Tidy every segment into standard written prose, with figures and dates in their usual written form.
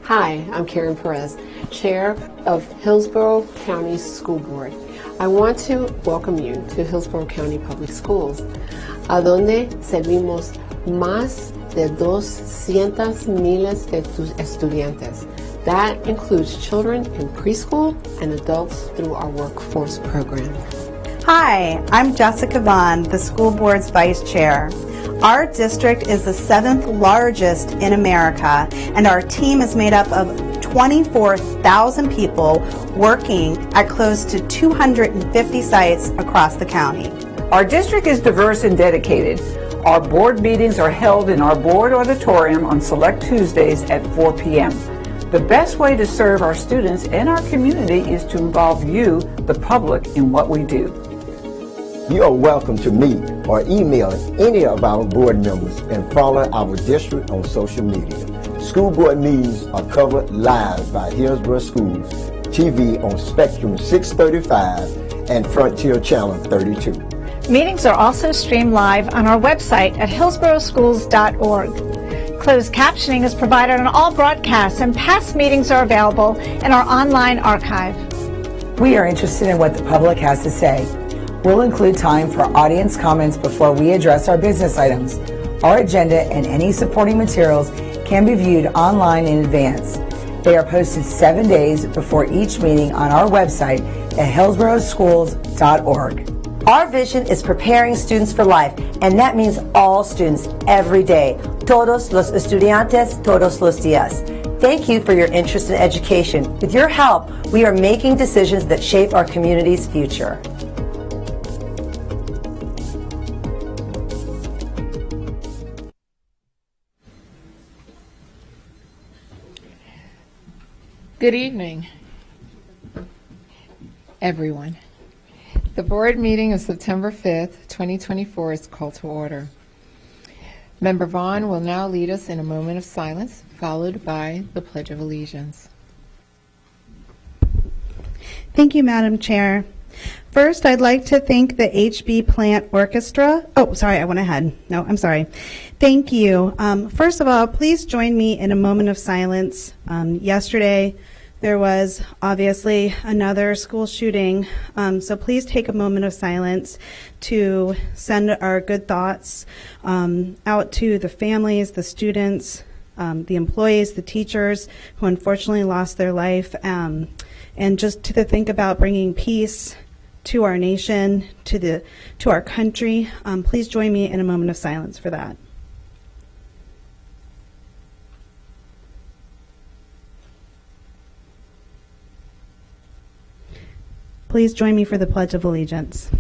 Hi, I'm Karen Perez, Chair of Hillsborough County School Board. I want to welcome you to Hillsborough County Public Schools, a donde servimos más de 200,000 de tus estudiantes. That includes children in preschool and adults through our workforce program. Hi, I'm Jessica Vaughn, the school board's vice chair. Our district is the 7th largest in America, and our team is made up of 24,000 people working at close to 250 sites across the county. Our district is diverse and dedicated. Our board meetings are held in our board auditorium on select Tuesdays at 4 p.m. The best way to serve our students and our community is to involve you, the public, in what we do. You are welcome to meet or email any of our board members and follow our district on social media. School board meetings are covered live by Hillsborough Schools TV on Spectrum 635 and Frontier Channel 32. Meetings are also streamed live on our website at hillsboroughschools.org. Closed captioning is provided on all broadcasts, and past meetings are available in our online archive. We are interested in what the public has to say. We'll include time for audience comments before we address our business items. Our agenda and any supporting materials can be viewed online in advance. They are posted 7 days before each meeting on our website at hillsboroughschools.org. Our vision is preparing students for life, and that means all students every day. Todos los estudiantes, todos los días. Thank you for your interest in education. With your help, we are making decisions that shape our community's future. Good evening, everyone. The board meeting of September 5th, 2024 is called to order. Member Vaughn will now lead us in a moment of silence, followed by the Pledge of Allegiance. Thank you, Madam Chair. First, I'd like to thank the HB Plant Orchestra. Oh, sorry, I went ahead. No, I'm sorry. Thank you. First of all, please join me in a moment of silence. Yesterday, there was obviously another school shooting, so please take a moment of silence to send our good thoughts out to the families, the students, the employees, the teachers who unfortunately lost their life, and just to think about bringing peace to our nation, to our country. Please join me in a moment of silence for that. Please join me for the Pledge of Allegiance.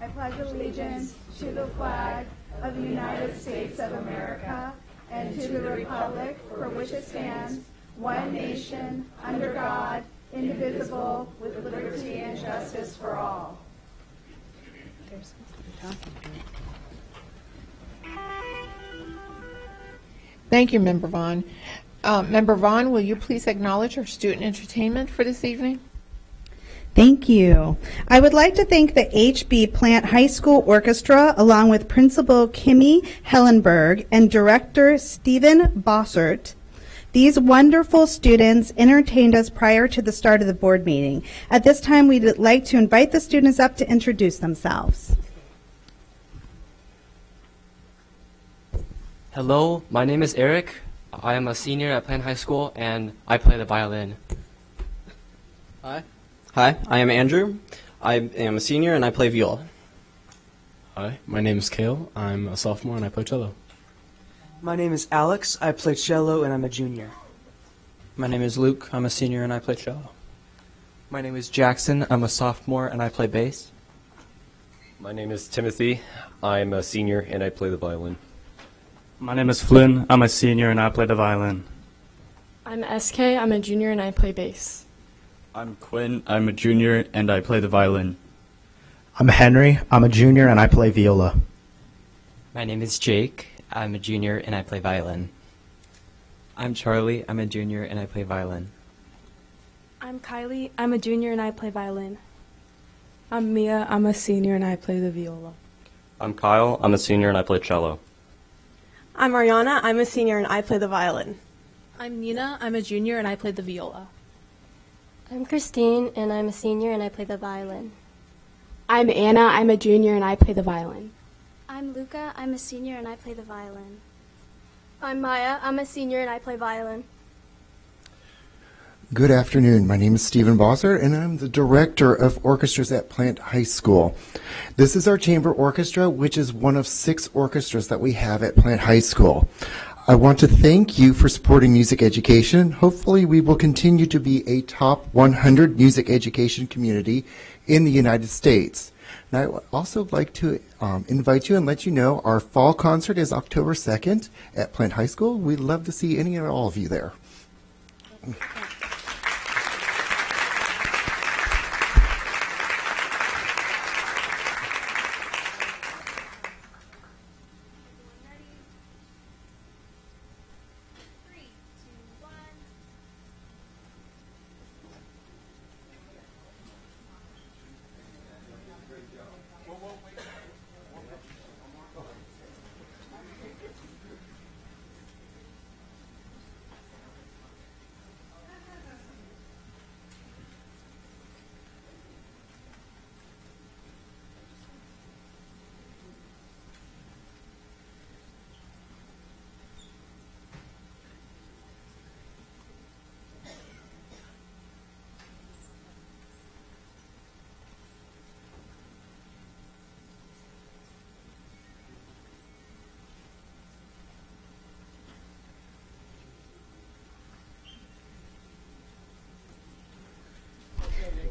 I pledge allegiance to the flag of the United States of America and to the republic for which it stands, one nation, under God, indivisible, with liberty and justice for all. Thank you, Member Vaughn. Member Vaughn, will you please acknowledge our student entertainment for this evening? Thank you. I would like to thank the HB Plant High School Orchestra, along with Principal Kimmy Hellenberg and Director Stephen Bossert. These wonderful students entertained us prior to the start of the board meeting. At this time, we'd like to invite the students up to introduce themselves. Hello, my name is Eric. I am a senior at Plant High School, and I play the violin. Hi, I am Andrew. I am a senior, and I play viola. Hi, my name is Kale. I'm a sophomore, and I play cello. My name is Alex. I play cello, and I'm a junior. My name is Luke. I'm a senior, and I play cello. My name is Jackson. I'm a sophomore, and I play bass. My name is Timothy. I'm a senior, and I play the violin. My name is Flynn. I'm a senior and I play the violin. I'm SK. I'm a junior and I play bass. I'm Quinn. I'm a junior and I play the violin. I'm Henry. I'm a junior and I play viola. My name is Jake. I'm a junior and I play violin. I'm Charlie. I'm a junior and I play violin. I'm Kylie. I'm a junior and I play violin. I'm Mia. I'm a senior and I play the viola. I'm Kyle. I'm a senior and I play cello. I'm Ariana. I'm a senior and I play the violin. I'm Nina. I'm a junior and I play the viola. I'm Christine and I'm a senior and I play the violin. I'm Anna. I'm a junior and I play the violin. I'm Luca. I'm a senior and I play the violin. I'm Maya. I'm a senior and I play violin. Good afternoon. My name is Stephen Bosser, and I'm the Director of Orchestras at Plant High School. This is our chamber orchestra, which is one of 6 orchestras that we have at Plant High School. I want to thank you for supporting music education. Hopefully, we will continue to be a top 100 music education community in the United States. And I would also like to invite you and let you know our fall concert is October 2nd at Plant High School. We'd love to see any and all of you there.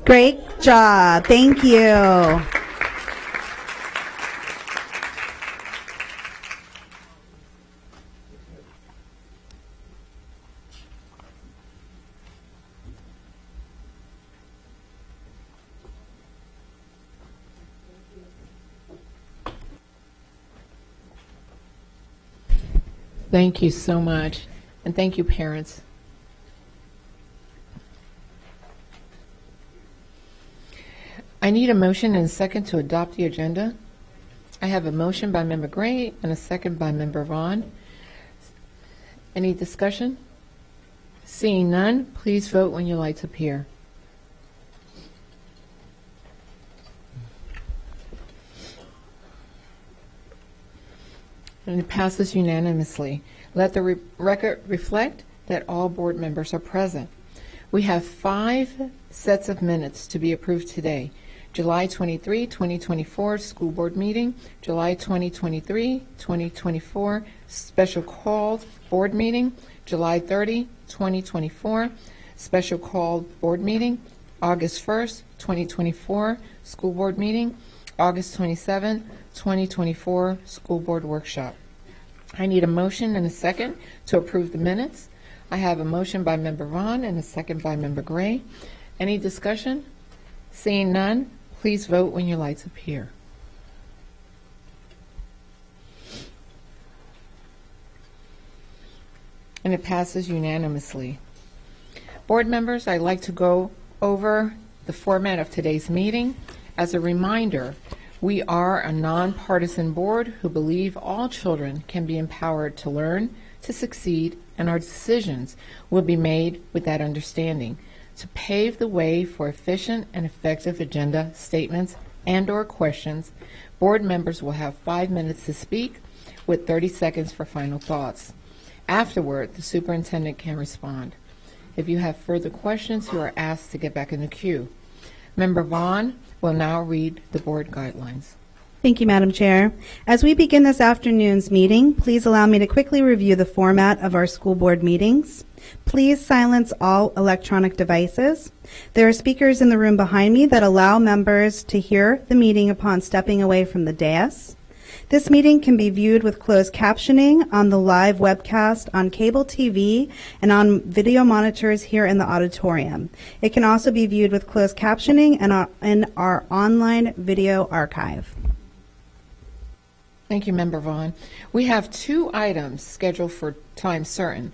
Great job. Thank you. Thank you so much, and thank you, parents. I need a motion and a second to adopt the agenda. I have a motion by Member Gray and a second by Member Vaughn. Any discussion? Seeing none, please vote when your lights appear. And it passes unanimously. Let the record reflect that all board members are present. We have 5 sets of minutes to be approved today. July 23, 2024 school board meeting, July 23, 2024 special called board meeting, July 30, 2024 special called board meeting, August 1st, 2024 school board meeting, August 27, 2024 school board workshop. I need a motion and a second to approve the minutes. I have a motion by Member Vaughn and a second by Member Gray. Any discussion? Seeing none, please vote when your lights appear. And it passes unanimously. Board members, I'd like to go over the format of today's meeting. As a reminder, we are a nonpartisan board who believe all children can be empowered to learn, to succeed, and our decisions will be made with that understanding. To pave the way for efficient and effective agenda statements and/or questions, board members will have 5 minutes to speak with 30 seconds for final thoughts. Afterward, the superintendent can respond. If you have further questions, you are asked to get back in the queue. Member Vaughn will now read the board guidelines. Thank you, Madam Chair. As we begin this afternoon's meeting, please allow me to quickly review the format of our school board meetings. Please silence all electronic devices. There are speakers in the room behind me that allow members to hear the meeting upon stepping away from the dais. This meeting can be viewed with closed captioning on the live webcast on cable TV and on video monitors here in the auditorium. It can also be viewed with closed captioning and in our online video archive. Thank you, Member Vaughn. We have 2 items scheduled for time certain.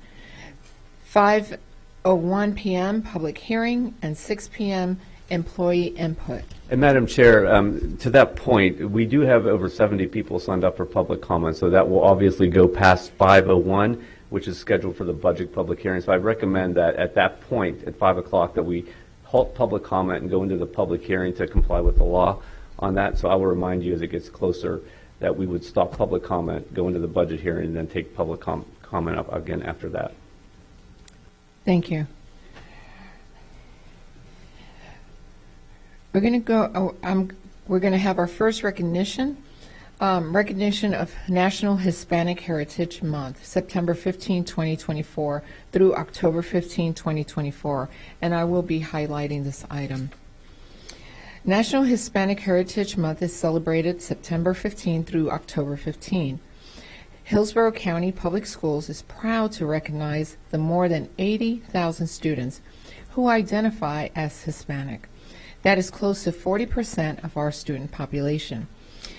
5:01 p.m. public hearing and 6 p.m. employee input. And Madam Chair, to that point, we do have over 70 people signed up for public comment, so that will obviously go past 5:01, which is scheduled for the budget public hearing. So I recommend that at that point, at 5 o'clock, that we halt public comment and go into the public hearing to comply with the law on that. So I will remind you as it gets closer that we would stop public comment, go into the budget hearing, and then take public comment up again after that. Thank you. We're going to go. We're going to have our first recognition of National Hispanic Heritage Month, September 15, 2024 through October 15, 2024, and I will be highlighting this item. National Hispanic Heritage Month is celebrated September 15 through October 15. Hillsborough County Public Schools is proud to recognize the more than 80,000 students who identify as Hispanic. That is close to 40% of our student population.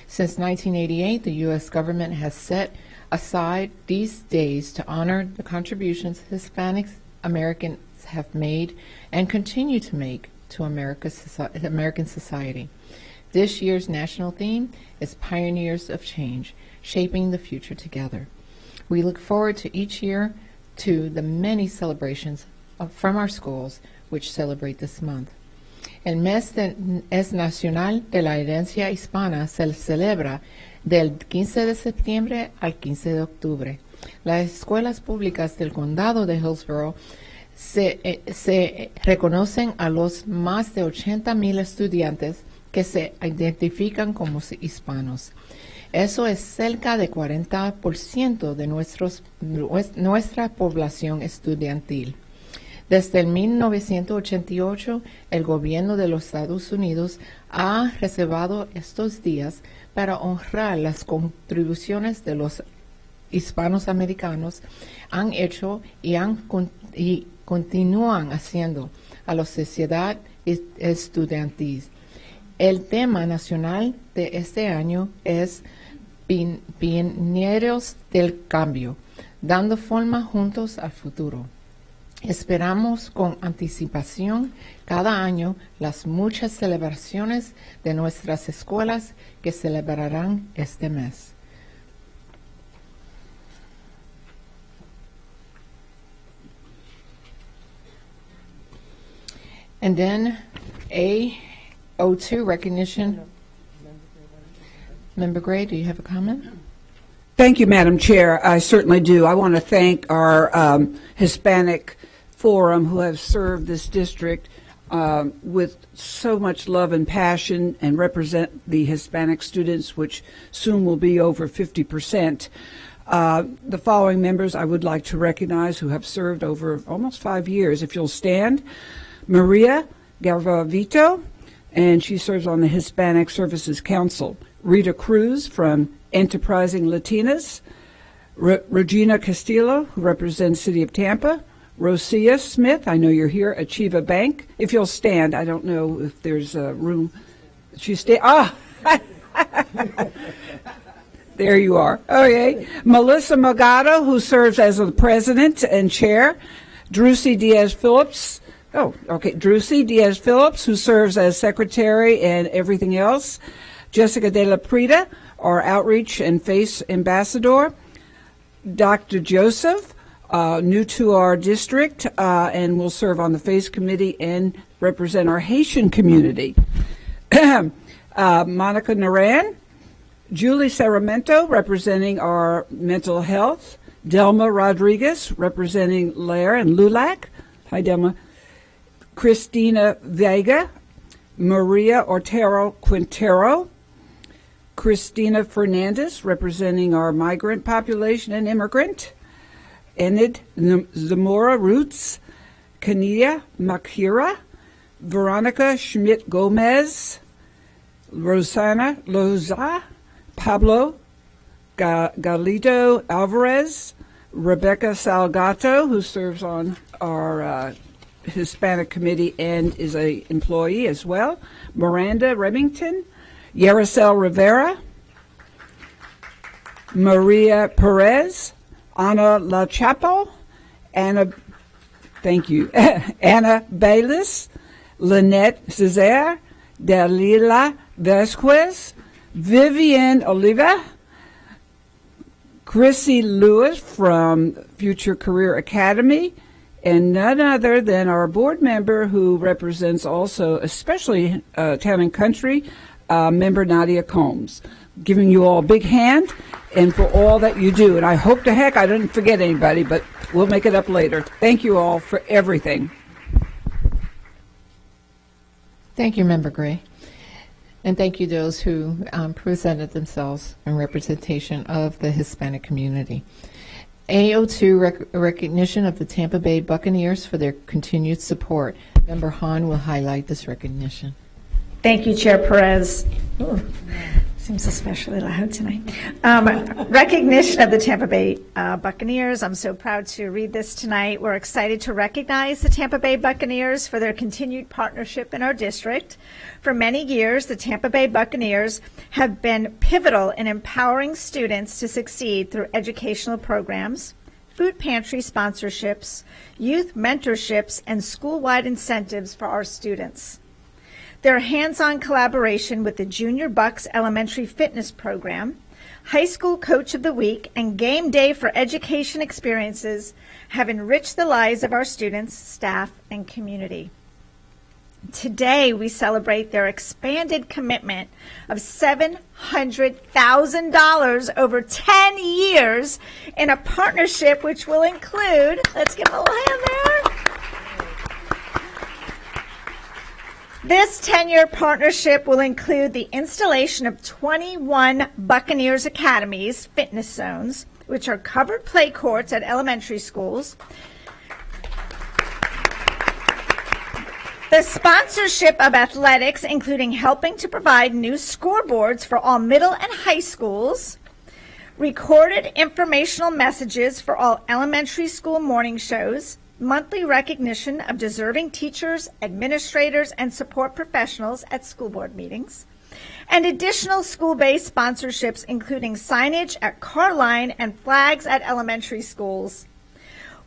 Since 1988, the U.S. government has set aside these days to honor the contributions Hispanic Americans have made and continue to make to American society. This year's national theme is Pioneers of Change, Shaping the Future Together. We look forward to each year to the many celebrations from our schools which celebrate this month. El mes es nacional de la herencia hispana se celebra del 15 de septiembre al 15 de octubre. Las escuelas públicas del condado de Hillsborough se reconocen a los más de 80,000 estudiantes que se identifican como hispanos. Eso es cerca de 40% de nuestra población estudiantil. Desde el 1988, el gobierno de los Estados Unidos ha reservado estos días para honrar las contribuciones de los hispanos americanos han hecho y continúan haciendo a la sociedad estudiantil. El tema nacional de este año es Pioneros del Cambio, dando forma juntos al futuro. Esperamos con anticipación cada año las muchas celebraciones de nuestras escuelas que celebrarán este mes. And then A02 recognition. Member Gray, do you have a comment? Thank you, Madam Chair. I certainly do. I want to thank our Hispanic Forum who have served this district with so much love and passion and represent the Hispanic students, which soon will be over 50%. The following members I would like to recognize who have served over almost 5 years. If you'll stand, Maria Galvavito, and she serves on the Hispanic Services Council. Rita Cruz from Enterprising Latinas. Regina Castillo, who represents City of Tampa. Rosia Smith, I know you're here, Achieva Bank. If you'll stand, I don't know if there's a room. There you are. Okay. Melissa Mogado, who serves as the president and chair. Drucy Diaz-Phillips. Drucy Diaz-Phillips, who serves as secretary and everything else. Jessica De La Prida, our outreach and face ambassador. Dr. Joseph, new to our district, and will serve on the face committee and represent our Haitian community. Monica Naran, Julie Saramento, representing our mental health. Delma Rodriguez, representing Lair and LULAC. Hi, Delma. Christina Vega, Maria Ortero Quintero. Christina Fernandez, representing our migrant population and immigrant. Enid Zamora Roots, Kania Makira, Veronica Schmidt-Gomez, Rosana Loza, Pablo Galito Alvarez, Rebecca Salgato, who serves on our Hispanic committee and is an employee as well, Miranda Remington, Yaricel Rivera, Maria Perez, Ana La Chapo, Anna Baylis, Lynette Cesar, Dalila Vasquez, Vivian Oliva, Chrissy Lewis from Future Career Academy, and none other than our board member who represents also, especially Town and Country, member Nadia Combs. Giving you all a big hand and for all that you do. And I hope to heck I didn't forget anybody, but we'll make it up later. Thank you all for everything. Thank you, Member Gray. And thank you those who presented themselves in representation of the Hispanic community. AO2 recognition of the Tampa Bay Buccaneers for their continued support. Member Hahn will highlight this recognition. Thank you, Chair Perez. Ooh, seems especially loud tonight. Recognition of the Tampa Bay Buccaneers. I'm so proud to read this tonight. We're excited to recognize the Tampa Bay Buccaneers for their continued partnership in our district. For many years, the Tampa Bay Buccaneers have been pivotal in empowering students to succeed through educational programs, food pantry sponsorships, youth mentorships, and school-wide incentives for our students. Their hands-on collaboration with the Junior Bucks Elementary Fitness Program, High School Coach of the Week, and Game Day for Education experiences have enriched the lives of our students, staff, and community. Today, we celebrate their expanded commitment of $700,000 over 10 years in a partnership which will include, let's give a little hand there. This 10-year partnership will include the installation of 21 Buccaneers Academies fitness zones, which are covered play courts at elementary schools. The sponsorship of athletics, including helping to provide new scoreboards for all middle and high schools, recorded informational messages for all elementary school morning shows, monthly recognition of deserving teachers, administrators, and support professionals at school board meetings, and additional school-based sponsorships, including signage at car line and flags at elementary schools.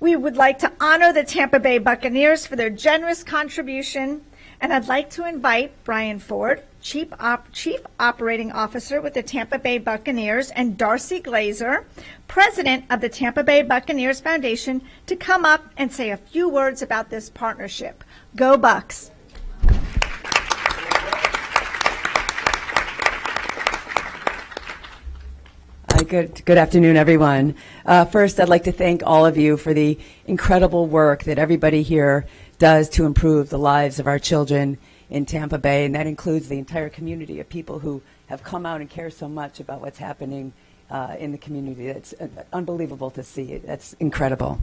We would like to honor the Tampa Bay Buccaneers for their generous contribution, and I'd like to invite Brian Ford, Chief Operating Officer with the Tampa Bay Buccaneers, and Darcy Glazer, President of the Tampa Bay Buccaneers Foundation, to come up and say a few words about this partnership. Go Bucks! Good afternoon, everyone. First, I'd like to thank all of you for the incredible work that everybody here does to improve the lives of our children in Tampa Bay, and that includes the entire community of people who have come out and care so much about what's happening in the community. It's unbelievable to see. That's incredible.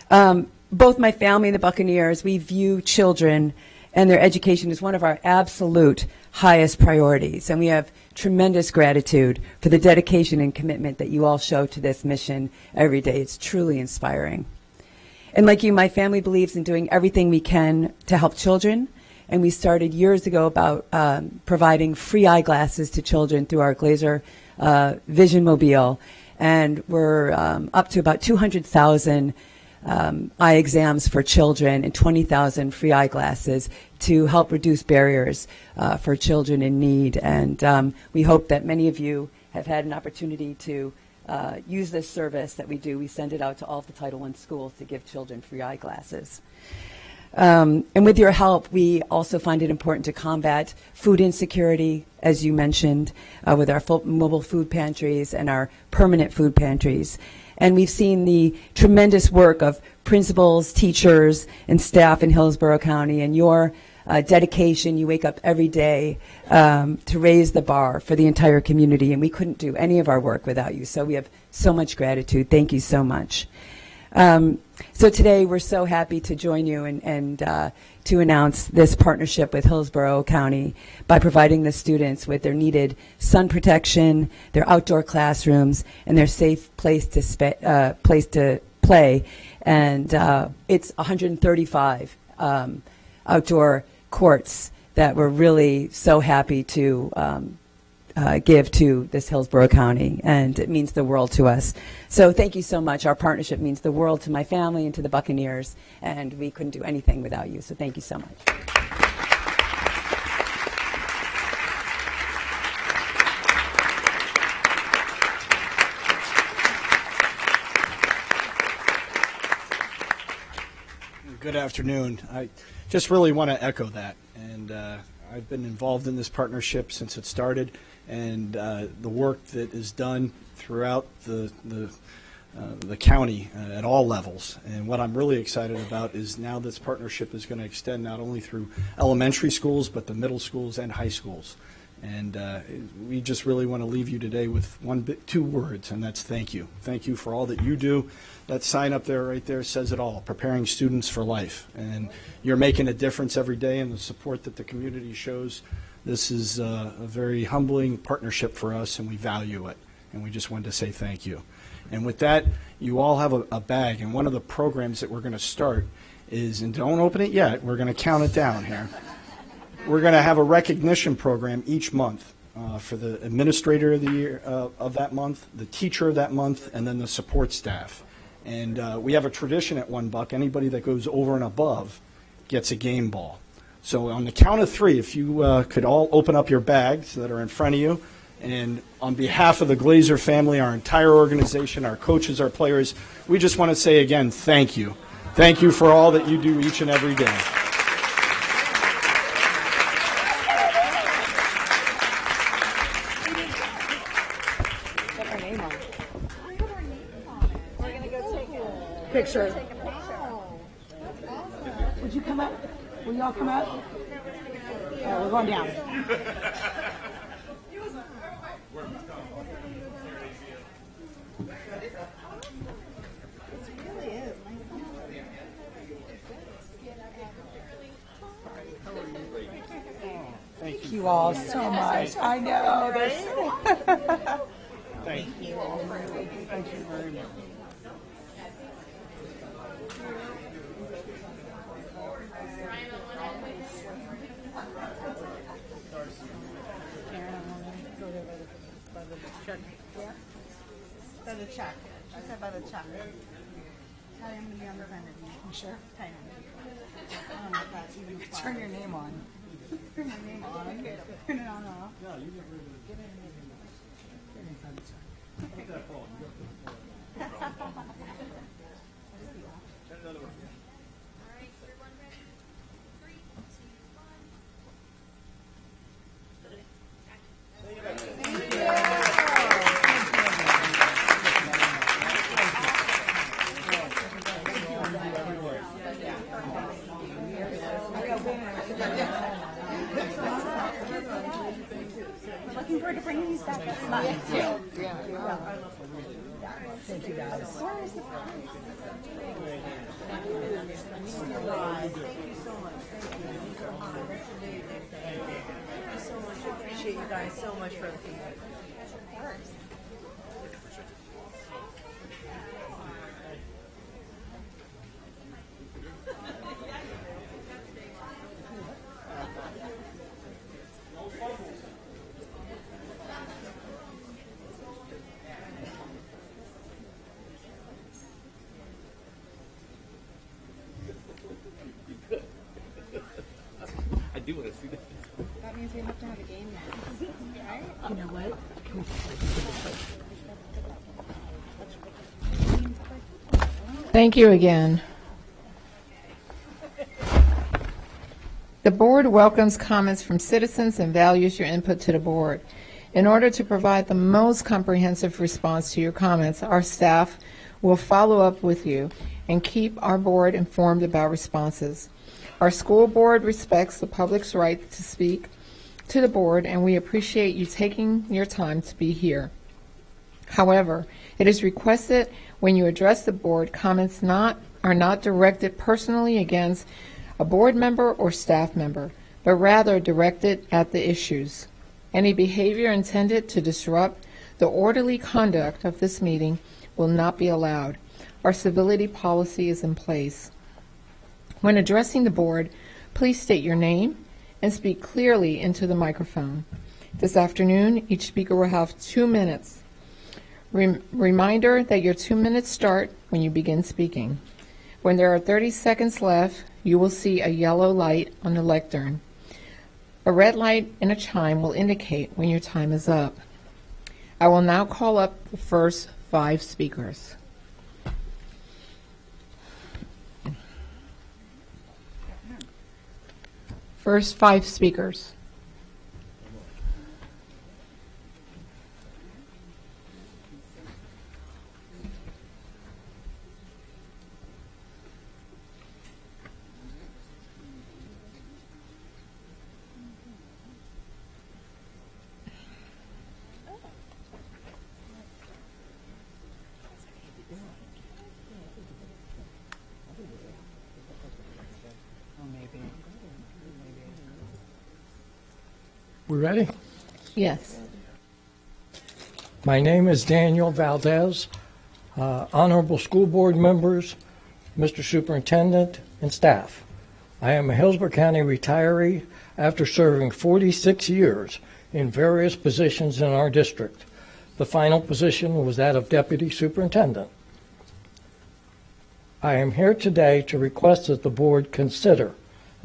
Both my family and the Buccaneers, we view children and their education as one of our absolute highest priorities, and we have tremendous gratitude for the dedication and commitment that you all show to this mission every day. It's truly inspiring. And like you, my family believes in doing everything we can to help children, and we started years ago about providing free eyeglasses to children through our Glazer Vision Mobile, and we're up to about 200,000 eye exams for children and 20,000 free eyeglasses to help reduce barriers for children in need. And we hope that many of you have had an opportunity to use this service that we do. We send it out to all of the Title I schools to give children free eyeglasses. And with your help, we also find it important to combat food insecurity, as you mentioned, with our mobile food pantries and our permanent food pantries. And we've seen the tremendous work of principals, teachers, and staff in Hillsborough County, and your dedication. You wake up every day to raise the bar for the entire community, and we couldn't do any of our work without you. So we have so much gratitude. Thank you so much. So today we're so happy to join you and to announce this partnership with Hillsborough County by providing the students with their needed sun protection, their outdoor classrooms, and their safe place to play. And it's 135 outdoor courts that we're really so happy to give to this Hillsborough County, and it means the world to us. So thank you so much. Our partnership means the world to my family and to the Buccaneers, and we couldn't do anything without you, so thank you so much. Good afternoon. I just really want to echo that. And I've been involved in this partnership since it started, and the work that is done throughout the county at all levels. And what I'm really excited about is now this partnership is going to extend not only through elementary schools, but the middle schools and high schools. And we just really want to leave you today with two words, and that's thank you. Thank you for all that you do. That sign up there, right there, says it all, preparing students for life. And you're making a difference every day, and the support that the community shows. This is a very humbling partnership for us, and we value it. And we just wanted to say thank you. And with that, you all have a bag, and one of the programs that we're going to start is, and don't open it yet, we're going to count it down here. We're going to have a recognition program each month for the administrator of the year of that month, the teacher of that month, and then the support staff. And we have a tradition at $1. Anybody that goes over and above gets a game ball. So on the count of three, if you could all open up your bags that are in front of you, and on behalf of the Glazer family, our entire organization, our coaches, our players, we just want to say again, thank you. Thank you for all that you do each and every day. Picture. Would you come up? Will y'all come up? We're going down. Thank you all so much. I know. Thank you all. Thank you very much. By the check. I said by the check. I'm going to be on the end of you. You sure? I am. Turn your name on. Turn my name on. Turn it on off. No, you never get Put that ball. Another one. Looking forward to bringing these back next month. Thank you, guys. Where is the prize? Thank you so much. I appreciate you guys so much for everything. I do want to see that. That means we have to have a game now. Right? You know what? Thank you again. The board welcomes comments from citizens and values your input to the board. In order to provide the most comprehensive response to your comments, our staff will follow up with you and keep our board informed about responses. Our school board respects the public's right to speak to the board, and we appreciate you taking your time to be here. However, it is requested when you address the board, comments are not directed personally against a board member or staff member, but rather directed at the issues. Any behavior intended to disrupt the orderly conduct of this meeting will not be allowed. Our civility policy is in place. When addressing the board, please state your name and speak clearly into the microphone. This afternoon, each speaker will have 2 minutes. Reminder that your 2 minutes start when you begin speaking. When there are 30 seconds left, you will see a yellow light on the lectern. A red light and a chime will indicate when your time is up. I will now call up the first 5 speakers. First 5 speakers. We ready? Yes. My name is Daniel Valdez. Honorable school board members, Mr. Superintendent, and staff. I am a Hillsborough County retiree after serving 46 years in various positions in our district. The final position was that of Deputy Superintendent. I am here today to request that the board consider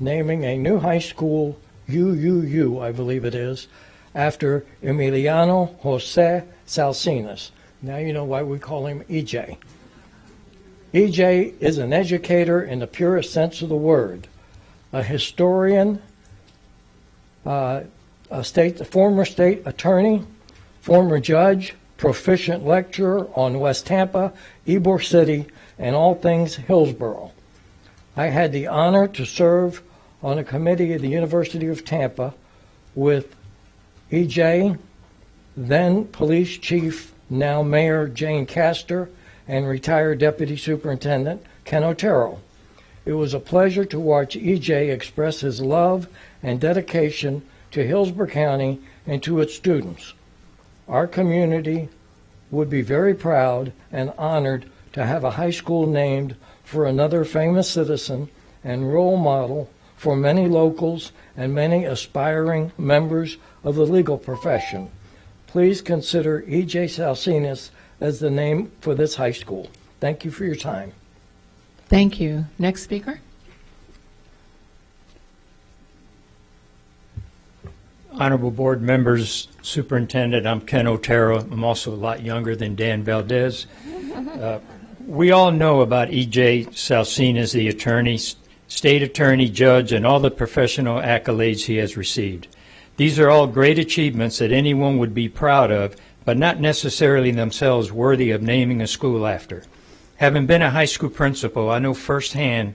naming a new high school UUU, I believe it is, after Emiliano Jose Salcinas. Now you know why we call him EJ. EJ is an educator in the purest sense of the word, a historian, a former state attorney, former judge, proficient lecturer on West Tampa, Ybor City, and all things Hillsborough. I had the honor to serve on a committee at the University of Tampa with EJ, then Police Chief, now Mayor Jane Castor, and retired Deputy Superintendent Ken Otero. It was a pleasure to watch EJ express his love and dedication to Hillsborough County and to its students. Our community would be very proud and honored to have a high school named for another famous citizen and role model for many locals and many aspiring members of the legal profession. Please consider EJ Salcinas as the name for this high school. Thank you for your time. Thank you. Next speaker. Honorable board members, Superintendent, I'm Ken Otero. I'm also a lot younger than Dan Valdez. We all know about EJ Salcinas, the attorney, state attorney, judge, and all the professional accolades he has received. These are all great achievements that anyone would be proud of, but not necessarily themselves worthy of naming a school after. Having been a high school principal, I know firsthand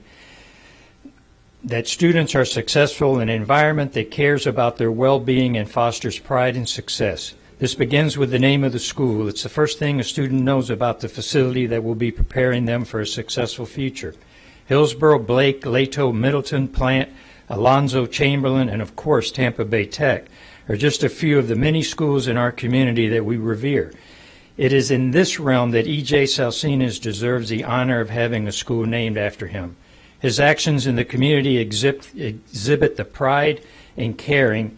that students are successful in an environment that cares about their well-being and fosters pride and success. This begins with the name of the school. It's the first thing a student knows about the facility that will be preparing them for a successful future. Hillsborough, Blake, Lato, Middleton, Plant, Alonzo, Chamberlain, and of course Tampa Bay Tech are just a few of the many schools in our community that we revere. It is in this realm that EJ Salcinas deserves the honor of having a school named after him. His actions in the community exhibit the pride and caring.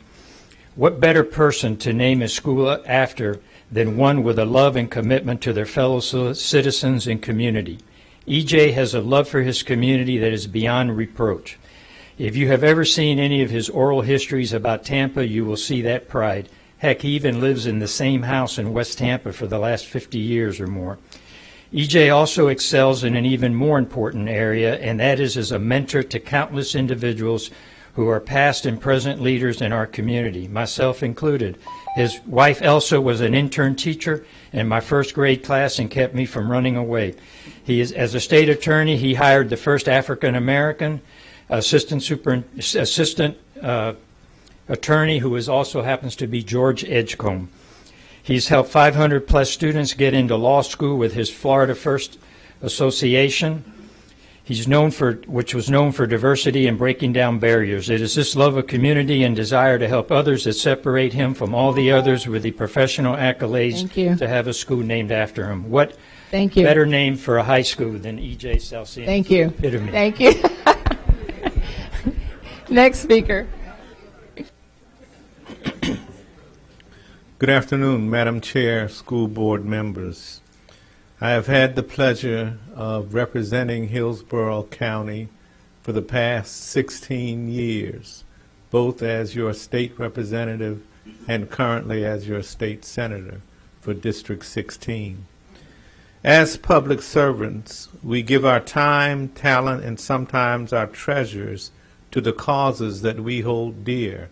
What better person to name a school after than one with a love and commitment to their fellow citizens and community? EJ has a love for his community that is beyond reproach. If you have ever seen any of his oral histories about Tampa, you will see that pride. Heck, he even lives in the same house in West Tampa for the last 50 years or more. EJ also excels in an even more important area, and that is as a mentor to countless individuals who are past and present leaders in our community, myself included. His wife Elsa was an intern teacher in my first grade class and kept me from running away. As a state attorney, he hired the first African American assistant attorney, who also happens to be George Edgecombe. He's helped 500 plus students get into law school with his Florida First Association. Which was known for diversity and breaking down barriers. It is this love of community and desire to help others that separate him from all the others with the professional accolades to have a school named after him. What better name for a high school than EJ Salcinas? Thank you. Epitome. Thank you. Next speaker. Good afternoon, Madam Chair, school board members. I have had the pleasure of representing Hillsborough County for the past 16 years, both as your state representative and currently as your state senator for District 16. As public servants, we give our time, talent, and sometimes our treasures to the causes that we hold dear.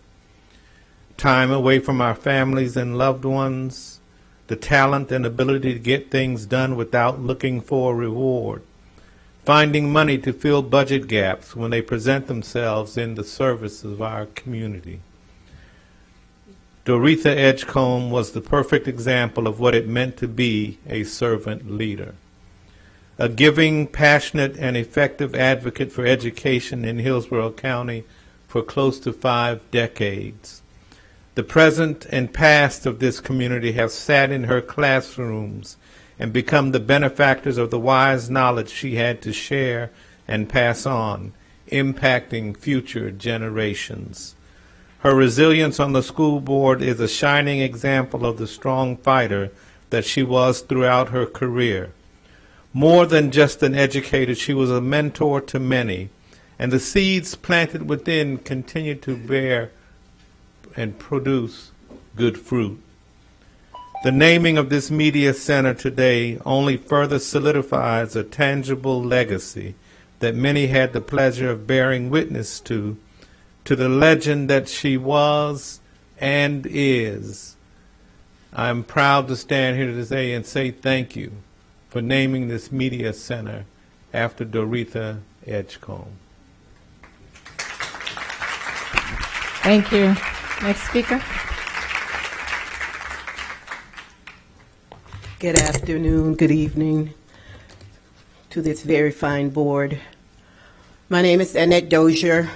Time away from our families and loved ones, the talent and ability to get things done without looking for a reward, finding money to fill budget gaps when they present themselves in the service of our community. Doretha Edgecombe was the perfect example of what it meant to be a servant leader. A giving, passionate, and effective advocate for education in Hillsborough County for close to 5 decades. The present and past of this community have sat in her classrooms and become the benefactors of the wise knowledge she had to share and pass on, impacting future generations. Her resilience on the school board is a shining example of the strong fighter that she was throughout her career. More than just an educator, she was a mentor to many, and the seeds planted within continue to bear and produce good fruit. The naming of this media center today only further solidifies a tangible legacy that many had the pleasure of bearing witness to the legend that she was and is. I'm proud to stand here today and say thank you for naming this media center after Doretha Edgecombe. Thank you. Next speaker. Good afternoon, good evening to this very fine board. My name is Annette Dozier.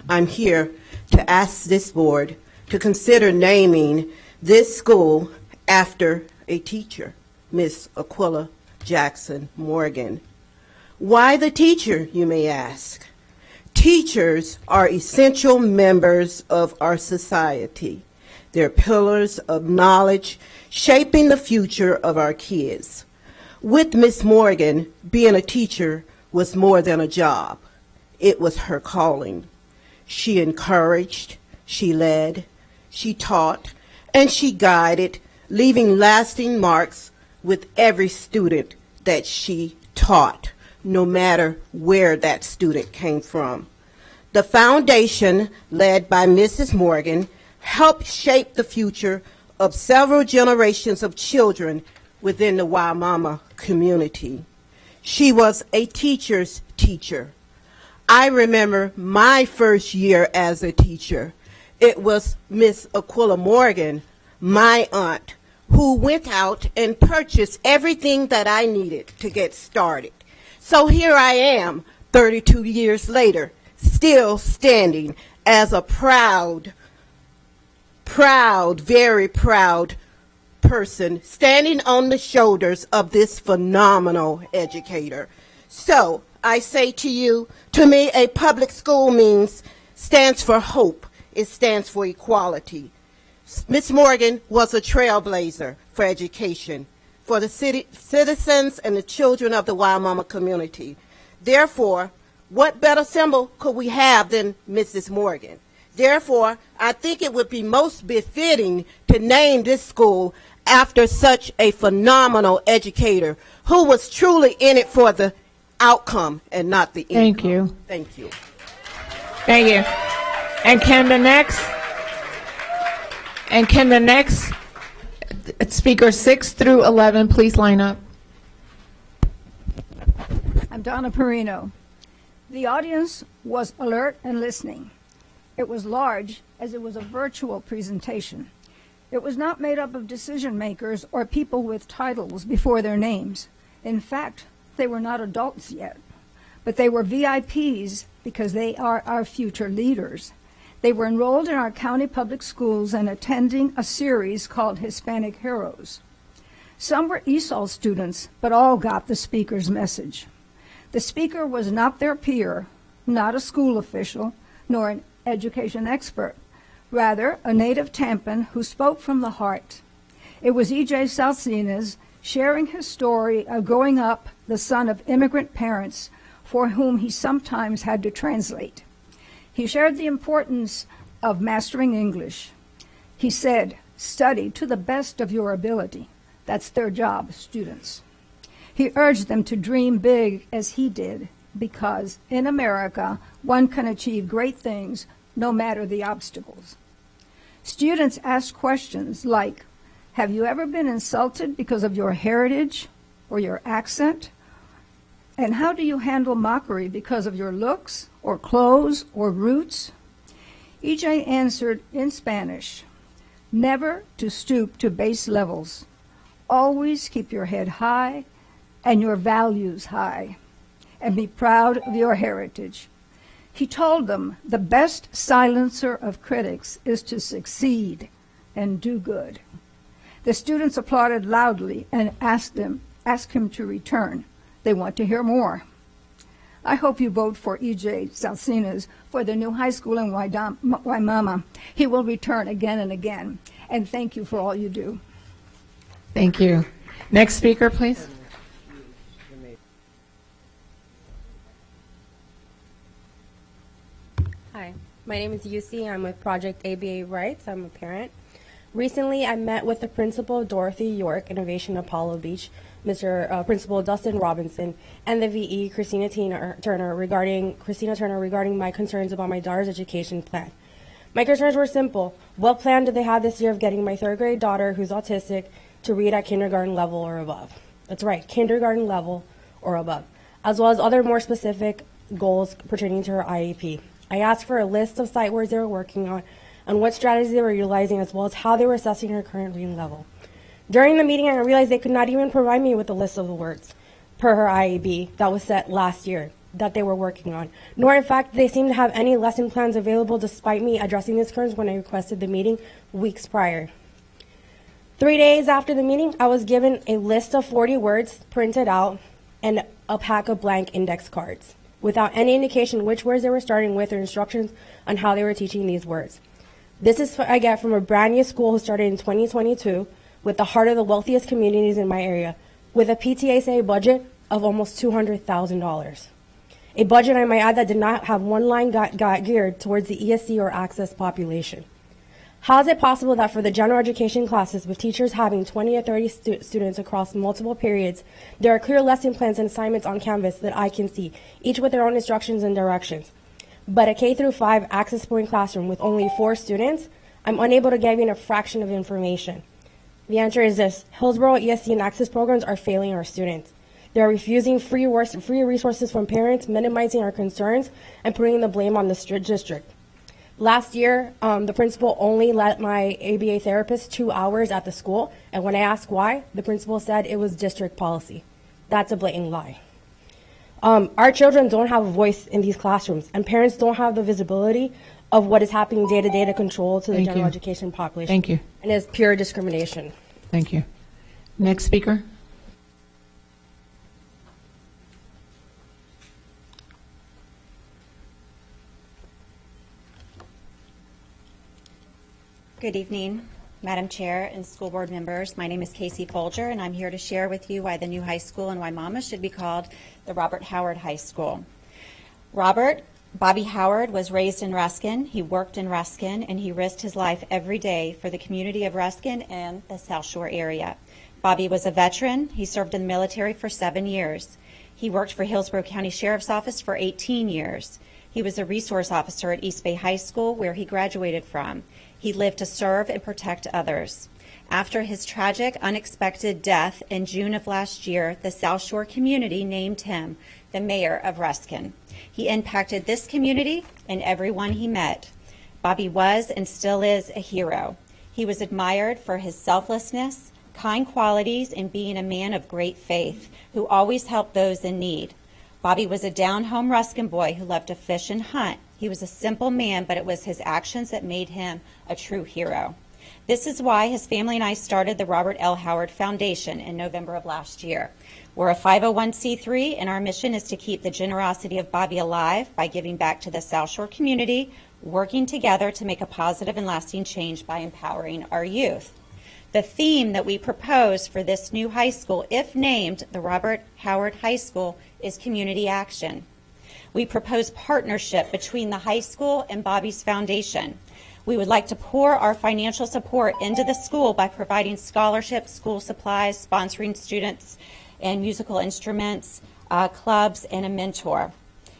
I'm here to ask this board to consider naming this school after a teacher, Miss Aquilla Jackson Morgan. Why the teacher, you may ask? Teachers are essential members of our society. They're pillars of knowledge shaping the future of our kids. With Miss Morgan, being a teacher was more than a job. It was her calling. She encouraged, she led, she taught, and she guided, leaving lasting marks with every student that she taught, no matter where that student came from. The foundation, led by Mrs. Morgan, helped shape the future of several generations of children within the Waimama community. She was a teacher's teacher. I remember my first year as a teacher. It was Miss Aquilla Morgan, my aunt, who went out and purchased everything that I needed to get started. So here I am, 32 years later, still standing as a proud, very proud person, standing on the shoulders of this phenomenal educator. So I say to you, to me, a public school stands for hope. It stands for equality. Miss Morgan was a trailblazer for education, for the citizens and the children of the Waimama community. Therefore, what better symbol could we have than Mrs. Morgan? Therefore, I think it would be most befitting to name this school after such a phenomenal educator who was truly in it for the outcome and not the income. Thank you. Thank you. Thank you. And can the next speaker 6 through 11 please line up? I'm Donna Perino. The audience was alert and listening. It was large as it was a virtual presentation. It was not made up of decision makers or people with titles before their names. In fact, they were not adults yet, but they were VIPs because they are our future leaders. They were enrolled in our county public schools and attending a series called Hispanic Heroes. Some were ESOL students, but all got the speaker's message. The speaker was not their peer, not a school official, nor an education expert, rather a native Tampan who spoke from the heart. It was E.J. Salcinas sharing his story of growing up the son of immigrant parents for whom he sometimes had to translate. He shared the importance of mastering English. He said, study to the best of your ability. That's their job, students. He urged them to dream big as he did, because in America, one can achieve great things no matter the obstacles. Students ask questions like, have you ever been insulted because of your heritage or your accent? And how do you handle mockery because of your looks or clothes or roots? EJ answered in Spanish, never to stoop to base levels. Always keep your head high and your values high, and be proud of your heritage. He told them the best silencer of critics is to succeed and do good. The students applauded loudly and asked him to return. They want to hear more. I hope you vote for EJ Salcinas for the new high school in Waimama. He will return again and again. And thank you for all you do. Thank you. Next speaker, please. Hi, my name is Yusi. I'm with Project ABA Rights. I'm a parent. Recently, I met with the principal of Dorothy York Innovation Apollo Beach, Principal Dustin Robinson, and the VE Christina Turner regarding my concerns about my daughter's education plan. My concerns were simple. What plan do they have this year of getting my third grade daughter, who's autistic, to read at kindergarten level or above? That's right, kindergarten level or above, as well as other more specific goals pertaining to her IEP. I asked for a list of sight words they were working on and what strategies they were utilizing, as well as how they were assessing her current reading level. During the meeting, I realized they could not even provide me with a list of the words per her IEP that was set last year that they were working on, nor in fact they seemed to have any lesson plans available despite me addressing these concerns when I requested the meeting weeks prior. 3 days after the meeting, I was given a list of 40 words printed out and a pack of blank index cards without any indication which words they were starting with or instructions on how they were teaching these words. This is what I get from a brand new school who started in 2022 with the heart of the wealthiest communities in my area, with a PTSA budget of almost $200,000. A budget, I might add, that did not have one line got geared towards the ESC or access population. How is it possible that for the general education classes, with teachers having 20 or 30 students across multiple periods, there are clear lesson plans and assignments on Canvas that I can see, each with their own instructions and directions? But a K-5 access point classroom with only 4 students, I'm unable to give you a fraction of information. The answer is this: Hillsborough ESC and access programs are failing our students. They are refusing free resources from parents, minimizing our concerns, and putting the blame on the district. Last year, the principal only let my ABA therapist 2 hours at the school, and when I asked why, the principal said it was district policy. That's a blatant lie. Our children don't have a voice in these classrooms, and parents don't have the visibility of what is happening day to day to control to the general education population. Thank you. And it's pure discrimination. Thank you. Next speaker. Good evening, Madam Chair and school board members. My name is Casey Folger, and I'm here to share with you why the new high school in Waimama should be called the Robert Howard High School. Bobby Howard was raised in Ruskin. He worked in Ruskin, and he risked his life every day for the community of Ruskin and the South Shore area. Bobby was a veteran. He served in the military for 7 years. He worked for Hillsborough County Sheriff's Office for 18 years. He was a resource officer at East Bay High School, where he graduated from. He lived to serve and protect others. After his tragic, unexpected death in June of last year, the South Shore community named him the mayor of Ruskin. He impacted this community and everyone he met. Bobby was and still is a hero. He was admired for his selflessness, kind qualities, and being a man of great faith who always helped those in need. Bobby was a down-home Ruskin boy who loved to fish and hunt. He was a simple man, but it was his actions that made him a true hero. This is why his family and I started the Robert L. Howard Foundation in November of last year. We're a 501c3, and our mission is to keep the generosity of Bobby alive by giving back to the South Shore community, working together to make a positive and lasting change by empowering our youth. The theme that we propose for this new high school, if named the Robert Howard High School, is community action. We propose partnership between the high school and Bobby's foundation. We would like to pour our financial support into the school by providing scholarships, school supplies, sponsoring students and musical instruments, clubs, and a mentor.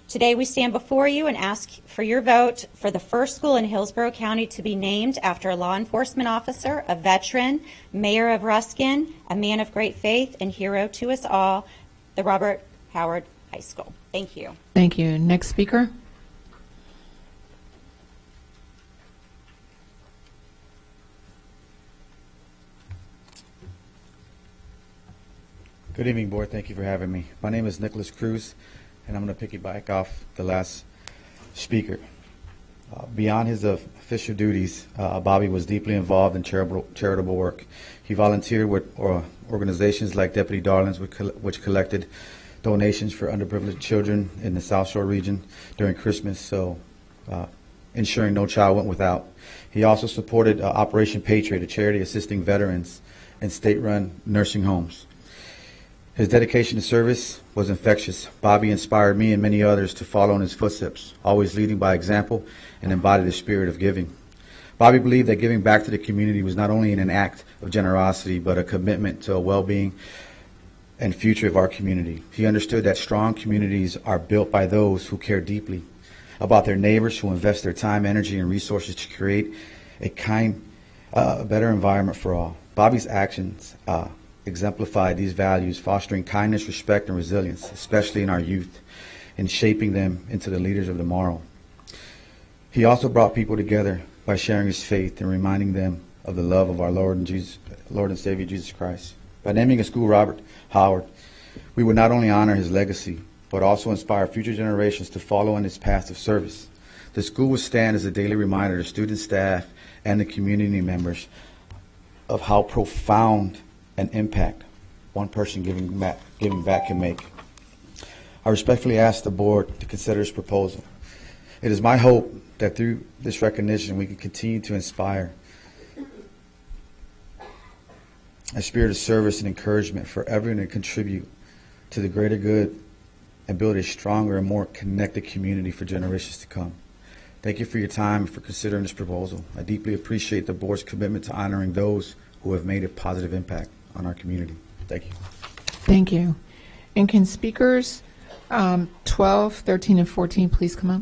Today we stand before you and ask for your vote for the first school in Hillsborough County to be named after a law enforcement officer, a veteran, mayor of Ruskin, a man of great faith, and hero to us all, the Robert Howard High School. Thank you. Thank you. Next speaker. Good evening, Board. Thank you for having me. My name is Nicholas Cruz, and I'm going to piggyback off the last speaker. Beyond his official duties, Bobby was deeply involved in charitable work. He volunteered with organizations like Deputy Darlings, which collected donations for underprivileged children in the South Shore region during Christmas, so ensuring no child went without. He also supported Operation Patriot, a charity assisting veterans in state-run nursing homes. His dedication to service was infectious. Bobby inspired me and many others to follow in his footsteps, always leading by example and embodied the spirit of giving. Bobby believed that giving back to the community was not only an act of generosity, but a commitment to a well-being and future of our community. He understood that strong communities are built by those who care deeply about their neighbors, who invest their time, energy, and resources to create a better environment for all. Bobby's actions exemplified these values, fostering kindness, respect, and resilience, especially in our youth, and shaping them into the leaders of tomorrow. He also brought people together by sharing his faith and reminding them of the love of our Lord and Savior Jesus Christ. By naming a school Robert Howard, we would not only honor his legacy, but also inspire future generations to follow in his path of service. The school will stand as a daily reminder to students, staff, and the community members of how profound an impact one person giving back can make. I respectfully ask the board to consider this proposal. It is my hope that through this recognition we can continue to inspire a spirit of service and encouragement for everyone to contribute to the greater good and build a stronger and more connected community for generations to come. Thank you for your time and for considering this proposal. I deeply appreciate the board's commitment to honoring those who have made a positive impact on our community. Thank you. Thank you. And can speakers 12, 13, and 14 please come up?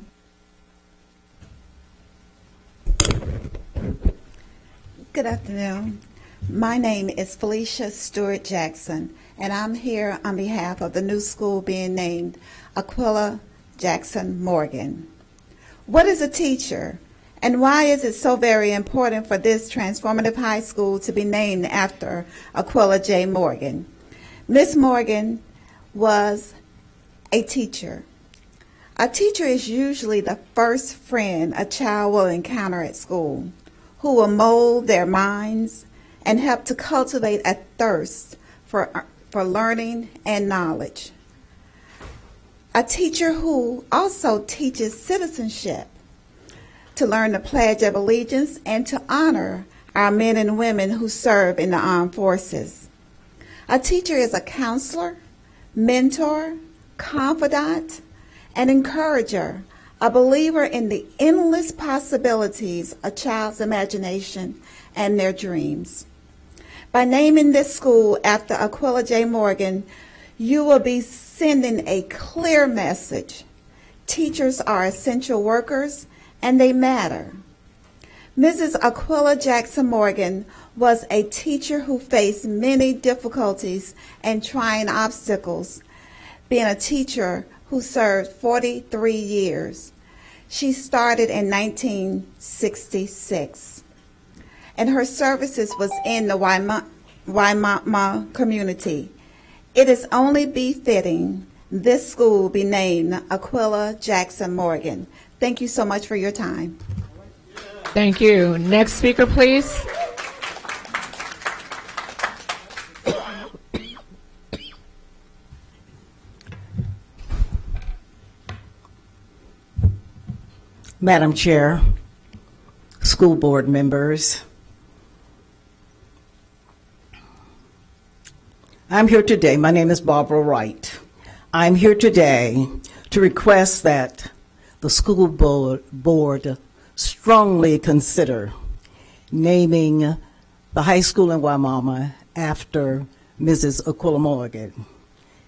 Good afternoon. My name is Felicia Stewart Jackson, and I'm here on behalf of the new school being named Aquilla Jackson Morgan. What is a teacher? And why is it so very important for this transformative high school to be named after Aquilla J. Morgan? Miss Morgan was a teacher. A teacher is usually the first friend a child will encounter at school, who will mold their minds and help to cultivate a thirst for learning and knowledge. A teacher who also teaches citizenship, to learn the Pledge of Allegiance and to honor our men and women who serve in the armed forces. A teacher is a counselor, mentor, confidant, and encourager, a believer in the endless possibilities of a child's imagination and their dreams. By naming this school after Aquilla J. Morgan, you will be sending a clear message. Teachers are essential workers, and they matter. Mrs. Aquilla Jackson Morgan was a teacher who faced many difficulties and trying obstacles, being a teacher who served 43 years. She started in 1966, and her services was in the Waimama community. It is only befitting this school be named Aquilla Jackson Morgan. Thank you so much for your time. Thank you. Next speaker, please. Madam Chair, school board members, I'm here today. My name is Barbara Wright. I'm here today to request that the school board strongly consider naming the high school in Waimama after Mrs. Aquilla Morgan,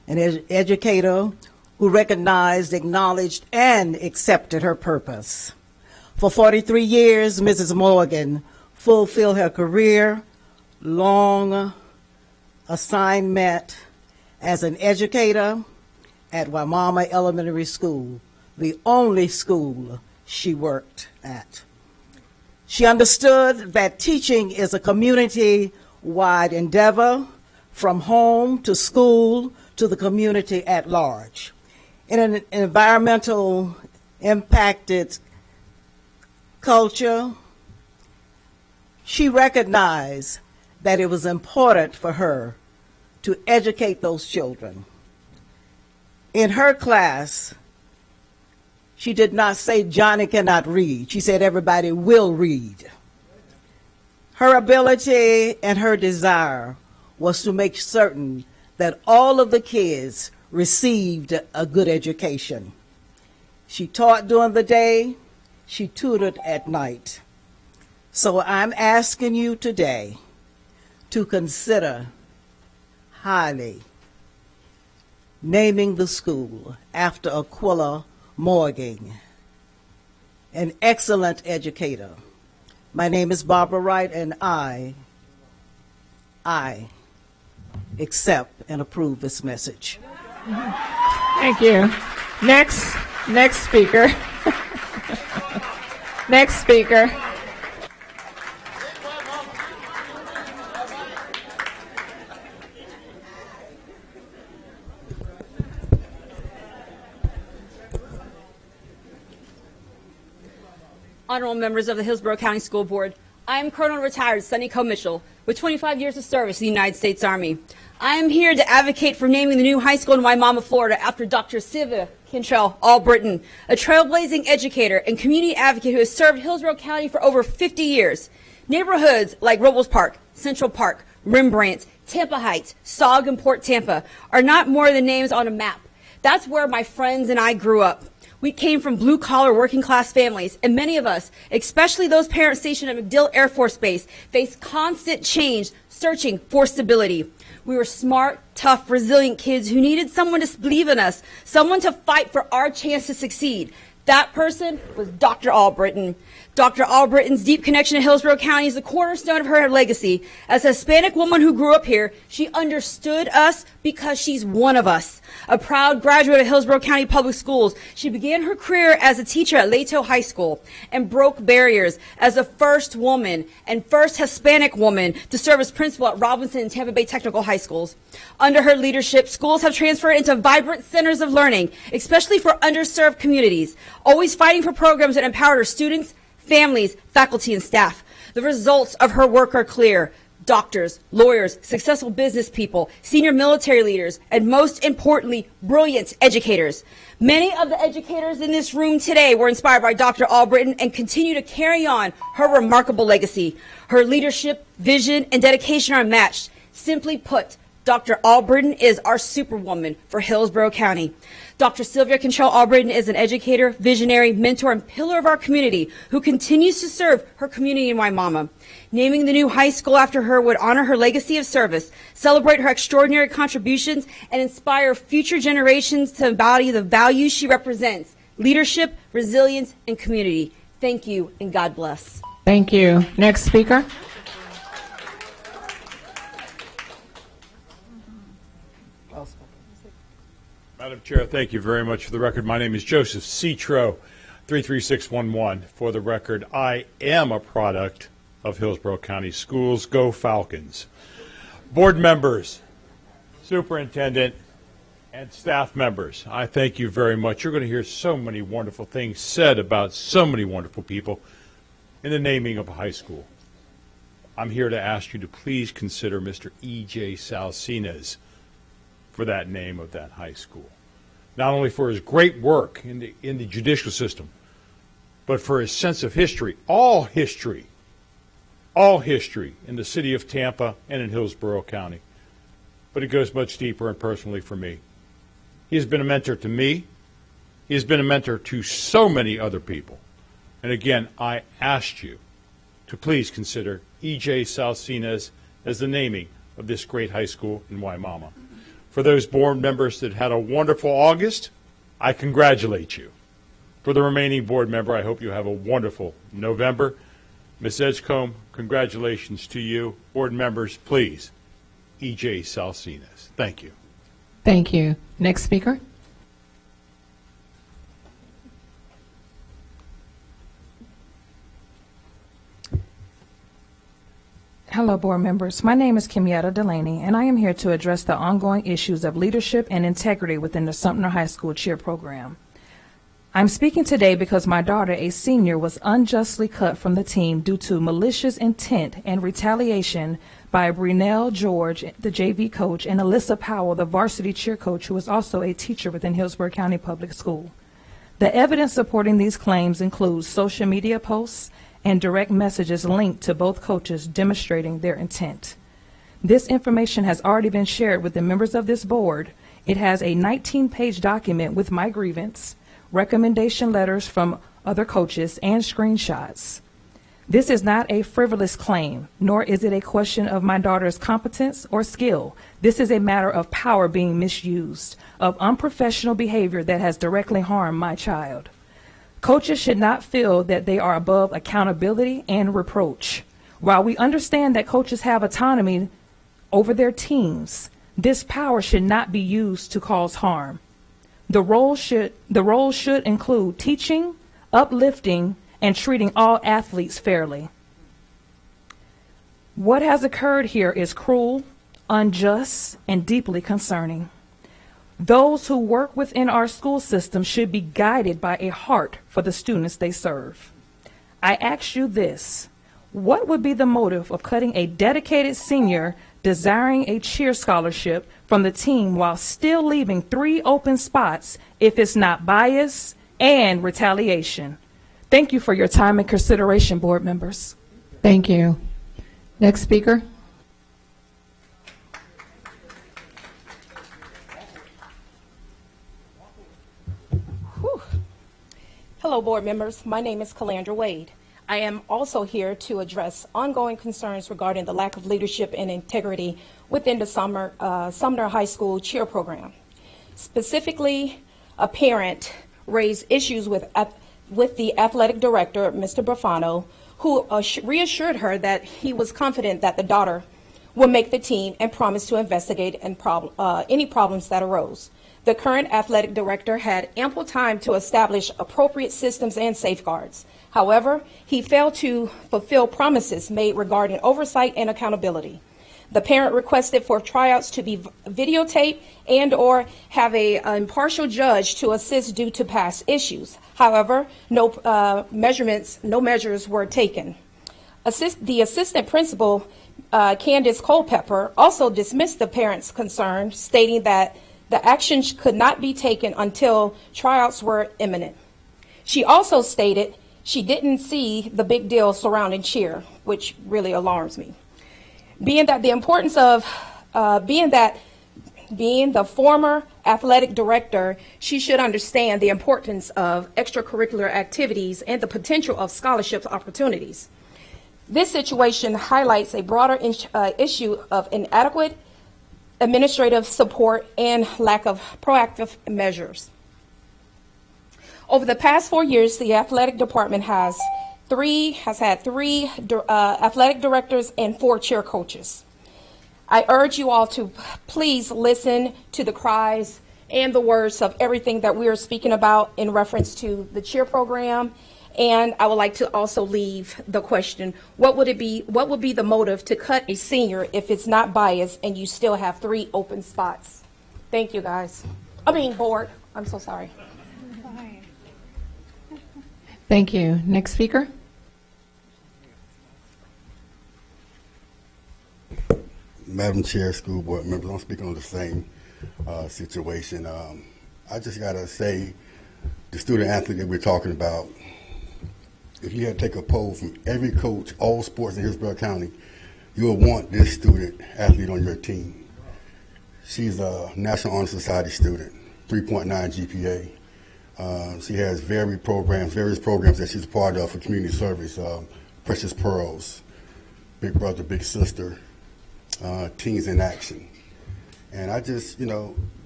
an educator who recognized, acknowledged, and accepted her purpose. For 43 years, Mrs. Morgan fulfilled her career, long assignment as an educator at Waimama Elementary School, the only school she worked at. She understood that teaching is a community-wide endeavor, from home to school to the community at large. In an environmental impacted culture, she recognized that it was important for her to educate those children. In her class, she did not say Johnny cannot read. She said everybody will read. Her ability and her desire was to make certain that all of the kids received a good education. She taught during the day, she tutored at night. So I'm asking you today to consider highly naming the school after Aquila Morgan, an excellent educator. My name is Barbara Wright, and I accept and approve this message. Thank you. Next speaker. Next speaker. Honorable members of the Hillsborough County School Board, I am Colonel Retired Sonny Coe Mitchell with 25 years of service in the United States Army. I am here to advocate for naming the new high school in Waimama, Florida after Dr. Sylvia Cantrell Albritton, a trailblazing educator and community advocate who has served Hillsborough County for over 50 years. Neighborhoods like Robles Park, Central Park, Rembrandt, Tampa Heights, Saug, and Port Tampa are not more than names on a map. That's where my friends and I grew up. We came from blue-collar, working-class families, and many of us, especially those parents stationed at MacDill Air Force Base, faced constant change, searching for stability. We were smart, tough, resilient kids who needed someone to believe in us, someone to fight for our chance to succeed. That person was Dr. Albritton. Dr. Albritton's deep connection to Hillsborough County is the cornerstone of her legacy. As a Hispanic woman who grew up here, she understood us because she's one of us. A proud graduate of Hillsborough County Public Schools, she began her career as a teacher at Leto High School and broke barriers as the first woman and first Hispanic woman to serve as principal at Robinson and Tampa Bay Technical High Schools. Under her leadership, schools have transferred into vibrant centers of learning, especially for underserved communities, always fighting for programs that empower her students, families, faculty, and staff. The results of her work are clear. Doctors, lawyers, successful business people, senior military leaders, and most importantly, brilliant educators. Many of the educators in this room today were inspired by Dr. Albritton and continue to carry on her remarkable legacy. Her leadership, vision, and dedication are unmatched. Simply put, Dr. Albritton is our superwoman for Hillsborough County. Dr. Sylvia Cantrell Albritton is an educator, visionary, mentor, and pillar of our community who continues to serve her community in Waimama. Naming the new high school after her would honor her legacy of service, celebrate her extraordinary contributions, and inspire future generations to embody the values she represents: leadership, resilience, and community. Thank you, and God bless. Thank you. Next speaker. Madam Chair, thank you very much. For the record, my name is Joseph Citro, 33611. For the record, I am a product of Hillsborough County Schools. Go Falcons. Board members, superintendent, and staff members, I thank you very much. You're going to hear so many wonderful things said about so many wonderful people in the naming of a high school. I'm here to ask you to please consider Mr. E.J. Salcines for that name of that high school. Not only for his great work in the judicial system, but for his sense of history, all history in the city of Tampa and in Hillsborough County. But it goes much deeper and personally for me. He has been a mentor to me. He has been a mentor to so many other people. And again, I asked you to please consider E.J. Salcines as the naming of this great high school in Waimama. For those board members that had a wonderful August, I congratulate you. For the remaining board member, I hope you have a wonderful November. Ms. Edgecombe, congratulations to you. Board members, please, E.J. Salcinas. Thank you. Thank you. Next speaker. Hello, board members. My name is Kimietta Delaney, and I am here to address the ongoing issues of leadership and integrity within the Sumter High School cheer program. I'm speaking today because my daughter, a senior, was unjustly cut from the team due to malicious intent and retaliation by Brunel George, the JV coach, and Alyssa Powell, the varsity cheer coach, who is also a teacher within Hillsborough County Public School. The evidence supporting these claims includes social media posts and direct messages linked to both coaches demonstrating their intent. This information has already been shared with the members of this board. It has a 19-page document with my grievance, recommendation letters from other coaches, and screenshots. This is not a frivolous claim, nor is it a question of my daughter's competence or skill. This is a matter of power being misused, of unprofessional behavior that has directly harmed my child. Coaches should not feel that they are above accountability and reproach. While we understand that coaches have autonomy over their teams, this power should not be used to cause harm. The role should include teaching, uplifting, and treating all athletes fairly. What has occurred here is cruel, unjust, and deeply concerning. Those who work within our school system should be guided by a heart for the students they serve. I ask you this: what would be the motive of cutting a dedicated senior desiring a cheer scholarship from the team while still leaving 3 open spots if it's not bias and retaliation? Thank you for your time and consideration, board members. Thank you. Next speaker. Hello, board members. My name is Calandra Wade. I am also here to address ongoing concerns regarding the lack of leadership and integrity within the Sumner High School cheer program. Specifically, a parent raised issues with the athletic director, Mr. Brafano, who reassured her that he was confident that the daughter would make the team and promised to investigate any problems that arose. The current athletic director had ample time to establish appropriate systems and safeguards. However, he failed to fulfill promises made regarding oversight and accountability. The parent requested for tryouts to be videotaped and/or have an impartial judge to assist due to past issues. However, no measures were taken. The assistant principal, Candace Culpepper, also dismissed the parent's concern, stating that the action could not be taken until tryouts were imminent. She also stated she didn't see the big deal surrounding cheer, which really alarms me. Being the former athletic director, she should understand the importance of extracurricular activities and the potential of scholarship opportunities. This situation highlights a broader issue of inadequate administrative support and lack of proactive measures. Over the past 4 years, the athletic department has had three athletic directors and 4 cheer coaches. I urge you all to please listen to the cries and the words of everything that we are speaking about in reference to the cheer program. And I would like to also leave the question, what would be the motive to cut a senior if it's not biased and you still have 3 open spots? Thank you, guys. Board. I'm so sorry. Thank you. Next speaker. Madam Chair, school board members, I'm speaking on the same situation. I just got to say, the student athlete that we're talking about, if you had to take a poll from every coach, all sports in Hillsborough County, you would want this student athlete on your team. She's a National Honor Society student, 3.9 GPA. She has various programs that she's a part of for community service, Precious Pearls, Big Brother, Big Sister, Teens in Action. And I just,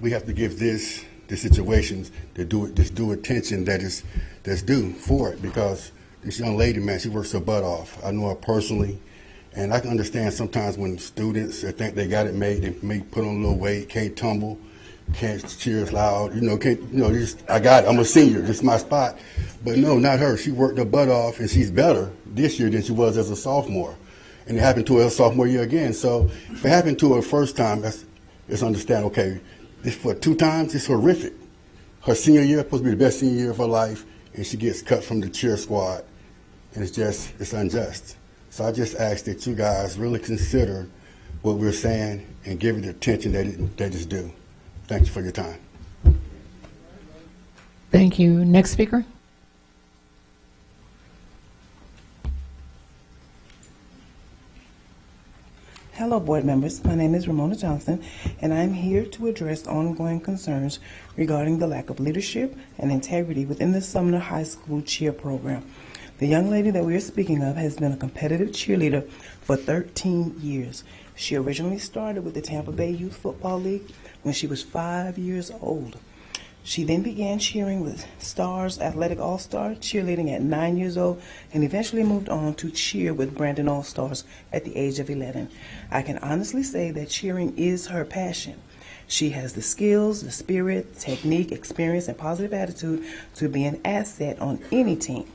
we have to give this the situations, the due attention that's due for it. Because this young lady, man, she works her butt off. I know her personally, and I can understand sometimes when students think they got it made, they may put on a little weight, can't tumble, can't cheer as loud, I got it, I'm a senior, this is my spot. But no, not her. She worked her butt off, and she's better this year than she was as a sophomore. And it happened to her sophomore year again. So if it happened to her first time, let's understand, okay, this for 2 times, it's horrific. Her senior year is supposed to be the best senior year of her life, and she gets cut from the cheer squad, and it's unjust. So I just ask that you guys really consider what we're saying and give it the attention that it's due. Thank you for your time. Thank you. Next speaker. Hello, board members. My name is Ramona Johnson, and I'm here to address ongoing concerns regarding the lack of leadership and integrity within the Sumner High School cheer program. The young lady that we are speaking of has been a competitive cheerleader for 13 years. She originally started with the Tampa Bay Youth Football League when she was 5 years old. She then began cheering with Stars Athletic All-Star, cheerleading at 9 years old, and eventually moved on to cheer with Brandon All-Stars at the age of 11. I can honestly say that cheering is her passion. She has the skills, the spirit, technique, experience, and positive attitude to be an asset on any team.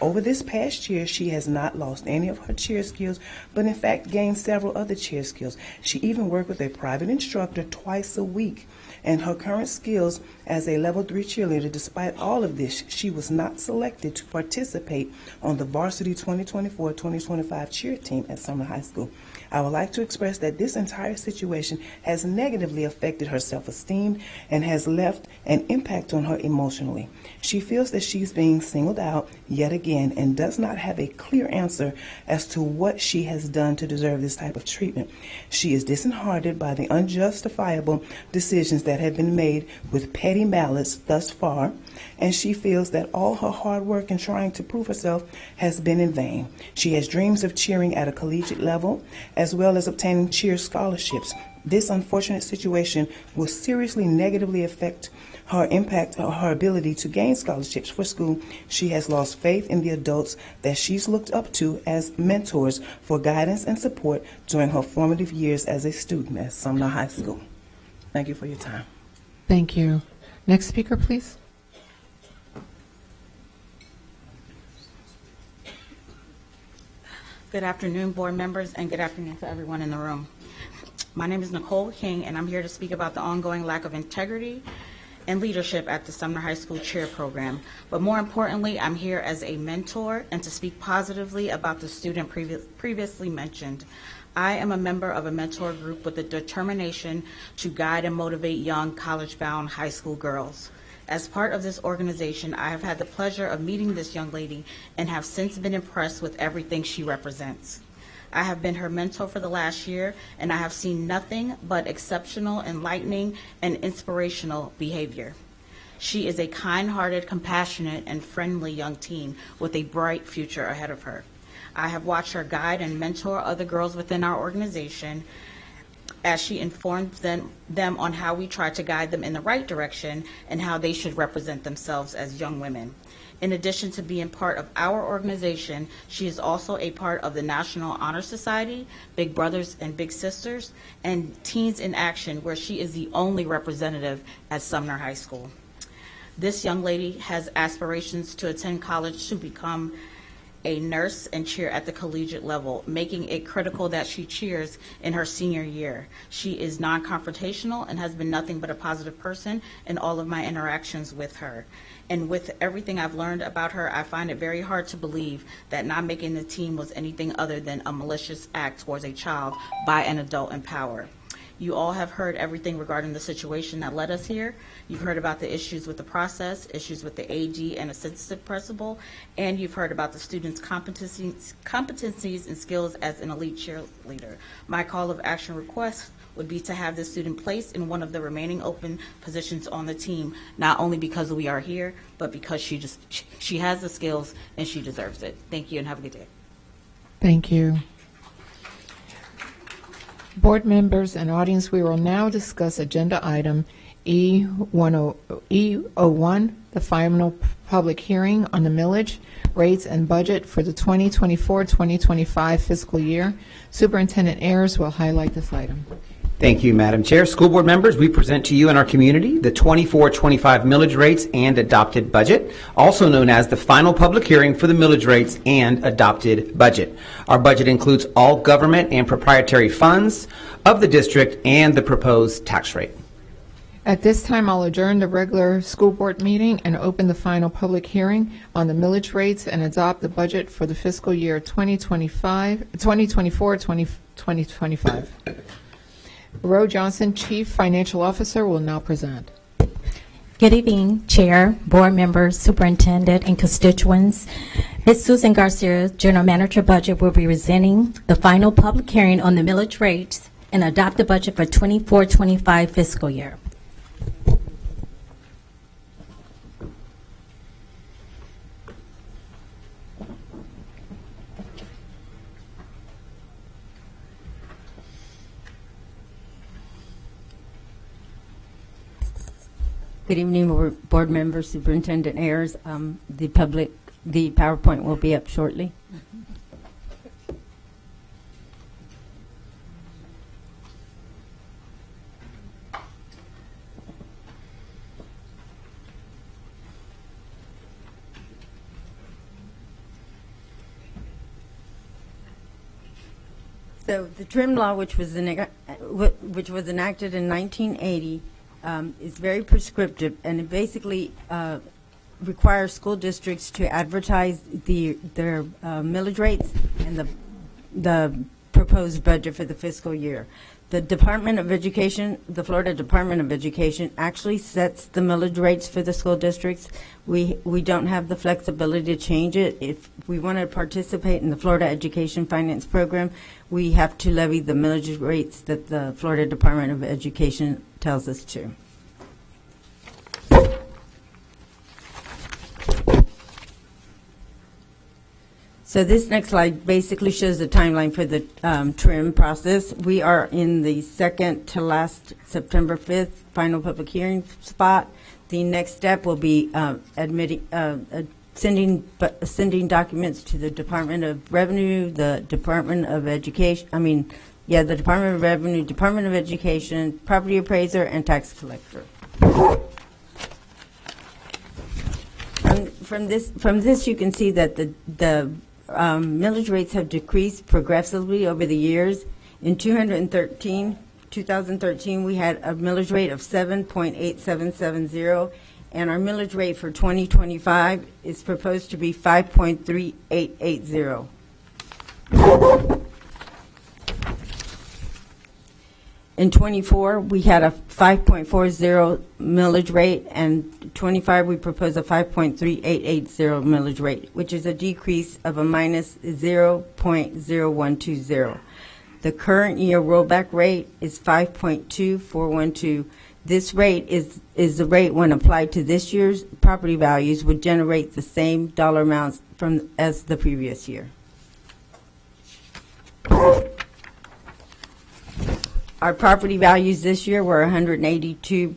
Over this past year, she has not lost any of her cheer skills, but in fact gained several other cheer skills. She even worked with a private instructor twice a week. And her current skills as a level 3 cheerleader, despite all of this, she was not selected to participate on the varsity 2024-2025 cheer team at Sumner High School. I would like to express that this entire situation has negatively affected her self-esteem and has left an impact on her emotionally. She feels that she's being singled out yet again and does not have a clear answer as to what she has done to deserve this type of treatment. She is disheartened by the unjustifiable decisions that have been made with petty malice thus far, and she feels that all her hard work in trying to prove herself has been in vain. She has dreams of cheering at a collegiate level, as well as obtaining cheer scholarships. This unfortunate situation will seriously negatively affect her ability to gain scholarships for school. She has lost faith in the adults that she's looked up to as mentors for guidance and support during her formative years as a student at Sumner High School. Thank you for your time. Thank you. Next speaker, please. Good afternoon, board members, and good afternoon to everyone in the room. My name is Nicole King, and I'm here to speak about the ongoing lack of integrity and leadership at the Sumner High School cheer program. But more importantly, I'm here as a mentor and to speak positively about the student previously mentioned. I am a member of a mentor group with the determination to guide and motivate young college-bound high school girls. As part of this organization, I have had the pleasure of meeting this young lady and have since been impressed with everything she represents. I have been her mentor for the last year, and I have seen nothing but exceptional, enlightening, and inspirational behavior. She is a kind-hearted, compassionate, and friendly young teen with a bright future ahead of her. I have watched her guide and mentor other girls within our organization as she informs them on how we try to guide them in the right direction and how they should represent themselves as young women. In addition to being part of our organization, she is also a part of the National Honor Society, Big Brothers and Big Sisters, and Teens in Action, where she is the only representative at Sumner High School. This young lady has aspirations to attend college to become a nurse and cheer at the collegiate level, making it critical that she cheers in her senior year. She is non-confrontational and has been nothing but a positive person in all of my interactions with her. And with everything I've learned about her, I find it very hard to believe that not making the team was anything other than a malicious act towards a child by an adult in power. You all have heard everything regarding the situation that led us here. You've heard about the issues with the process, issues with the AD and assistant principal, and you've heard about the students' competencies and skills as an elite cheerleader. My call of action request would be to have this student placed in one of the remaining open positions on the team, not only because we are here, but because she has the skills and she deserves it. Thank you and have a good day. Thank you. Board members and audience, we will now discuss agenda item E01, the final public hearing on the millage, rates, and budget for the 2024-2025 fiscal year. Superintendent Ayers will highlight this item. Thank you, Madam Chair. School board members, we present to you and our community the 24-25 millage rates and adopted budget, also known as the final public hearing for the millage rates and adopted budget. Our budget includes all government and proprietary funds of the district and the proposed tax rate. At this time, I'll adjourn the regular school board meeting and open the final public hearing on the millage rates and adopt the budget for the fiscal year 2024-2025. Roe Johnson, Chief Financial Officer, will now present. Good evening, Chair, board members, superintendent, and constituents. Ms. Susan Garcia, General Manager Budget, will be presenting the final public hearing on the millage rates and adopt the budget for 24-25 fiscal year. Good evening, board members, Superintendent Ayers. The PowerPoint will be up shortly. So the trim law, which was enacted in 1980, is very prescriptive, and it basically requires school districts to advertise their millage rates and the proposed budget for the fiscal year. The Department of Education, the Florida Department of Education, actually sets the millage rates for the school districts. We don't have the flexibility to change it. If we want to participate in the Florida Education Finance Program, we have to levy the millage rates that the Florida Department of Education tells us to. So this next slide basically shows the timeline for the trim process. We are in the second to last September 5th final public hearing spot. The next step will be sending documents to the Department of Revenue, the Department of Education, the Department of Revenue, Department of Education, property appraiser, and tax collector. From this you can see that the millage rates have decreased progressively over the years. In 2013, we had a millage rate of 7.8770, and our millage rate for 2025 is proposed to be 5.3880. In 24, we had a 5.40 millage rate, and 25 we propose a 5.3880 millage rate, which is a decrease of a minus 0.0120. The current year rollback rate is 5.2412. This rate is the rate when applied to this year's property values would generate the same dollar amounts as the previous year. Our property values this year were $182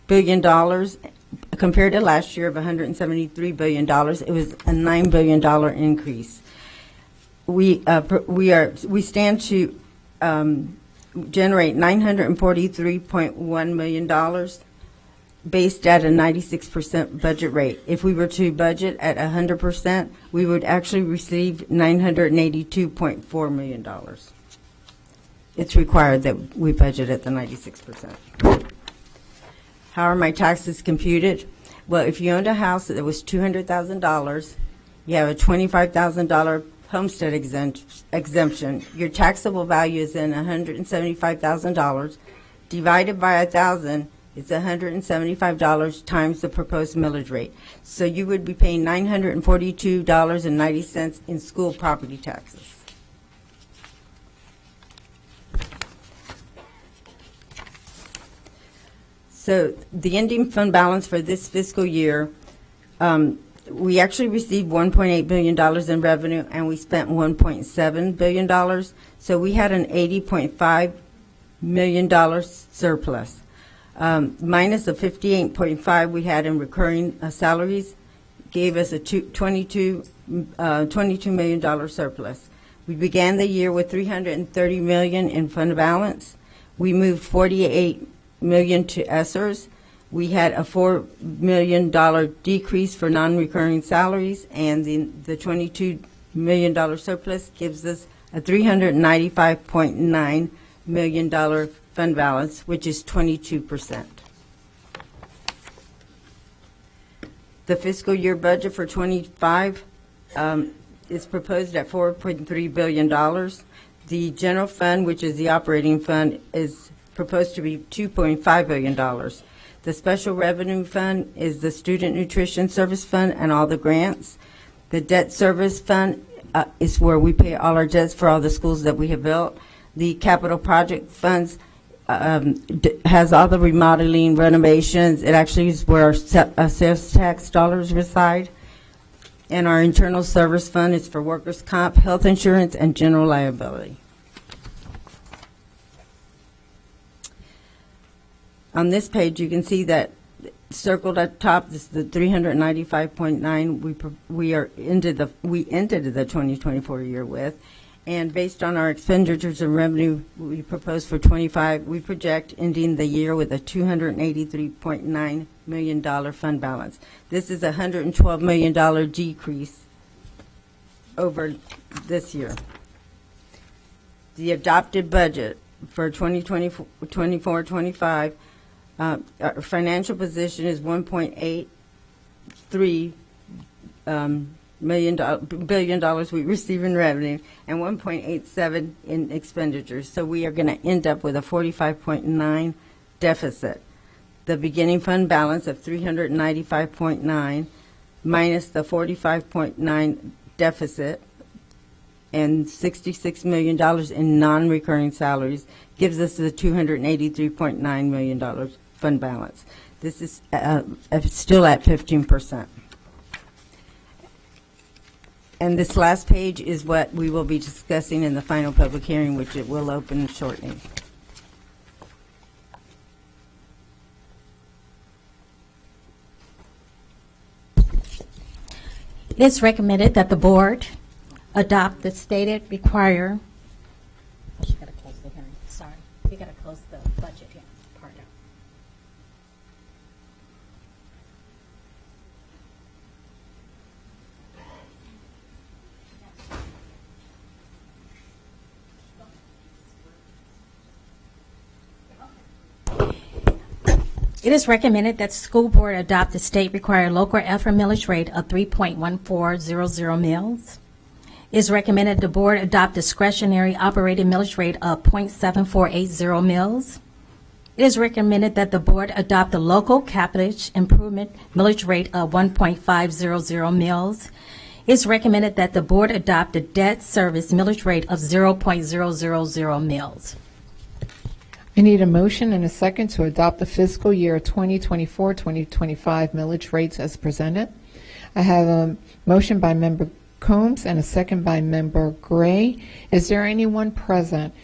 billion compared to last year of $173 billion. It was a $9 billion increase. We stand to generate $943.1 million based at a 96% budget rate. If we were to budget at 100%, we would actually receive $982.4 million. It's required that we budget at the 96%. How are my taxes computed? Well, if you owned a house that was $200,000, you have a $25,000 homestead exemption. Your taxable value is then $175,000. Divided by 1,000, it's $175 times the proposed millage rate. So you would be paying $942.90 in school property taxes. So the ending fund balance for this fiscal year, we actually received $1.8 billion in revenue, and we spent $1.7 billion. So we had an $80.5 million surplus. Minus the 58.5 we had in recurring salaries gave us a $22 million surplus. We began the year with $330 million in fund balance. We moved $48 million to ESSERS. We had a $4 million decrease for non-recurring salaries, and the $22 million surplus gives us a $395.9 million fund balance, which is 22%. The fiscal year budget for 25 is proposed at $4.3 billion. The general fund, which is the operating fund, is proposed to be $2.5 billion. The special revenue fund is the student nutrition service fund and all the grants. The debt service fund is where we pay all our debts for all the schools that we have built. The capital project funds has all the remodeling, renovations. It actually is where our sales tax dollars reside. And our internal service fund is for workers' comp, health insurance, and general liability. On this page, you can see that circled at the top is the 395.9 we ended the 2024 year with. And based on our expenditures and revenue we propose for 25, we project ending the year with a $283.9 million fund balance. This is a $112 million decrease over this year. The adopted budget for 2024-25, our financial position is $1.83 billion we receive in revenue and 1.87 in expenditures. So we are going to end up with a 45.9 deficit. The beginning fund balance of 395.9 minus the 45.9 deficit and $66 million in non-recurring salaries gives us the $283.9 million fund balance. This is still at 15%. And this last page is what we will be discussing in the final public hearing, which it will open shortly. It is recommended that the board adopt the stated require. You got to close the hearing. Sorry, you got to close the budget here. Part out. It is recommended that the school board adopt the state-required local effort millage rate of 3.1400 mils. It is recommended the board adopt discretionary operating millage rate of 0.7480 mils. It is recommended that the board adopt the local capital improvement millage rate of 1.500 mils. It is recommended that the board adopt the debt service millage rate of 0.000 mils. I need a motion and a second to adopt the fiscal year 2024-2025 millage rates as presented. I have a motion by Member Combs and a second by Member Gray. Is there anyone present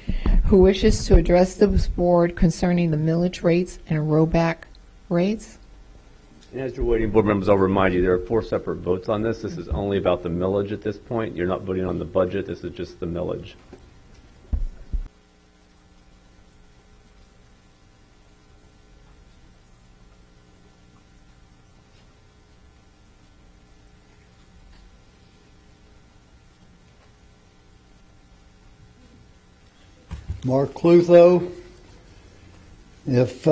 who wishes to address this board concerning the millage rates and rollback rates? And as you're waiting, board members, I'll remind you there are 4 separate votes on this. This is only about the millage at this point. You're not voting on the budget. This is just the millage. Mark Clutho, if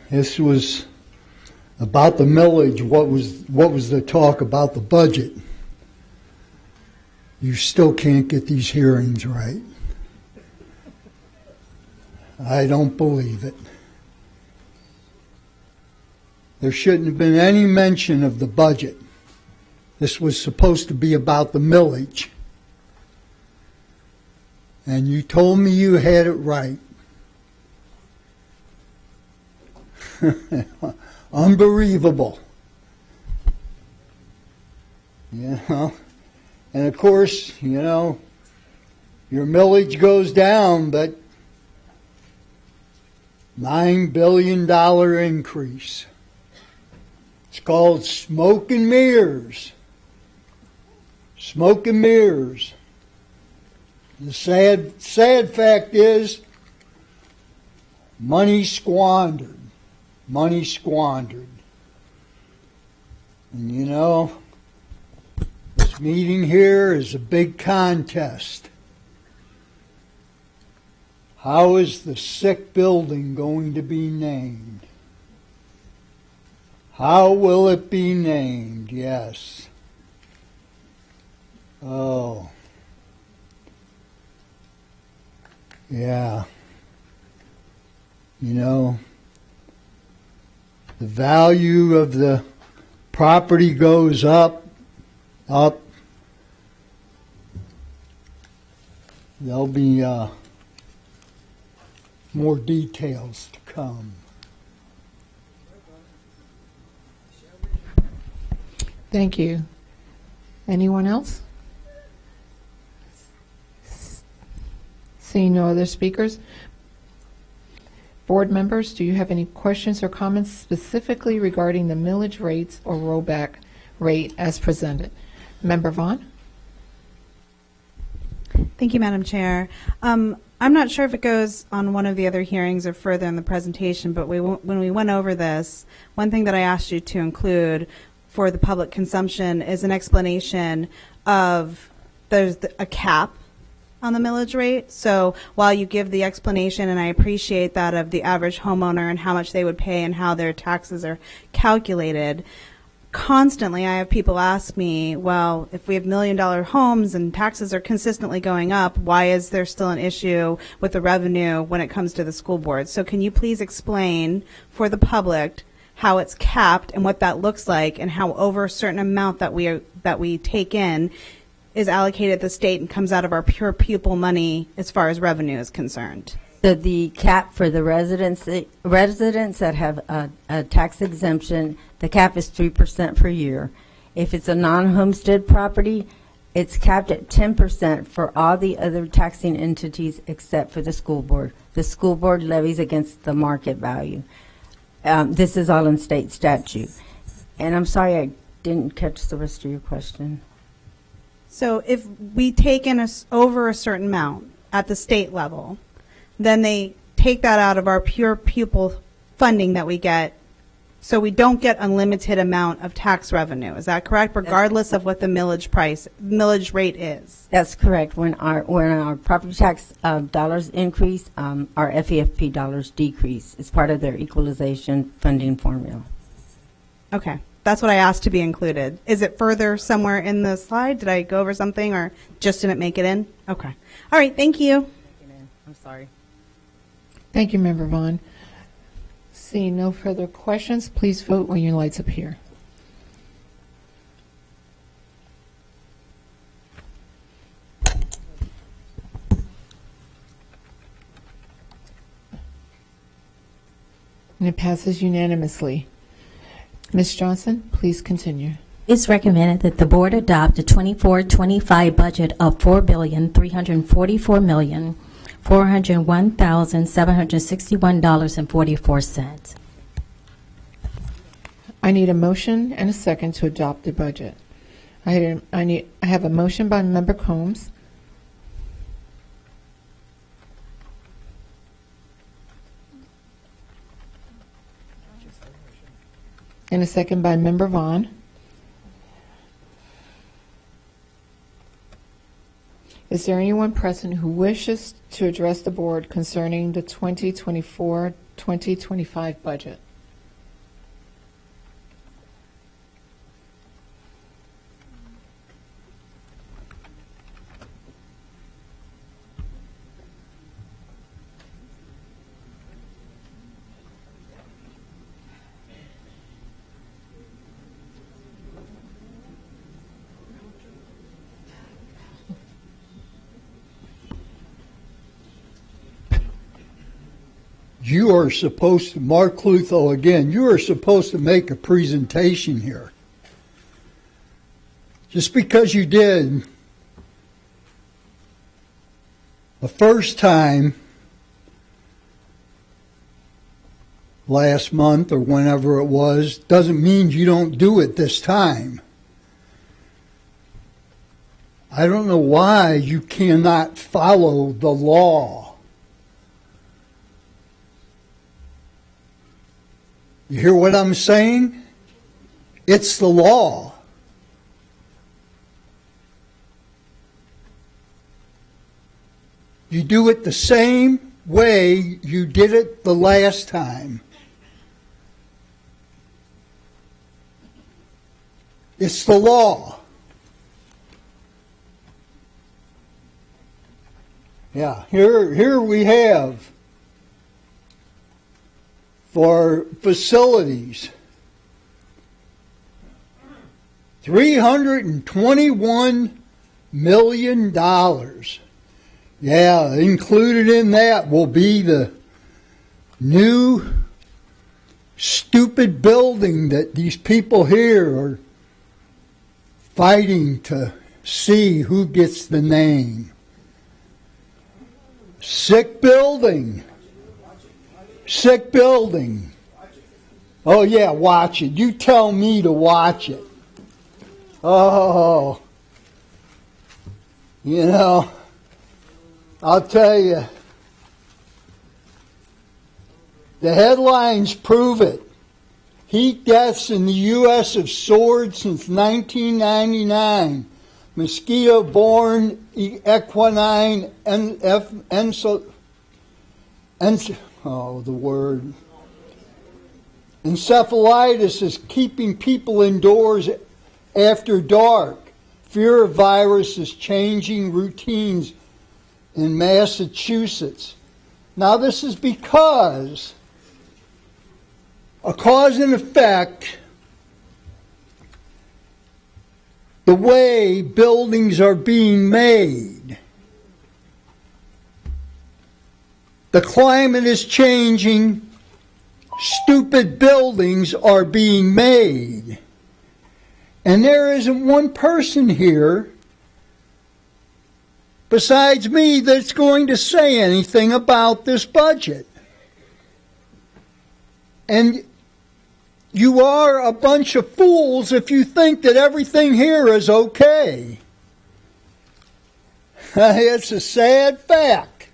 this was about the millage, what was the talk about the budget? You still can't get these hearings right. I don't believe it. There shouldn't have been any mention of the budget. This was supposed to be about the millage. And you told me you had it right. Unbelievable. You know? And of course, you know, your millage goes down, but $9 billion increase. It's called smoke and mirrors. Smoke and mirrors. The sad fact is, money squandered. Money squandered. And you know, this meeting here is a big contest. How is the sick building going to be named? How will it be named? Yes. Oh. Yeah. You know, the value of the property goes up. There'll be more details to come. Thank you. Anyone else? Seeing no other speakers. Board members, do you have any questions or comments specifically regarding the millage rates or rollback rate as presented? Member Vaughn? Thank you, Madam Chair. I'm not sure if it goes on one of the other hearings or further in the presentation, but when we went over this, one thing that I asked you to include for the public consumption is an explanation of there's a cap on the millage rate. So while you give the explanation, and I appreciate that, of the average homeowner and how much they would pay and how their taxes are calculated, constantly I have people ask me, well, if we have $1 million homes and taxes are consistently going up, why is there still an issue with the revenue when it comes to the school board? So can you please explain for the public how it's capped and what that looks like, and how over a certain amount that we take in is allocated at the state and comes out of our pure pupil money as far as revenue is concerned? So the cap for the residents that have a tax exemption, the cap is 3% per year. If it's a non-homestead property, it's capped at 10% for all the other taxing entities except for the school board. The school board levies against the market value. This is all in state statute. And I'm sorry, I didn't catch the rest of your question. So if we take in over a certain amount at the state level, then they take that out of our pure pupil funding that we get, so we don't get unlimited amount of tax revenue. Is that correct? Regardless of what the millage rate is. That's correct. When our property tax dollars increase, our FEFP dollars decrease. It's part of their equalization funding formula. Okay. That's what I asked to be included. Is it further somewhere in the slide? Did I go over something, or just didn't make it in? Okay. All right. Thank you. I'm sorry. Thank you, Member Vaughn. Seeing no further questions, please vote when your lights appear. And it passes unanimously. Ms. Johnson, please continue. It's recommended that the board adopt a 24-25 budget of $4,344,401,761.44. I need a motion and a second to adopt the budget. I have a motion by Member Combs. And a second by Member Vaughn. Is there anyone present who wishes to address the board concerning the 2024-2025 budget? You are supposed to, Mark Clutho again, you are supposed to make a presentation here. Just because you did the first time last month or whenever it was, doesn't mean you don't do it this time. I don't know why you cannot follow the law. You hear what I'm saying? It's the law. You do it the same way you did it the last time. It's the law. Yeah, here we have for facilities $321 million. Yeah, included in that will be the new stupid building that these people here are fighting to see who gets the name. Sick building. Sick building. Oh, yeah, watch it. You tell me to watch it. Oh, you know, I'll tell you, the headlines prove it. Heat deaths in the U.S. have soared since 1999. Mosquito-borne equine encephalitis is keeping people indoors after dark. Fear of virus is changing routines in Massachusetts. Now this is because a cause and effect, the way buildings are being made. The climate is changing. Stupid buildings are being made. And there isn't one person here besides me that's going to say anything about this budget. And you are a bunch of fools if you think that everything here is okay. It's a sad fact.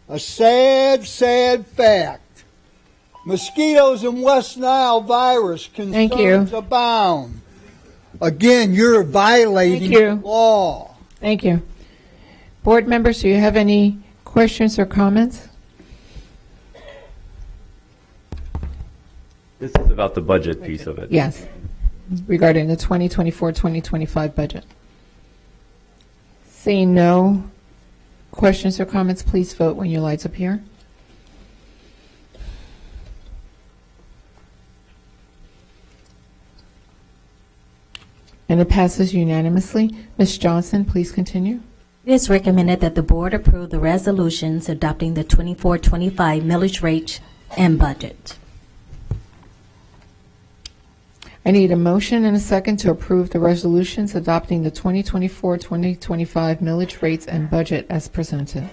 A sad, sad fact. Mosquitoes and West Nile virus concerns abound. Again, you're violating the law. Thank you. Board members, do you have any questions or comments? This is about the budget piece of it. Yes, regarding the 2024-2025 budget. Seeing no questions or comments, please vote when your lights appear. And it passes unanimously. Ms. Johnson, please continue. It is recommended that the board approve the resolutions adopting the 24-25 millage rate and budget. I need a motion and a second to approve the resolutions adopting the 2024-2025 millage rates and budget as presented.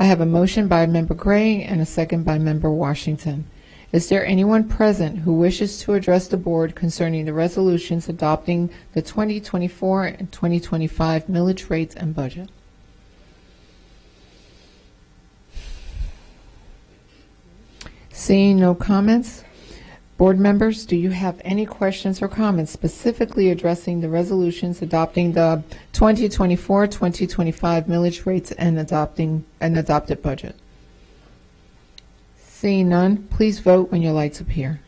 I have a motion by Member Gray and a second by Member Washington. Is there anyone present who wishes to address the board concerning the resolutions adopting the 2024 and 2025 millage rates and budget? Seeing no comments, board members, do you have any questions or comments specifically addressing the resolutions adopting the 2024-2025 millage rates and adopting an adopted budget? Seeing none, please vote when your lights appear.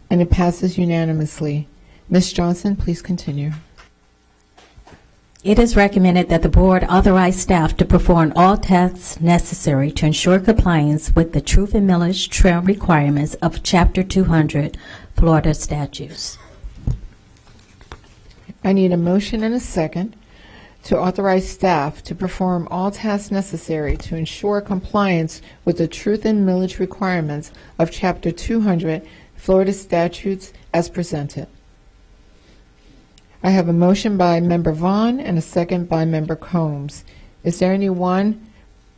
And it passes unanimously. Ms. Johnson, please continue. It is recommended that the board authorize staff to perform all tasks necessary to ensure compliance with the truth and millage trail requirements of Chapter 200 Florida statutes. I need a motion and a second to authorize staff to perform all tasks necessary to ensure compliance with the truth and millage requirements of Chapter 200 Florida statutes as presented. I have a motion by Member Vaughn and a second by Member Combs. Is there anyone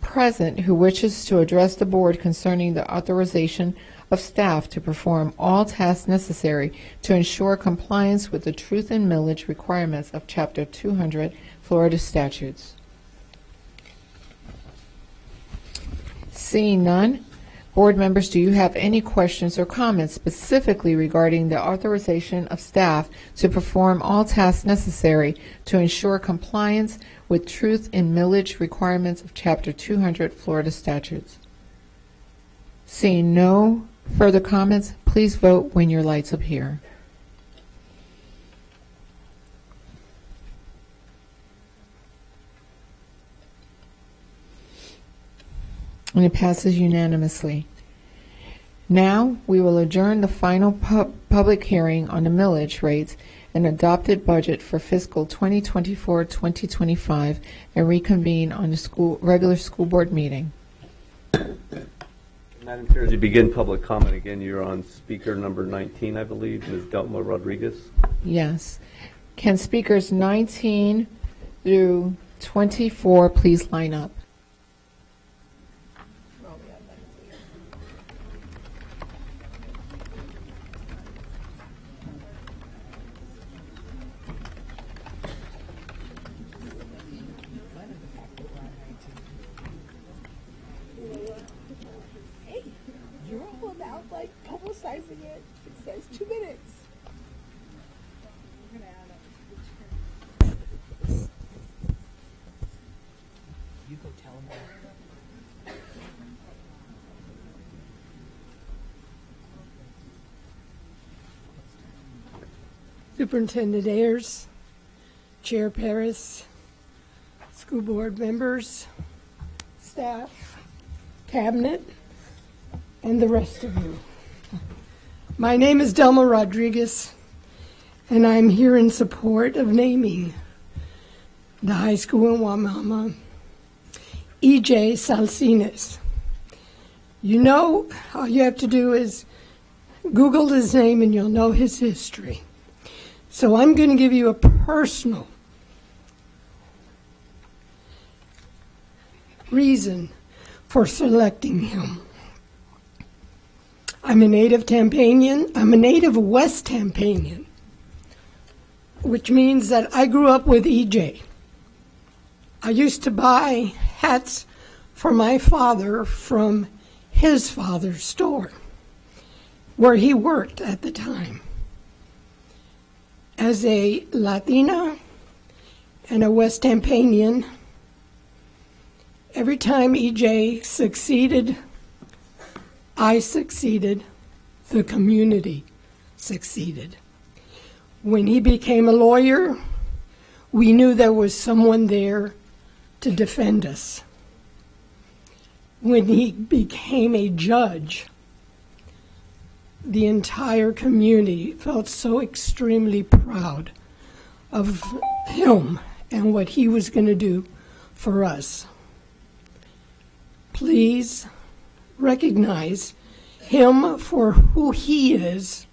present who wishes to address the board concerning the authorization of staff to perform all tasks necessary to ensure compliance with the truth and millage requirements of Chapter 200 Florida statutes? Seeing none, board members, do you have any questions or comments specifically regarding the authorization of staff to perform all tasks necessary to ensure compliance with truth and millage requirements of Chapter 200 Florida statutes? Seeing no further comments, please vote when your lights appear. And it passes unanimously. Now, we will adjourn the final public hearing on the millage rates and adopted budget for fiscal 2024-2025 and reconvene on the regular school board meeting. Madam Chair, as you begin public comment again, you're on speaker number 19, I believe, Ms. Delma Rodriguez. Yes. Can speakers 19 through 24 please line up? Publicizing it. It says 2 minutes. You go tell them that. Superintendent Ayers, Chair Paris, school board members, staff, cabinet, and the rest of you. My name is Delma Rodriguez, and I'm here in support of naming the high school in Waimama, E.J. Salcines. You know, all you have to do is Google his name and you'll know his history. So I'm going to give you a personal reason for selecting him. I'm a native Tampanian. I'm a native West Tampanian, which means that I grew up with EJ. I used to buy hats for my father from his father's store, where he worked at the time. As a Latina and a West Tampanian, every time EJ succeeded, I succeeded, the community succeeded. When he became a lawyer, we knew there was someone there to defend us. When he became a judge, the entire community felt so extremely proud of him and what he was going to do for us. Please recognize him for who he is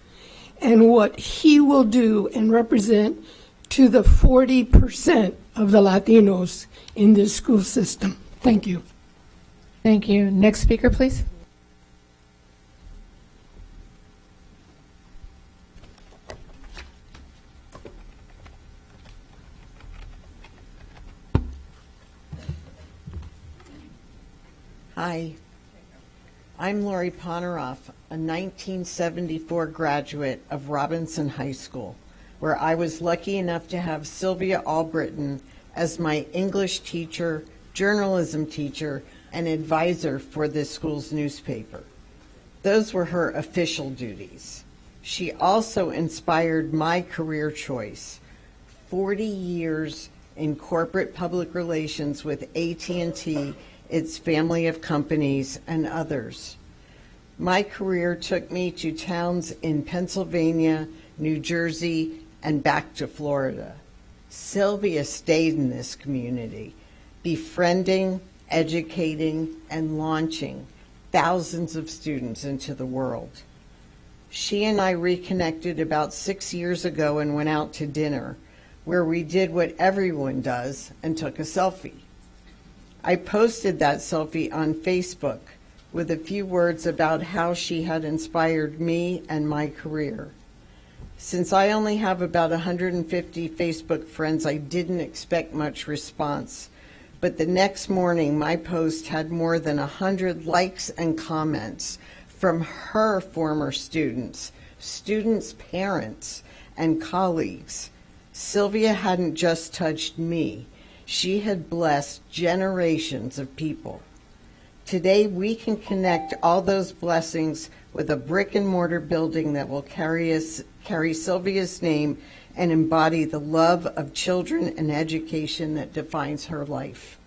and what he will do and represent to the 40% of the Latinos in this school system. Thank you. Thank you. Next speaker, please. Hi, I'm Lori Poneroff, a 1974 graduate of Robinson High School, where I was lucky enough to have Sylvia Albritton as my English teacher, journalism teacher, and advisor for this school's newspaper. Those were her official duties. She also inspired my career choice, 40 years in corporate public relations with AT&T, its family of companies, and others. My career took me to towns in Pennsylvania, New Jersey, and back to Florida. Sylvia stayed in this community, befriending, educating, and launching thousands of students into the world. She and I reconnected about 6 years ago and went out to dinner. where we did what everyone does and took a selfie. I posted that selfie on Facebook with a few words about how she had inspired me and my career. Since I only have about 150 Facebook friends, I didn't expect much response. But the next morning, my post had more than 100 likes and comments from her former students, parents, and colleagues. Sylvia hadn't just touched me. She had blessed generations of people. Today, we can connect all those blessings with a brick and mortar building that will carry Sylvia's name and embody the love of children and education that defines her life.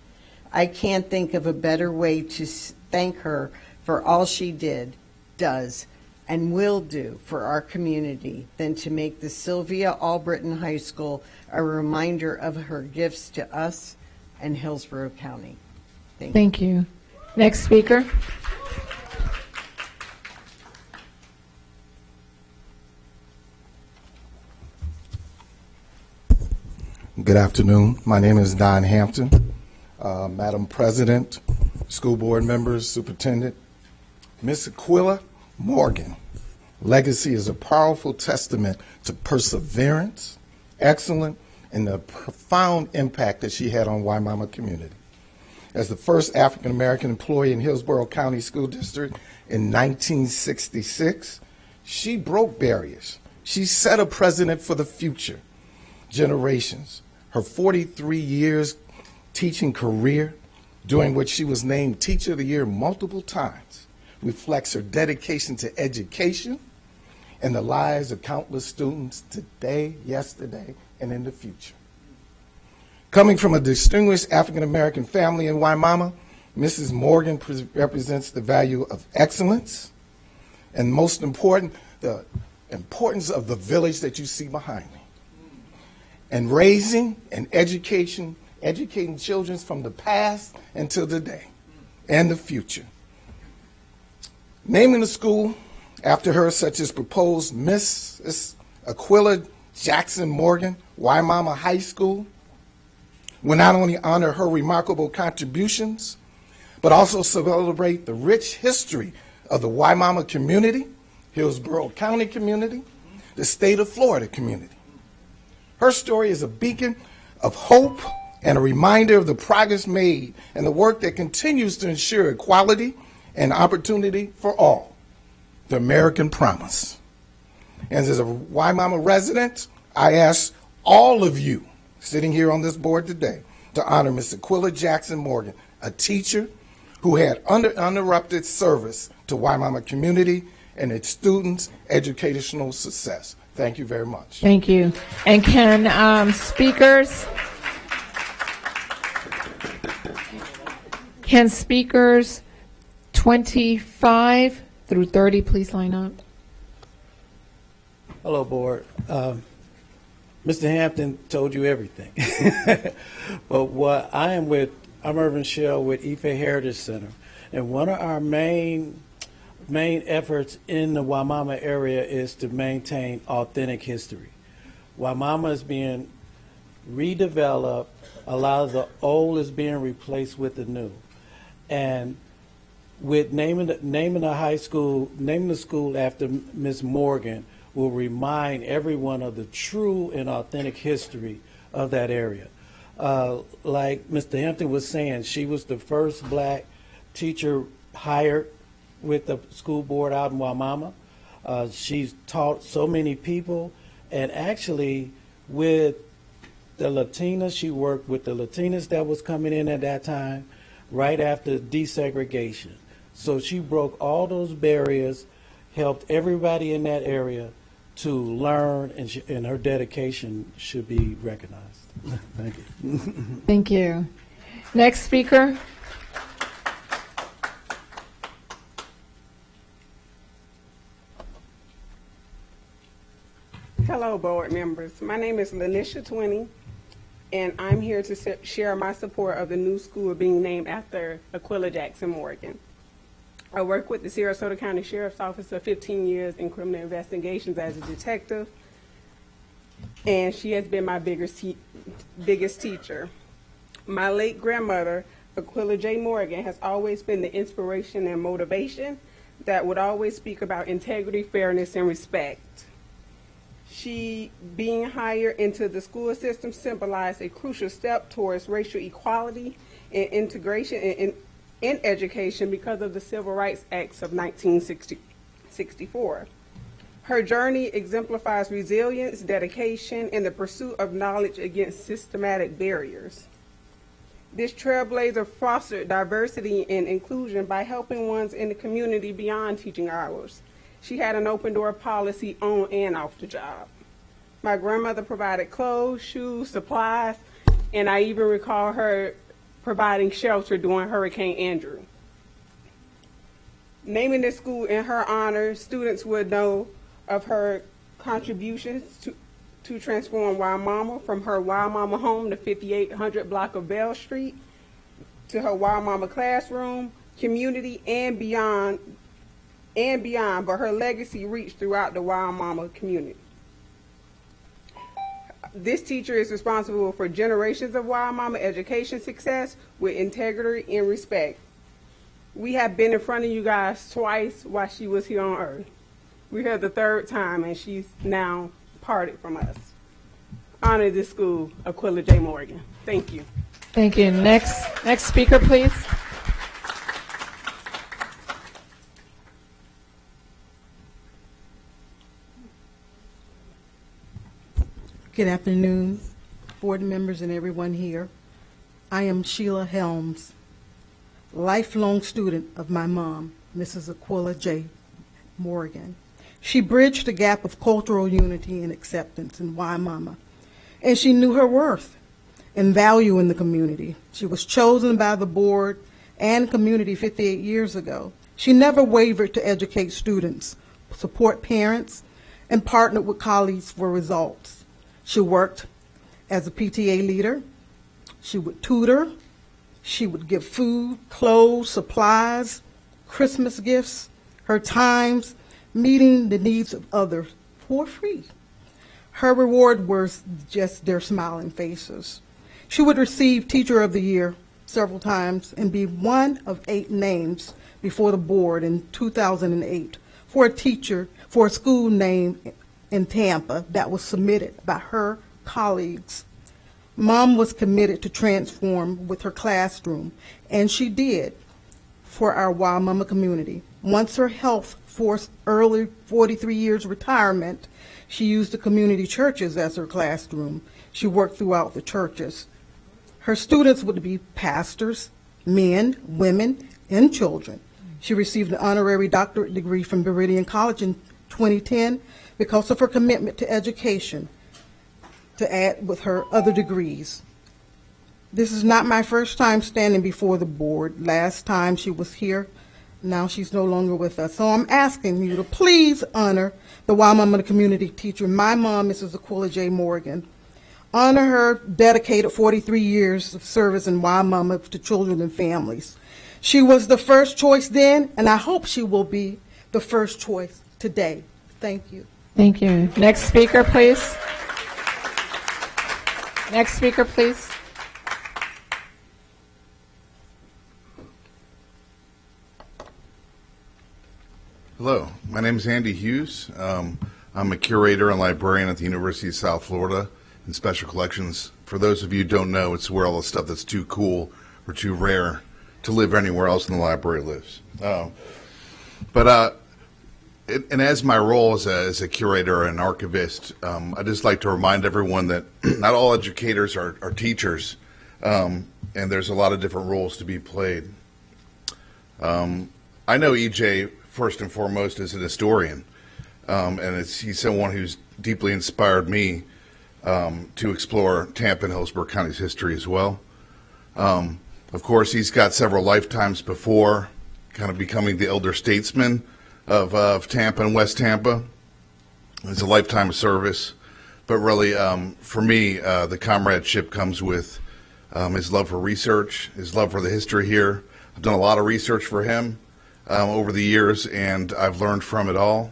I can't think of a better way to thank her for all she did, does, and will do for our community than to make the Sylvia Albritton High School a reminder of her gifts to us and Hillsborough County. Thank you. Next speaker. Good afternoon. My name is Don Hampton. Madam President, school board members, superintendent, Miss Aquila Morgan. Legacy is a powerful testament to perseverance, excellence, and the profound impact that she had on Wimauma community. As the first African-American employee in Hillsborough County School District in 1966, she broke barriers. She set a precedent for the future generations. Her 43 years teaching career, during which she was named Teacher of the Year multiple times, reflects her dedication to education and the lives of countless students today, yesterday, and in the future. Coming from a distinguished African-American family in Wimauma, Mrs. Morgan represents the value of excellence and, most important, the importance of the village that you see behind me. And raising and educating children from the past until today and the future. Naming the school after her, such as proposed Mrs. Aquila Jackson Morgan, Wimauma High School, will not only honor her remarkable contributions, but also celebrate the rich history of the Wimauma community, Hillsborough County community, the state of Florida community. Her story is a beacon of hope and a reminder of the progress made and the work that continues to ensure equality and opportunity for all, the American promise. And as a Wimauma resident, I ask all of you sitting here on this board today to honor Ms. Aquila Jackson Morgan, a teacher who had uninterrupted service to Wimauma community and its students' educational success. Thank you very much. Thank you. And can speakers 25 through 30 please line up? Hello, board. Mr. Hampton told you everything. But I'm Irvin Shell with Ife Heritage Center. And one of our main efforts in the Wimauma area is to maintain authentic history. Wimauma is being redeveloped. A lot of the old is being replaced with the new. And with naming the school after Ms. Morgan will remind everyone of the true and authentic history of that area. Like Mr. Hampton was saying, she was the first black teacher hired with the school board out in Wimauma. She's taught so many people, and actually with the Latinas, she worked with the Latinas that was coming in at that time, right after desegregation. So she broke all those barriers, helped everybody in that area to learn, and her dedication should be recognized. Thank you. Thank you. Next speaker. Hello, board members. My name is Lanisha Twinney, and I'm here to share my support of the new school being named after Aquila Jackson Morgan. I work with the Sarasota County Sheriff's Office for 15 years in criminal investigations as a detective. and she has been my biggest teacher. My late grandmother, Aquila J. Morgan, has always been the inspiration and motivation that would always speak about integrity, fairness, and respect. She, being hired into the school system, symbolized a crucial step towards racial equality and integration in education because of the Civil Rights Acts of 1964. Her journey exemplifies resilience, dedication, and the pursuit of knowledge against systematic barriers. This trailblazer fostered diversity and inclusion by helping ones in the community beyond teaching hours. She had an open door policy on and off the job. My grandmother provided clothes, shoes, supplies, and I even recall her providing shelter during Hurricane Andrew. Naming this school in her honor, students would know of her contributions to transform Wild Mama, from her Wild Mama home, the 5800 block of Bell Street, to her Wild Mama classroom, community, and beyond, but her legacy reached throughout the Wild Mama community. This teacher is responsible for generations of Wild Mama education success with integrity and respect. We have been in front of you guys twice while she was here on earth. We're here the third time, and she's now parted from us. Honor this school, Aquila J. Morgan. Thank you. Thank you. Next speaker, please. Good afternoon, board members and everyone here. I am Sheila Helms, lifelong student of my mom, Mrs. Aquila J. Morgan. She bridged the gap of cultural unity and acceptance in Waimama, and she knew her worth and value in the community. She was chosen by the board and community 58 years ago. She never wavered to educate students, support parents, and partnered with colleagues for results. She worked as a PTA leader. She would tutor. She would give food, clothes, supplies, Christmas gifts, her times, meeting the needs of others for free. Her reward was just their smiling faces. She would receive Teacher of the Year several times and be one of 8 names before the board in 2008 for a school name in Tampa that was submitted by her colleagues. Mom was committed to transform with her classroom, and she did for our Wild Mama community. Once her health forced early 43 years retirement, she used the community churches as her classroom. She worked throughout the churches. Her students would be pastors, men, women, and children. She received an honorary doctorate degree from Meridian College in 2010 because of her commitment to education, to add with her other degrees. This is not my first time standing before the board. Last time she was here, now she's no longer with us. So I'm asking you to please honor the Wild Mama community teacher, my mom, Mrs. Aquila J. Morgan. Honor her dedicated 43 years of service in Wild Mama to children and families. She was the first choice then, and I hope she will be the first choice today. Thank you. Thank you. Next speaker, please. Next speaker, please. Hello, my name is Andy Hughes. I'm a curator and librarian at the University of South Florida in Special Collections. For those of you who don't know, it's where all the stuff that's too cool or too rare to live anywhere else in the library lives. And as my role as a curator and archivist, I just like to remind everyone that not all educators are teachers, and there's a lot of different roles to be played. I know EJ first and foremost as an historian, and he's someone who's deeply inspired me to explore Tampa and Hillsborough County's history as well. Of course, he's got several lifetimes before kind of becoming the elder statesman of Tampa and West Tampa. It's a lifetime of service, but really for me, the comradeship comes with his love for research, his love for the history here. I've done a lot of research for him over the years, and I've learned from it all.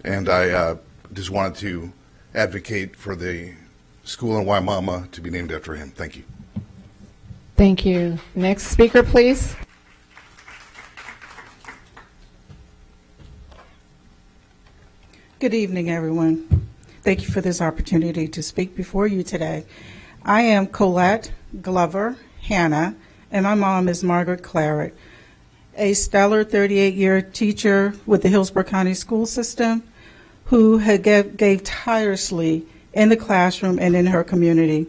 And I just wanted to advocate for the school in Waimama to be named after him. Thank you. Thank you. Next speaker, please. Good evening, everyone. Thank you for this opportunity to speak before you today. I am Colette Glover Hannah, and my mom is Margaret Claret, a stellar 38-year teacher with the Hillsborough County School System who gave tirelessly in the classroom and in her community.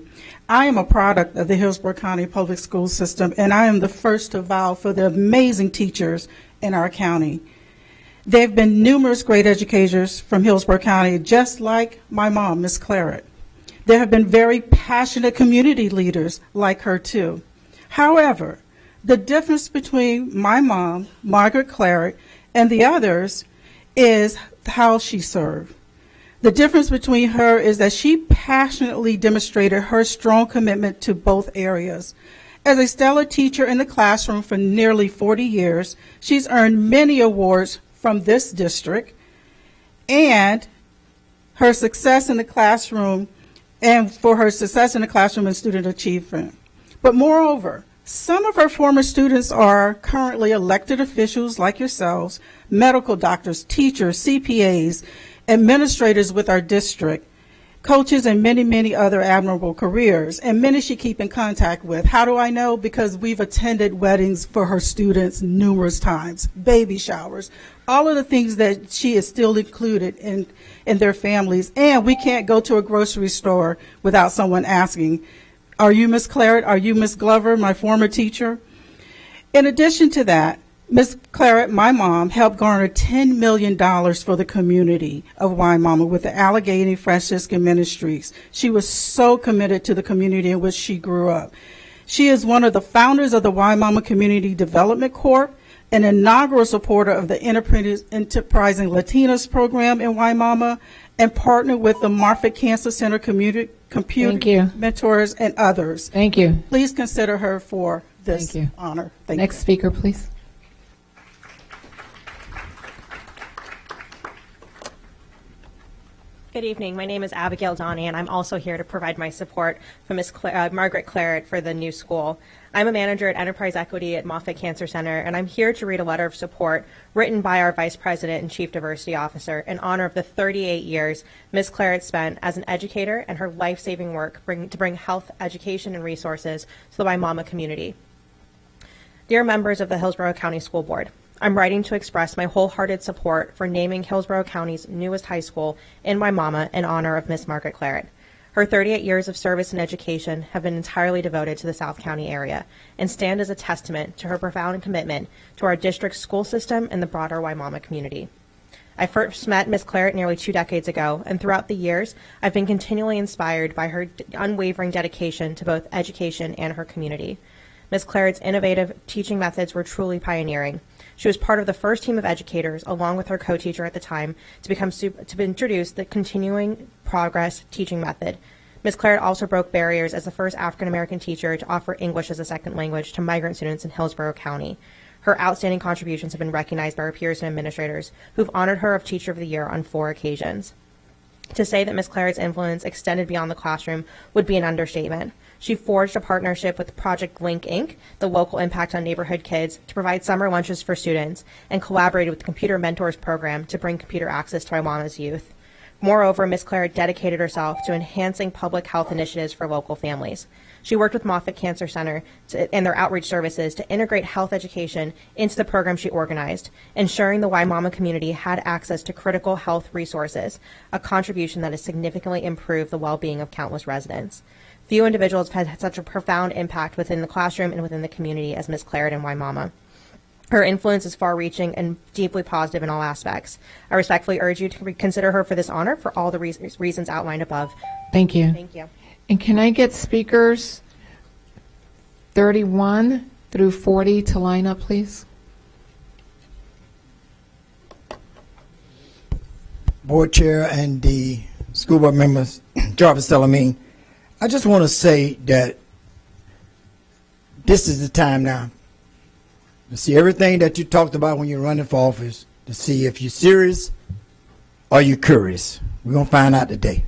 I am a product of the Hillsborough County Public School System, and I am the first to vow for the amazing teachers in our county. There have been numerous great educators from Hillsborough County, just like my mom, Miss Claret. There have been very passionate community leaders like her, too. However, the difference between my mom, Margaret Claret, and the others is how she served. The difference between her is that she passionately demonstrated her strong commitment to both areas. As a stellar teacher in the classroom for nearly 40 years, she's earned many awards from this district, and her success in the classroom and student achievement. But moreover, some of her former students are currently elected officials like yourselves, medical doctors, teachers, CPAs, administrators with our district, coaches, and many, many other admirable careers, and many she keep in contact with. How do I know? Because we've attended weddings for her students numerous times, baby showers, all of the things that she is still included in their families. And we can't go to a grocery store without someone asking, are you Miss Claret? Are you Miss Glover, my former teacher? In addition to that, Ms. Claret, my mom, helped garner $10 million for the community of Waimama with the Allegheny Franciscan Ministries. She was so committed to the community in which she grew up. She is one of the founders of the Waimama Community Development Corp., an inaugural supporter of the Enterprising Latinas program in Waimama, and partnered with the Marfet Cancer Center Computer Mentors and others. Thank you. Please consider her for this honor. Thank you. Next speaker, please. Good evening. My name is Abigail Donnie, and I'm also here to provide my support for Ms. Margaret Claret for the new school. I'm a manager at Enterprise Equity at Moffitt Cancer Center, and I'm here to read a letter of support written by our Vice President and Chief Diversity Officer in honor of the 38 years Ms. Claret spent as an educator and her life-saving work to bring health, education, and resources to the Waimama community. Dear members of the Hillsborough County School Board, I'm writing to express my wholehearted support for naming Hillsborough County's newest high school in Waimama in honor of Miss Margaret Claret. Her 38 years of service and education have been entirely devoted to the South County area and stand as a testament to her profound commitment to our district's school system and the broader Waimama community. I first met Ms. Claret nearly 2 decades ago, and throughout the years, I've been continually inspired by her unwavering dedication to both education and her community. Ms. Claret's innovative teaching methods were truly pioneering. She was part of the first team of educators, along with her co-teacher at the time, to introduce the continuing progress teaching method. Ms. Claret also broke barriers as the first African-American teacher to offer English as a second language to migrant students in Hillsborough County. Her outstanding contributions have been recognized by her peers and administrators, who've honored her of Teacher of the Year on 4 occasions. To say that Ms. Claret's influence extended beyond the classroom would be an understatement. She forged a partnership with Project Link, Inc., the local impact on neighborhood kids, to provide summer lunches for students, and collaborated with the Computer Mentors program to bring computer access to Waimama's youth. Moreover, Ms. Claret dedicated herself to enhancing public health initiatives for local families. She worked with Moffitt Cancer Center and their outreach services to integrate health education into the program she organized, ensuring the Waimama community had access to critical health resources, a contribution that has significantly improved the well-being of countless residents. Few individuals have had such a profound impact within the classroom and within the community as Ms. Claret in Waimama. Her influence is far-reaching and deeply positive in all aspects. I respectfully urge you to consider her for this honor for all the reasons outlined above. Thank you. Thank you. And can I get speakers 31 through 40 to line up, please? Board Chair and the school board members, Jarvis Salamine, I just want to say that this is the time now to see everything that you talked about when you're running for office, to see if you're serious or you're curious. We're going to find out today.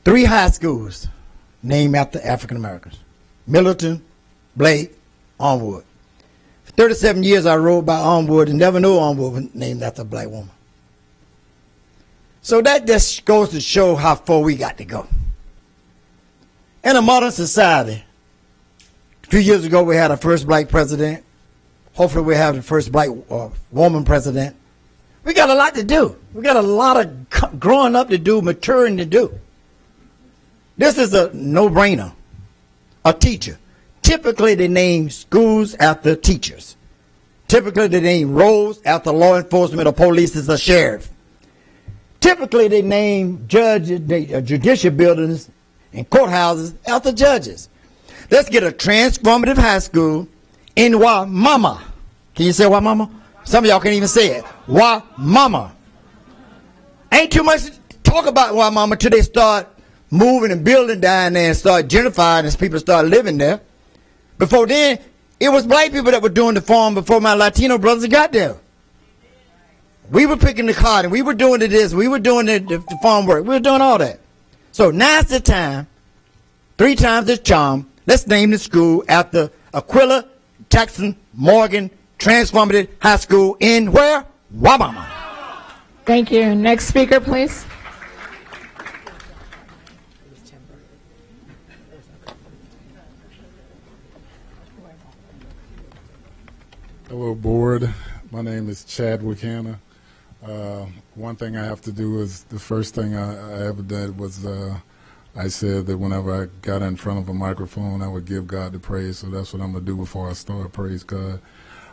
3 high schools named after African Americans: Millerton, Blake, Onwood. For 37 years I rode by Onwood and never knew Onwood was named after a black woman. So that just goes to show how far we got to go. In a modern society, a few years ago we had our first black president. Hopefully we have the first black woman president. We got a lot to do. We got a lot of growing up to do, maturing to do. This is a no-brainer. A teacher. Typically they name schools after teachers. Typically they name roads after law enforcement or police or sheriff. Typically they name judicial buildings and courthouses after judges. Let's get a transformative high school in Wamama. Can you say Wamama? Some of y'all can't even say it. Wamama. Ain't too much to talk about Wamama till they start moving and building down there and start gentrifying as people start living there. Before then, it was black people that were doing the farm before my Latino brothers got there. We were picking the cotton. We were doing this. We were doing the farm work. We were doing all that. So now's the time, 3 times the charm. Let's name the school after Aquila Jackson Morgan Transformative High School in where? Wamama. Thank you. Next speaker, please. Hello, board. My name is Chadwick Hanna. One thing I have to do is, the first thing I ever did was I said that whenever I got in front of a microphone, I would give God the praise. So that's what I'm going to do before I start. Praise God.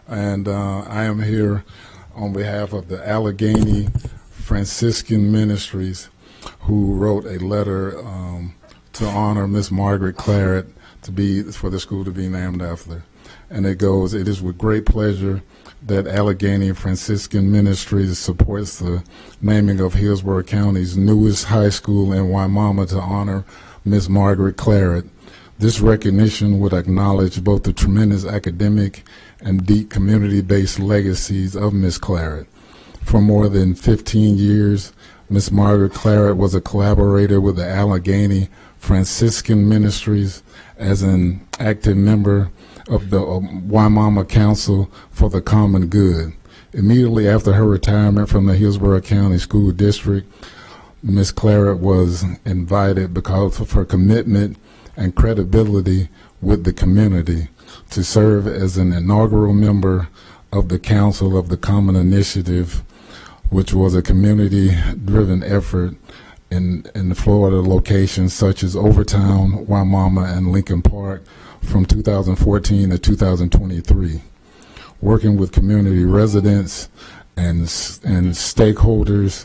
And I am here on behalf of the Allegheny Franciscan Ministries, who wrote a letter to honor Miss Margaret Claret for the school to be named after. And it goes, "It is with great pleasure that Allegheny Franciscan Ministries supports the naming of Hillsborough County's newest high school in Wamama to honor Miss Margaret Claret. This recognition would acknowledge both the tremendous academic and deep community-based legacies of Miss Claret. For more than 15 years, Miss Margaret Claret was a collaborator with the Allegheny Franciscan Ministries as an active member of the Wamama Council for the Common Good. Immediately after her retirement from the Hillsborough County School District, Ms. Claret was invited, because of her commitment and credibility with the community, to serve as an inaugural member of the Council of the Common Initiative, which was a community-driven effort in the Florida locations such as Overtown, Wamama, and Lincoln Park from 2014 to 2023, working with community residents and stakeholders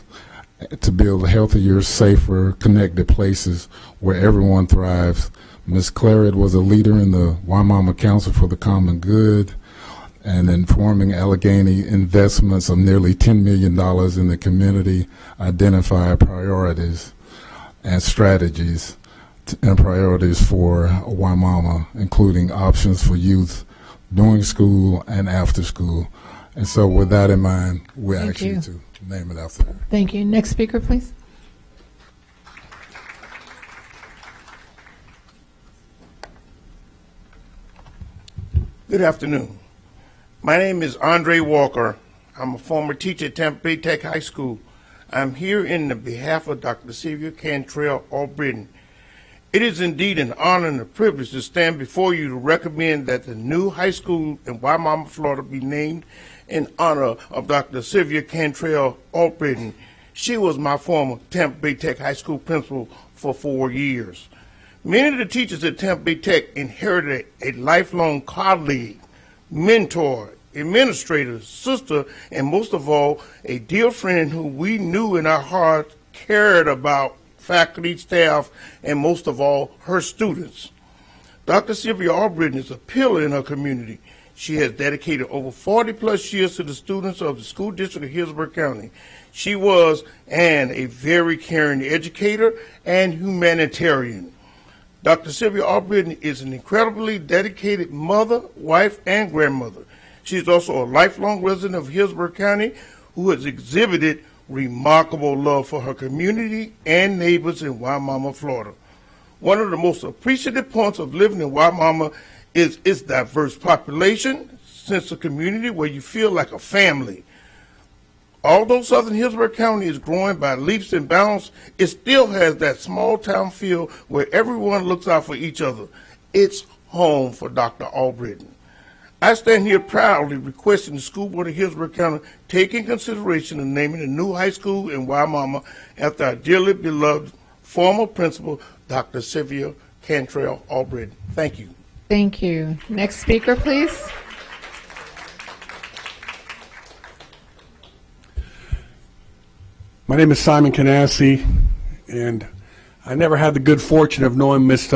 to build healthier, safer, connected places where everyone thrives. Ms. Claret was a leader in the Wamama Council for the Common Good and in forming Allegheny investments of nearly $10 million in the community, identified priorities and strategies and priorities for Wamama, including options for youth during school and after school. And so with that in mind, we ask you to name it after her. Thank you. Next speaker, please. Good afternoon. My name is Andre Walker. I'm a former teacher at Tampa Bay Tech High School. I'm here in the behalf of Dr. Sylvia Cantrell Albritton. It is indeed an honor and a privilege to stand before you to recommend that the new high school in Wamama, Florida be named in honor of Dr. Sylvia Cantrell Albritton. She was my former Tampa Bay Tech High School principal for 4 years. Many of the teachers at Tampa Bay Tech inherited a lifelong colleague, mentor, administrator, sister, and most of all, a dear friend who we knew in our hearts cared about faculty, staff, and most of all, her students. Dr. Sylvia Albritton is a pillar in her community. She has dedicated over 40 plus years to the students of the school district of Hillsborough County. She was a very caring educator and humanitarian. Dr. Sylvia Albritton is an incredibly dedicated mother, wife, and grandmother. She is also a lifelong resident of Hillsborough County who has exhibited remarkable love for her community and neighbors in Wimauma, Florida. One of the most appreciative points of living in Wimauma is its diverse population, sense of community where you feel like a family. Although Southern Hillsborough County is growing by leaps and bounds, it still has that small town feel where everyone looks out for each other. It's home for Dr. Albritton. I stand here proudly requesting the School Board of Hillsborough County take in consideration of naming a new high school in Wimauma after our dearly beloved former principal, Dr. Sylvia Cantrell Albritton. Thank you. Thank you. Next speaker, please. My name is Simon Canassi, and I never had the good fortune of knowing Miss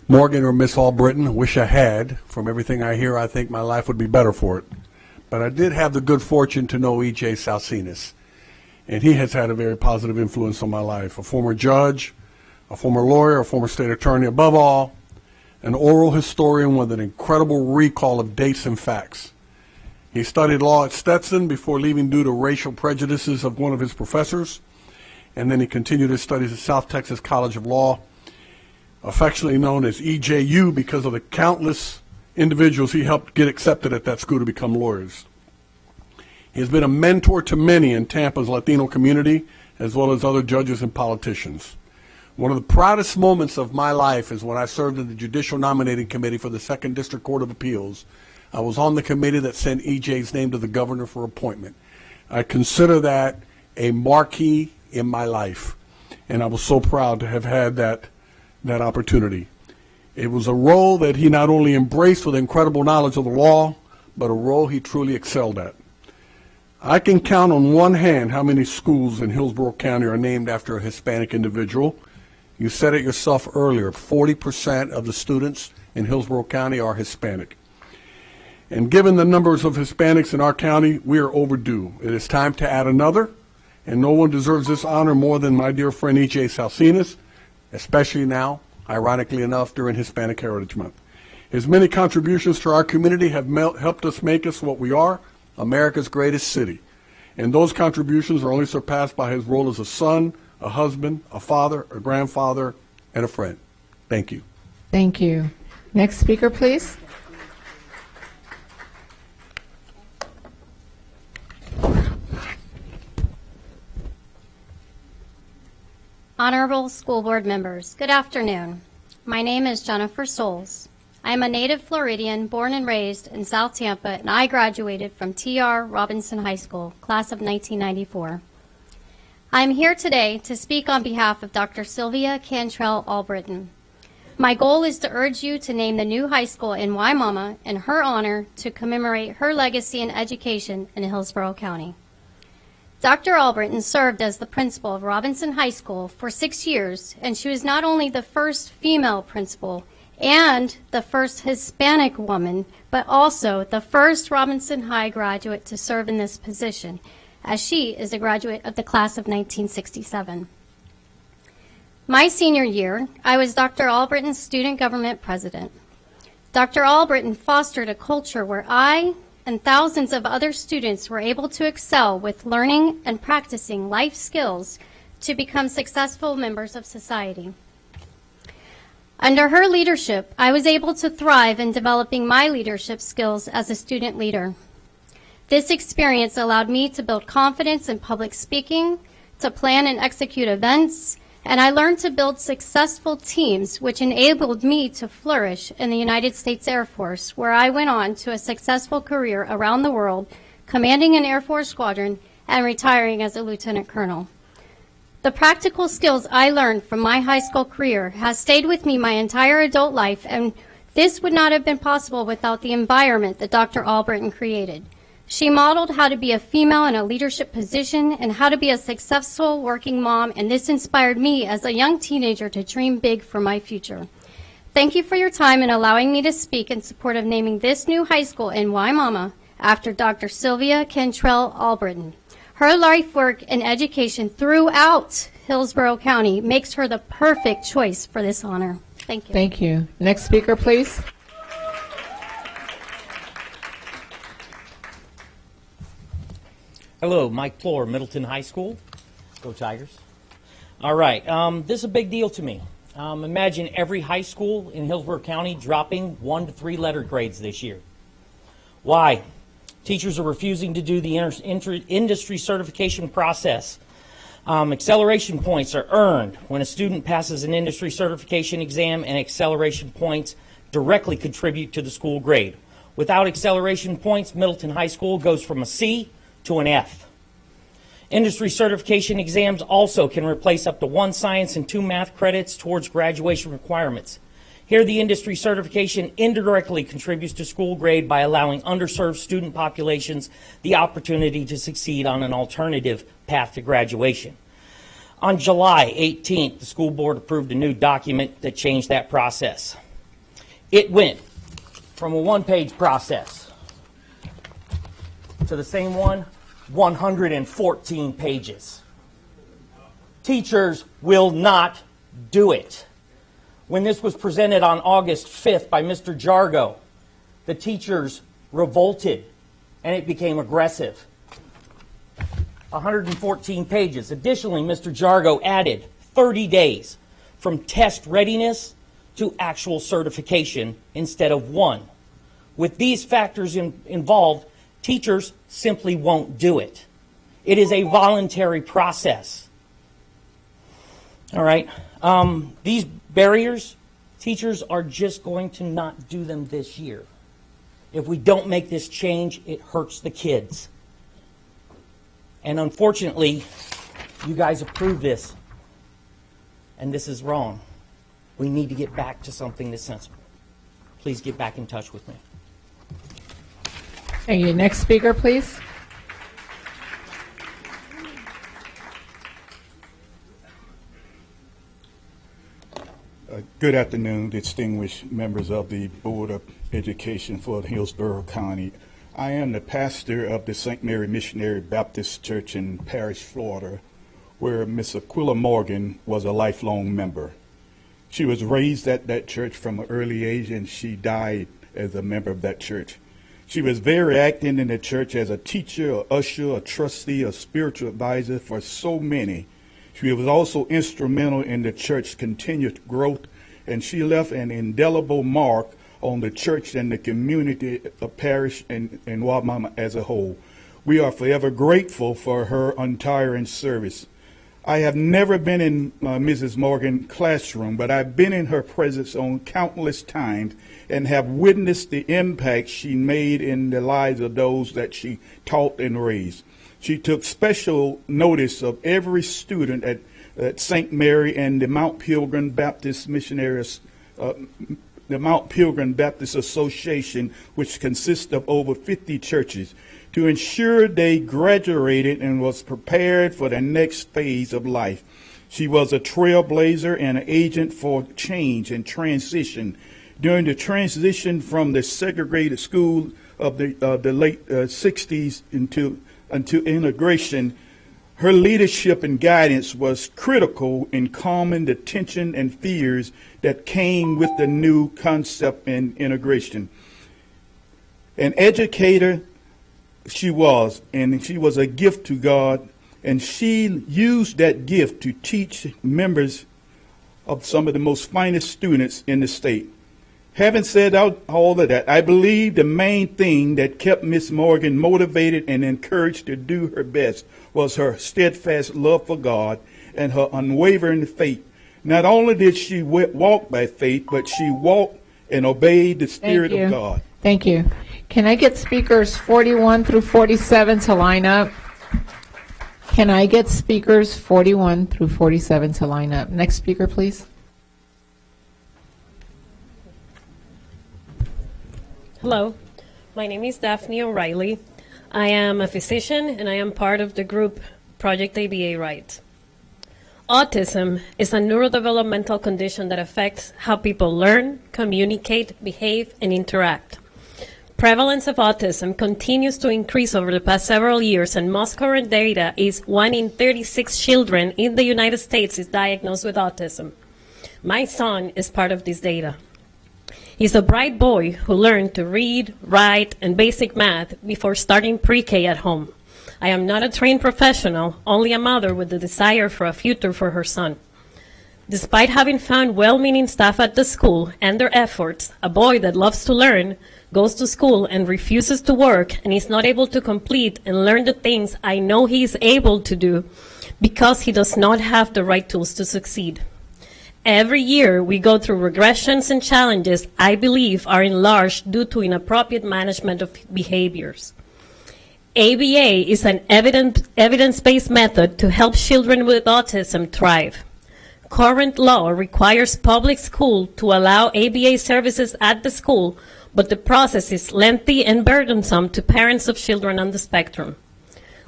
Morgan or Miss Albritton. I wish I had. From everything I hear, I think my life would be better for it. But I did have the good fortune to know E.J. Salsinas, and he has had a very positive influence on my life. A former judge, a former lawyer, a former state attorney, above all, an oral historian with an incredible recall of dates and facts. He studied law at Stetson before leaving due to racial prejudices of one of his professors, and then he continued his studies at South Texas College of Law, affectionately known as EJU because of the countless individuals he helped get accepted at that school to become lawyers. He has been a mentor to many in Tampa's Latino community, as well as other judges and politicians. One of the proudest moments of my life is when I served in the Judicial Nominating Committee for the 2nd District Court of Appeals. I was on the committee that sent EJ's name to the governor for appointment. I consider that a marquee in my life, and I was so proud to have had that opportunity. It was a role that he not only embraced with incredible knowledge of the law, but a role he truly excelled at. I can count on one hand how many schools in Hillsborough County are named after a Hispanic individual. You said it yourself earlier, 40% of the students in Hillsborough County are Hispanic. And given the numbers of Hispanics in our county, we are overdue. It is time to add another, and no one deserves this honor more than my dear friend E.J. Salsinas, especially now, ironically enough, during Hispanic Heritage Month. His many contributions to our community have helped us make us what we are, America's greatest city. And those contributions are only surpassed by his role as a son, a husband, a father, a grandfather, and a friend. Thank you. Thank you. Next speaker, please. Honorable School Board members, good afternoon. My name is Jennifer Souls. I am a native Floridian born and raised in South Tampa, and I graduated from T.R. Robinson High School, class of 1994. I am here today to speak on behalf of Dr. Sylvia Cantrell Albritton. My goal is to urge you to name the new high school in Wimauma in her honor to commemorate her legacy in education in Hillsborough County. Dr. Albritton served as the principal of Robinson High School for 6 years, and she was not only the first female principal and the first Hispanic woman, but also the first Robinson High graduate to serve in this position, as she is a graduate of the class of 1967. My senior year, I was Dr. Albritton's student government president. Dr. Albritton fostered a culture where I and thousands of other students were able to excel with learning and practicing life skills to become successful members of society. Under her leadership, I was able to thrive in developing my leadership skills as a student leader. This experience allowed me to build confidence in public speaking, to plan and execute events, and I learned to build successful teams, which enabled me to flourish in the United States Air Force, where I went on to a successful career around the world, commanding an Air Force squadron and retiring as a lieutenant colonel. The practical skills I learned from my high school career has stayed with me my entire adult life, and this would not have been possible without the environment that Dr. Albritton created. She modeled how to be a female in a leadership position and how to be a successful working mom, and this inspired me as a young teenager to dream big for my future. Thank you for your time in allowing me to speak in support of naming this new high school in Wimauma after Dr. Sylvia Cantrell Albritton. Her life work and education throughout Hillsborough County makes her the perfect choice for this honor. Thank you. Thank you. Next speaker, please. Hello, Mike Floor, Middleton High School. Go Tigers. All right, this is a big deal to me. Imagine every high school in Hillsborough County dropping 1 to 3 letter grades this year. Why? Teachers are refusing to do the industry certification process. Acceleration points are earned when a student passes an industry certification exam, and acceleration points directly contribute to the school grade. Without acceleration points, Middleton High School goes from a C to an F. Industry certification exams also can replace up to 1 science and 2 math credits towards graduation requirements. Here, the industry certification indirectly contributes to school grade by allowing underserved student populations the opportunity to succeed on an alternative path to graduation. On July 18th, the school board approved a new document that changed that process. It went from a 1-page process to the same one, 114 pages. Teachers will not do it. When this was presented on August 5th by Mr. Jargo, the teachers revolted and it became aggressive. 114 pages. Additionally, Mr. Jargo added 30 days from test readiness to actual certification instead of 1. With these factors involved, teachers simply won't do it. It is a voluntary process. All right. These barriers, teachers are just going to not do them this year. If we don't make this change, it hurts the kids. And unfortunately, you guys approved this, and this is wrong. We need to get back to something that's sensible. Please get back in touch with me. Thank you. Next speaker, please. Good afternoon, distinguished members of the Board of Education for Hillsborough County. I am the pastor of the St. Mary Missionary Baptist Church in Parrish, Florida, where Miss Aquila Morgan was a lifelong member. She was raised at that church from an early age, and she died as a member of that church. She was very active in the church as a teacher, a usher, a trustee, a spiritual advisor for so many. She was also instrumental in the church's continued growth, and she left an indelible mark on the church and the community of Parish and Waimea as a whole. We are forever grateful for her untiring service. I have never been in Mrs. Morgan's classroom, but I've been in her presence on countless times and have witnessed the impact she made in the lives of those that she taught and raised. She took special notice of every student at St. Mary and the Mount Pilgrim Baptist Missionaries, the Mount Pilgrim Baptist Association, which consists of over 50 churches, to ensure they graduated and was prepared for the next phase of life. She was a trailblazer and an agent for change and transition. During the transition from the segregated school of the late 60s until integration, her leadership and guidance was critical in calming the tension and fears that came with the new concept in integration. An educator she was, and she was a gift to God, and she used that gift to teach members of some of the most finest students in the state. Having said all of that, I believe the main thing that kept Miss Morgan motivated and encouraged to do her best was her steadfast love for God and her unwavering faith. Not only did she walk by faith, but she walked and obeyed the Spirit of God. Thank you. Can I get speakers 41 through 47 to line up? Can I get speakers 41 through 47 to line up? Next speaker, please. Hello, my name is Daphne O'Reilly. I am a physician and I am part of the group Project ABA Right. Autism is a neurodevelopmental condition that affects how people learn, communicate, behave, and interact. Prevalence of autism continues to increase over the past several years, and most current data is 1 in 36 children in the United States is diagnosed with autism. My son is part of this data. He's a bright boy who learned to read, write, and basic math before starting pre-K at home. I am not a trained professional, only a mother with the desire for a future for her son. Despite having found well-meaning staff at the school and their efforts, a boy that loves to learn goes to school and refuses to work and is not able to complete and learn the things I know he is able to do because he does not have the right tools to succeed. Every year, we go through regressions and challenges I believe are enlarged due to inappropriate management of behaviors. ABA is an evidence-based method to help children with autism thrive. Current law requires public school to allow ABA services at the school, but the process is lengthy and burdensome to parents of children on the spectrum.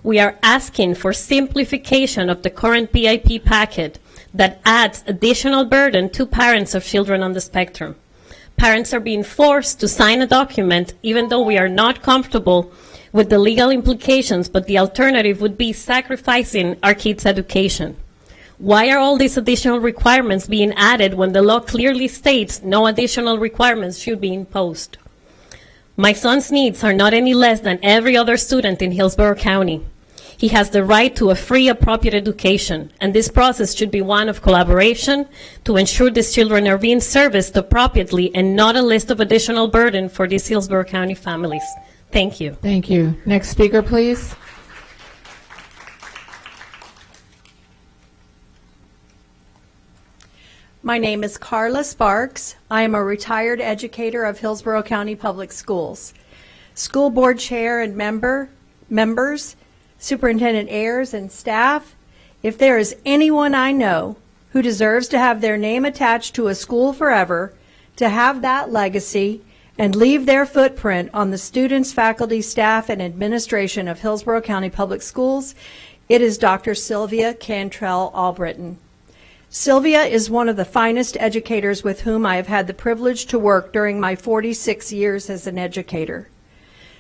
We are asking for simplification of the current PIP packet that adds additional burden to parents of children on the spectrum. Parents are being forced to sign a document even though we are not comfortable with the legal implications, but the alternative would be sacrificing our kids' education. Why are all these additional requirements being added when the law clearly states no additional requirements should be imposed? My son's needs are not any less than every other student in Hillsborough County. He has the right to a free, appropriate education, and this process should be one of collaboration to ensure these children are being serviced appropriately and not a list of additional burden for these Hillsborough County families. Thank you. Thank you. Next speaker, please. My name is Carla Sparks. I am a retired educator of Hillsborough County Public Schools. School board chair and members, Superintendent Ayers and staff, if there is anyone I know who deserves to have their name attached to a school forever, to have that legacy, and leave their footprint on the students, faculty, staff, and administration of Hillsborough County Public Schools, it is Dr. Sylvia Cantrell Albritton. Sylvia is one of the finest educators with whom I have had the privilege to work during my 46 years as an educator.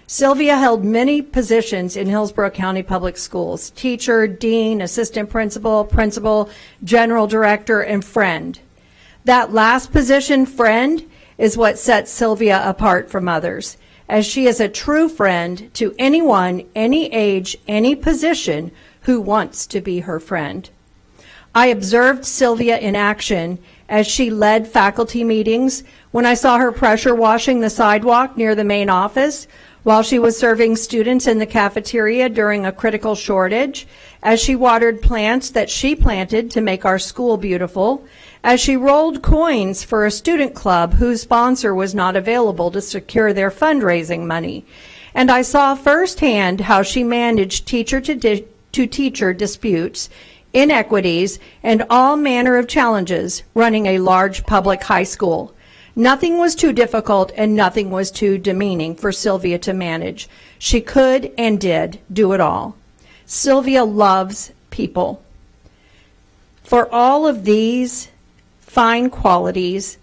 Sylvia held many positions in Hillsborough County Public Schools: teacher, dean, assistant principal, principal, general director, and friend. That last position, friend, is what sets Sylvia apart from others, as she is a true friend to anyone, any age, any position who wants to be her friend. I observed Sylvia in action as she led faculty meetings when I saw her pressure washing the sidewalk near the main office, while she was serving students in the cafeteria during a critical shortage, as she watered plants that she planted to make our school beautiful, as she rolled coins for a student club whose sponsor was not available to secure their fundraising money. And I saw firsthand how she managed teacher-to-teacher disputes, inequities, and all manner of challenges running a large public high school. Nothing was too difficult and nothing was too demeaning for Sylvia to manage. She could and did do it all. Sylvia loves people. For all of these fine qualities,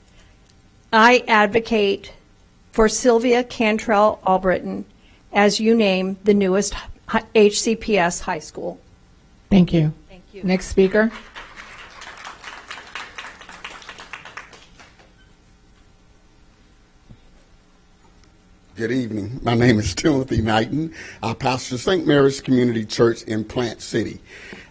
I advocate for Sylvia Cantrell Albritton as you name the newest HCPS high school. Thank you. Thank you. Next speaker. Good evening. My name is Timothy Knighton. I pastor St. Mary's Community Church in Plant City.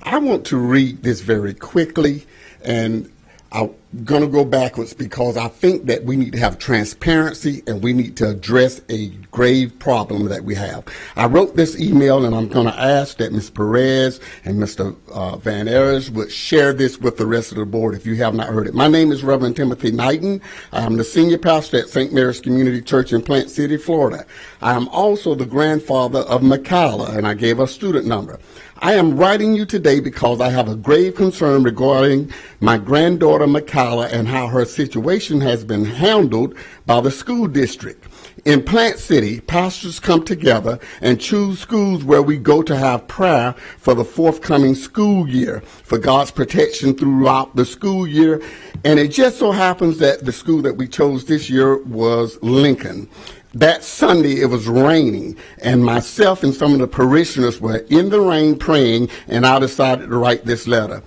I want to read this very quickly, and I'm going to go backwards because I think that we need to have transparency and we need to address a grave problem that we have. I wrote this email, and I'm going to ask that Ms. Perez and Mr. Van Ayers would share this with the rest of the board if you have not heard it. My name is Reverend Timothy Knighton. I'm the senior pastor at St. Mary's Community Church in Plant City, Florida. I am also the grandfather of Michaela, and I gave her student number. I am writing you today because I have a grave concern regarding my granddaughter Michaela and how her situation has been handled by the school district. In Plant City, pastors come together and choose schools where we go to have prayer for the forthcoming school year, for God's protection throughout the school year. And it just so happens that the school that we chose this year was Lincoln. That Sunday, it was raining, and myself and some of the parishioners were in the rain praying, and I decided to write this letter.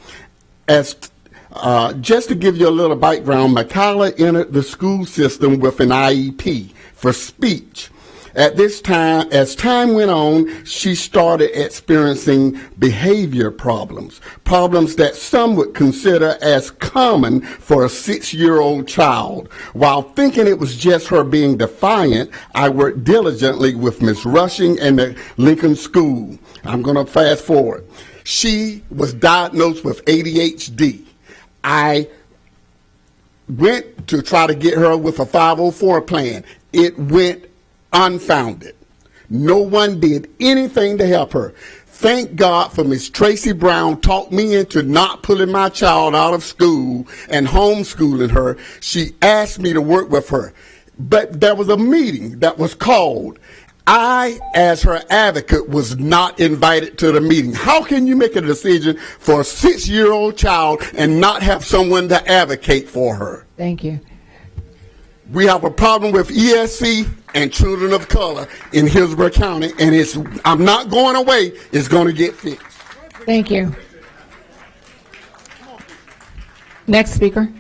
Just to give you a little background, Michaela entered the school system with an IEP for speech. As time went on, she started experiencing behavior problems that some would consider as common for a 6-year-old child. While thinking it was just her being defiant, I worked diligently with Miss Rushing and the Lincoln School. I'm going to fast forward. She was diagnosed with ADHD. I went to try to get her with a 504 plan. It went unfounded. No one did anything to help her. Thank God for Miss Tracy Brown talked me into not pulling my child out of school and homeschooling her. She asked me to work with her. But there was a meeting that was called. I, as her advocate, was not invited to the meeting. How can you make a decision for a 6-year-old child and not have someone to advocate for her? Thank you. We have a problem with ESC and children of color in Hillsborough County, and I'm not going away. It's going to get fixed. Thank you. Next speaker.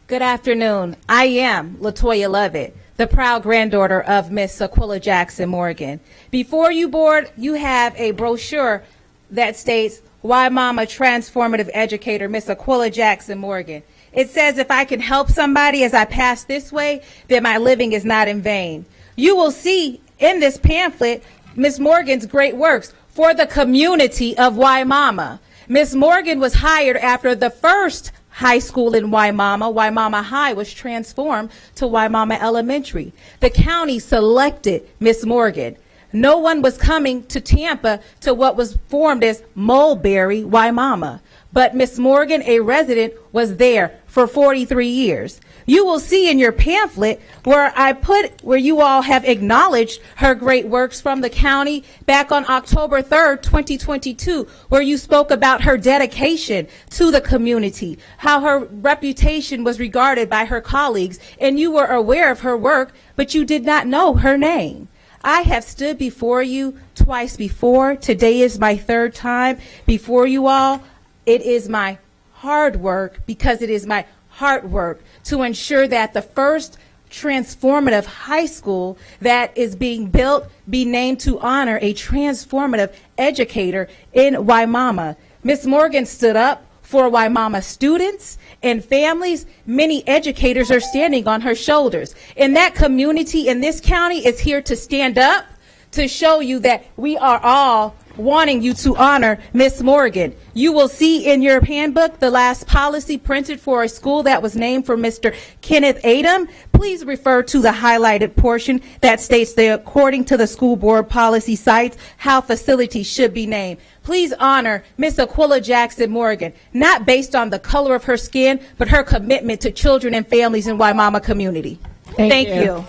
Good afternoon. I am LaToya Lovett, the proud granddaughter of Miss Aquila Jackson Morgan. Before you, board, you have a brochure that states, "Why Mama Transformative Educator, Miss Aquila Jackson Morgan." It says if I can help somebody as I pass this way, then my living is not in vain. You will see in this pamphlet Miss Morgan's great works for the community of Waimama. Miss Morgan was hired after the first high school in Waimama. Waimama High was transformed to Waimama Elementary. The county selected Miss Morgan. No one was coming to Tampa to what was formed as Mulberry, Waimama. But Miss Morgan, a resident, was there for 43 years. You will see in your pamphlet where you all have acknowledged her great works from the county back on October 3rd, 2022, where you spoke about her dedication to the community, how her reputation was regarded by her colleagues, and you were aware of her work, but you did not know her name. I have stood before you twice before. Today is my third time before you all. It is my hard work, because it is my heart work, to ensure that the first transformative high school that is being built be named to honor a transformative educator in Waimama. Miss Morgan stood up for Waimama students and families. Many educators are standing on her shoulders. And that community in this county is here to stand up to show you that we are all wanting you to honor Miss Morgan. You will see in your handbook the last policy printed for a school that was named for Mr. Kenneth Adam. Please refer to the highlighted portion that states that according to the school board policy cites how facilities should be named. Please honor Miss Aquila Jackson Morgan, not based on the color of her skin, but her commitment to children and families in Waimama community. Thank you.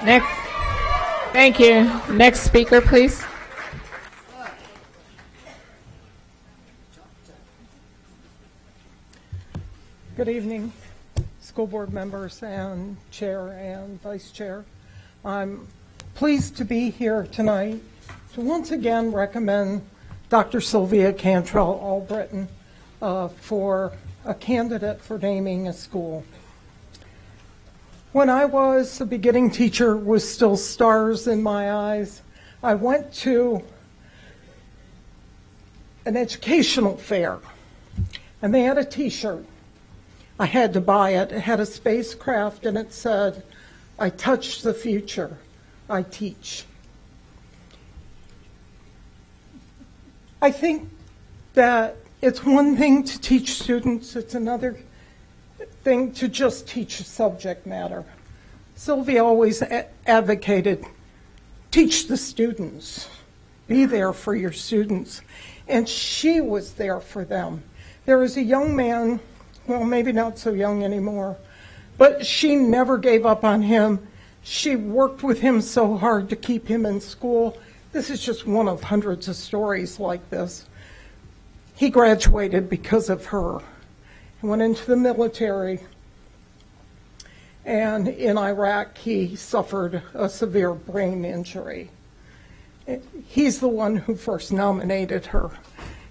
Next. Thank you. Next speaker, please. Good evening, school board members and chair and vice chair. I'm pleased to be here tonight to once again recommend Dr. Sylvia Cantrell Albritton for a candidate for naming a school. When I was a beginning teacher with still stars in my eyes, I went to an educational fair and they had a t-shirt. I had to buy it. It had a spacecraft and it said, "I touch the future, I teach." I think that it's one thing to teach students, it's another thing to just teach a subject matter. Sylvia always advocated, teach the students, be there for your students, and she was there for them. There was a young man, well, maybe not so young anymore, but she never gave up on him. She worked with him so hard to keep him in school. This is just one of hundreds of stories like this. He graduated because of her. He went into the military, and in Iraq he suffered a severe brain injury. He's the one who first nominated her,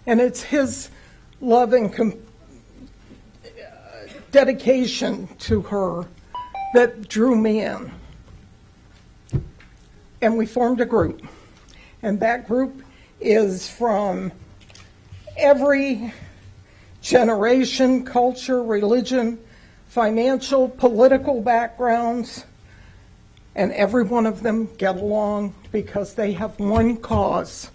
and it's his love and dedication to her that drew me in. And we formed a group. And that group is from every generation, culture, religion, financial, political backgrounds, and every one of them get along because they have one cause,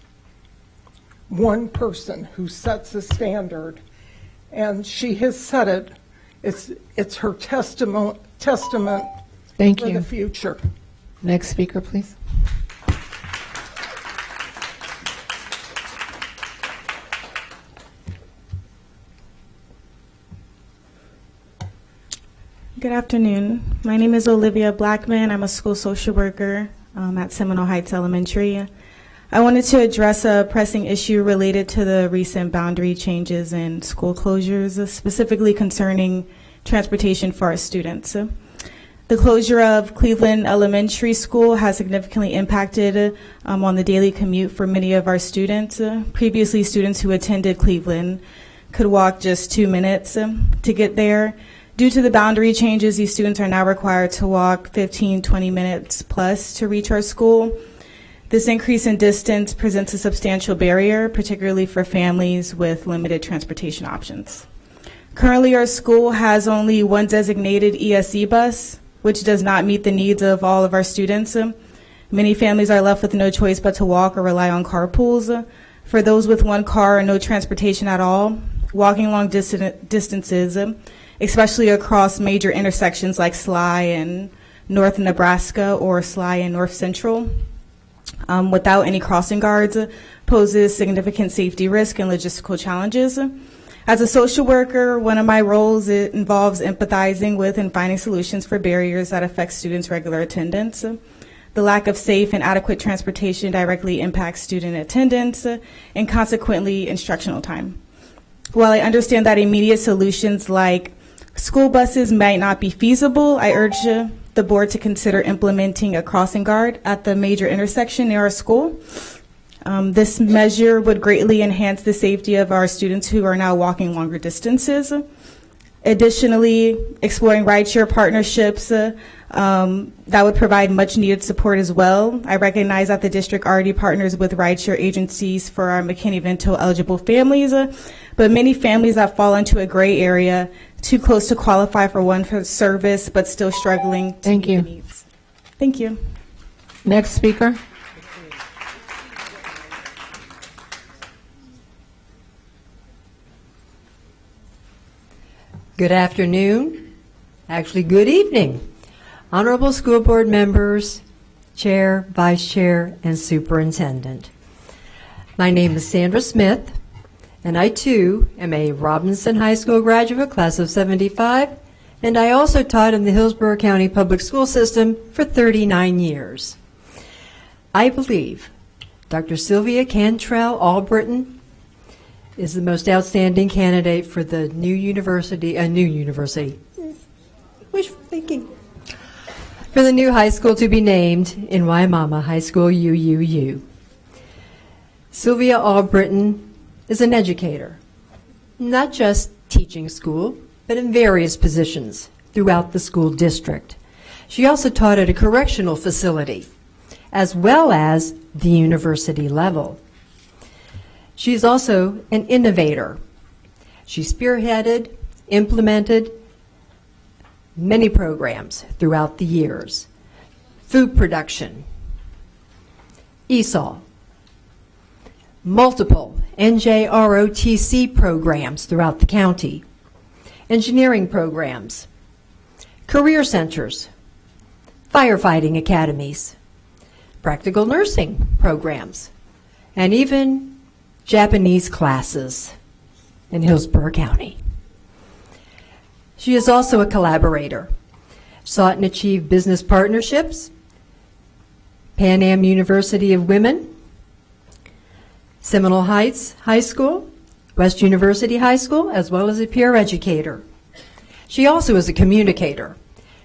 one person who sets the standard. And she has said it. It's her testament Thank for you. the future. Next speaker, please. Good afternoon. My name is Olivia Blackman. I'm a school social worker at Seminole Heights Elementary. I wanted to address a pressing issue related to the recent boundary changes and school closures, specifically concerning transportation for our students. The closure of Cleveland Elementary School has significantly impacted on the daily commute for many of our students. Previously, students who attended Cleveland could walk just 2 minutes to get there. Due to the boundary changes, these students are now required to walk 15, 20 minutes plus to reach our school. This increase in distance presents a substantial barrier, particularly for families with limited transportation options. Currently, our school has only one designated ESE bus, which does not meet the needs of all of our students. Many families are left with no choice but to walk or rely on carpools. For those with one car or no transportation at all, walking long distances, especially across major intersections like Sly and North Nebraska or Sly and North Central, without any crossing guards, poses significant safety risk and logistical challenges. As a social worker, one of my roles involves empathizing with and finding solutions for barriers that affect students' regular attendance. The lack of safe and adequate transportation directly impacts student attendance and consequently instructional time. While I understand that immediate solutions like school buses might not be feasible, I urge the board to consider implementing a crossing guard at the major intersection near our school. This measure would greatly enhance the safety of our students who are now walking longer distances. Additionally, exploring rideshare partnerships that would provide much needed support as well. I recognize that the district already partners with rideshare agencies for our McKinney-Vento eligible families, but many families that fall into a gray area, too close to qualify for one service, but still struggling to meet the needs. Thank you. Next speaker. Good afternoon, actually good evening. Honorable school board members, chair, vice chair, and superintendent. My name is Sandra Smith, and I too am a Robinson High School graduate, class of 75, and I also taught in the Hillsborough County Public School System for 39 years. I believe Dr. Sylvia Cantrell Albritton is the most outstanding candidate for the new university, wishful thinking, for the new high school to be named in Waimama High School UUU. Sylvia Albritton is an educator, not just teaching school, but in various positions throughout the school district. She also taught at a correctional facility, as well as the university level. She's also an innovator. She spearheaded, implemented many programs throughout the years. Food production, ESOL, multiple NJROTC programs throughout the county, engineering programs, career centers, firefighting academies, practical nursing programs, and even Japanese classes in Hillsborough County. She is also a collaborator, sought and achieved business partnerships, Pan Am University of Women, Seminole Heights High School, West University High School, as well as a peer educator. She also is a communicator.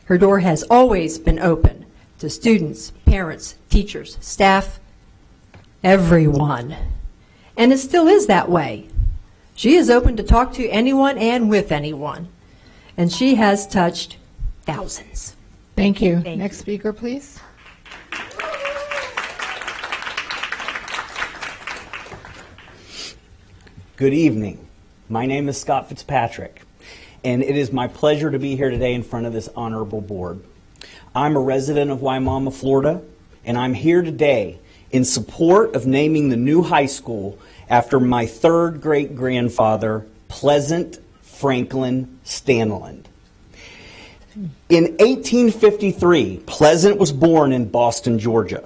Her door has always been open to students, parents, teachers, staff, everyone. And it still is that way. She is open to talk to anyone and with anyone. and she has touched thousands. Thank you. Thank Next speaker, please. Good evening. My name is Scott Fitzpatrick, and it is my pleasure to be here today in front of this honorable board. I'm a resident of Wimauma, Florida, and I'm here today in support of naming the new high school after my third great-grandfather, Pleasant Franklin Stanland. In 1853, Pleasant was born in Boston, Georgia.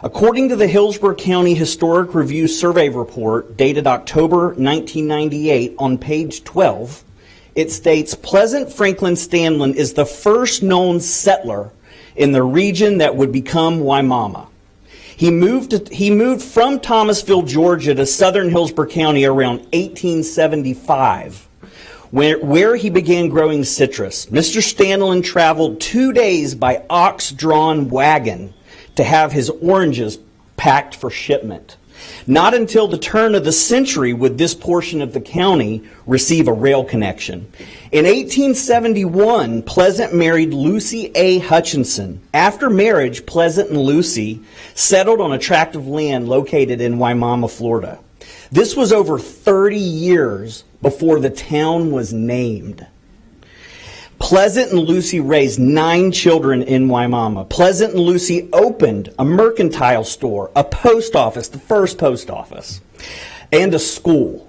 According to the Hillsborough County Historic Review Survey Report dated October 1998 on page 12, it states Pleasant Franklin Stanland is the first known settler in the region that would become Wimauma. He moved from Thomasville, Georgia to southern Hillsborough County around 1875, where he began growing citrus. Mr. Stanland traveled 2 days by ox-drawn wagon to have his oranges packed for shipment. Not until the turn of the century would this portion of the county receive a rail connection. In 1871, Pleasant married Lucy A. Hutchinson. After marriage, Pleasant and Lucy settled on a tract of land located in Wimauma, Florida. This was over 30 years before the town was named. Pleasant and Lucy raised 9 children in Wimauma. Pleasant and Lucy opened a mercantile store, a post office, the first post office, and a school.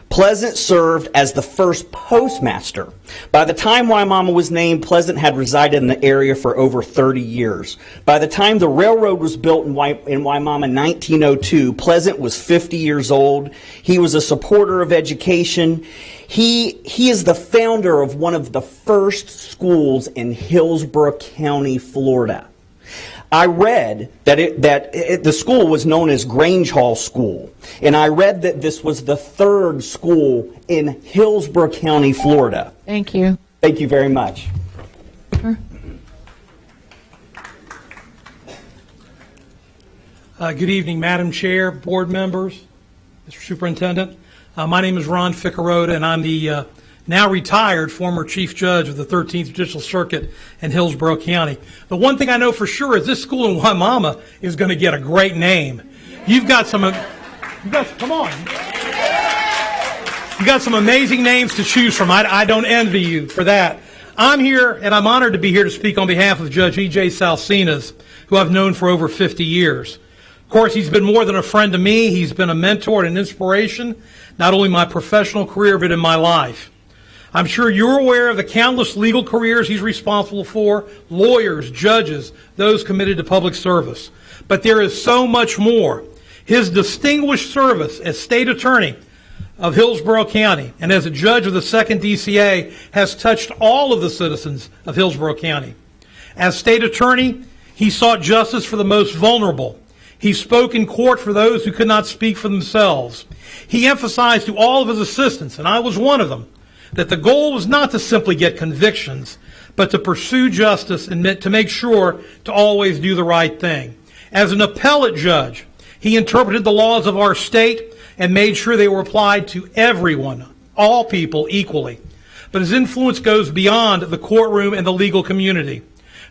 Pleasant served as the first postmaster. By the time Wimauma was named, Pleasant had resided in the area for over 30 years. By the time the railroad was built in Wimauma in 1902, Pleasant was 50 years old. He was a supporter of education. He is the founder of one of the first schools in Hillsborough County, Florida. I read that the school was known as Grange Hall School, and I read that this was the third school in Hillsborough County, Florida. Thank you. Thank you very much. Good evening, Madam Chair, board members, Mr. Superintendent. My name is Ron Ficarota, and I'm the now retired former Chief Judge of the 13th Judicial Circuit in Hillsborough County. The one thing I know for sure is this school in Wimauma is going to get a great name. Come on. You got some amazing names to choose from. I don't envy you for that. I'm here, and I'm honored to be here to speak on behalf of Judge E.J. Salsinas, who I've known for over 50 years. Of course, he's been more than a friend to me. He's been a mentor and an inspiration, not only in my professional career, but in my life. I'm sure you're aware of the countless legal careers he's responsible for, lawyers, judges, those committed to public service. But there is so much more. His distinguished service as state attorney of Hillsborough County and as a judge of the 2nd DCA has touched all of the citizens of Hillsborough County. As state attorney, he sought justice for the most vulnerable. He spoke in court for those who could not speak for themselves. He emphasized to all of his assistants, and I was one of them, that the goal was not to simply get convictions, but to pursue justice and to make sure to always do the right thing. As an appellate judge, he interpreted the laws of our state and made sure they were applied to everyone, all people equally. But his influence goes beyond the courtroom and the legal community.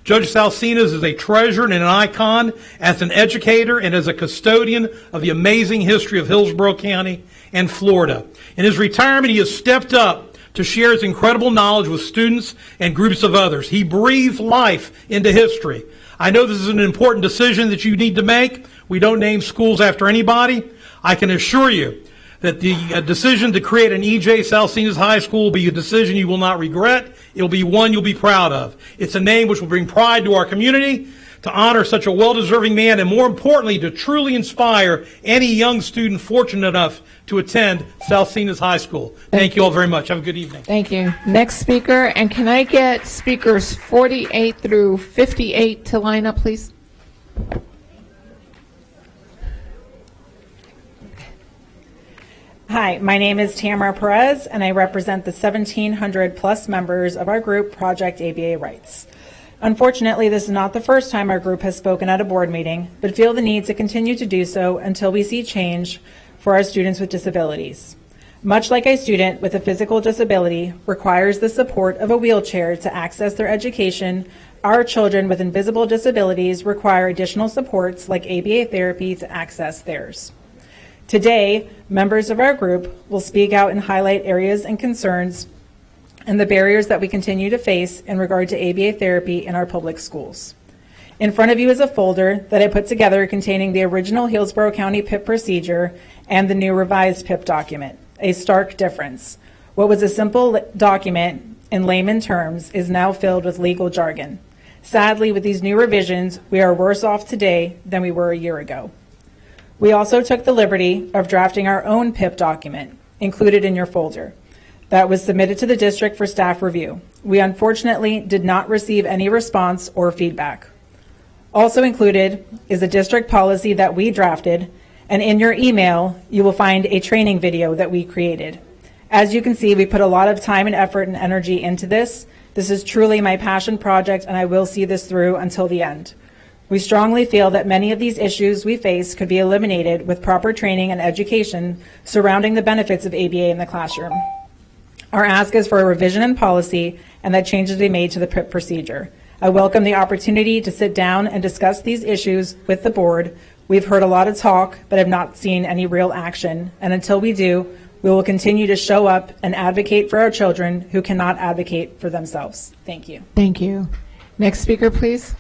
Judge Salsinas is a treasure and an icon as an educator and as a custodian of the amazing history of Hillsborough County and Florida. In his retirement, he has stepped up to share his incredible knowledge with students and groups of others. He breathed life into history. I know this is an important decision that you need to make. We don't name schools after anybody. I can assure you that the decision to create an E.J. Salsinas High School will be a decision you will not regret. It will be one you'll be proud of. It's a name which will bring pride to our community, to honor such a well-deserving man, and more importantly, to truly inspire any young student fortunate enough to attend Salsinas High School. Thank you all very much. Have a good evening. Thank you. Next speaker, and can I get speakers 48 through 58 to line up, please? Hi, my name is Tamara Perez, and I represent the 1,700 plus members of our group, Project ABA Rights. Unfortunately, this is not the first time our group has spoken at a board meeting, but feel the need to continue to do so until we see change for our students with disabilities. Much like a student with a physical disability requires the support of a wheelchair to access their education, our children with invisible disabilities require additional supports like ABA therapy to access theirs. Today, members of our group will speak out and highlight areas and concerns and the barriers that we continue to face in regard to ABA therapy in our public schools. In front of you is a folder that I put together containing the original Hillsborough County PIP procedure and the new revised PIP document. A stark difference. What was a simple document in layman terms is now filled with legal jargon. Sadly, with these new revisions, we are worse off today than we were a year ago. We also took the liberty of drafting our own PIP document, included in your folder, that was submitted to the district for staff review. We unfortunately did not receive any response or feedback. Also included is a district policy that we drafted, and in your email, you will find a training video that we created. As you can see, we put a lot of time and effort and energy into this. This is truly my passion project, and I will see this through until the end. We strongly feel that many of these issues we face could be eliminated with proper training and education surrounding the benefits of ABA in the classroom. Our ask is for a revision in policy and that changes be made to the PIP procedure. I welcome the opportunity to sit down and discuss these issues with the board. We've heard a lot of talk, but have not seen any real action. And until we do, we will continue to show up and advocate for our children who cannot advocate for themselves. Thank you. Thank you. Next speaker, please.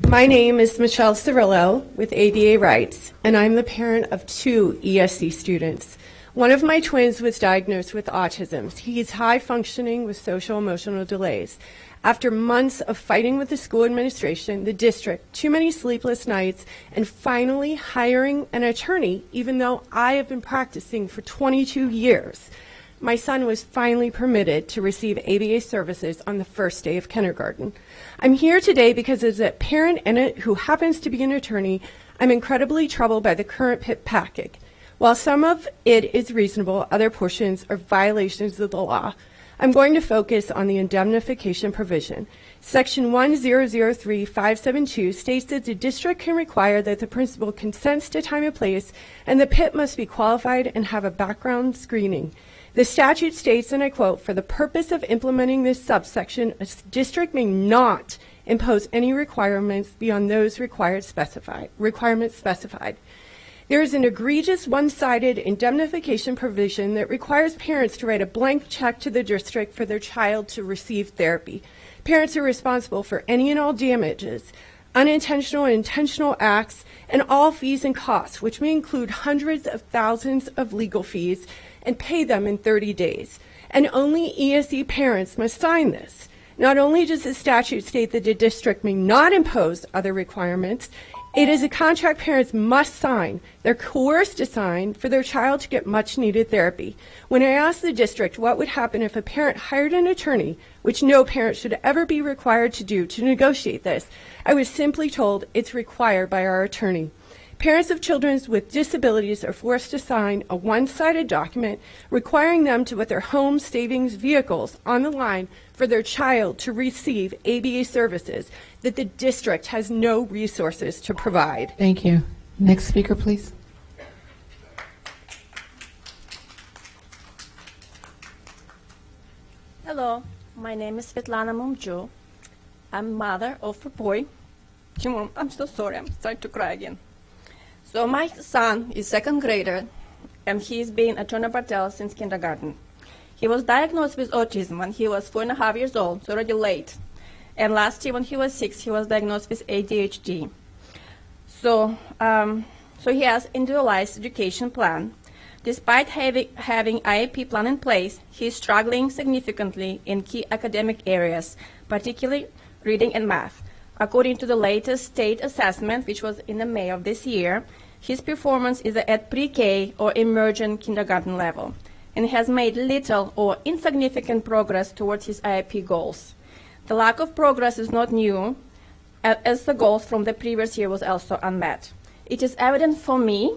My name is Michelle Cirillo with ABA Rights, and I'm the parent of 2 ESC students. One of my twins was diagnosed with autism. He's high functioning with social emotional delays. After months of fighting with the school administration, the district, too many sleepless nights, and finally hiring an attorney, even though I have been practicing for 22 years, my son was finally permitted to receive ABA services on the first day of kindergarten. I'm here today because as a parent in it who happens to be an attorney, I'm incredibly troubled by the current PIP packet. While some of it is reasonable, other portions are violations of the law. I'm going to focus on the indemnification provision. Section 1003572 states that the district can require that the principal consents to time and place, and the PIP must be qualified and have a background screening. The statute states, and I quote, "For the purpose of implementing this subsection, a district may not impose any requirements beyond those requirements specified." There is an egregious one-sided indemnification provision that requires parents to write a blank check to the district for their child to receive therapy. Parents are responsible for any and all damages, unintentional and intentional acts, and all fees and costs, which may include hundreds of thousands of legal fees, and pay them in 30 days. And only ESE parents must sign this. Not only does the statute state that the district may not impose other requirements, it is a contract parents must sign. They're coerced to sign for their child to get much needed therapy. When I asked the district what would happen if a parent hired an attorney, which no parent should ever be required to do to negotiate this, I was simply told it's required by our attorney. Parents of children with disabilities are forced to sign a one-sided document requiring them to put their home savings vehicles on the line for their child to receive ABA services that the district has no resources to provide. Thank you. Next speaker, please. Hello, my name is Svetlana Mumju. I'm mother of a boy. Timur, I'm so sorry, I'm starting to cry again. So my son is second grader, and he's been at Turner Bartel since kindergarten. He was diagnosed with autism when he was 4.5 years old, so already late. And last year when he was 6, he was diagnosed with ADHD. So he has individualized education plan. Despite having IEP plan in place, he's struggling significantly in key academic areas, particularly reading and math. According to the latest state assessment, which was in May of this year, his performance is at pre-K or emergent kindergarten level, and has made little or insignificant progress towards his IEP goals. The lack of progress is not new, as the goals from the previous year was also unmet. It is evident for me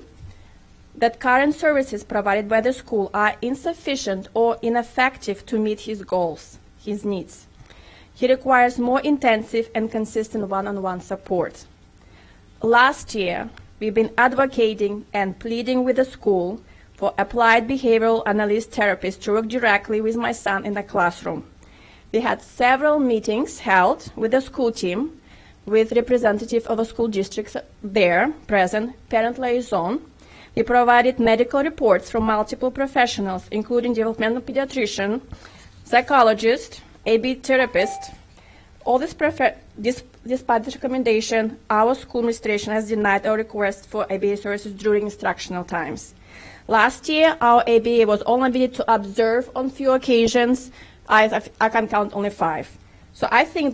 that current services provided by the school are insufficient or ineffective to meet his goals, his needs. He requires more intensive and consistent one-on-one support. Last year, we've been advocating and pleading with the school for applied behavioral analyst therapists to work directly with my son in the classroom. We had several meetings held with the school team, with representatives of the school districts there present, parent liaison. We provided medical reports from multiple professionals, including developmental pediatrician, psychologist, AB therapist. All this despite this recommendation, our school administration has denied our request for ABA services during instructional times. Last year, our ABA was only needed to observe on few occasions. I can count only 5. So I think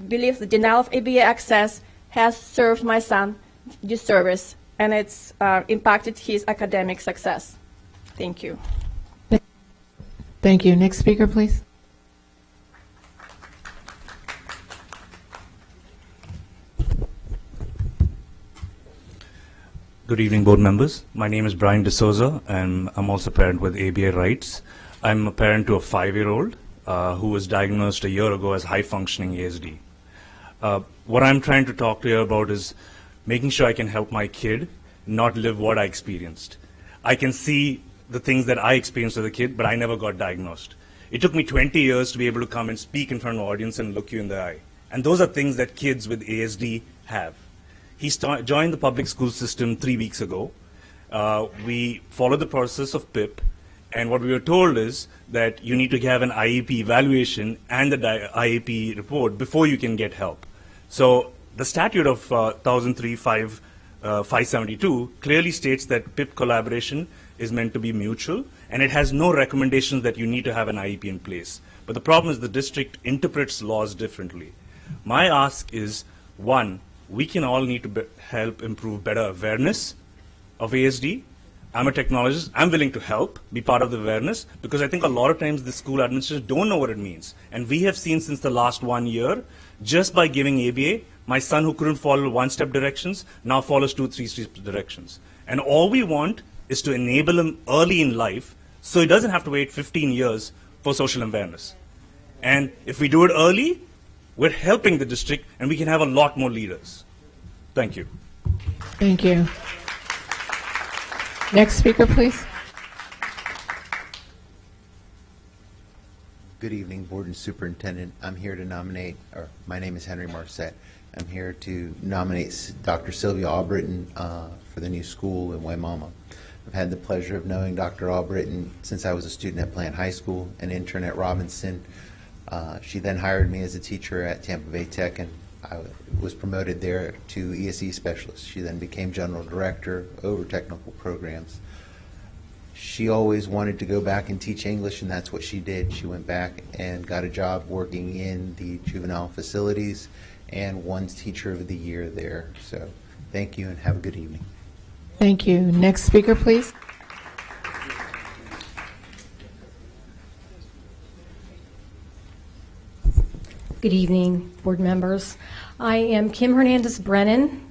believe the denial of ABA access has served my son disservice, and it's impacted his academic success. Thank you. Thank you. Next speaker, please. Good evening, board members. My name is Brian D'Souza, and I'm also a parent with ABA Rights. I'm a parent to a 5-year-old who was diagnosed a year ago as high-functioning ASD. What I'm trying to talk to you about is making sure I can help my kid not live what I experienced. I can see the things that I experienced as a kid, but I never got diagnosed. It took me 20 years to be able to come and speak in front of an audience and look you in the eye. And those are things that kids with ASD have. He joined the public school system 3 weeks ago. We followed the process of PIP, and what we were told is that you need to have an IEP evaluation and the IEP report before you can get help. So the statute of 1003-572 clearly states that PIP collaboration is meant to be mutual, and it has no recommendations that you need to have an IEP in place. But the problem is the district interprets laws differently. My ask is, 1, we can all need to help improve better awareness of ASD. I'm a technologist. I'm willing to help, be part of the awareness, because I think a lot of times the school administrators don't know what it means. And we have seen since the last 1 year, just by giving ABA, my son who couldn't follow 1-step directions now follows 2, 3-step directions. And all we want is to enable him early in life so he doesn't have to wait 15 years for social awareness. And if we do it early, we're helping the district, and we can have a lot more leaders. Thank you. Thank you. Next speaker, please. Good evening, Board and Superintendent. I'm here to nominate, or my name is Henry Marcet. I'm here to nominate Dr. Sylvia Albritton for the new school in Waimama. I've had the pleasure of knowing Dr. Albritton since I was a student at Plant High School, an intern at Robinson. She then hired me as a teacher at Tampa Bay Tech, and I was promoted there to ESE specialist. She then became general director over technical programs. She always wanted to go back and teach English, and that's what she did. She went back and got a job working in the juvenile facilities and won Teacher of the Year there. So thank you and have a good evening. Thank you. Next speaker, please. Good evening, board members. I am Kim Hernandez Brennan,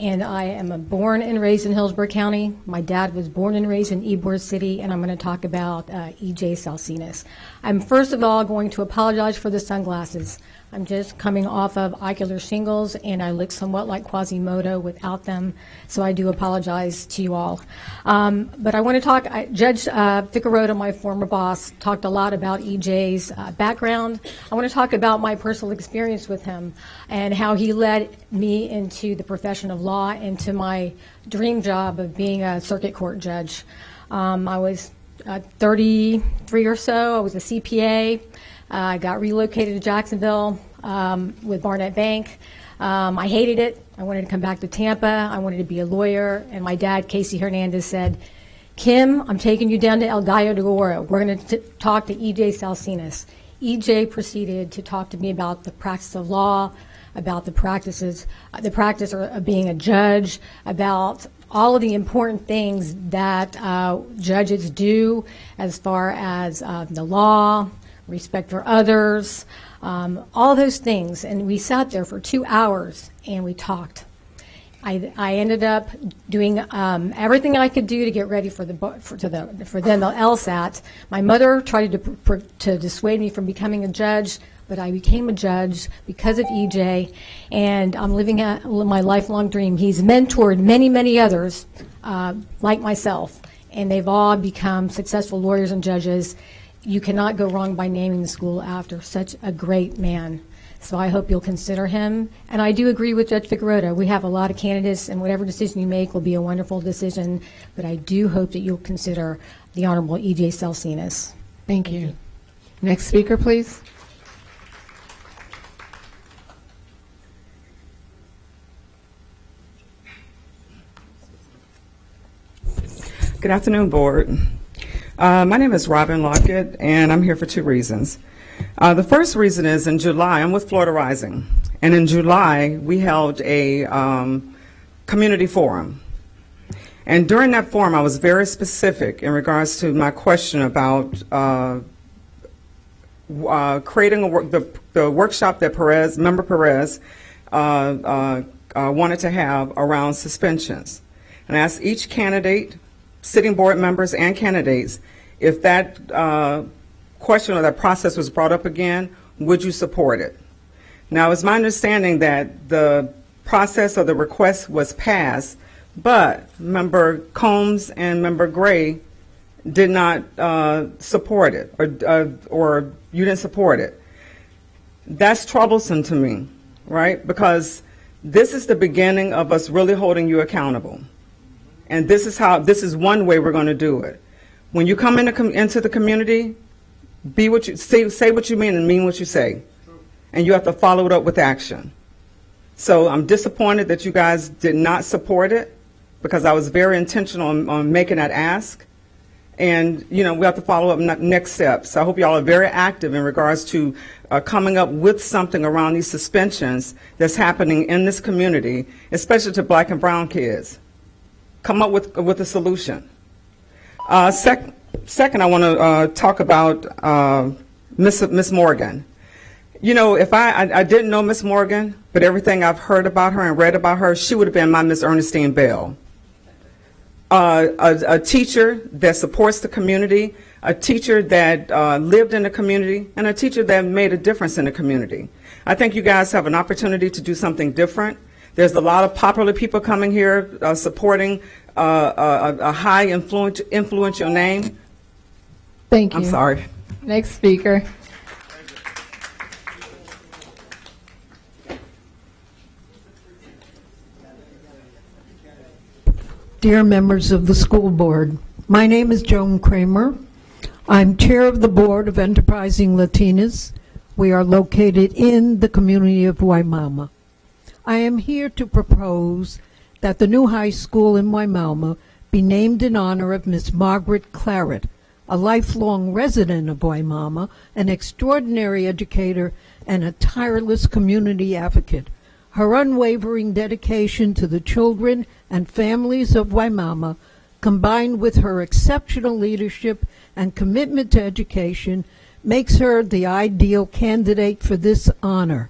and I am born and raised in Hillsborough County. My dad was born and raised in Ybor City, and I'm going to talk about E.J. Salsinas. I'm first of all going to apologize for the sunglasses. I'm just coming off of ocular shingles, and I look somewhat like Quasimodo without them, so I do apologize to you all. But I want to talk, Judge Ficarota, my former boss, talked a lot about EJ's background. I want to talk about my personal experience with him and how he led me into the profession of law, into my dream job of being a circuit court judge. I was 33 or so. I was a CPA. I got relocated to Jacksonville with Barnett Bank. I hated it. I wanted to come back to Tampa. I wanted to be a lawyer. And my dad, Casey Hernandez, said, Kim, I'm taking you down to El Gallo de Oro. We're going to talk to E.J. Salsinas. E.J. proceeded to talk to me about the practice of law, about the practice of being a judge, about all of the important things that judges do as far as the law, respect for others, all those things. And we sat there for 2 hours and we talked. I ended up doing everything I could do to get ready for the LSAT. My mother tried to dissuade me from becoming a judge, but I became a judge because of EJ, and I'm living my lifelong dream. He's mentored many, many others like myself, and they've all become successful lawyers and judges. You cannot go wrong by naming the school after such a great man. So I hope you'll consider him. And I do agree with Judge Figueroa. We have a lot of candidates, and whatever decision you make will be a wonderful decision. But I do hope that you'll consider the Honorable E.J. Salcinas. Thank you. Next speaker, please. Good afternoon, Board. My name is Robin Lockett, and I'm here for two reasons. The first reason is in July, I'm with Florida Rising, and in July we held a community forum. And during that forum I was very specific in regards to my question about creating the workshop that Member Perez wanted to have around suspensions. And I asked each candidate, sitting board members and candidates, if that question or that process was brought up again, would you support it? Now, it's my understanding that the process or the request was passed, but Member Combs and Member Gray did not support it, or you didn't support it. That's troublesome to me, right? Because this is the beginning of us really holding you accountable. And this is one way we're going to do it. When you come into the community, be what you say what you mean and mean what you say. And you have to follow it up with action. So I'm disappointed that you guys did not support it, because I was very intentional on making that ask. And, we have to follow up next steps. I hope you all are very active in regards to coming up with something around these suspensions that's happening in this community, especially to Black and brown kids. Come up with a solution. Second, I want to talk about Miss Morgan. If I didn't know Miss Morgan, but everything I've heard about her and read about her, she would have been my Miss Ernestine Bell. A teacher that supports the community, a teacher that lived in the community, and a teacher that made a difference in the community. I think you guys have an opportunity to do something different. There's a lot of popular people coming here supporting a high influential name. Thank you. I'm sorry. Next speaker. Dear members of the school board, my name is Joan Kramer. I'm chair of the board of Enterprising Latinas. We are located in the community of Waimama. I am here to propose that the new high school in Waimama be named in honor of Miss Margaret Claret, a lifelong resident of Waimama, an extraordinary educator, and a tireless community advocate. Her unwavering dedication to the children and families of Waimama, combined with her exceptional leadership and commitment to education, makes her the ideal candidate for this honor.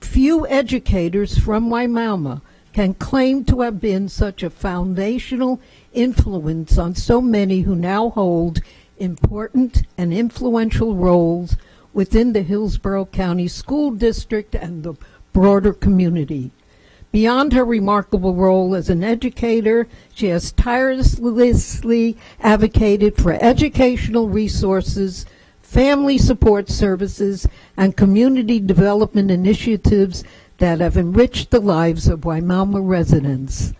Few educators from Waimama can claim to have been such a foundational influence on so many who now hold important and influential roles within the Hillsborough County School District and the broader community. Beyond her remarkable role as an educator, she has tirelessly advocated for educational resources, family support services, and community development initiatives that have enriched the lives of Waimama residents.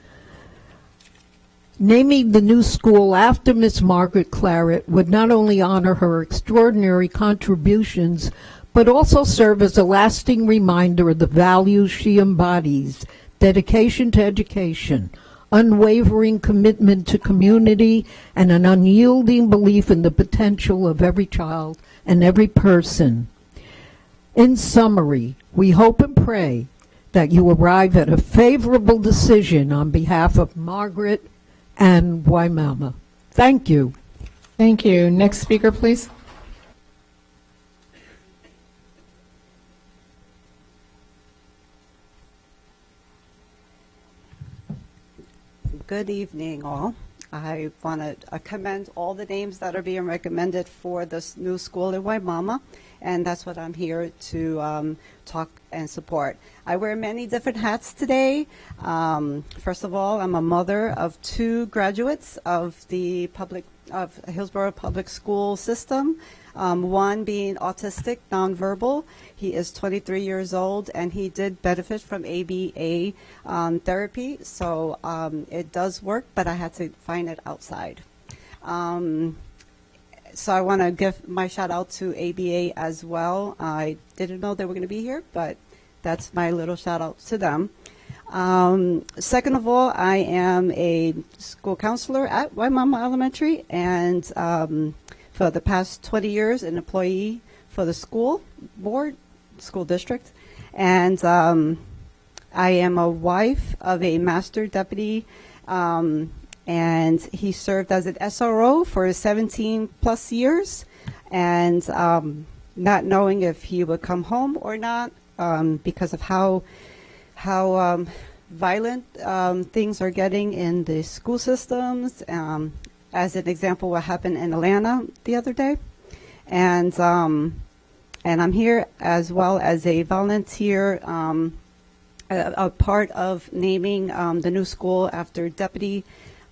Naming the new school after Miss Margaret Claret would not only honor her extraordinary contributions, but also serve as a lasting reminder of the values she embodies: dedication to education, unwavering commitment to community, and an unyielding belief in the potential of every child and every person. In summary, we hope and pray that you arrive at a favorable decision on behalf of Margaret and Waimama. Thank you. Thank you. Next speaker, please. Good evening, all. I want to commend all the names that are being recommended for this new school in Waimama, and that's what I'm here to talk and support. I wear many different hats today. First of all, I'm a mother of 2 graduates of the Hillsborough Public School system. One being autistic, nonverbal. He is 23 years old, and he did benefit from ABA therapy, so it does work, but I had to find it outside. So I want to give my shout out to ABA as well. I didn't know they were going to be here, but that's my little shout out to them. Second of all, I am a school counselor at Waimama Elementary, and for the past 20 years, an employee for the school board, school district. And I am a wife of a master deputy, and he served as an SRO for 17 plus years, and not knowing if he would come home or not because of how violent things are getting in the school systems. As an example, what happened in Atlanta the other day. And I'm here as well as a volunteer, a part of naming the new school after Deputy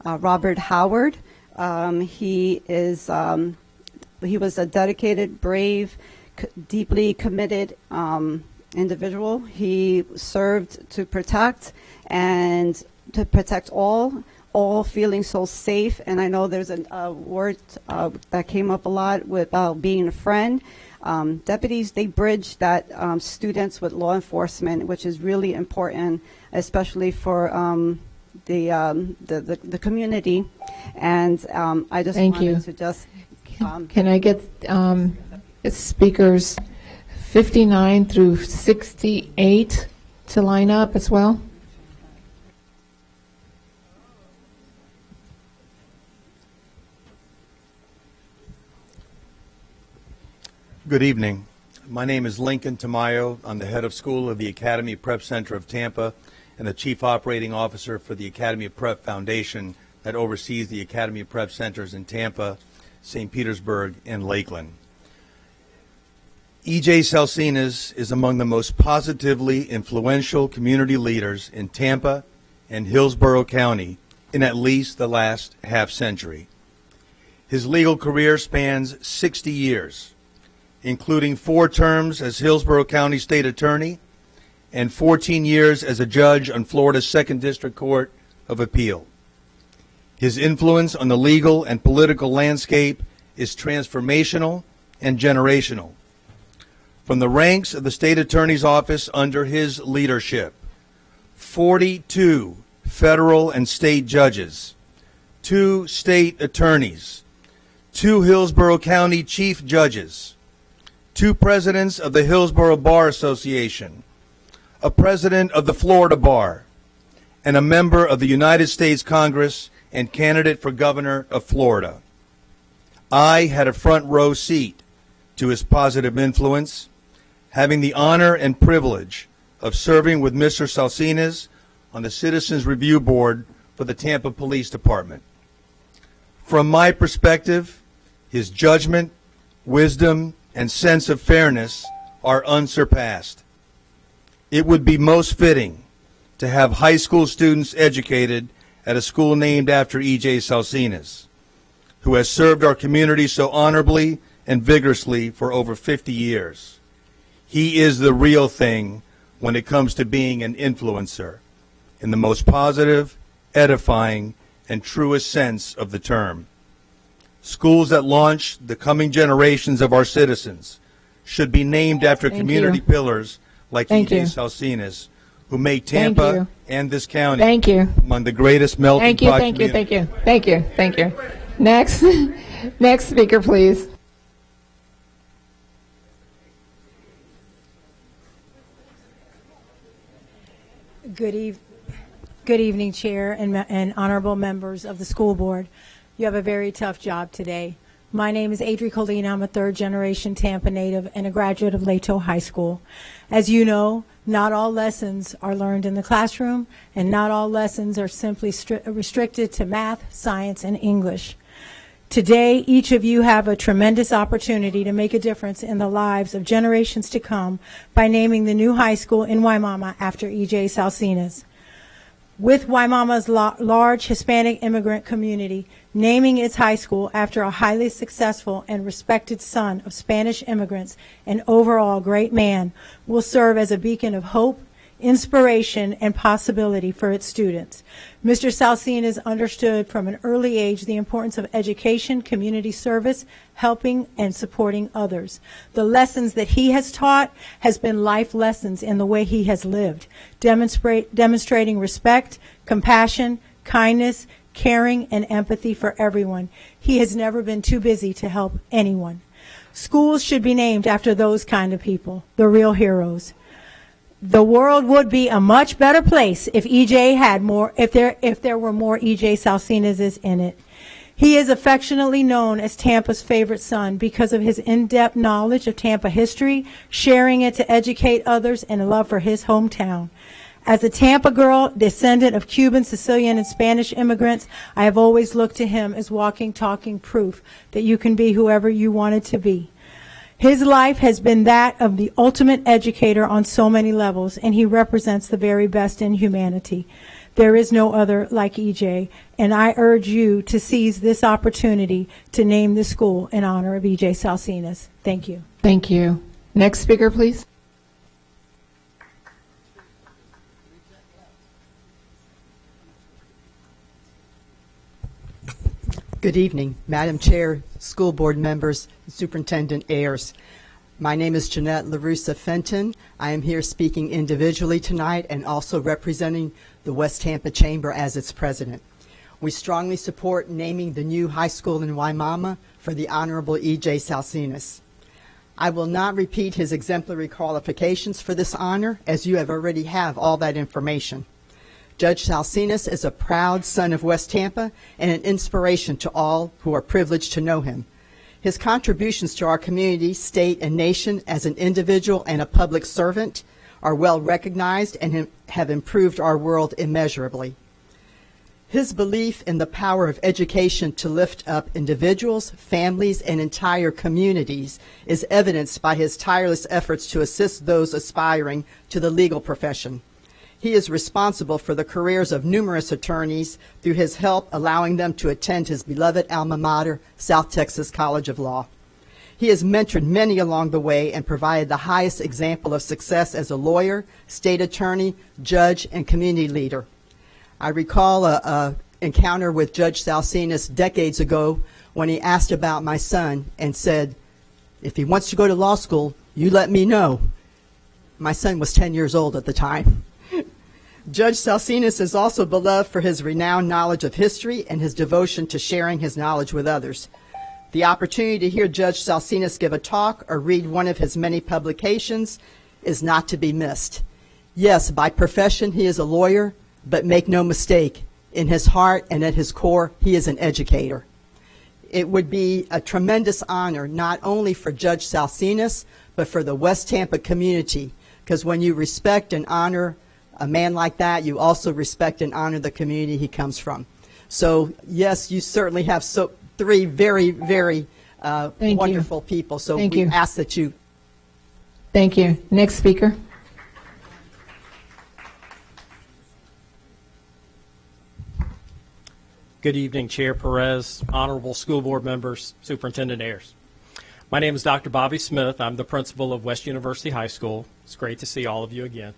Robert Howard. He was a dedicated, brave, deeply committed individual. He served to protect all feeling so safe. And I know there's a word that came up a lot about being a friend. Deputies, they bridge that students with law enforcement, which is really important, especially for the community. And I just wanted to just... Can I get speakers 59 through 68 to line up as well? Good evening. My name is Lincoln Tamayo. I'm the head of school of the Academy Prep Center of Tampa and the chief operating officer for the Academy of Prep Foundation that oversees the Academy of Prep Centers in Tampa, St. Petersburg, and Lakeland. E.J. Salsinas is among the most positively influential community leaders in Tampa and Hillsborough County in at least the last half century. His legal career spans 60 years, including 4 terms as Hillsborough County State Attorney and 14 years as a judge on Florida's 2nd District Court of Appeal. His influence on the legal and political landscape is transformational and generational. From the ranks of the State Attorney's Office under his leadership, 42 federal and state judges, 2 state attorneys, 2 Hillsborough County chief judges, 2 presidents of the Hillsborough Bar Association, a president of the Florida Bar, and a member of the United States Congress and candidate for governor of Florida. I had a front row seat to his positive influence, having the honor and privilege of serving with Mr. Salsinas on the Citizens Review Board for the Tampa Police Department. From my perspective, his judgment, wisdom, and sense of fairness are unsurpassed. It would be most fitting to have high school students educated at a school named after E.J. Salsinas, who has served our community so honorably and vigorously for over 50 years. He is the real thing when it comes to being an influencer, in the most positive, edifying, and truest sense of the term. Schools that launch the coming generations of our citizens should be named after community pillars like E.J. Salsinas, who make Tampa and this county among the greatest melting pot communities. Thank you. Next speaker, please. Good evening, Chair and honorable members of the school board. You have a very tough job today. My name is Adri Colina. I'm a 3rd-generation Tampa native and a graduate of Lato High School. As you know, Not all lessons are learned in the classroom, and not all lessons are simply restricted to math, science, and English. Today, each of you have a tremendous opportunity to make a difference in the lives of generations to come by naming the new high school in Waimama after E.J. Salsinas. With Waimama's large Hispanic immigrant community, naming its high school after a highly successful and respected son of Spanish immigrants and overall great man will serve as a beacon of hope, inspiration, and possibility for its students. Mr. Salsinas understood from an early age the importance of education, community service, helping, and supporting others. The lessons that he has taught has been life lessons in the way he has lived, demonstrating respect, compassion, kindness, caring, and empathy for everyone. He has never been too busy to help anyone. Schools should be named after those kind of people, the real heroes. The world would be a much better place if EJ had more, if there were more EJ Salsinases in it. He is affectionately known as Tampa's favorite son because of his in-depth knowledge of Tampa history, sharing it to educate others, and a love for his hometown. As a Tampa girl, descendant of Cuban, Sicilian, and Spanish immigrants, I have always looked to him as walking, talking proof that you can be whoever you wanted to be. His life has been that of the ultimate educator on so many levels, and he represents the very best in humanity. There is no other like EJ, and I urge you to seize this opportunity to name the school in honor of EJ Salsinas. Thank you. Thank you. Next speaker, please. Good evening, Madam Chair, school board members, Superintendent Ayers. My name is Jeanette LaRussa Fenton. I am here speaking individually tonight and also representing the West Tampa Chamber as its president. We strongly support naming the new high school in Waimama for the Honorable E.J. Salsinas. I will not repeat his exemplary qualifications for this honor, as you already have all that information. Judge Salsinas is a proud son of West Tampa and an inspiration to all who are privileged to know him. His contributions to our community, state, and nation as an individual and a public servant are well recognized and have improved our world immeasurably. His belief in the power of education to lift up individuals, families, and entire communities is evidenced by his tireless efforts to assist those aspiring to the legal profession. He is responsible for the careers of numerous attorneys through his help allowing them to attend his beloved alma mater, South Texas College of Law. He has mentored many along the way and provided the highest example of success as a lawyer, state attorney, judge, and community leader. I recall an encounter with Judge Salsinas decades ago when he asked about my son and said, "If he wants to go to law school, you let me know." My son was 10 years old at the time. Judge Salsinas is also beloved for his renowned knowledge of history and his devotion to sharing his knowledge with others. The opportunity to hear Judge Salsinas give a talk or read one of his many publications is not to be missed. Yes, by profession he is a lawyer, but make no mistake, in his heart and at his core, he is an educator. It would be a tremendous honor not only for Judge Salsinas, but for the West Tampa community, because when you respect and honor a man like that, you also respect and honor the community he comes from. So, yes, you certainly have three very, very wonderful people. So we ask that you. Thank you. Next speaker. Good evening, Chair Perez, honorable school board members, Superintendent Ayers. My name is Dr. Bobby Smith. I'm the principal of West University High School. It's great to see all of you again.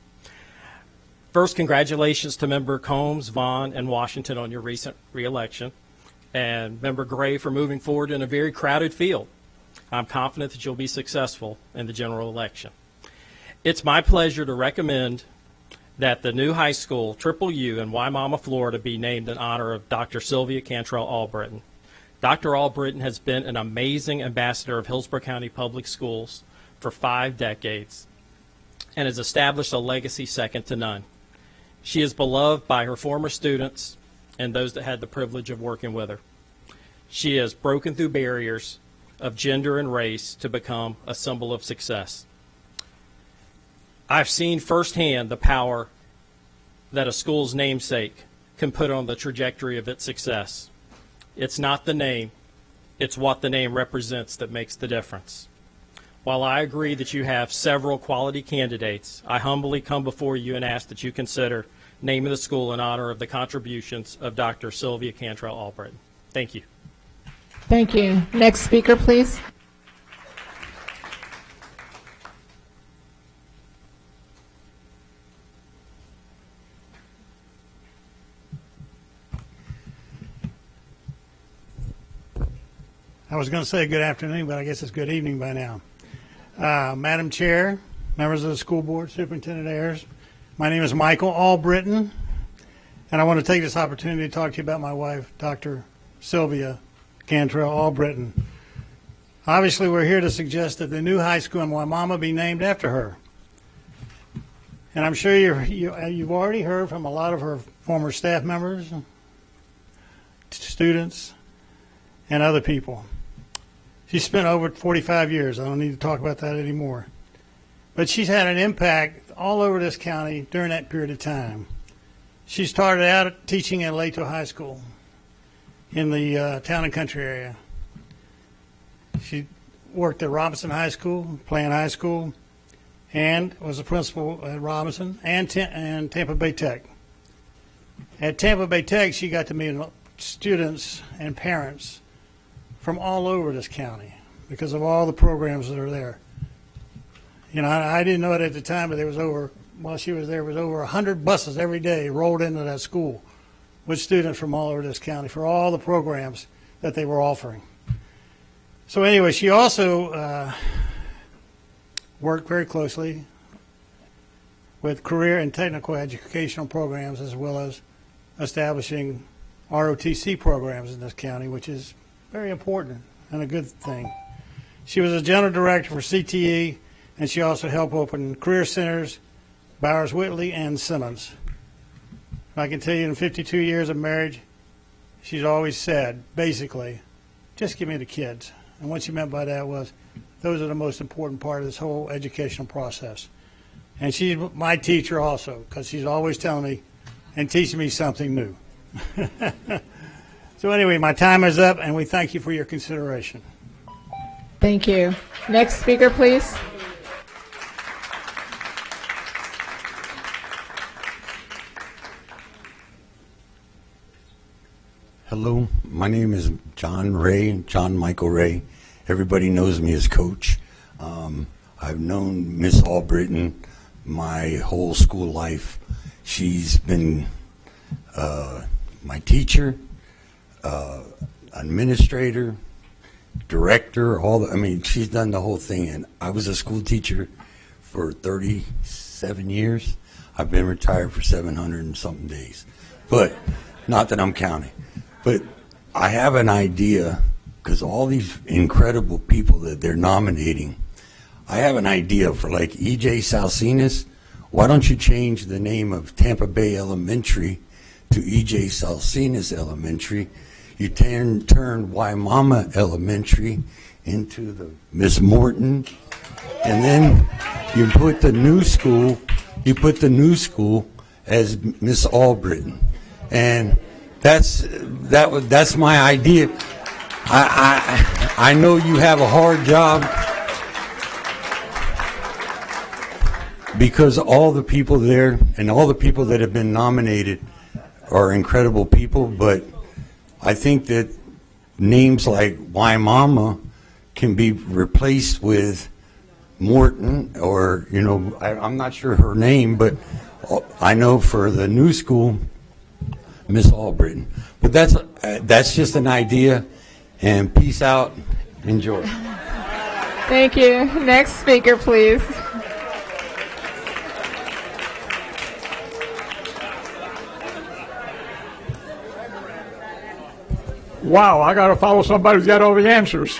First, congratulations to Member Combs, Vaughn, and Washington on your recent reelection, and Member Gray for moving forward in a very crowded field. I'm confident that you'll be successful in the general election. It's my pleasure to recommend that the new high school, Triple U, in Waimama, Florida, be named in honor of Dr. Sylvia Cantrell Albritton. Dr. Albritton has been an amazing ambassador of Hillsborough County Public Schools for 5 decades and has established a legacy second to none. She is beloved by her former students and those that had the privilege of working with her. She has broken through barriers of gender and race to become a symbol of success. I've seen firsthand the power that a school's namesake can put on the trajectory of its success. It's not the name, it's what the name represents that makes the difference. While I agree that you have several quality candidates, I humbly come before you and ask that you consider naming the school in honor of the contributions of Dr. Sylvia Cantrell Albritton. Thank you. Thank you. Next speaker, please. I was going to say good afternoon, but I guess it's good evening by now. Madam Chair, members of the school board, Superintendent Ayers, my name is Michael Albritton, and I want to take this opportunity to talk to you about my wife, Dr. Sylvia Cantrell Albritton. Obviously, we're here to suggest that the new high school in Wimauma be named after her. And I'm sure you've already heard from a lot of her former staff members, students, and other people. She spent over 45 years. I don't need to talk about that anymore. But she's had an impact all over this county during that period of time. She started out teaching at Lato High School in the town and country area. She worked at Robinson High School, Plant High School, and was a principal at Robinson and Tampa Bay Tech. At Tampa Bay Tech, she got to meet students and parents from all over this county because of all the programs that are there. You know, I didn't know it at the time, but there was while she was there, was over 100 buses every day rolled into that school with students from all over this county for all the programs that they were offering. So anyway, she also worked very closely with career and technical educational programs as well as establishing ROTC programs in this county, which is very important and a good thing. She was a general director for CTE, and she also helped open career centers, Bowers Whitley and Simmons. I can tell you in 52 years of marriage, she's always said, basically, just give me the kids. And what she meant by that was, those are the most important part of this whole educational process. And she's my teacher also, because she's always telling me and teaching me something new. So anyway, my time is up, and we thank you for your consideration. Thank you. Next speaker, please. Hello, my name is John Michael Ray. Everybody knows me as Coach. I've known Miss Albritton my whole school life. She's been my teacher, administrator, director, she's done the whole thing. And I was a school teacher for 37 years. I've been retired for 700 and something days, but not that I'm counting. But I have an idea, because all these incredible people that they're nominating, I have an idea for like E.J. Salsinas. Why don't you change the name of Tampa Bay Elementary to E.J. Salsinas Elementary? You turn Wimauma Elementary into the Miss Morton, and then you put the new school as Miss Albritton, and that's my idea. I know you have a hard job because all the people there and all the people that have been nominated are incredible people, but I think that names like Wimauma can be replaced with Morton, or, I'm not sure her name, but I know for the new school, Miss Albritton. But that's just an idea, and peace out. Enjoy. Thank you. Next speaker, please. Wow, I got to follow somebody who's got all the answers.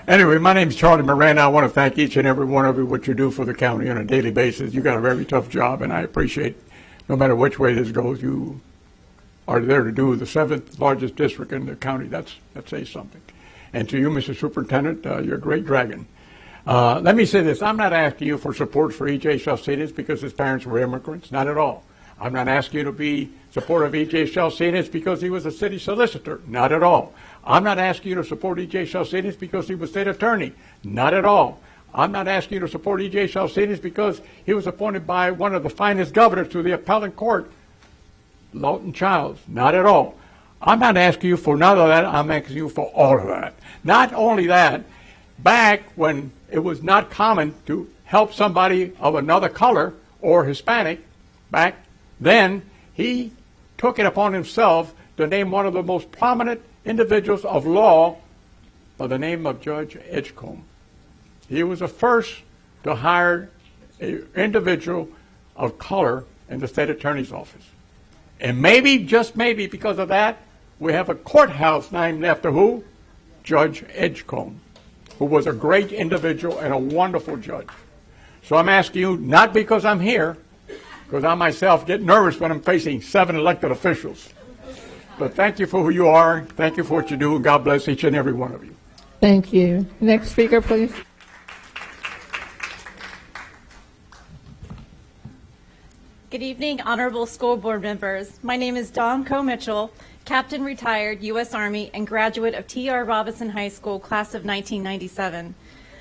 Anyway, my name's Charlie Miranda. I want to thank each and every one of you what you do for the county on a daily basis. You got a very tough job, and I appreciate, no matter which way this goes, you are there to do the 7th largest district in the county. That says something. And to you, Mr. Superintendent, you're a great dragon. Let me say this. I'm not asking you for support for E.J. Salcinas because his parents were immigrants. Not at all. I'm not asking you to be supportive of E.J. Salcinas because he was a city solicitor. Not at all. I'm not asking you to support E.J. Salcinas because he was state attorney. Not at all. I'm not asking you to support E.J. Salcinas because he was appointed by one of the finest governors to the appellate court, Lawton Childs. Not at all. I'm not asking you for none of that. I'm asking you for all of that. Not only that, back when it was not common to help somebody of another color or Hispanic, back then, he took it upon himself to name one of the most prominent individuals of law by the name of Judge Edgecombe. He was the first to hire an individual of color in the state attorney's office. And maybe, just maybe because of that, we have a courthouse named after who? Judge Edgecombe, who was a great individual and a wonderful judge. So I'm asking you, not because I'm here, because I myself get nervous when I'm facing 7 elected officials. But thank you for who you are. Thank you for what you do. And God bless each and every one of you. Thank you. Next speaker, please. Good evening, honorable school board members. My name is Dawn Coe Mitchell, Captain retired U.S. Army and graduate of T.R. Robinson High School, class of 1997.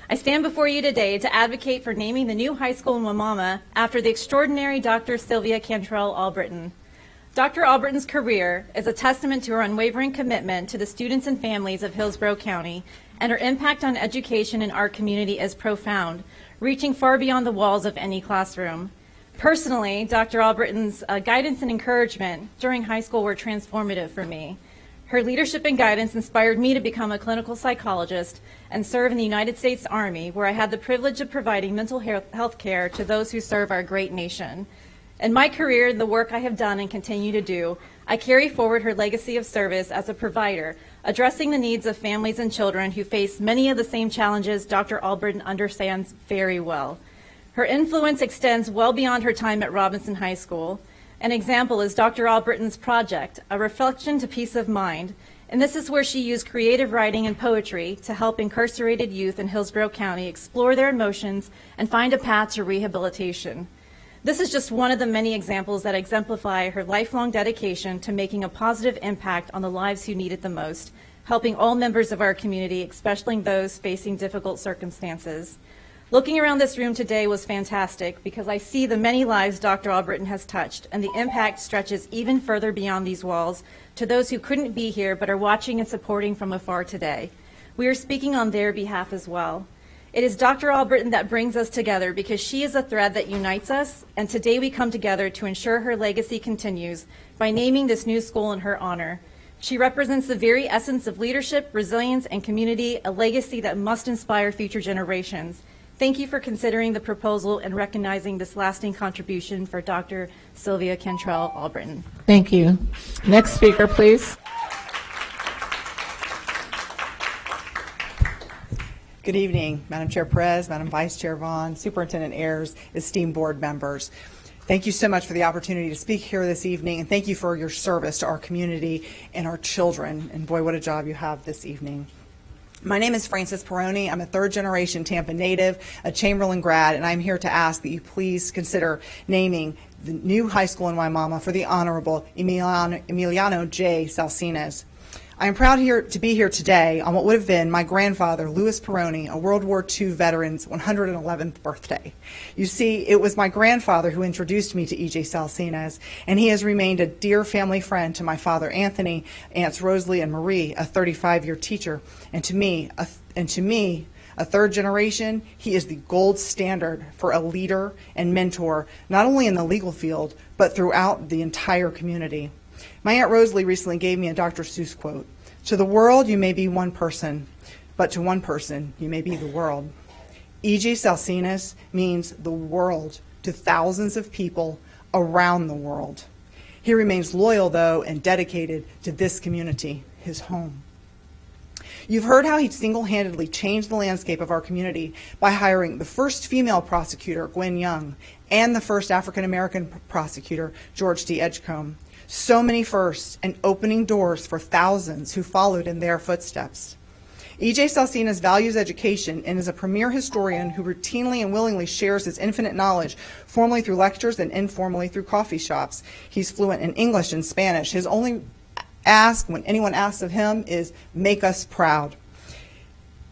I stand before you today to advocate for naming the new high school in Wimauma after the extraordinary Dr. Sylvia Cantrell Albritton. Dr. Albritton's career is a testament to her unwavering commitment to the students and families of Hillsborough County, and her impact on education in our community is profound, reaching far beyond the walls of any classroom. Personally, Dr. Albritton's guidance and encouragement during high school were transformative for me. Her leadership and guidance inspired me to become a clinical psychologist and serve in the United States Army, where I had the privilege of providing mental health care to those who serve our great nation. In my career and the work I have done and continue to do, I carry forward her legacy of service as a provider, addressing the needs of families and children who face many of the same challenges Dr. Albritton understands very well. Her influence extends well beyond her time at Robinson High School. An example is Dr. Albritton's project, A Reflection to Peace of Mind, and this is where she used creative writing and poetry to help incarcerated youth in Hillsborough County explore their emotions and find a path to rehabilitation. This is just one of the many examples that exemplify her lifelong dedication to making a positive impact on the lives who need it the most, helping all members of our community, especially those facing difficult circumstances. Looking around this room today was fantastic because I see the many lives Dr. Albritton has touched, and the impact stretches even further beyond these walls to those who couldn't be here but are watching and supporting from afar today. We are speaking on their behalf as well. It is Dr. Albritton that brings us together because she is a thread that unites us, and today we come together to ensure her legacy continues by naming this new school in her honor. She represents the very essence of leadership, resilience, and community, a legacy that must inspire future generations. Thank you for considering the proposal and recognizing this lasting contribution for Dr. Sylvia Cantrell Albritton. Thank you. Next speaker, please. Good evening, Madam Chair Perez, Madam Vice Chair Vaughn, Superintendent Ayers, esteemed board members. Thank you so much for the opportunity to speak here this evening, and thank you for your service to our community and our children. And boy, what a job you have this evening. My name is Frances Peroni. I'm a third-generation Tampa native, a Chamberlain grad, and I'm here to ask that you please consider naming the new high school in Wimauma for the Honorable Emiliano J. Salcinas. I am proud to be here today on what would have been my grandfather, Louis Peroni, a World War II veteran's 111th birthday. You see, it was my grandfather who introduced me to E.J. Salcinas, and he has remained a dear family friend to my father, Anthony, Aunts Rosalie and Marie, a 35-year teacher, and to me, a third generation, he is the gold standard for a leader and mentor, not only in the legal field, but throughout the entire community. My Aunt Rosalie recently gave me a Dr. Seuss quote. To the world, you may be one person, but to one person, you may be the world. E.J. Salcinas means the world to thousands of people around the world. He remains loyal, though, and dedicated to this community, his home. You've heard how he single-handedly changed the landscape of our community by hiring the first female prosecutor, Gwen Young, and the first African-American prosecutor, George D. Edgecombe. So many firsts and opening doors for thousands who followed in their footsteps. E.J. Salsinas values education and is a premier historian who routinely and willingly shares his infinite knowledge, formally through lectures and informally through coffee shops. He's fluent in English and Spanish. His only ask when anyone asks of him is, make us proud.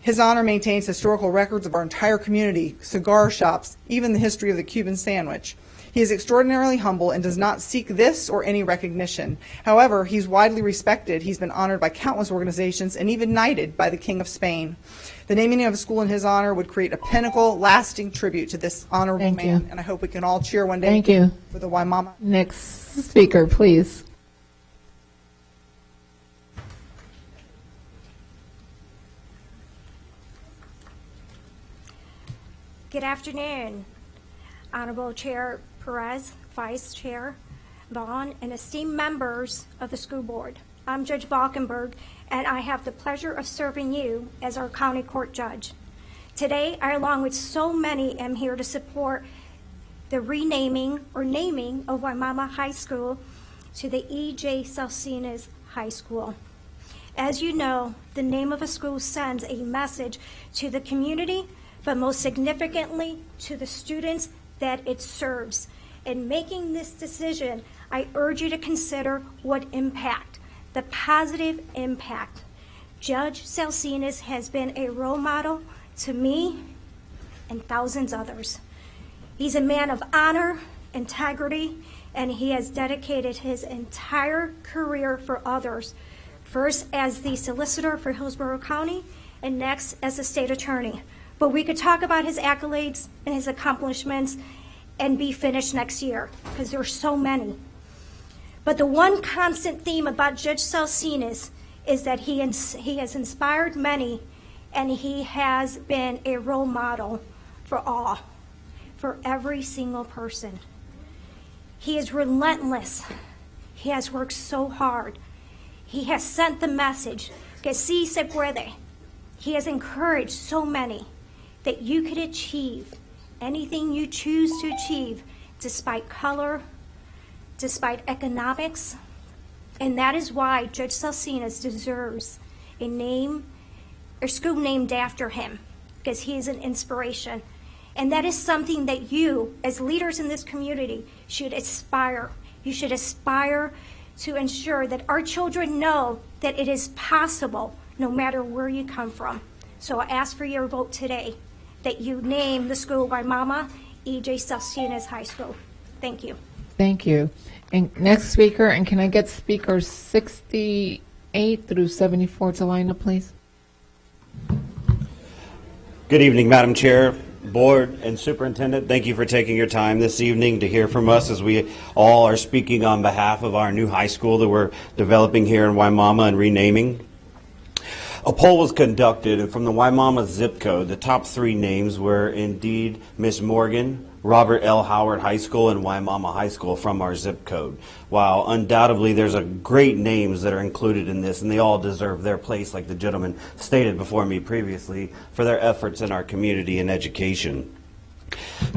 His honor maintains historical records of our entire community, cigar shops, even the history of the Cuban sandwich. He is extraordinarily humble and does not seek this or any recognition. However, he's widely respected. He's been honored by countless organizations and even knighted by the King of Spain. The naming of a school in his honor would create a pinnacle, lasting tribute to this honorable man. And I hope we can all cheer one day Thank you. for the Waimama. Next speaker, please. Good afternoon, Honorable Chair Perez, Vice Chair Vaughn, and esteemed members of the school board. I'm Judge Valkenberg, and I have the pleasure of serving you as our county court judge. Today, I, along with so many, am here to support the renaming or naming of Waimama High School to the E.J. Salsinas High School. As you know, the name of a school sends a message to the community, but most significantly to the students that it serves. In making this decision, I urge you to consider what impact, the positive impact. Judge Salsinas has been a role model to me and thousands others. He's a man of honor, integrity, and he has dedicated his entire career for others, first as the solicitor for Hillsborough County and next as the state attorney. But we could talk about his accolades and his accomplishments and be finished next year, because there are so many. But the one constant theme about Judge Salsinas is that he has inspired many, and he has been a role model for all, for every single person. He is relentless. He has worked so hard. He has sent the message, que sí se puede. He has encouraged so many that you could achieve anything you choose to achieve, despite color, despite economics. And that is why Judge Salsinas deserves a school named after him, because he is an inspiration. And that is something that you, as leaders in this community, should aspire. You should aspire to ensure that our children know that it is possible, no matter where you come from. So I ask for your vote today, that you name the school Waimama E.J. Salsinas High School. Thank you. Thank you. And next speaker, and can I get speakers 68 through 74 to line up, please? Good evening, Madam Chair, Board, and Superintendent. Thank you for taking your time this evening to hear from us as we all are speaking on behalf of our new high school that we're developing here in Waimama and renaming. A poll was conducted, and from the Waimama zip code, the top 3 names were indeed Miss Morgan, Robert L. Howard High School, and Waimama High School from our zip code. While undoubtedly there's a great names that are included in this, and they all deserve their place, like the gentleman stated before me previously, for their efforts in our community and education.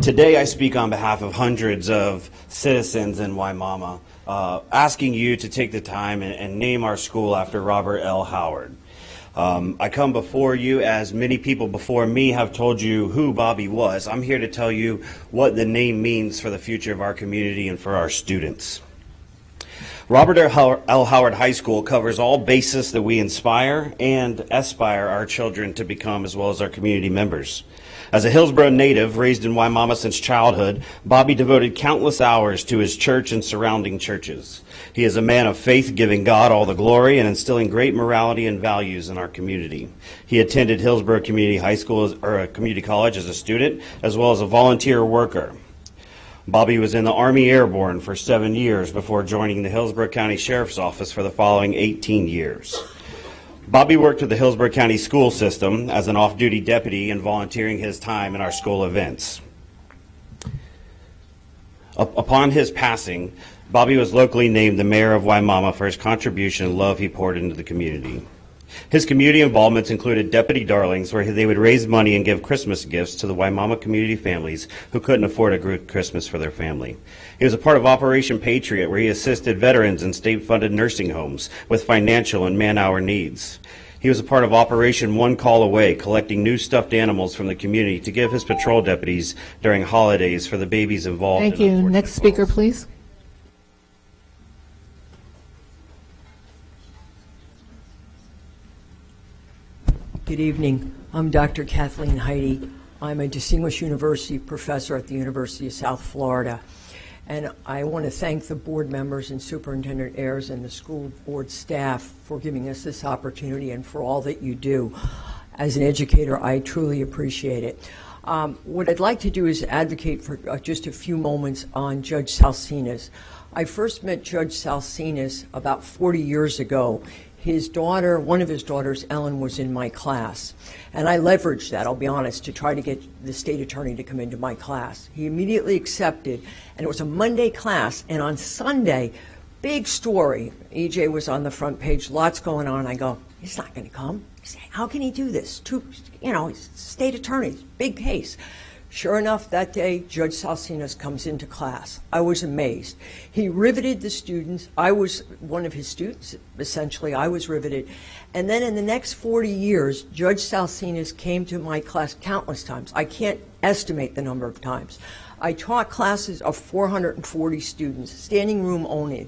Today I speak on behalf of hundreds of citizens in Waimama, asking you to take the time and name our school after Robert L. Howard. I come before you, as many people before me have told you who Bobby was. I'm here to tell you what the name means for the future of our community and for our students. Robert L. Howard High School covers all bases that we inspire and aspire our children to become, as well as our community members. As a Hillsborough native, raised in Waimama since childhood, Bobby devoted countless hours to his church and surrounding churches. He is a man of faith, giving God all the glory and instilling great morality and values in our community. He attended Hillsborough Community High School, or Community College, as a student, as well as a volunteer worker. Bobby was in the Army Airborne for 7 years before joining the Hillsborough County Sheriff's Office for the following 18 years. Bobby worked with the Hillsborough County school system as an off-duty deputy and volunteering his time in our school events. Upon his passing, Bobby was locally named the mayor of Waimama for his contribution and love he poured into the community. His community involvements included Deputy Darlings, where they would raise money and give Christmas gifts to the Waimama community families who couldn't afford a good Christmas for their family. He was a part of Operation Patriot, where he assisted veterans in state-funded nursing homes with financial and man-hour needs. He was a part of Operation One Call Away, collecting new stuffed animals from the community to give his patrol deputies during holidays for the babies involved. Thank you. Next speaker, please. Good evening. I'm Dr. Kathleen Heidi. I'm a Distinguished University Professor at the University of South Florida. And I want to thank the board members and Superintendent Ayers and the school board staff for giving us this opportunity and for all that you do. As an educator, I truly appreciate it. What I'd like to do is advocate for just a few moments on Judge Salsinas. I first met Judge Salsinas about 40 years ago. His daughter, one of his daughters, Ellen, was in my class. And I leveraged that, I'll be honest, to try to get the state attorney to come into my class. He immediately accepted, and it was a Monday class. And on Sunday, big story. EJ was on the front page, lots going on. I go, he's not going to come. How can he do this? State attorney, big case. Sure enough, that day, Judge Salsinas comes into class. I was amazed. He riveted the students. I was one of his students, essentially. I was riveted. And then in the next 40 years, Judge Salsinas came to my class countless times. I can't estimate the number of times. I taught classes of 440 students, standing room only.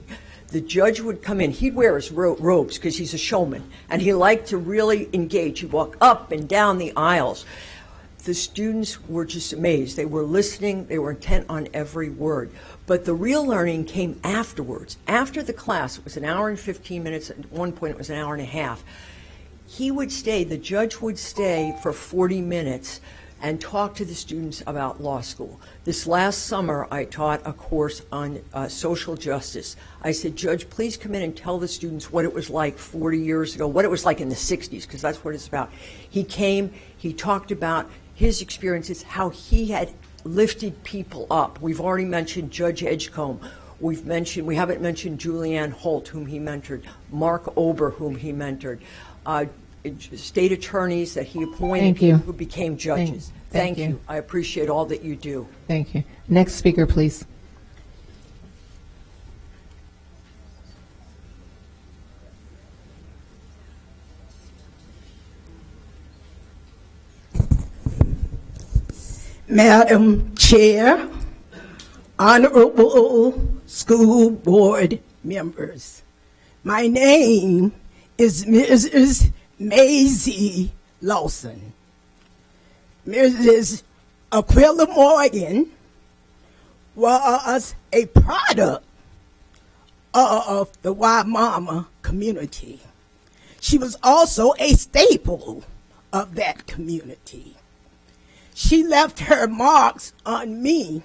The judge would come in. He'd wear his robes because he's a showman, and he liked to really engage. He'd walk up and down the aisles. The students were just amazed. They were listening. They were intent on every word. But the real learning came afterwards. After the class, it was an hour and 15 minutes. At one point, it was an hour and a half. He would stay, the judge would stay for 40 minutes and talk to the students about law school. This last summer, I taught a course on social justice. I said, Judge, please come in and tell the students what it was like 40 years ago, what it was like in the 60s, because that's what it's about. He came, he talked about his experiences, how he had lifted people up. We've already mentioned Judge Edgecombe. We haven't mentioned Julianne Holt, whom he mentored, Mark Ober, whom he mentored, state attorneys that he appointed who became judges. Thank you. I appreciate all that you do. Thank you. Next speaker, please. Madam Chair, honorable school board members, my name is Mrs. Maisie Lawson. Mrs. Aquila Morgan was a product of the Waimama community. She was also a staple of that community. She left her marks on me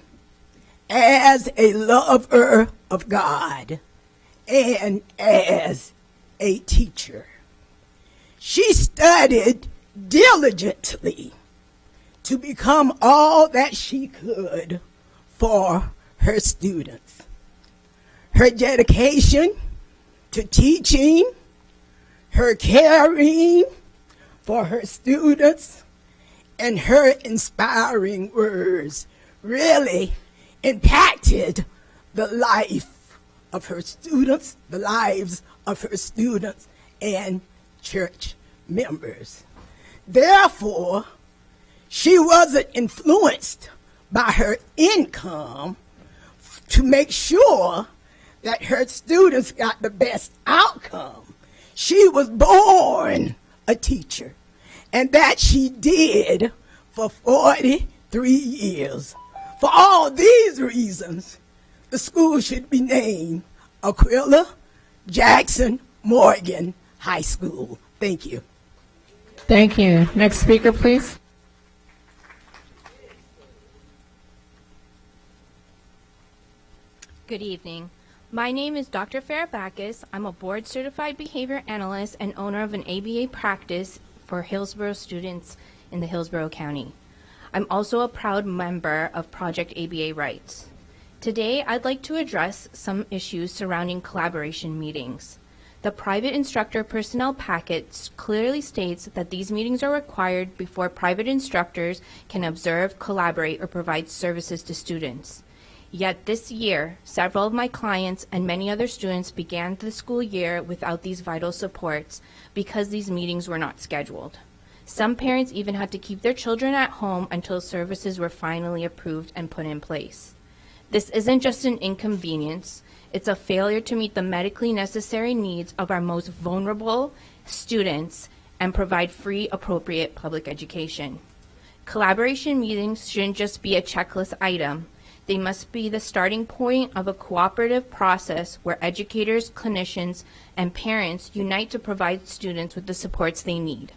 as a lover of God and as a teacher. She studied diligently to become all that she could for her students. Her dedication to teaching, her caring for her students, and her inspiring words really impacted the life of her students, the lives of her students and church members. Therefore, she wasn't influenced by her income to make sure that her students got the best outcome. She was born a teacher. And that she did for 43 years. For all these reasons, the school should be named Aquila Jackson Morgan High School. Thank you. Thank you. Next speaker, please. Good evening. My name is Dr. Farah Backus. I'm a board-certified behavior analyst and owner of an ABA practice for Hillsborough students in the Hillsborough County. I'm also a proud member of Project ABA Rights. Today, I'd like to address some issues surrounding collaboration meetings. The private instructor personnel packet clearly states that these meetings are required before private instructors can observe, collaborate, or provide services to students. Yet this year, several of my clients and many other students began the school year without these vital supports because these meetings were not scheduled. Some parents even had to keep their children at home until services were finally approved and put in place. This isn't just an inconvenience, it's a failure to meet the medically necessary needs of our most vulnerable students and provide free, appropriate public education. Collaboration meetings shouldn't just be a checklist item. They must be the starting point of a cooperative process where educators, clinicians, and parents unite to provide students with the supports they need.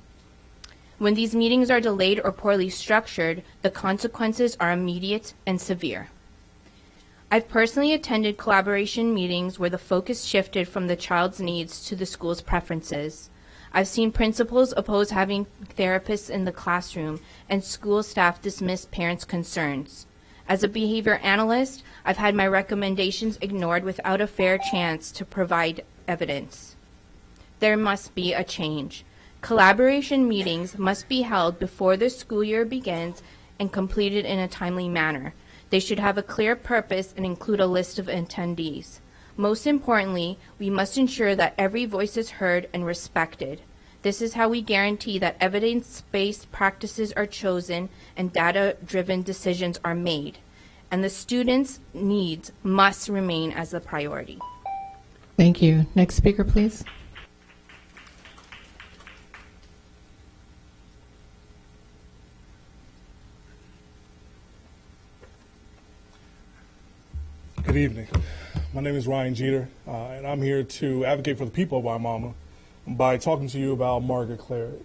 When these meetings are delayed or poorly structured, the consequences are immediate and severe. I've personally attended collaboration meetings where the focus shifted from the child's needs to the school's preferences. I've seen principals oppose having therapists in the classroom and school staff dismiss parents' concerns. As a behavior analyst, I've had my recommendations ignored without a fair chance to provide evidence. There must be a change. Collaboration meetings must be held before the school year begins and completed in a timely manner. They should have a clear purpose and include a list of attendees. Most importantly, we must ensure that every voice is heard and respected. This is how we guarantee that evidence-based practices are chosen and data-driven decisions are made. And the students' needs must remain as the priority. Thank you. Next speaker, please. Good evening. My name is Ryan Jeter, and I'm here to advocate for the people of Wimauma by talking to you about Margaret Claret.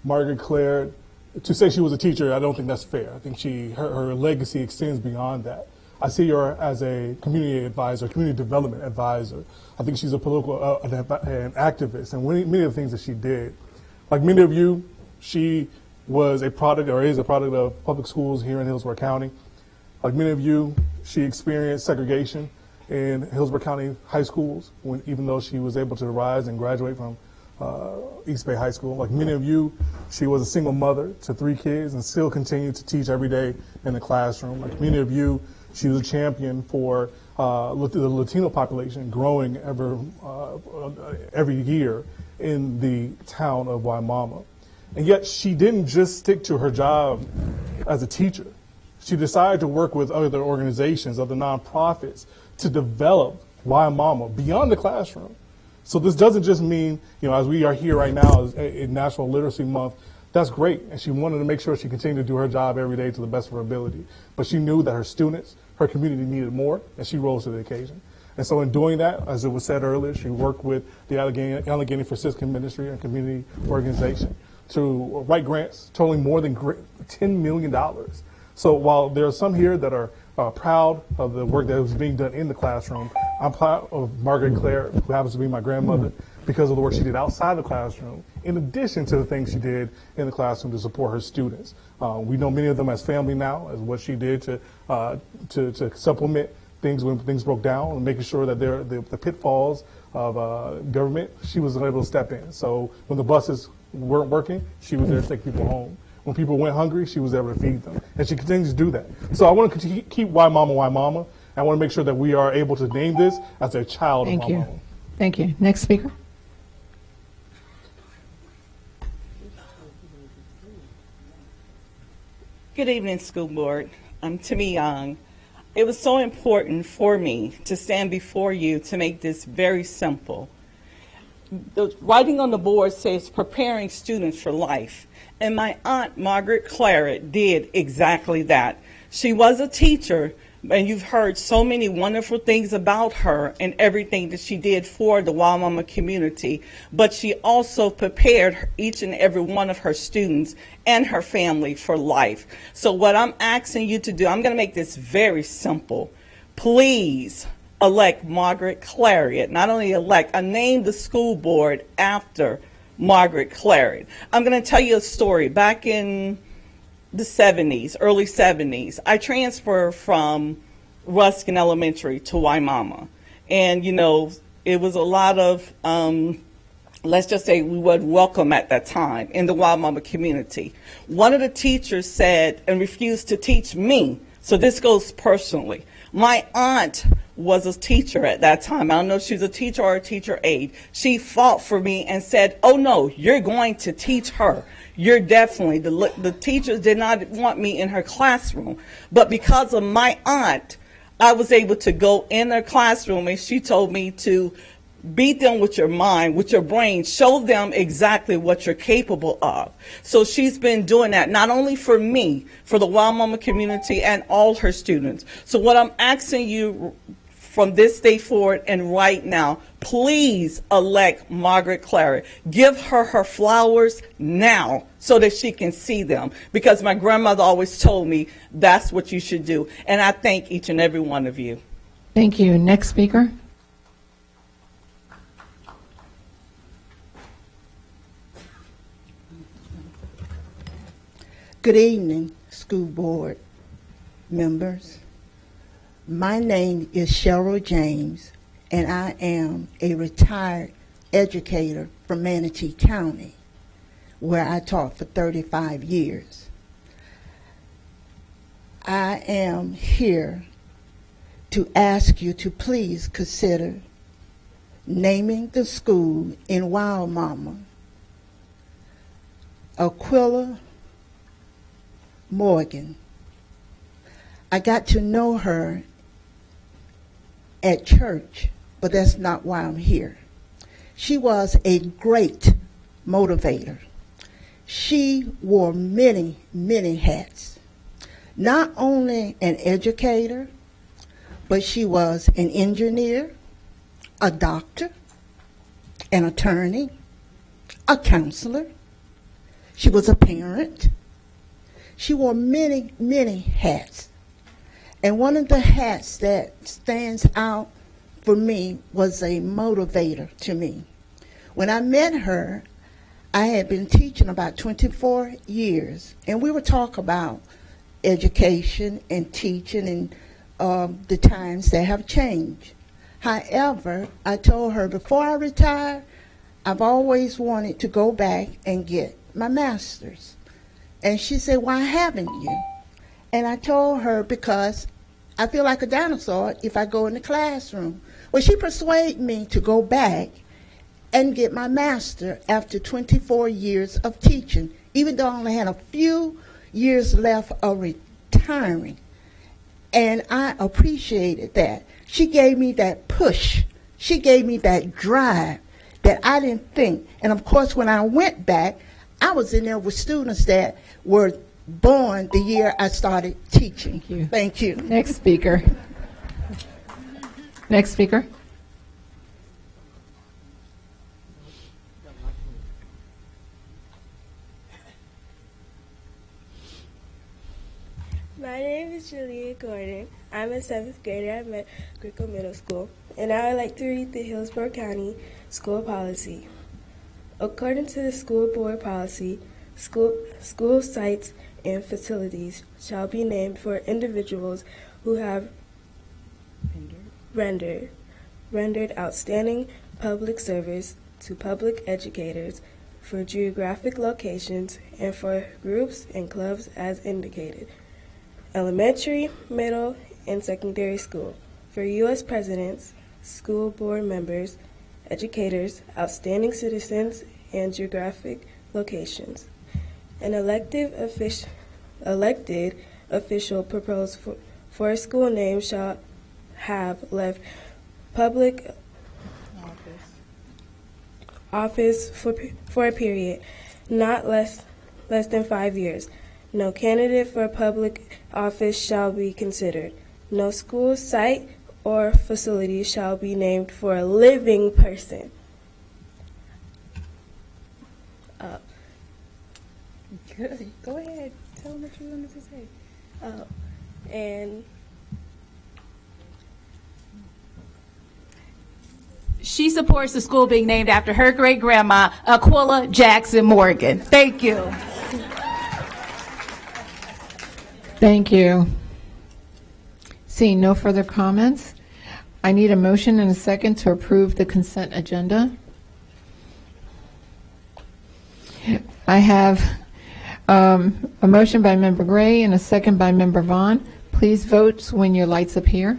Margaret Claret, to say she was a teacher, I don't think that's fair. I think her legacy extends beyond that. I see her as a community advisor, community development advisor. I think she's a political an activist, and many of the things that she did. Like many of you, she was a product or is a product of public schools here in Hillsborough County. Like many of you, she experienced segregation in Hillsborough County high schools, even though she was able to rise and graduate from East Bay High School. Like many of you, she was a single mother to 3 kids and still continued to teach every day in the classroom. Like many of you, she was a champion for the Latino population growing every year in the town of Wimauma. And yet she didn't just stick to her job as a teacher. She decided to work with other organizations, other nonprofits, to develop Wimauma beyond the classroom. So this doesn't just mean, as we are here right now in National Literacy Month, that's great. And she wanted to make sure she continued to do her job every day to the best of her ability. But she knew that her students, her community needed more, and she rose to the occasion. And so in doing that, as it was said earlier, she worked with the Allegheny Franciscan Ministry and Community Organization to write grants totaling more than $10 million. So while there are some here that are proud of the work that was being done in the classroom, I'm proud of Margaret Claret, who happens to be my grandmother, because of the work she did outside the classroom, in addition to the things she did in the classroom to support her students. We know many of them as family now, as what she did to supplement things when things broke down, and making sure that the pitfalls of government, she was able to step in. So when the buses weren't working, she was there to take people home. When people went hungry, she was able to feed them. And she continues to do that. So I want to keep Wimauma. I want to make sure that we are able to name this as a child of Wimauma. Thank you. Next speaker. Good evening, school board. I'm Timmy Young. It was so important for me to stand before you to make this very simple. The writing on the board says preparing students for life. And my aunt, Margaret Claret, did exactly that. She was a teacher, and you've heard so many wonderful things about her and everything that she did for the Wimauma community. But she also prepared each and every one of her students and her family for life. So what I'm asking you to do, I'm going to make this very simple. Please elect Margaret Claret. Not only elect, name the school board after Margaret Claret. I'm going to tell you a story. Back in the 70s, early 70s, I transferred from Ruskin Elementary to Wimauma. And, it was a lot of, let's just say we weren't welcome at that time in the Wimauma community. One of the teachers said and refused to teach me, so this goes personally. My aunt was a teacher at that time. I don't know if she was a teacher or a teacher aide. She fought for me and said, oh no, you're going to teach her. You're definitely, the teachers did not want me in her classroom. But because of my aunt, I was able to go in their classroom, and she told me to beat them with your mind, with your brain, show them exactly what you're capable of. So she's been doing that, not only for me, for the Wild Mama community and all her students. So what I'm asking you from this day forward and right now, please elect Margaret Claret. Give her her flowers now so that she can see them, because my grandmother always told me that's what you should do. And I thank each and every one of you. Thank you. Next speaker. Good evening, school board members. My name is Cheryl James, and I am a retired educator from Manatee County, where I taught for 35 years. I am here to ask you to please consider naming the school in Wild Mama Aquilla Morgan. I got to know her at church, but that's not why I'm here. She was a great motivator. She wore many, many hats. Not only an educator, but she was an engineer, a doctor, an attorney, a counselor. She was a parent. She wore many, many hats. And one of the hats that stands out for me was a motivator to me. When I met her, I had been teaching about 24 years, and we would talk about education and teaching and the times that have changed. However, I told her before I retire, I've always wanted to go back and get my master's. And she said, why haven't you? And I told her, because I feel like a dinosaur if I go in the classroom. Well, she persuaded me to go back and get my master after 24 years of teaching, even though I only had a few years left of retiring. And I appreciated that. She gave me that push. She gave me that drive that I didn't think. And of course, when I went back, I was in there with students that were born the year I started teaching. Thank you. Thank you. Next speaker. Next speaker. My name is Julia Gordon. I'm a 7th grader at Gricko Middle School, and I would like to read the Hillsborough County School Policy. According to the school board policy, school sites and facilities shall be named for individuals who have rendered outstanding public service to public educators for geographic locations and for groups and clubs as indicated. Elementary, middle, and secondary school, for U.S. presidents, school board members, educators, outstanding citizens, and geographic locations. An elected official proposed for a school name shall have left public office for a period not less than 5 years. No candidate for public office shall be considered. No school site or facility shall be named for a living person. Good. Go ahead. Tell them what you wanted to say. And she supports the school being named after her great-grandma, Aquilla Jackson Morgan. Thank you. Thank you. Seeing no further comments, I need a motion and a second to approve the consent agenda. I have a motion by Member Gray and a second by Member Vaughn. Please vote when your lights appear.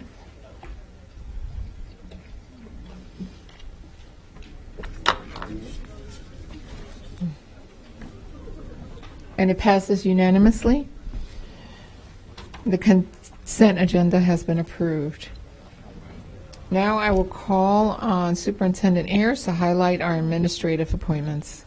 And it passes unanimously. The consent agenda has been approved. Now I will call on Superintendent Ayers to highlight our administrative appointments.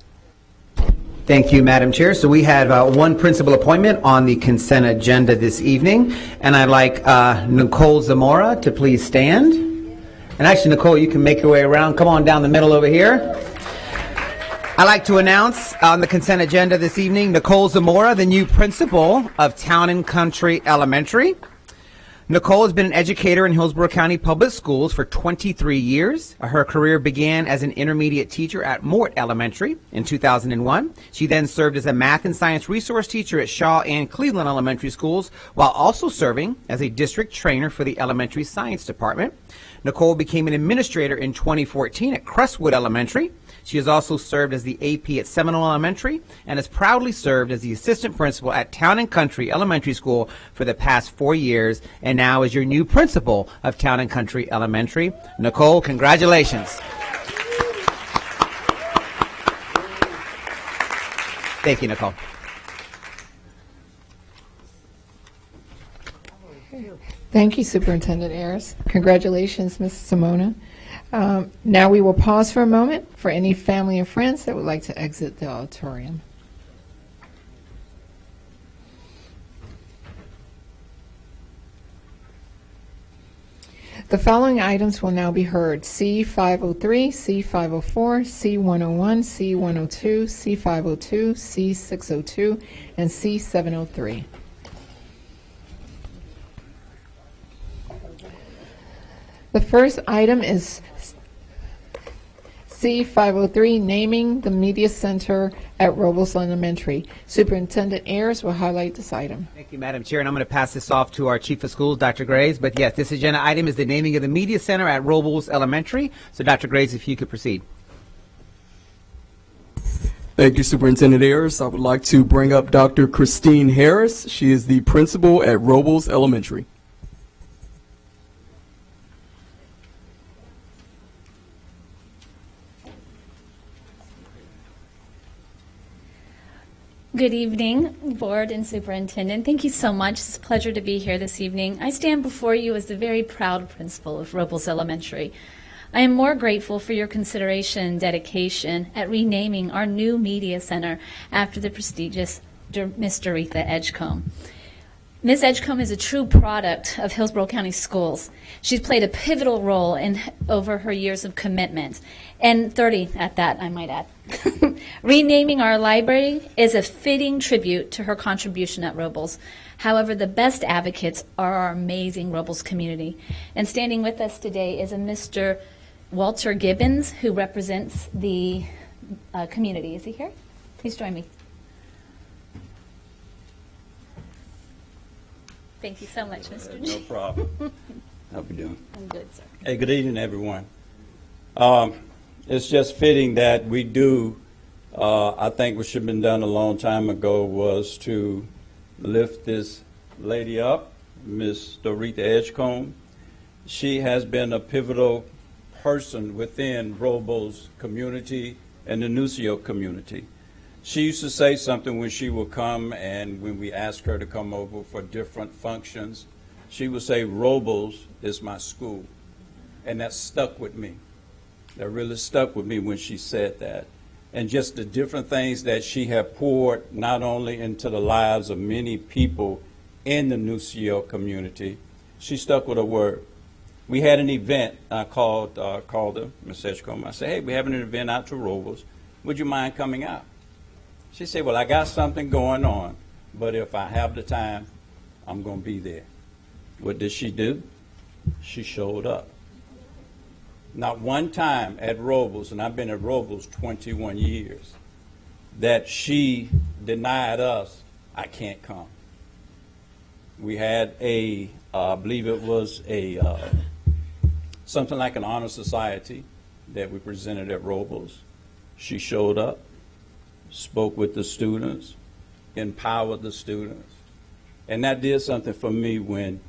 Thank you, Madam Chair. So we have one principal appointment on the consent agenda this evening, and I'd like Nicole Zamora to please stand. And actually, Nicole, you can make your way around. Come on down the middle over here. I'd like to announce on the consent agenda this evening, Nicole Zamora, the new principal of Town and Country Elementary. Nicole has been an educator in Hillsborough County Public Schools for 23 years. Her career began as an intermediate teacher at Mort Elementary in 2001. She then served as a math and science resource teacher at Shaw and Cleveland Elementary Schools, while also serving as a district trainer for the elementary science department. Nicole became an administrator in 2014 at Crestwood Elementary. She has also served as the AP at Seminole Elementary and has proudly served as the assistant principal at Town and Country Elementary School for the past 4 years, and now is your new principal of Town and Country Elementary. Nicole, congratulations. Thank you, Nicole. Thank you, Superintendent Ayers. Congratulations, Ms. Simona. Now we will pause for a moment for any family or friends that would like to exit the auditorium. The following items will now be heard: C503, C504, C101, C102, C502, C602, and C703. The first item is C503, naming the Media Center at Robles Elementary. Superintendent Ayers will highlight this item. Thank you, Madam Chair, and I'm going to pass this off to our Chief of Schools, Dr. Graves. But yes, this agenda item is the naming of the Media Center at Robles Elementary. So, Dr. Graves, if you could proceed. Thank you, Superintendent Ayers. I would like to bring up Dr. Christine Harris. She is the principal at Robles Elementary. Good evening, Board and Superintendent. Thank you so much. It's a pleasure to be here this evening. I stand before you as the very proud principal of Robles Elementary. I am more grateful for your consideration and dedication at renaming our new media center after the prestigious Miss Doretha Edgecombe. Ms. Edgecombe is a true product of Hillsborough County Schools. She's played a pivotal role over her years of commitment, and 30 at that, I might add. Renaming our library is a fitting tribute to her contribution at Robles. However, the best advocates are our amazing Robles community. And standing with us today is a Mr. Walter Gibbons, who represents the community. Is he here? Please join me. Thank you so much, Mr. No problem. How we doing? I'm good, sir. Hey, good evening, everyone. It's just fitting that we do, I think what should have been done a long time ago was to lift this lady up, Miss Doretha Edgecombe. She has been a pivotal person within Robles community and the Nucio community. She used to say something when she would come, and when we asked her to come over for different functions, she would say, Robles is my school. And that stuck with me. That really stuck with me when she said that. And just the different things that she had poured not only into the lives of many people in the Nucio community, she stuck with her word. We had an event, I called her, Ms. Edgecombe. I said, hey, we're having an event out to Robles. Would you mind coming out? She said, well, I got something going on, but if I have the time, I'm going to be there. What did she do? She showed up. Not one time at Robles, and I've been at Robles 21 years, that she denied us, I can't come. We had I believe it was something like an honor society that we presented at Robles. She showed up, spoke with the students, empowered the students, And that did something for me when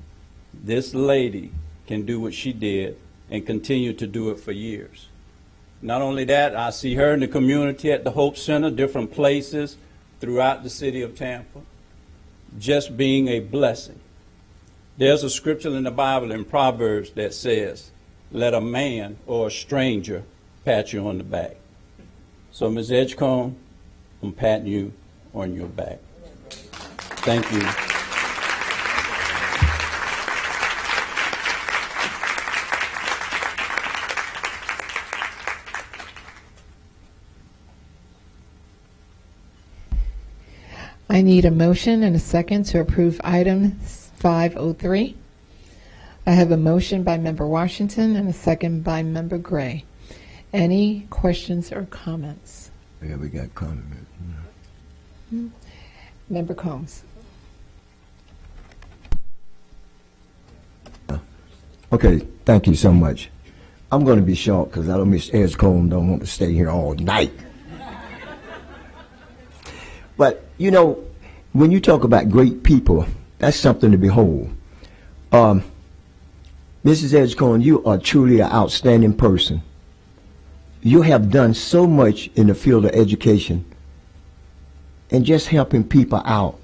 this lady can do what she did and continue to do it for years. Not only that, I see her in the community at the Hope Center, different places throughout the city of Tampa, just being a blessing. There's a scripture in the Bible in Proverbs that says, let a man or a stranger pat you on the back. So, Ms. Edgecombe, I'm patting you on your back. Thank you. I need a motion and a second to approve item 503. I have a motion by Member Washington and a second by Member Gray. Any questions or comments? Yeah, we got comments. Member Combs. Okay, thank you so much. I'm going to be short because I know Miss Edgecombe don't want to stay here all night. But, you know, when you talk about great people, that's something to behold. Mrs. Edgecombe, you are truly an outstanding person. You have done so much in the field of education and just helping people out,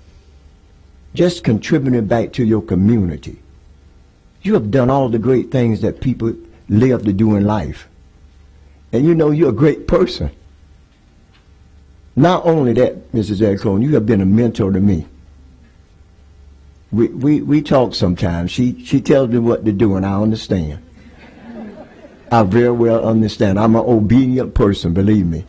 just contributing back to your community. You have done all the great things that people live to do in life. And you know, you're a great person. Not only that, Mrs. Edgecombe, you have been a mentor to me. We talk sometimes. She tells me what to do, and I understand. I very well understand. I'm an obedient person, believe me.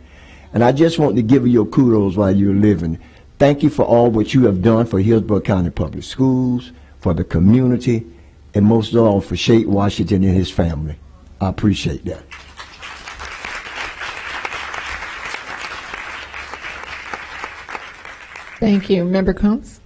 And I just want to give you your kudos while you're living. Thank you for all what you have done for Hillsborough County Public Schools, for the community, and most of all for Shake Washington and his family. I appreciate that. Thank you. Member Combs?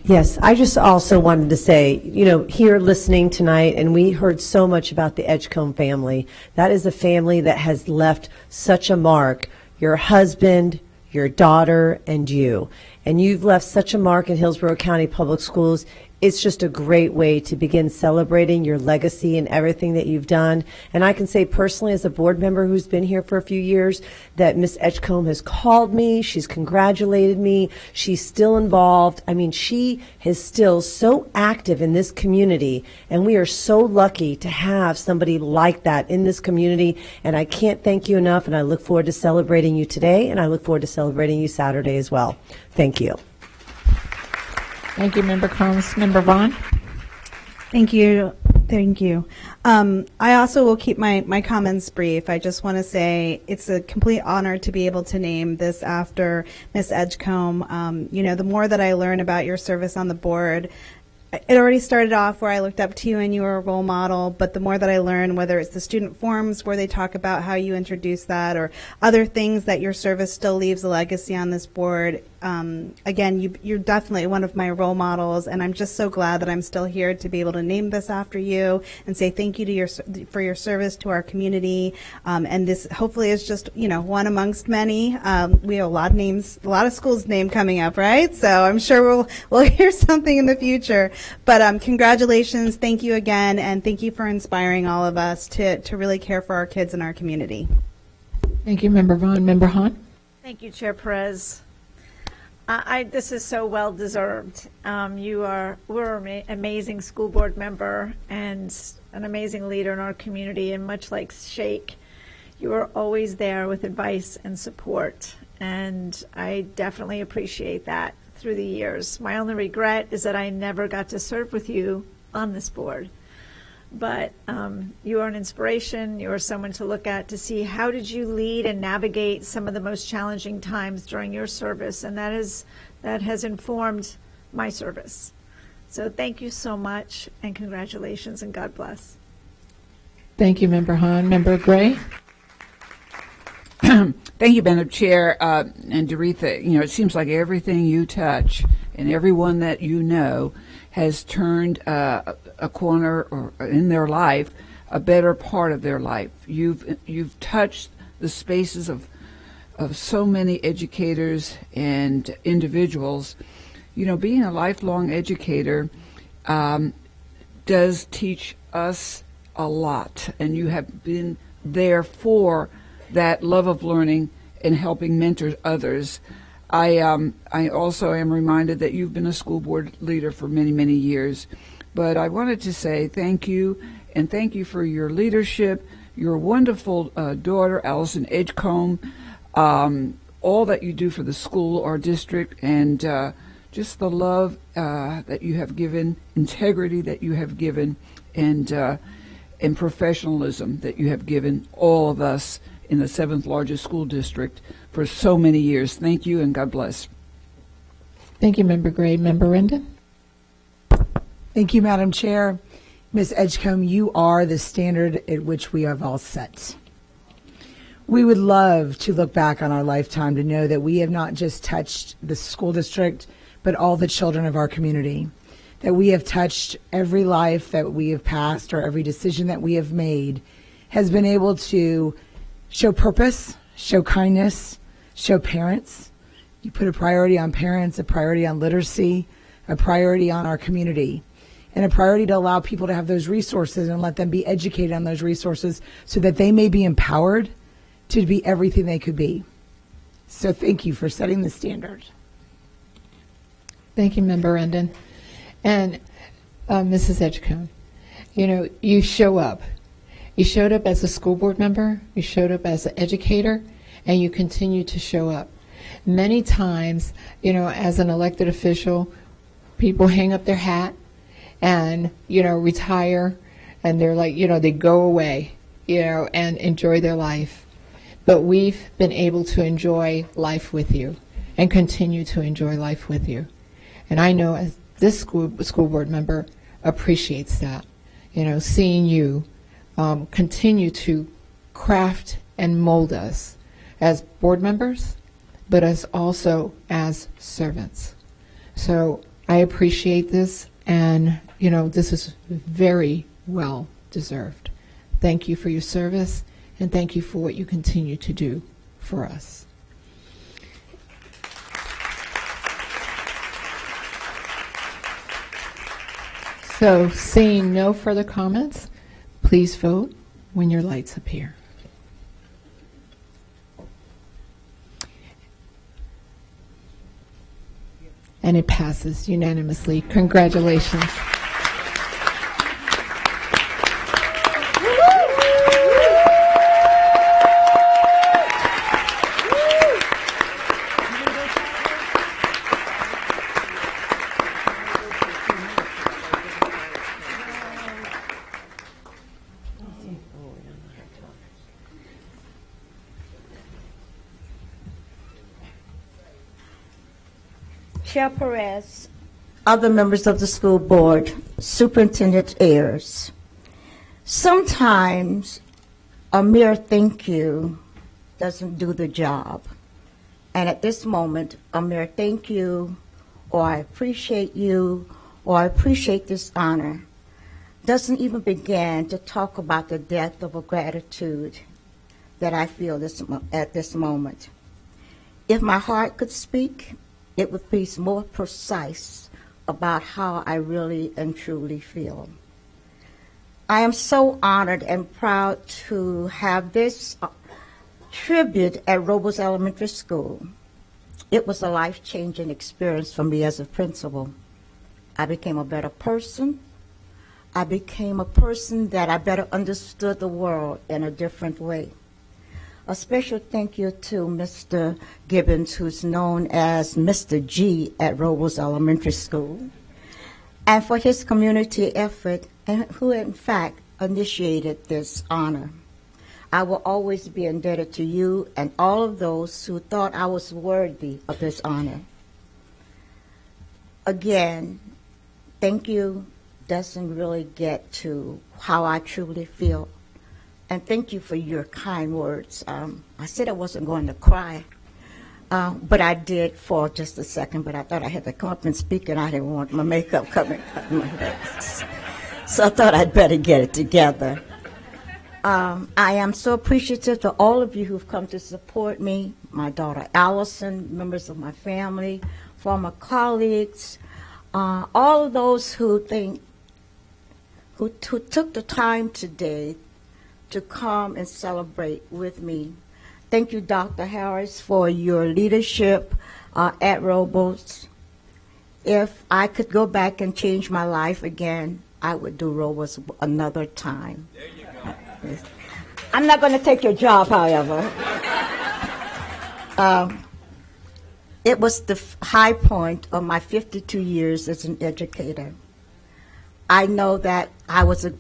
Yes, I just also wanted to say, you know, here listening tonight, and we heard so much about the Edgecombe family. That is a family that has left such a mark. Your husband, your daughter, and you. And you've left such a mark in Hillsborough County Public Schools. It's just a great way to begin celebrating your legacy and everything that you've done. And I can say personally, as a board member who's been here for a few years, that Miss Edgecombe has called me, she's congratulated me, she's still involved. I mean, she is still so active in this community, and we are so lucky to have somebody like that in this community. And I can't thank you enough, and I look forward to celebrating you today, and I look forward to celebrating you Saturday as well. Thank you. Thank you, Member Combs. Member Vaughn? Thank you. Thank you. I also will keep my comments brief. I just want to say it's a complete honor to be able to name this after Miss Edgecombe. You know, the more that I learn about your service on the board, it already started off where I looked up to you and you were a role model, but the more that I learn, whether it's the student forums where they talk about how you introduce that or other things that your service still leaves a legacy on this board, again, you're definitely one of my role models, and I'm just so glad that I'm still here to be able to name this after you and say thank you to for your service to our community. And this hopefully is just, you know, one amongst many. We have a lot of names, a lot of schools' name coming up, right? So I'm sure we'll hear something in the future. But congratulations, thank you again, and thank you for inspiring all of us to really care for our kids in our community. Thank you, Member Vaughn. Member Hahn? Thank you, Chair Perez. This is so well deserved. We're an amazing school board member and an amazing leader in our community, and much like Shake, you are always there with advice and support, and I definitely appreciate that through the years. My only regret is that I never got to serve with you on this board. But you are an inspiration. You are someone to look at to see how did you lead and navigate some of the most challenging times during your service, and that has informed my service. So thank you so much, and congratulations, and God bless. Thank you, Member Hahn. Member Gray? Thank you, Madam Chair. And Doretha, you know, it seems like everything you touch and everyone that you know has turned a corner or in their life, a better part of their life. You've touched the spaces of so many educators and individuals, you know, being a lifelong educator does teach us a lot, and you have been there for that love of learning and helping mentor others. I also am reminded that you've been a school board leader for many, many years. But I wanted to say thank you, and thank you for your leadership, your wonderful daughter, Allison Edgecombe, all that you do for the school, our district, and just the love that you have given, integrity that you have given, and professionalism that you have given all of us in the 7th largest school district for so many years. Thank you, and God bless. Thank you, Member Gray. Member Rendon? Thank you, Madam Chair. Ms. Edgecombe, you are the standard at which we have all set. We would love to look back on our lifetime to know that we have not just touched the school district, but all the children of our community, that we have touched every life that we have passed, or every decision that we have made has been able to show purpose, show kindness, show parents. You put a priority on parents, a priority on literacy, a priority on our community, and a priority to allow people to have those resources and let them be educated on those resources so that they may be empowered to be everything they could be. So thank you for setting the standard. Thank you, Member Rendon. And Mrs. Edgecombe, you know, you show up. You showed up as a school board member, you showed up as an educator, and you continue to show up. Many times, you know, as an elected official, people hang up their hat and, you know, retire, and they're like, you know, they go away, you know, and enjoy their life. But we've been able to enjoy life with you and continue to enjoy life with you. And I know as this school board member appreciates that, you know, seeing you continue to craft and mold us as board members, but as also as servants. So I appreciate this, and you know, this is very well deserved. Thank you for your service, and thank you for what you continue to do for us. So, seeing no further comments, please vote when your lights appear. And it passes unanimously. Congratulations. Chair Perez, other members of the school board, Superintendent Ayers. Sometimes a mere thank you doesn't do the job. And at this moment, a mere thank you, or I appreciate you, or I appreciate this honor, doesn't even begin to talk about the depth of a gratitude that I feel at this moment. If my heart could speak, it would be more precise about how I really and truly feel. I am so honored and proud to have this tribute at Robles Elementary School. It was a life-changing experience for me as a principal. I became a better person. I became a person that I better understood the world in a different way. A special thank you to Mr. Gibbons, who's known as Mr. G at Robles Elementary School, and for his community effort, and who in fact initiated this honor. I will always be indebted to you and all of those who thought I was worthy of this honor. Again, thank you doesn't really get to how I truly feel. And thank you for your kind words. I said I wasn't going to cry, but I did for just a second, but I thought I had to come up and speak, and I didn't want my makeup coming out of my head. So I thought I'd better get it together. I am so appreciative to all of you who've come to support me, my daughter Allison, members of my family, former colleagues, all of those who took the time today to come and celebrate with me. Thank you, Dr. Harris, for your leadership at Robles. If I could go back and change my life again, I would do Robles another time. There you go. I'm not going to take your job, however. It was the high point of my 52 years as an educator. I know that I was an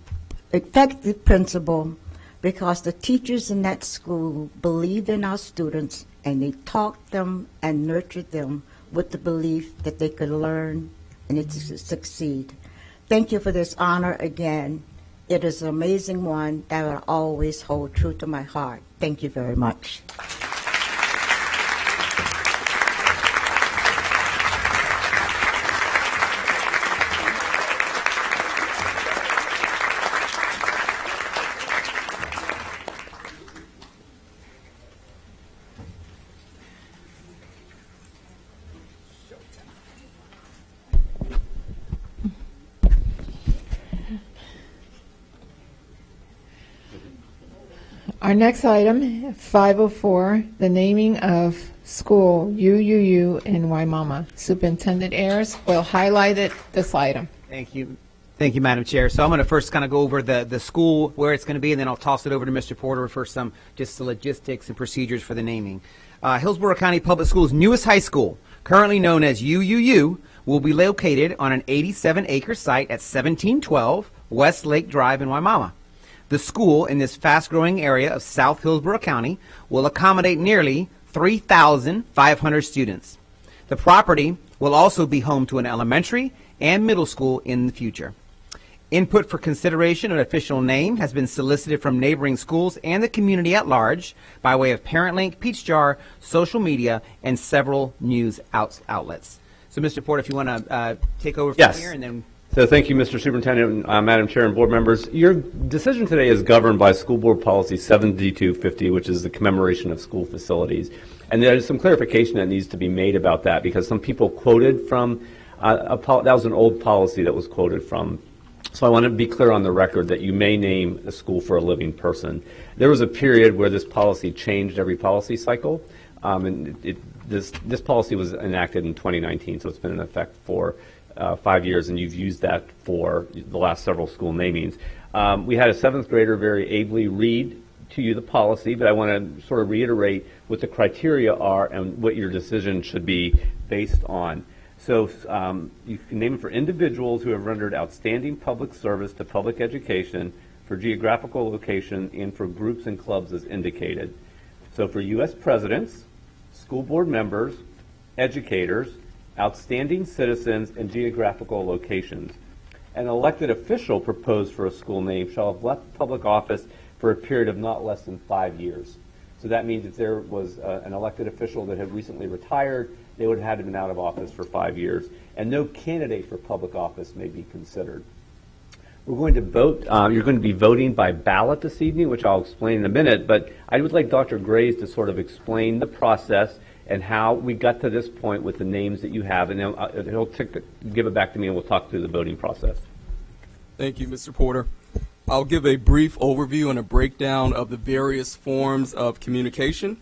effective principal because the teachers in that school believed in our students, and they taught them and nurtured them with the belief that they could learn and it could succeed. Thank you for this honor again. It is an amazing one that will always hold true to my heart. Thank you very much. Our next item, 504, the naming of school UUU in Waimama. Superintendent Ayers will highlight this item. Thank you. Thank you, Madam Chair. So I'm going to first kind of go over the school, where it's going to be, and then I'll toss it over to Mr. Porter for some just the logistics and procedures for the naming. Hillsborough County Public Schools' newest high school, currently known as UUU, will be located on an 87-acre site at 1712 West Lake Drive in Waimama. The school in this fast-growing area of South Hillsborough County will accommodate nearly 3,500 students. The property will also be home to an elementary and middle school in the future. Input for consideration of an official name has been solicited from neighboring schools and the community at large by way of ParentLink, Peach Jar, social media, and several news outlets. So, Mr. Porter, if you want to take over from here, and then. So thank you, Mr. Superintendent, Madam Chair, and board members. Your decision today is governed by School Board Policy 7250, which is the commemoration of school facilities. And there's some clarification that needs to be made about that, because some people quoted from, that was an old policy that was quoted from. So I want to be clear on the record that you may name a school for a living person. There was a period where this policy changed every policy cycle, and this policy was enacted in 2019, so it's been in effect for 5 years, and you've used that for the last several school namings. We had a 7th grader very ably read to you the policy, but I want to sort of reiterate what the criteria are and what your decision should be based on. So you can name it for individuals who have rendered outstanding public service to public education, for geographical location, and for groups and clubs as indicated. So for U.S. presidents, school board members, educators, outstanding citizens, and geographical locations. An elected official proposed for a school name shall have left public office for a period of not less than 5 years. So that means if there was an elected official that had recently retired, they would have had to been out of office for 5 years, and no candidate for public office may be considered. We're going to vote, you're going to be voting by ballot this evening, which I'll explain in a minute, but I would like Dr. Graves to sort of explain the process and how we got to this point with the names that you have, and then he'll give it back to me and we'll talk through the voting process. Thank you, Mr. Porter. I'll give a brief overview and a breakdown of the various forms of communication.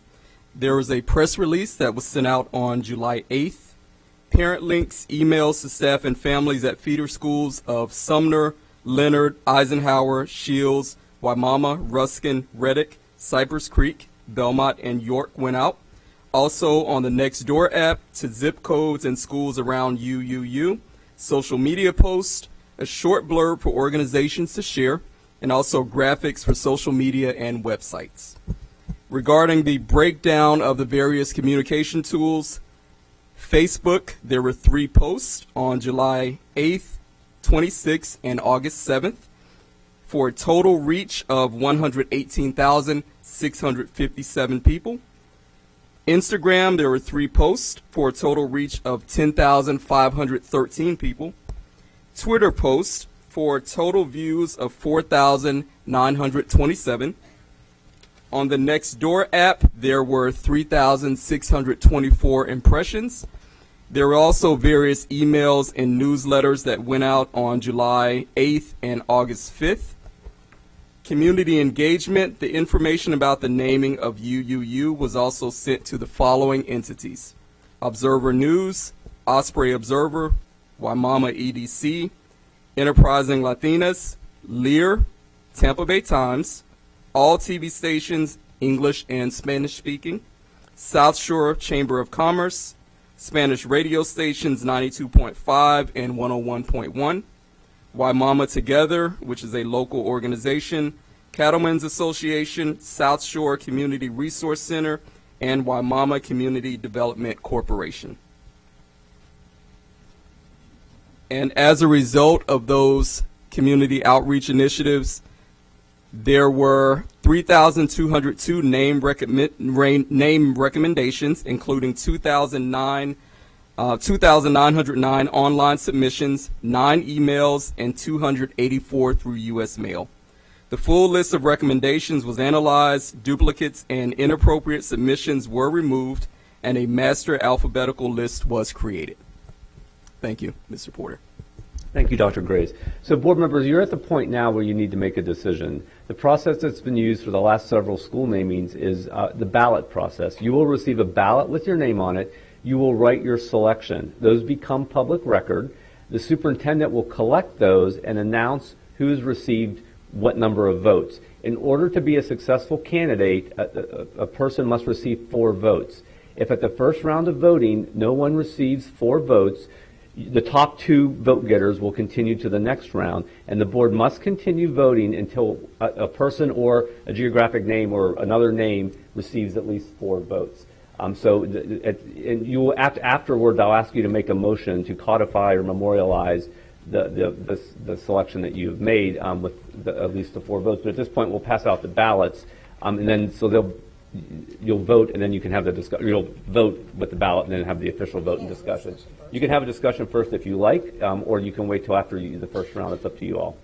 There was a press release that was sent out on July 8th. Parent links, emails to staff and families at feeder schools of Sumner, Leonard, Eisenhower, Shields, Waimama, Ruskin, Reddick, Cypress Creek, Belmont, and York went out. Also on the Nextdoor app to zip codes and schools around UUU, social media posts, a short blurb for organizations to share, and also graphics for social media and websites. Regarding the breakdown of the various communication tools, Facebook, there were 3 posts on July 8th, 26th, and August 7th for a total reach of 118,657 people. Instagram, there were 3 posts for a total reach of 10,513 people. Twitter posts for total views of 4,927. On the Nextdoor app, there were 3,624 impressions. There were also various emails and newsletters that went out on July 8th and August 5th. Community engagement, the information about the naming of UUU was also sent to the following entities: Observer News, Osprey Observer, Waimama EDC, Enterprising Latinas, Lear, Tampa Bay Times, all TV stations, English and Spanish speaking, South Shore Chamber of Commerce, Spanish radio stations 92.5 and 101.1, Waimama Together, which is a local organization, Cattlemen's Association, South Shore Community Resource Center, and Waimama Community Development Corporation. And as a result of those community outreach initiatives, there were 3,202 name recommendations, including 2,909 online submissions, 9 emails, and 284 through U.S. mail. The full list of recommendations was analyzed, duplicates and inappropriate submissions were removed, and a master alphabetical list was created. Thank you, Mr. Porter. Thank you, Dr. Graves. So board members, you're at the point now where you need to make a decision. The process that's been used for the last several school namings is the ballot process. You will receive a ballot with your name on it. You will write your selection. Those become public record. The superintendent will collect those and announce who's received what number of votes. In order to be a successful candidate, a person must receive 4 votes. If at the first round of voting no one receives 4 votes, the top 2 vote getters will continue to the next round, and the board must continue voting until a person or a geographic name or another name receives at least 4 votes. And you will afterwards, I'll ask you to make a motion to codify or memorialize the selection that you've made with at least the 4 votes. But at this point, we'll pass out the ballots, and then you'll vote, and then you can have the discussion. You'll vote with the ballot, and then have the official vote and discussion. You can have a discussion first if you like, or you can wait till after the first round. It's up to you all.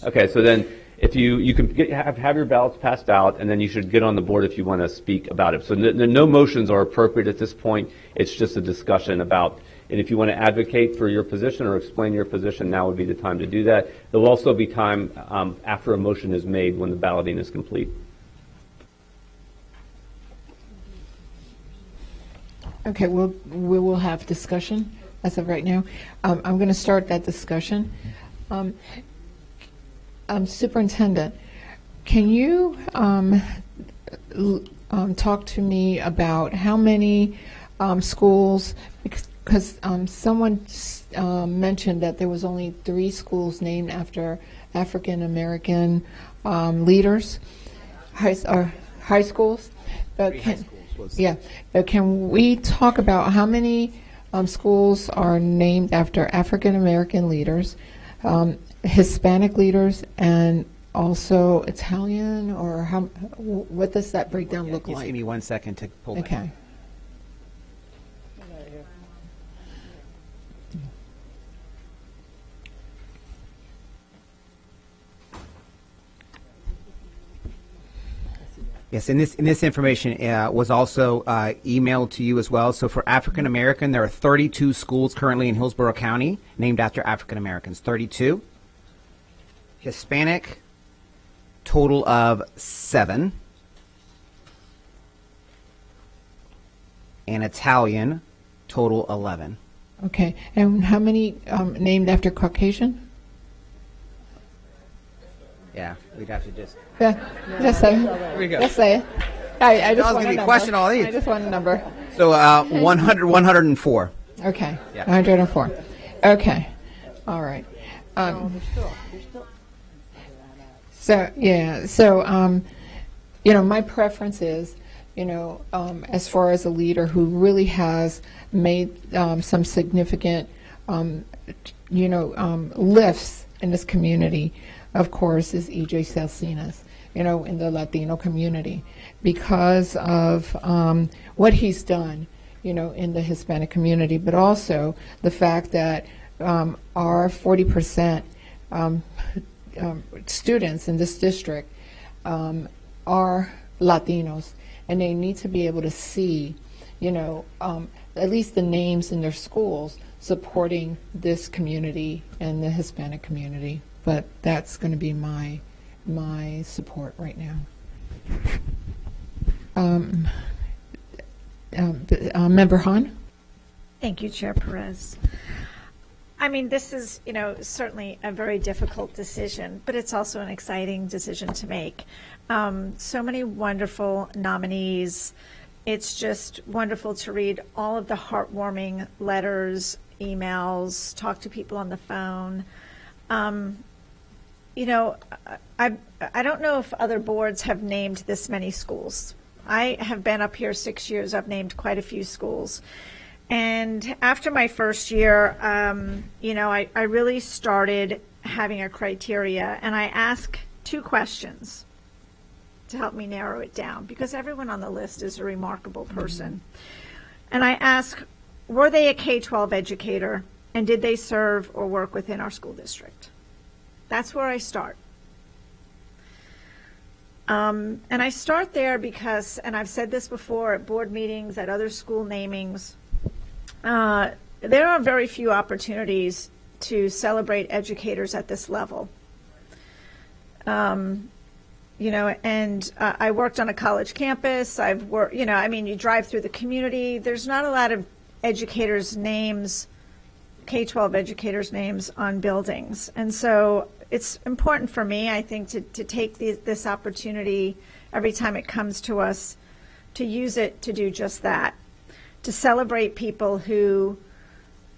Okay, so then if you can have your ballots passed out, and then you should get on the board if you want to speak about it. So no motions are appropriate at this point. It's just a discussion about. And if you want to advocate for your position or explain your position, now would be the time to do that. There will also be time after a motion is made when the balloting is complete. Okay, we will have discussion as of right now. I'm going to start that discussion. Superintendent, can you talk to me about how many schools, because someone mentioned that there was only 3 schools named after African American leaders, high schools. Can we talk about how many schools are named after African American leaders, Hispanic leaders, and also Italian, or what does that breakdown look like? Just give me 1 second to pull that. Okay. Yes, and this information was also emailed to you as well. So for African American, there are 32 schools currently in Hillsborough County named after African Americans. 32. Hispanic, total of 7. And Italian, total 11. Okay, and how many named after Caucasian? Yeah, we'd have to just. Just say. Here we go. Just say it. I just want a number. Question all these. I just want a number. So 104. Okay. Yeah. 104. Okay. All right. So yeah. So my preference is, as far as a leader who really has made some significant, lifts in this community, of course, is E.J. Celsinas, in the Latino community, because of what he's done, in the Hispanic community, but also the fact that our 40% students in this district are Latinos, and they need to be able to see, at least the names in their schools supporting this community and the Hispanic community. But that's going to be my support right now. Member Hahn? Thank you, Chair Perez. I mean, this is, certainly a very difficult decision, but it's also an exciting decision to make. So many wonderful nominees. It's just wonderful to read all of the heartwarming letters, emails, talk to people on the phone. I don't know if other boards have named this many schools. I have been up here 6 years. I've named quite a few schools. And after my first year, I really started having a criteria, and I asked 2 questions to help me narrow it down, because everyone on the list is a remarkable person. And I asked, were they a K-12 educator, and did they serve or work within our school district? That's where I start. And I start there because, and I've said this before at board meetings, at other school namings, there are very few opportunities to celebrate educators at this level. I worked on a college campus. I've worked, you drive through the community. There's not a lot of educators' names, K-12 educators' names on buildings. And so it's important for me, I think, to take this opportunity every time it comes to us, to use it to do just that, to celebrate people who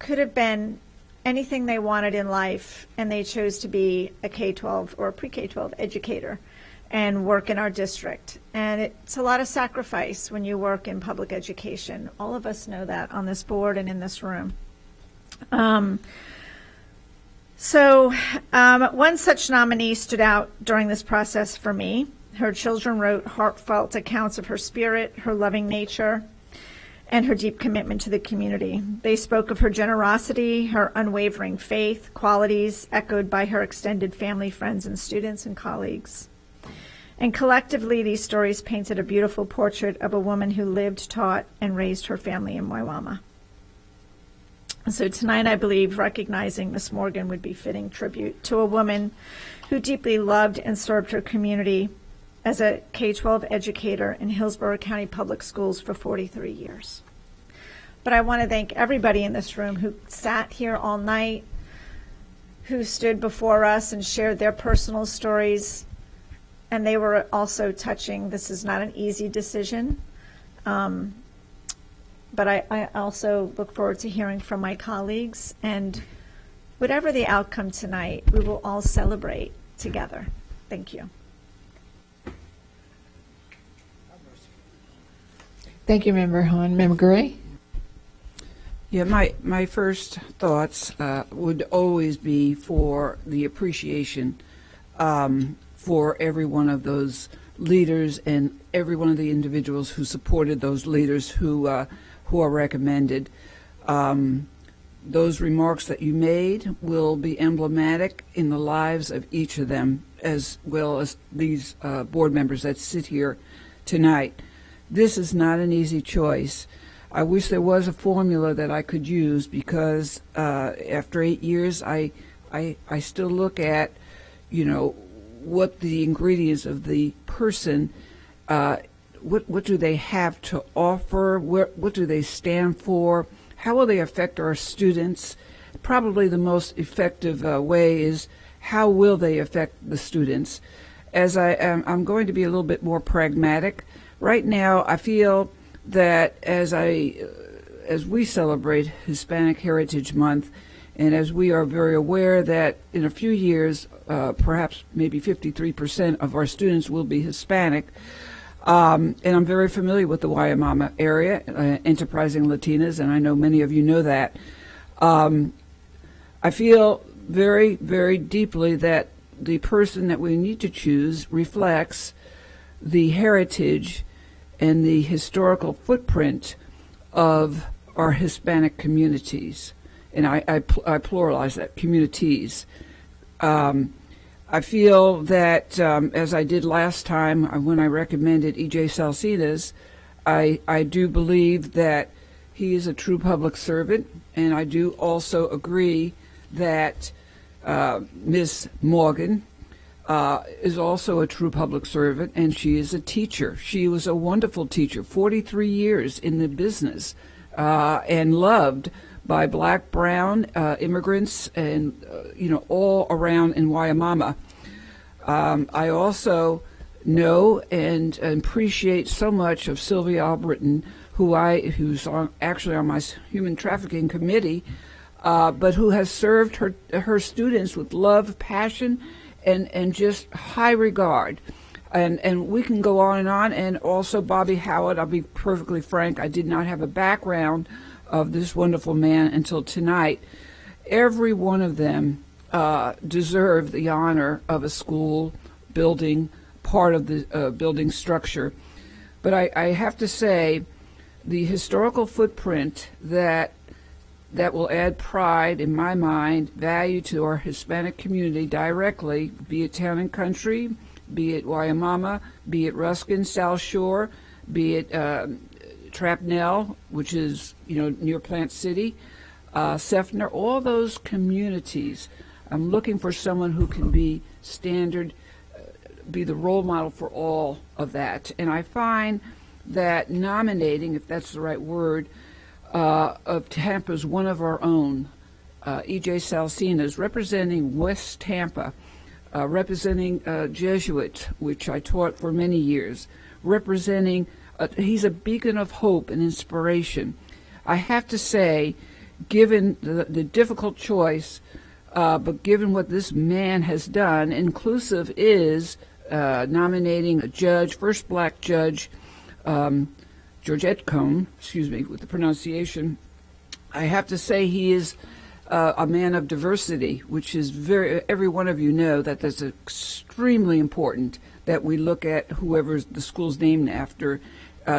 could have been anything they wanted in life, and they chose to be a K-12 or a pre-K-12 educator and work in our district. And it's a lot of sacrifice when you work in public education. All of us know that on this board and in this room. One such nominee stood out during this process for me. Her children wrote heartfelt accounts of her spirit, her loving nature, and her deep commitment to the community. They spoke of her generosity, her unwavering faith, qualities echoed by her extended family, friends, and students and colleagues. And collectively, these stories painted a beautiful portrait of a woman who lived, taught, and raised her family in Waiwama. So tonight, I believe recognizing Miss Morgan would be fitting tribute to a woman who deeply loved and served her community as a K-12 educator in Hillsborough County Public Schools for 43 years. But I want to thank everybody in this room who sat here all night, who stood before us and shared their personal stories, and they were also touching. This is not an easy decision. But I also look forward to hearing from my colleagues, and whatever the outcome tonight, we will all celebrate together. Thank you. Thank you, Member Hahn. Member Gray? Yeah, my first thoughts would always be for the appreciation for every one of those leaders and every one of the individuals who supported those leaders who are recommended. Those remarks that you made will be emblematic in the lives of each of them, as well as these board members that sit here tonight. This is not an easy choice. I wish there was a formula that I could use, because after 8 years, I still look at, what the ingredients of the person, what do they have to offer, what do they stand for, how will they affect our students. Probably the most effective way is, how will they affect the students. As I'm going to be a little bit more pragmatic. Right now, I feel that as we celebrate Hispanic Heritage Month, and as we are very aware that in a few years, perhaps maybe 53% of our students will be Hispanic, and I'm very familiar with the Waiwama area, Enterprising Latinas, and I know many of you know that. I feel very, very deeply that the person that we need to choose reflects the heritage and the historical footprint of our Hispanic communities. And I pluralize that, communities. I feel that, as I did last time when I recommended E.J. Salcinas, I do believe that he is a true public servant, and I do also agree that Ms. Morgan is also a true public servant, and she is a teacher. She was a wonderful teacher, 43 years in the business, and loved by black, brown, immigrants, and all around in Waimama. I also know and appreciate so much of Sylvia Albritton, who's actually on my human trafficking committee, but who has served her students with love, passion, and just high regard. And we can go on, and also Bobby Howard. I'll be perfectly frank, I did not have a background of this wonderful man until tonight. Every one of them deserve the honor of a school building, part of the building structure. But I have to say, the historical footprint that will add pride, in my mind, value to our Hispanic community directly, be it Town and Country, be it Waimama, be it Ruskin, South Shore, be it Trapnell, which is near Plant City, Seffner, all those communities. I'm looking for someone who can be standard, be the role model for all of that. And I find that nominating, if that's the right word, of Tampa's one of our own, E.J. Salsinas, representing West Tampa, representing Jesuit, which I taught for many years, representing, he's a beacon of hope and inspiration. I have to say, given the difficult choice, but given what this man has done, inclusive is nominating a judge, first black judge, George Edgecombe, excuse me with the pronunciation. I have to say he is a man of diversity, which is every one of you know that's extremely important, that we look at whoever the school's named after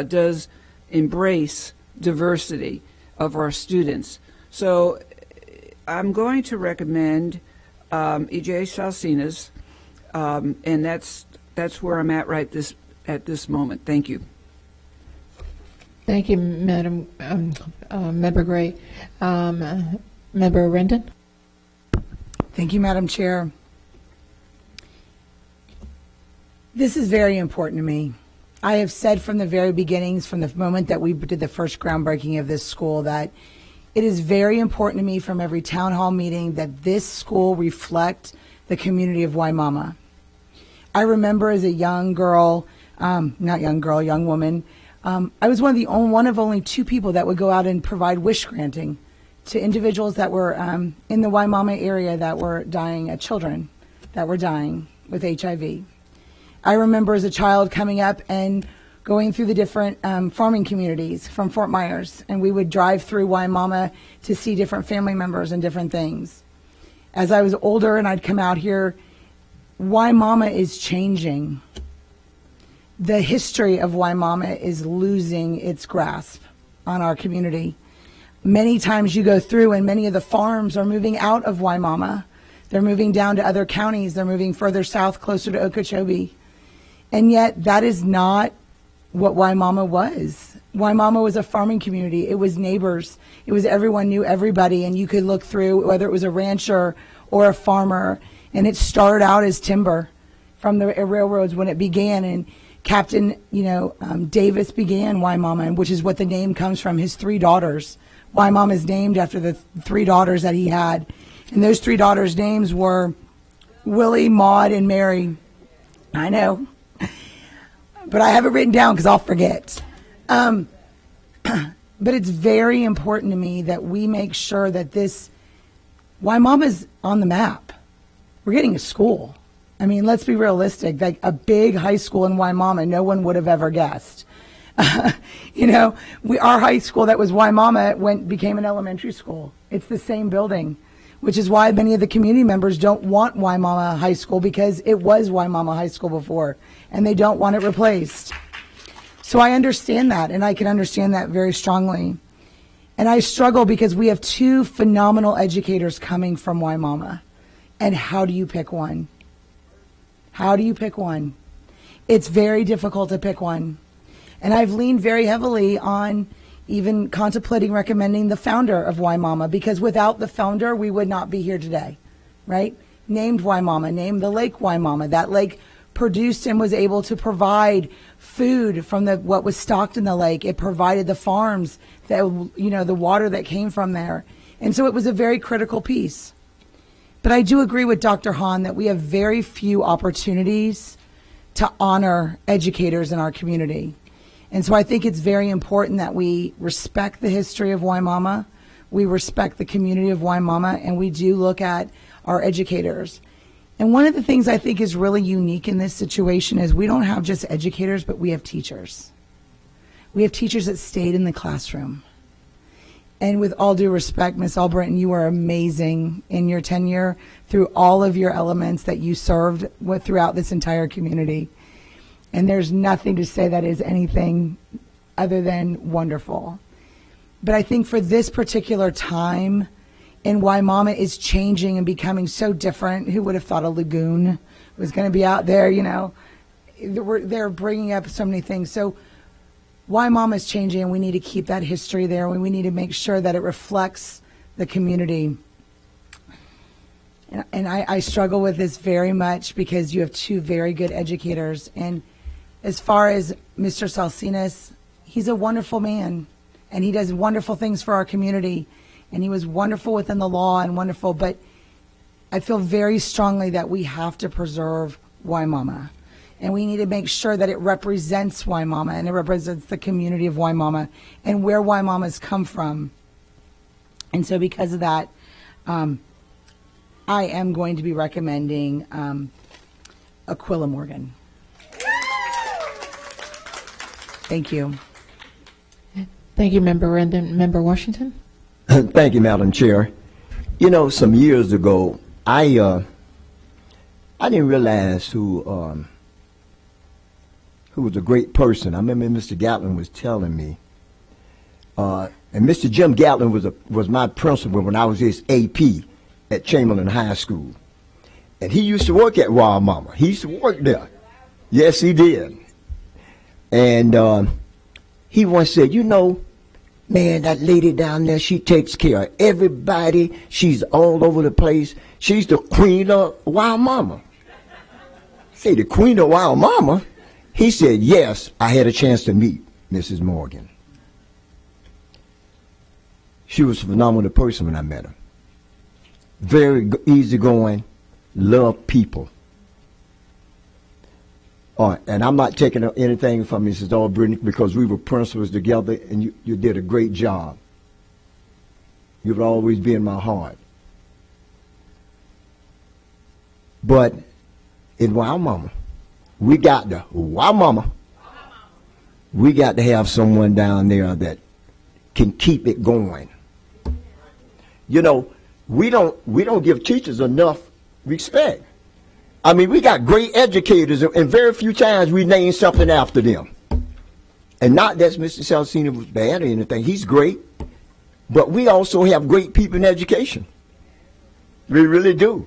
does embrace diversity of our students. So I'm going to recommend E.J. Salsinas, and that's where I'm at at this moment. Thank you. Thank you, Madam Member Gray. Member Rendon? Thank you, Madam Chair. This is very important to me. I have said from the very beginnings, from the moment that we did the first groundbreaking of this school, that it is very important to me from every town hall meeting that this school reflect the community of Waimama. I remember as a young girl, young woman, I was one of only two people that would go out and provide wish granting to individuals that were in the Waimama area that were dying, children that were dying with HIV. I remember as a child coming up and going through the different farming communities from Fort Myers, and we would drive through Waimama to see different family members and different things. As I was older and I'd come out here, Waimama is changing. The history of Waimama is losing its grasp on our community. Many times you go through and many of the farms are moving out of Waimama. They're moving down to other counties. They're moving further south, closer to Okeechobee. And yet that is not what Waimama was. Waimama was a farming community. It was neighbors. It was everyone knew everybody, and you could look through whether it was a rancher or a farmer. And it started out as timber from the railroads when it began. And Captain, Davis began Waimama, which is what the name comes from, his three daughters. Waimama is named after the three daughters that he had. And those three daughters' names were Willie, Maud, and Mary. I know. But I have it written down because I'll forget. But it's very important to me that we make sure that Waimama's on the map. We're getting a school. I mean, let's be realistic. Like a big high school in Waimama, no one would have ever guessed. Our high school that was Waimama became an elementary school. It's the same building, which is why many of the community members don't want Waimama High School, because it was Waimama High School before, and they don't want it replaced. So I understand that, and I can understand that very strongly. And I struggle because we have two phenomenal educators coming from Waimama. And how do you pick one? How do you pick one? It's very difficult to pick one. And I've leaned very heavily on even contemplating recommending the founder of Waimama, because without the founder, we would not be here today, right? Named Waimama, named the lake Waimama. That lake produced and was able to provide food from what was stocked in the lake. It provided the farms that, the water that came from there. And so it was a very critical piece. But I do agree with Dr. Hahn that we have very few opportunities to honor educators in our community. And so I think it's very important that we respect the history of Waimama, we respect the community of Waimama, and we do look at our educators. And one of the things I think is really unique in this situation is we don't have just educators, but we have teachers. We have teachers that stayed in the classroom. And with all due respect, Ms. Albritton, you are amazing in your tenure through all of your elements that you served with throughout this entire community. And there's nothing to say that is anything other than wonderful. But I think for this particular time, and Waimama is changing and becoming so different, who would have thought a lagoon was going to be out there, they're bringing up so many things. So Waimama is changing, and we need to keep that history there. We need to make sure that it reflects the community. And I struggle with this very much because you have two very good educators. And as far as Mr. Salsinas, he's a wonderful man, and he does wonderful things for our community. And he was wonderful within the law and wonderful, but I feel very strongly that we have to preserve Waimama. And we need to make sure that it represents Waimama and it represents the community of Waimama and where Waimamas come from. And so because of that, I am going to be recommending Aquila Morgan. Thank you. Thank you, Member Rendon. Member Washington? Thank you, Madam Chair. Some years ago, I didn't realize who was a great person. I remember Mr. Gatlin was telling me, and Mr. Jim Gatlin was my principal when I was his AP at Chamberlain High School, and he used to work at Waimama. He used to work there. Yes, he did. And he once said, man, that lady down there, she takes care of everybody. She's all over the place. She's the queen of Waimama. Say, the queen of Waimama? He said, yes, I had a chance to meet Mrs. Morgan. She was a phenomenal person when I met her. Very easygoing, loved people. And I'm not taking anything from Mrs. Albritton because we were principals together, and you did a great job. You would always be in my heart. But in Waimama, we got to have someone down there that can keep it going. We don't give teachers enough respect. I mean, we got great educators, and very few times we name something after them. And not that Mr. Salsina was bad or anything. He's great. But we also have great people in education. We really do.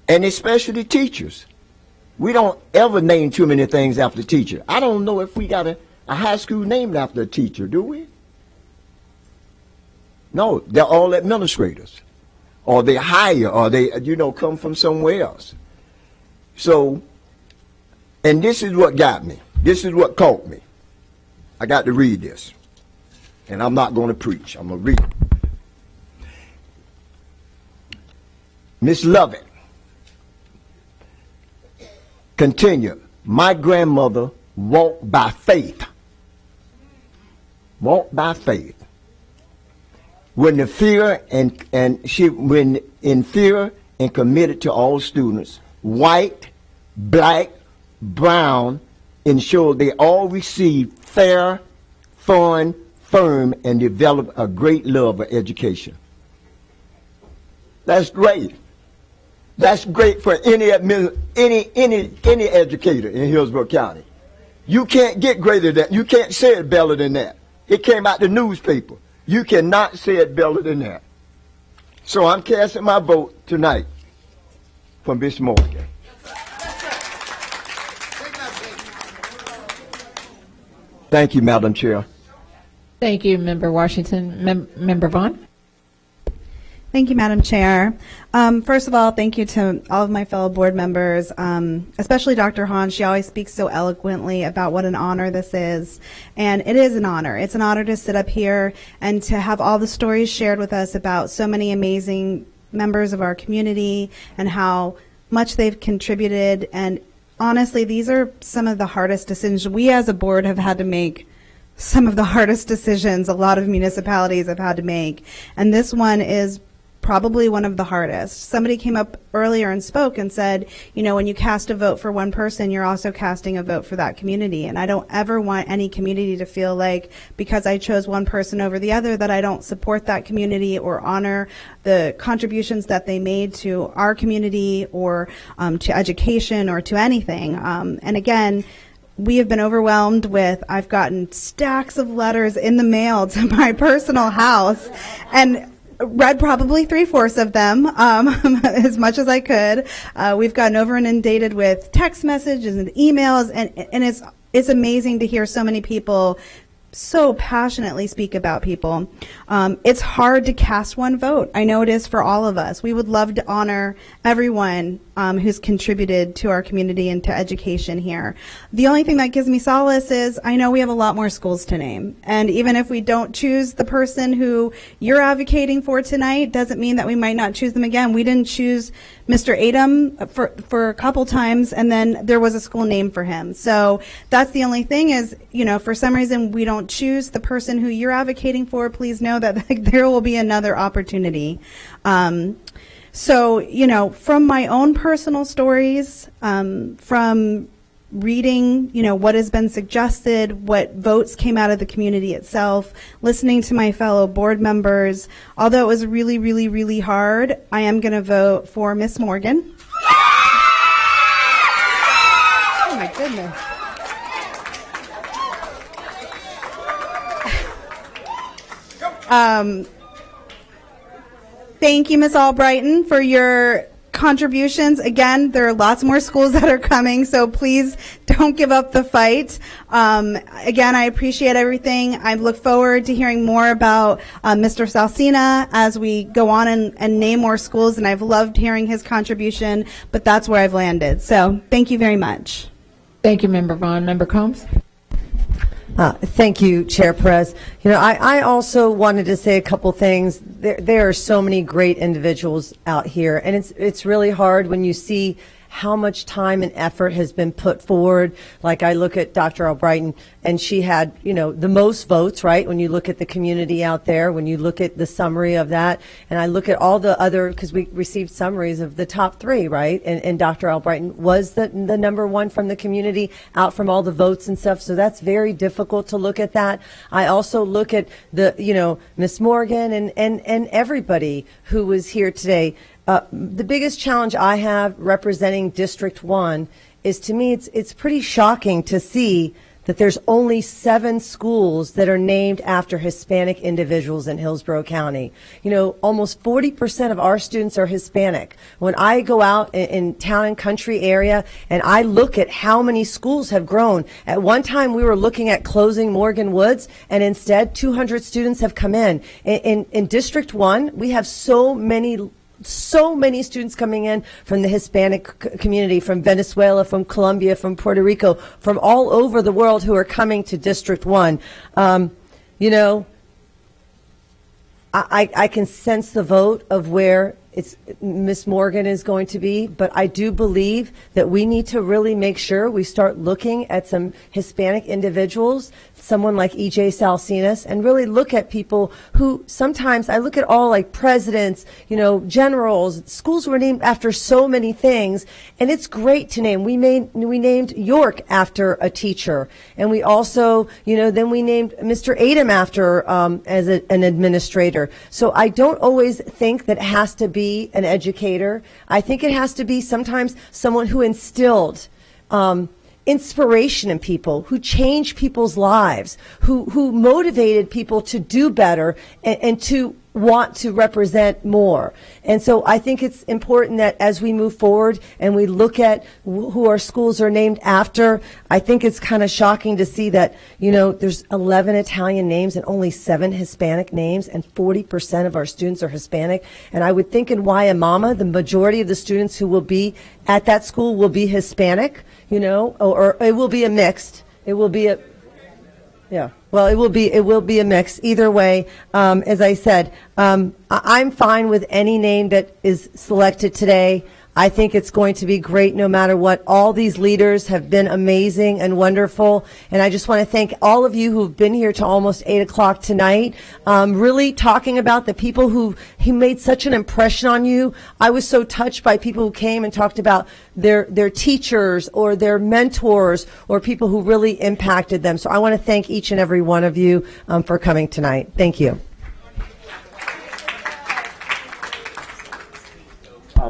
And especially teachers. We don't ever name too many things after teacher. I don't know if we got a high school named after a teacher, do we? No, they're all administrators. Or they hire, or they, come from somewhere else. So, and this is what got me. This is what caught me. I got to read this. And I'm not going to preach. I'm going to read it. Miss Lovett. Continue. My grandmother walked by faith. Walked by faith. When in fear and committed to all students, white, black, brown, ensured they all received fair, fun, firm, and developed a great love of education. That's great. That's great for any educator in Hillsborough County. You can't get greater than, you can't say it better than that. It came out the newspaper. You cannot say it better than that. So I'm casting my vote tonight for Miss Morgan. Thank you, Madam Chair. Thank you, Member Washington. Member Vaughn? Thank you, Madam Chair. First of all, thank you to all of my fellow board members, especially Dr. Hahn. She always speaks so eloquently about what an honor this is. And it is an honor. It's an honor to sit up here and to have all the stories shared with us about so many amazing members of our community and how much they've contributed. And honestly, these are some of the hardest decisions we as a board have had to make. Some of the hardest decisions a lot of municipalities have had to make. And this one is probably one of the hardest. Somebody came up earlier and spoke and said, you know, when you cast a vote for one person, you're also casting a vote for that community. And I don't ever want any community to feel like because I chose one person over the other that I don't support that community or honor the contributions that they made to our community or to education or to anything. And again, we have been overwhelmed with, I've gotten stacks of letters in the mail to my personal house and read probably 3/4 of them, as much as I could. We've gotten over and inundated with text messages and emails, and it's amazing to hear so many people so passionately speak about people. It's hard to cast one vote. I know it is for all of us. We would love to honor everyone who's contributed to our community and to education here. The only thing that gives me solace is I know we have a lot more schools to name. And even if we don't choose the person who you're advocating for tonight, doesn't mean that we might not choose them again. We didn't choose Mr. Adam for a couple times, and then there was a school name for him. So that's the only thing is, you know, for some reason we don't choose the person who you're advocating for, please know that there will be another opportunity. So, you know, from my own personal stories, from reading, you know, what has been suggested, what votes came out of the community itself, listening to my fellow board members, although it was really, really, really hard, I am going to vote for Miss Morgan. Oh my goodness. Thank you, Ms. Albrighton, for your contributions. Again, there are lots more schools that are coming, so please don't give up the fight. Again, I appreciate everything. I look forward to hearing more about Mr. Salsina as we go on and name more schools, and I've loved hearing his contribution, but that's where I've landed. So thank you very much. Thank you, Member Vaughn. Member Combs? Thank you, Chair Perez. You know, I also wanted to say a couple things. There are so many great individuals out here, and it's really hard when you see how much time and effort has been put forward. Like I look at Dr. Albrighton, and she had, you know, the most votes, right? When you look at the community out there, when you look at the summary of that, and I look at all the other, because we received summaries of the top three, right? And Dr. Albrighton was the number one from the community out from all the votes and stuff. So that's very difficult to look at that. I also look at the, you know, Miss Morgan and everybody who was here today. The biggest challenge I have representing District 1 is, to me, it's pretty shocking to see that there's only 7 schools that are named after Hispanic individuals in Hillsborough County. You know, almost 40% of our students are Hispanic. When I go out in town and country area and I look at how many schools have grown, at one time we were looking at closing Morgan Woods, and instead 200 students have come in. In District 1, we have so many students coming in from the Hispanic community, from Venezuela, from Colombia, from Puerto Rico, from all over the world who are coming to District 1. You know, I can sense the vote of where Miss Morgan is going to be, but I do believe that we need to really make sure we start looking at some Hispanic individuals, someone like E.J. Salsinas, and really look at people who sometimes I look at all like presidents, you know, generals. Schools were named after so many things, and it's great to name. We named York after a teacher, and we also, you know, then we named Mr. Adam after as an administrator. So I don't always think that it has to be an educator. I think it has to be sometimes someone who instilled inspiration in people, who changed people's lives, who motivated people to do better and to want to represent more. And so I think it's important that as we move forward and we look at who our schools are named after, I think it's kind of shocking to see that, there's 11 Italian names and only 7 Hispanic names, and 40% of our students are Hispanic. And I would think in Waiamama, the majority of the students who will be at that school will be Hispanic, or it will be a mixed. It will be a, yeah. Well, it will be a mix. Either way, as I said, I'm fine with any name that is selected today. I think it's going to be great no matter what. All these leaders have been amazing and wonderful. And I just want to thank all of you who've been here to almost 8 o'clock tonight, really talking about the people who made such an impression on you. I was so touched by people who came and talked about their teachers or their mentors or people who really impacted them. So I want to thank each and every one of you for coming tonight. Thank you.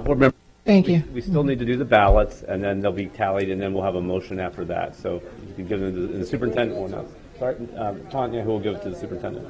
Board member. Thank you. We still need to do the ballots, and then they'll be tallied, and then we'll have a motion after that. So you can give them to the superintendent or not. Sorry, Tanya, who will give it to the superintendent.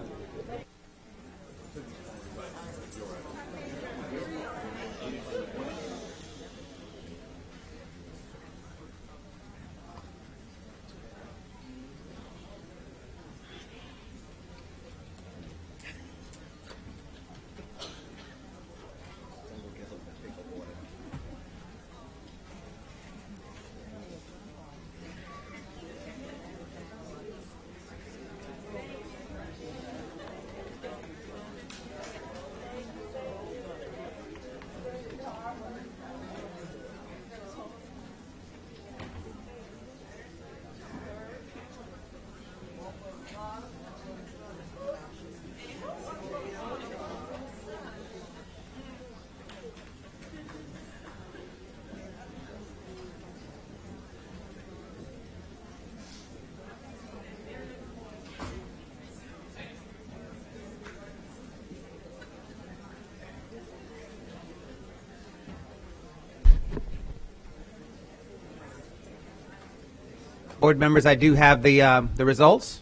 Board members, I do have the results,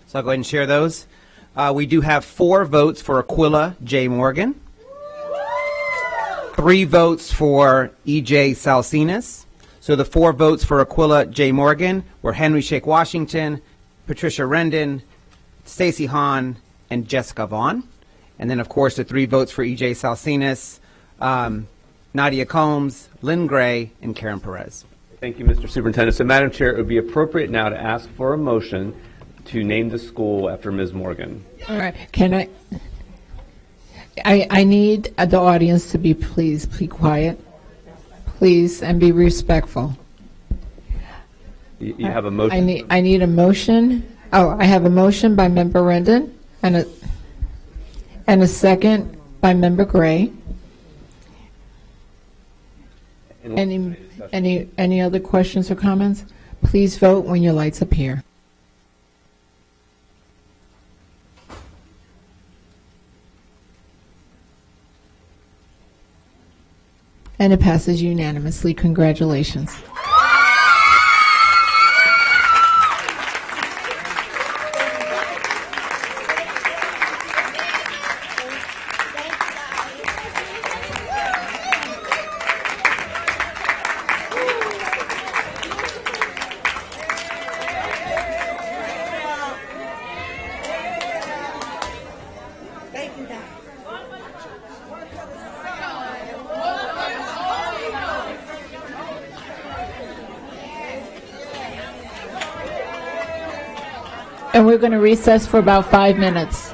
so I'll go ahead and share those. We do have 4 votes for Aquila J. Morgan, 3 votes for E.J. Salsinas. So the 4 votes for Aquila J. Morgan were Henry Shake Washington, Patricia Rendon, Stacy Hahn, and Jessica Vaughn. And then, of course, the 3 votes for E.J. Salsinas, Nadia Combs, Lynn Gray, and Karen Perez. Thank you, Mr. Superintendent. So, Madam Chair, it would be appropriate now to ask for a motion to name the school after Ms. Morgan. All right. Can I need the audience to please be quiet, please, and be respectful. You have a motion. I need a motion. Oh, I have a motion by Member Rendon and a second by Member Gray. Any other questions or comments? Please vote when your lights appear. And it passes unanimously. Congratulations. And we're going to recess for about 5 minutes.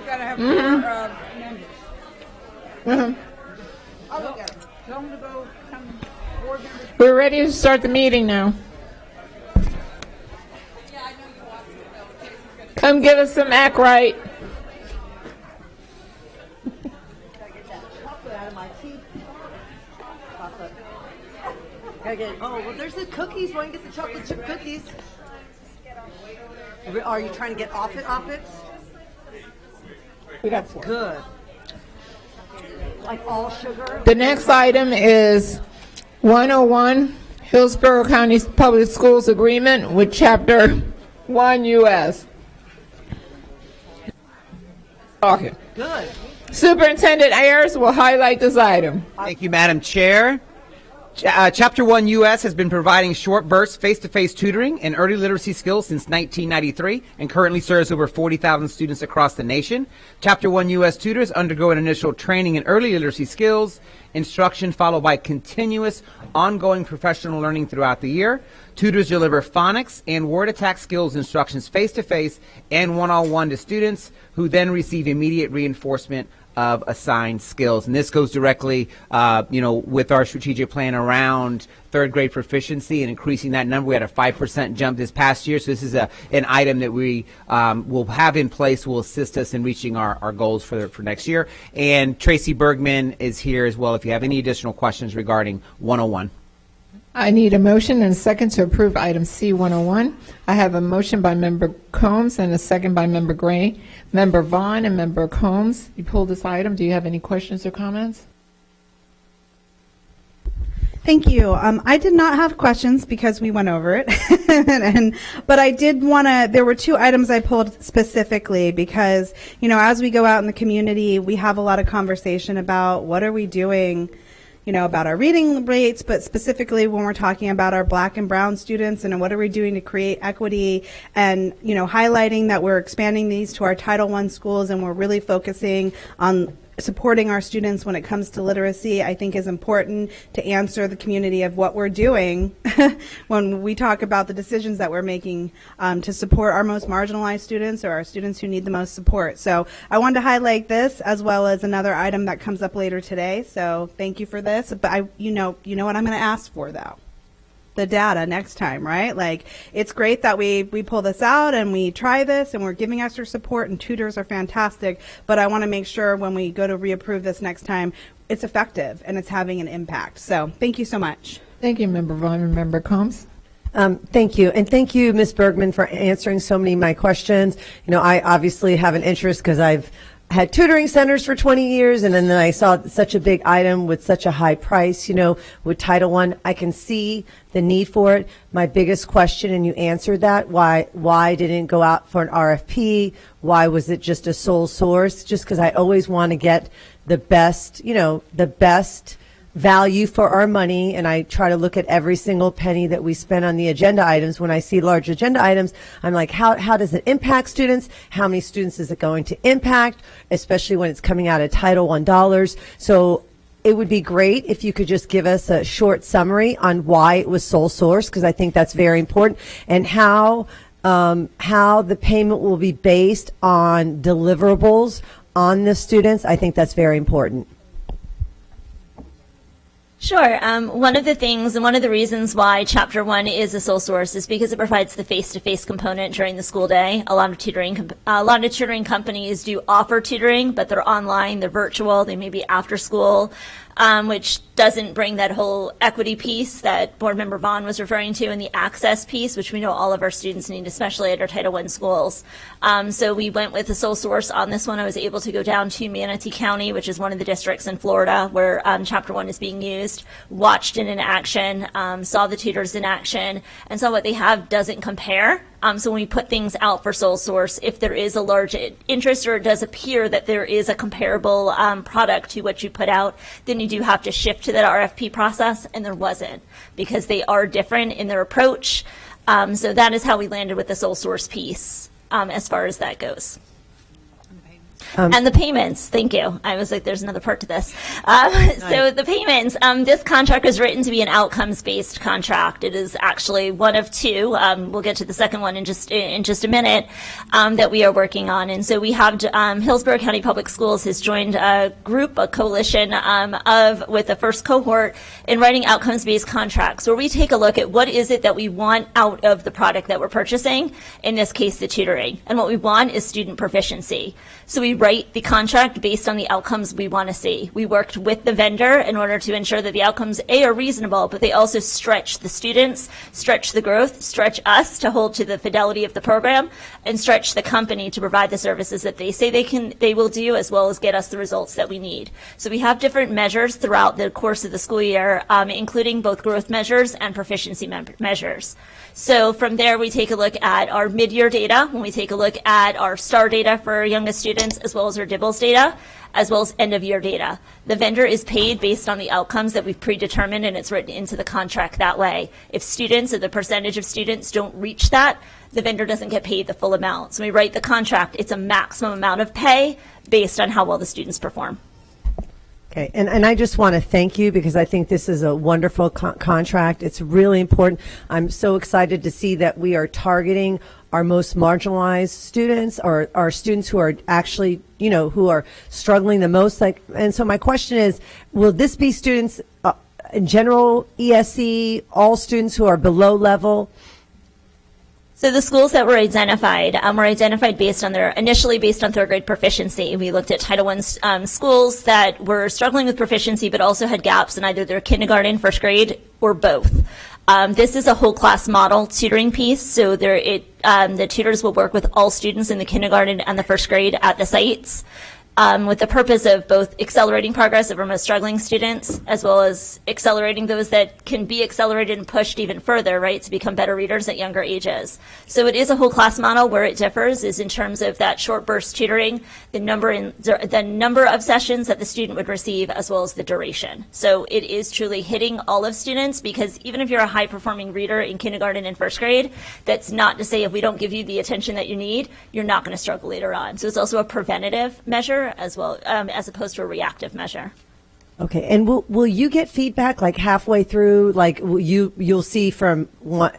gotta have Mhm. members. Mhm. I'll look at them. Tell them to go, board members. We're ready to start the meeting now. Come give us some act right. Oh, well, there's the cookies. Want to get the chocolate chip cookies? Are you trying to get off it? We got four. Good. Like all sugar? The next item is 101 Hillsborough County Public Schools Agreement with Chapter 1 U.S. Okay. Good. Superintendent Ayers will highlight this item. Thank you, Madam Chair. Chapter 1 U.S. has been providing short burst face-to-face tutoring and early literacy skills since 1993 and currently serves over 40,000 students across the nation. Chapter 1 U.S. tutors undergo an initial training in early literacy skills, instruction followed by continuous ongoing professional learning throughout the year. Tutors deliver phonics and word attack skills instructions face-to-face and one-on-one to students who then receive immediate reinforcement of assigned skills. And this goes directly, with our strategic plan around third grade proficiency and increasing that number. We had a 5% jump this past year. So this is an item that we will have in place, will assist us in reaching our goals for next year. And Tracy Bergman is here as well if you have any additional questions regarding 101. I need a motion and a second to approve item C101. I have a motion by Member Combs and a second by Member Gray. Member Vaughn and Member Combs, you pulled this item. Do you have any questions or comments? Thank you. I did not have questions because we went over it. But I did want to, there were two items I pulled specifically because, as we go out in the community, we have a lot of conversation about what are we doing, about our reading rates, but specifically when we're talking about our Black and brown students and what are we doing to create equity and, highlighting that we're expanding these to our Title I schools and we're really focusing on supporting our students when it comes to literacy, I think is important to answer the community of what we're doing when we talk about the decisions that we're making to support our most marginalized students or our students who need the most support. So I wanted to highlight this as well as another item that comes up later today. So thank you for this. But you know what I'm going to ask for though. The data next time, right? Like, it's great that we pull this out and we try this and we're giving extra support and tutors are fantastic, but I want to make sure when we go to reapprove this next time, it's effective and it's having an impact. So thank you so much. Thank you, Member Vaughn and Member Combs. Thank you. And thank you, Ms. Bergman, for answering so many of my questions. I obviously have an interest because I've had tutoring centers for 20 years, and then I saw such a big item with such a high price, with Title I. I can see the need for it. My biggest question, and you answered that, why didn't it go out for an RFP? Why was it just a sole source? Just because I always want to get the best, the best value for our money, and I try to look at every single penny that we spend on the agenda items. When I see large agenda items, I'm like, how does it impact students? How many students is it going to impact, especially when it's coming out of Title I dollars? So it would be great if you could just give us a short summary on why it was sole source, because I think that's very important, and how the payment will be based on deliverables on the students. I think that's very important. Sure. One of the things and one of the reasons why Chapter 1 is a sole source is because it provides the face-to-face component during the school day. A lot of tutoring companies do offer tutoring, but they're online, they're virtual, they may be after school, which doesn't bring that whole equity piece that Board Member Vaughn was referring to, and the access piece, which we know all of our students need, especially at our Title I schools. So we went with a sole source on this one. I was able to go down to Manatee County, which is one of the districts in Florida where Chapter 1 is being used, watched it in action, saw the tutors in action, and saw what they have doesn't compare. So when we put things out for sole source, if there is a large interest or it does appear that there is a comparable product to what you put out, then you do have to shift to that RFP process, and there wasn't, because they are different in their approach. So that is how we landed with the sole source piece as far as that goes. And the payments, thank you. I was like, there's another part to this. So the payments, this contract is written to be an outcomes-based contract. It is actually one of two. We'll get to the second one in just a minute that we are working on. And so we have Hillsborough County Public Schools has joined a group, a coalition with the first cohort in writing outcomes-based contracts, where we take a look at what is it that we want out of the product that we're purchasing, in this case, the tutoring. And what we want is student proficiency. So we write the contract based on the outcomes we want to see. We worked with the vendor in order to ensure that the outcomes, A, are reasonable, but they also stretch the students, stretch the growth, stretch us to hold to the fidelity of the program, and stretch the company to provide the services that they say they will do, as well as get us the results that we need. So we have different measures throughout the course of the school year, including both growth measures and proficiency measures. So from there, we take a look at our mid-year data, when we take a look at our STAR data for our youngest students, as well as our DIBELS data, as well as end-of-year data. The vendor is paid based on the outcomes that we've predetermined, and it's written into the contract that way. If students, or the percentage of students, don't reach that, the vendor doesn't get paid the full amount. So when we write the contract, it's a maximum amount of pay based on how well the students perform. Okay, and I just want to thank you, because I think this is a wonderful contract. It's really important. I'm so excited to see that we are targeting our most marginalized students, or our students who are actually, who are struggling the most. And so my question is, will this be students in general, ESE, all students who are below level? So the schools that were identified initially based on third grade proficiency. We looked at Title I schools that were struggling with proficiency, but also had gaps in either their kindergarten, first grade, or both. This is a whole class model tutoring piece, so the tutors will work with all students in the kindergarten and the first grade at the sites, with the purpose of both accelerating progress of our most struggling students, as well as accelerating those that can be accelerated and pushed even further, right, to become better readers at younger ages. So it is a whole class model. Where it differs is in terms of that short burst tutoring, the number of sessions that the student would receive, as well as the duration. So it is truly hitting all of students, because even if you're a high performing reader in kindergarten and first grade, that's not to say if we don't give you the attention that you need, you're not going to struggle later on. So it's also a preventative measure as well, as opposed to a reactive measure. Okay, and will you get feedback like halfway through? Like you'll see from one,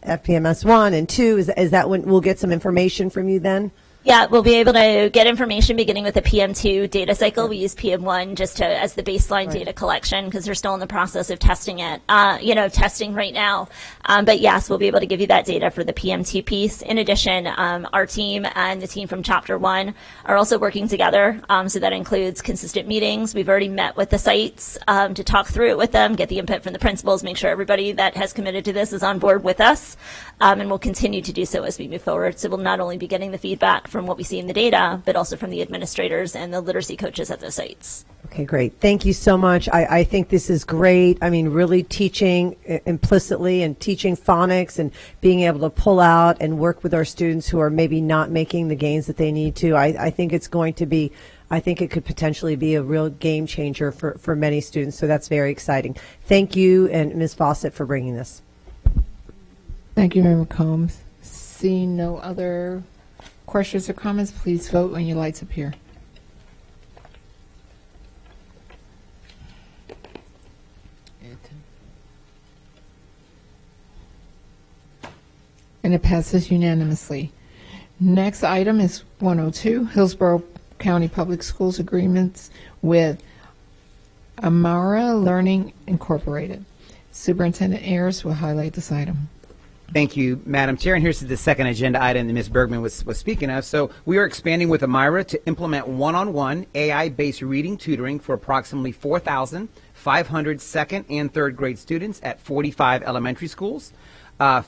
FPMS 1 and 2. Is that when we'll get some information from you then? Yeah, we'll be able to get information beginning with the PM2 data cycle. We use PM1 just as the baseline data collection, because they're still in the process of testing it, testing right now. But yes, we'll be able to give you that data for the PM2 piece. In addition, our team and the team from Chapter 1 are also working together. So that includes consistent meetings. We've already met with the sites to talk through it with them, get the input from the principals, make sure everybody that has committed to this is on board with us. And we'll continue to do so as we move forward. So we'll not only be getting the feedback from what we see in the data, but also from the administrators and the literacy coaches at the sites. Okay, great. Thank you so much. I think this is great. I mean, really teaching implicitly and teaching phonics and being able to pull out and work with our students who are maybe not making the gains that they need to. I think it's going to be, I think it could potentially be a real game changer for many students. So that's very exciting. Thank you, and Ms. Fawcett, for bringing this. Thank you, Member Combs. Seeing no other questions or comments, please vote when your lights appear. And it passes unanimously. Next item is 102, Hillsborough County Public Schools agreements with Amara Learning Incorporated. Superintendent Ayers will highlight this item. Thank you, Madam Chair. And here's the second agenda item that Ms. Bergman was speaking of. So we are expanding with Amira to implement one-on-one AI-based reading tutoring for approximately 4,500 second and third grade students at 45 elementary schools.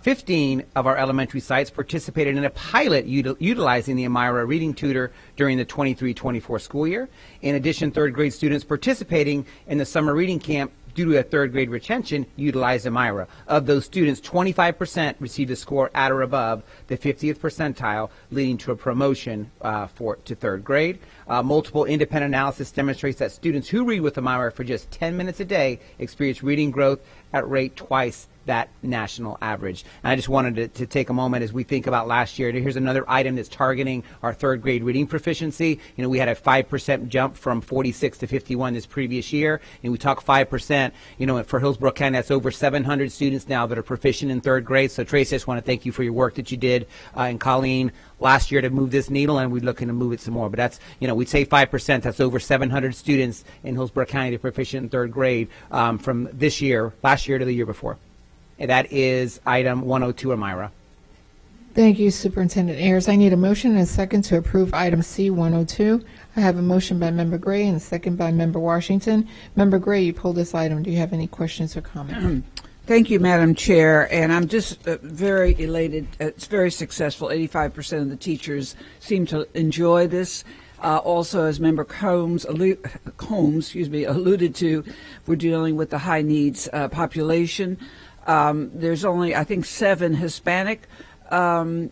15 of our elementary sites participated in a pilot utilizing the Amira reading tutor during the 23-24 school year. In addition, third grade students participating in the summer reading camp due to a third grade retention utilized Amira. Of those students, 25% received a score at or above the 50th percentile, leading to a promotion to third grade. Multiple independent analysis demonstrates that students who read with Amira for just 10 minutes a day experience reading growth at rate twice that national average. And I just wanted to take a moment as we think about last year. Here's another item that's targeting our third grade reading proficiency. We had a 5% jump from 46 to 51 this previous year. And we talk 5%, for Hillsborough County, that's over 700 students now that are proficient in third grade. So Tracy, I just want to thank you for your work that you did, and Colleen, last year to move this needle, and we're looking to move it some more. But that's, we'd say 5%, that's over 700 students in Hillsborough County that are proficient in third grade from last year to the year before. And that is item 102, Amira. Thank you, Superintendent Ayers. I need a motion and a second to approve item C102. I have a motion by Member Gray and a second by Member Washington. Member Gray, you pulled this item. Do you have any questions or comments? Thank you, Madam Chair, and I'm just very elated. It's very successful. 85% of the teachers seem to enjoy this. Also, as Member Combs alluded to, we're dealing with the high needs population. There's only, I think, 7 Hispanic, and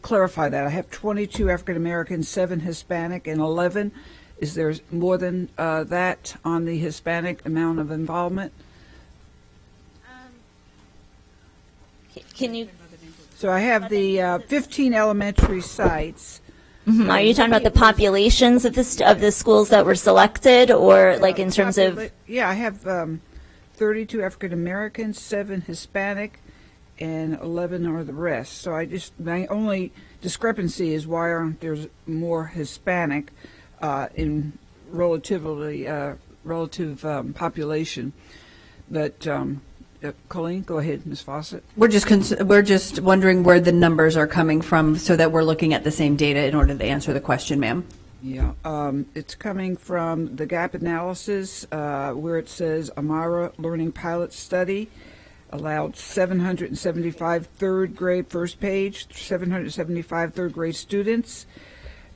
clarify that. I have 22 African Americans, 7 Hispanic, and 11. Is there more than that on the Hispanic amount of involvement? Can you? So I have the 15 elementary sites. Mm-hmm. Are you talking about the populations of the schools that were selected, or like in terms of? Yeah, I have 32 African Americans, 7 Hispanic, and 11 are the rest. So my only discrepancy is why aren't there more Hispanic in relative population? But Colleen, go ahead, Ms. Fawcett. We're just wondering where the numbers are coming from, so that we're looking at the same data in order to answer the question, ma'am. Yeah, it's coming from the gap analysis where it says Amira Learning Pilot Study allowed 775 third grade, first page, 775 third grade students,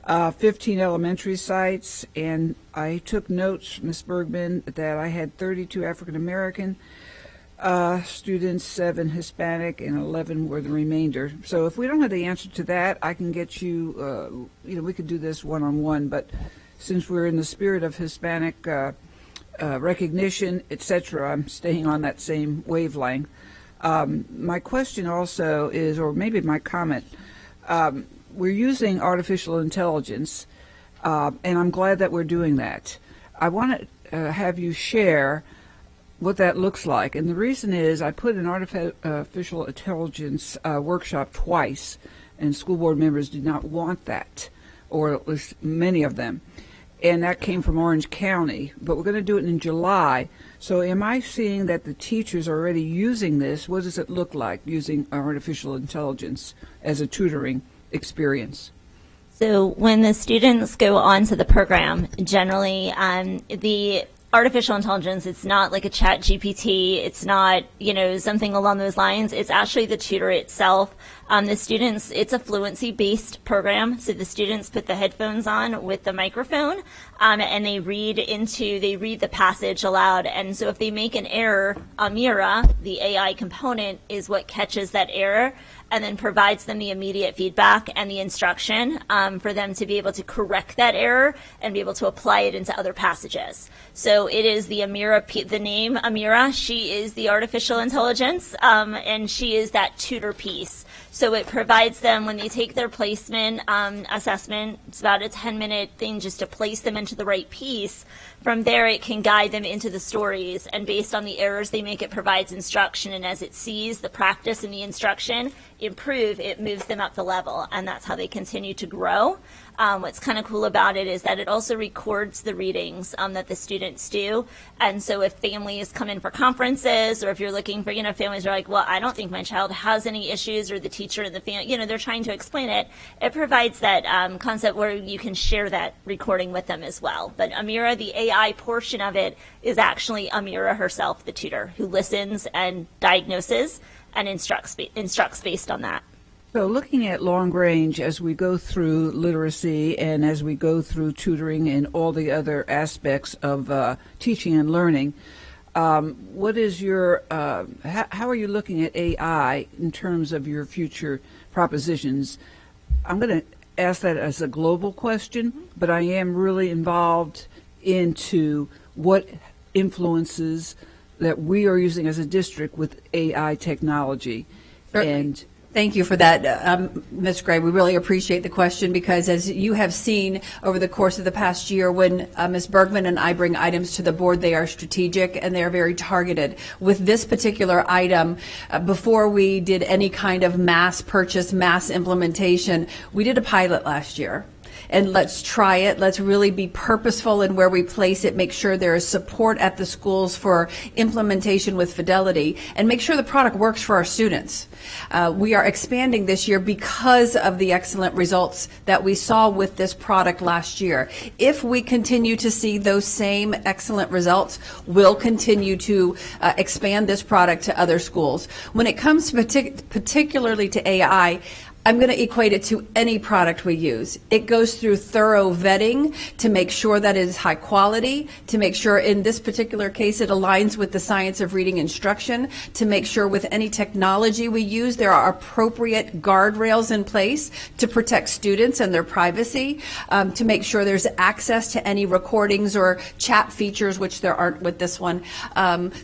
15 elementary sites, and I took notes, Ms. Bergman, that I had 32 African American students, 7 Hispanic, and 11 were the remainder. So if we don't have the answer to that, I can get you, we could do this one-on-one, but since we're in the spirit of Hispanic recognition, etc., I'm staying on that same wavelength. My question also is, or maybe my comment, we're using artificial intelligence, and I'm glad that we're doing that. I want to have you share what that looks like. And the reason is I put an artificial intelligence workshop twice, and school board members did not want that, or at least many of them. And that came from Orange County, but we're going to do it in July. So am I seeing that the teachers are already using this? What does it look like using artificial intelligence as a tutoring experience? So when the students go onto the program, generally the artificial intelligence, it's not like a chat GPT, it's not, something along those lines. It's actually the tutor itself. The students, it's a fluency-based program, so the students put the headphones on with the microphone, and they read the passage aloud. And so if they make an error, Amira, the AI component, is what catches that error and then provides them the immediate feedback and the instruction for them to be able to correct that error and be able to apply it into other passages. So it is the Amira, the name Amira, she is the artificial intelligence, and she is that tutor piece. So it provides them, when they take their placement assessment, it's about a 10-minute thing just to place them into the right piece. From there, it can guide them into the stories, and based on the errors they make, it provides instruction, and as it sees the practice and the instruction improve, it moves them up the level, and that's how they continue to grow. What's kind of cool about it is that it also records the readings that the students do, and so if families come in for conferences, or if you're looking for, families are like, well, I don't think my child has any issues, or the teacher and the family, they're trying to explain it, it provides that concept where you can share that recording with them as well. But Amira, the AI portion of it, is actually Amira herself, the tutor, who listens and diagnoses and instructs based on that. So looking at long range as we go through literacy and as we go through tutoring and all the other aspects of teaching and learning, what is your, how are you looking at AI in terms of your future propositions? I'm going to ask that as a global question, but I am really involved into what influences that we are using as a district with AI technology. And thank you for that, Ms. Gray. We really appreciate the question because as you have seen over the course of the past year, when Ms. Bergman and I bring items to the board, they are strategic and they are very targeted. With this particular item, before we did any kind of mass purchase, mass implementation, we did a pilot last year. And let's try it. Let's really be purposeful in where we place it, make sure there is support at the schools for implementation with fidelity, and make sure the product works for our students. We are expanding this year because of the excellent results that we saw with this product last year. If we continue to see those same excellent results, we'll continue to expand this product to other schools. When it comes particularly to AI, I'm going to equate it to any product we use. It goes through thorough vetting to make sure that it is high quality, to make sure in this particular case it aligns with the science of reading instruction, to make sure with any technology we use there are appropriate guardrails in place to protect students and their privacy, to make sure there's access to any recordings or chat features, which there aren't with this one.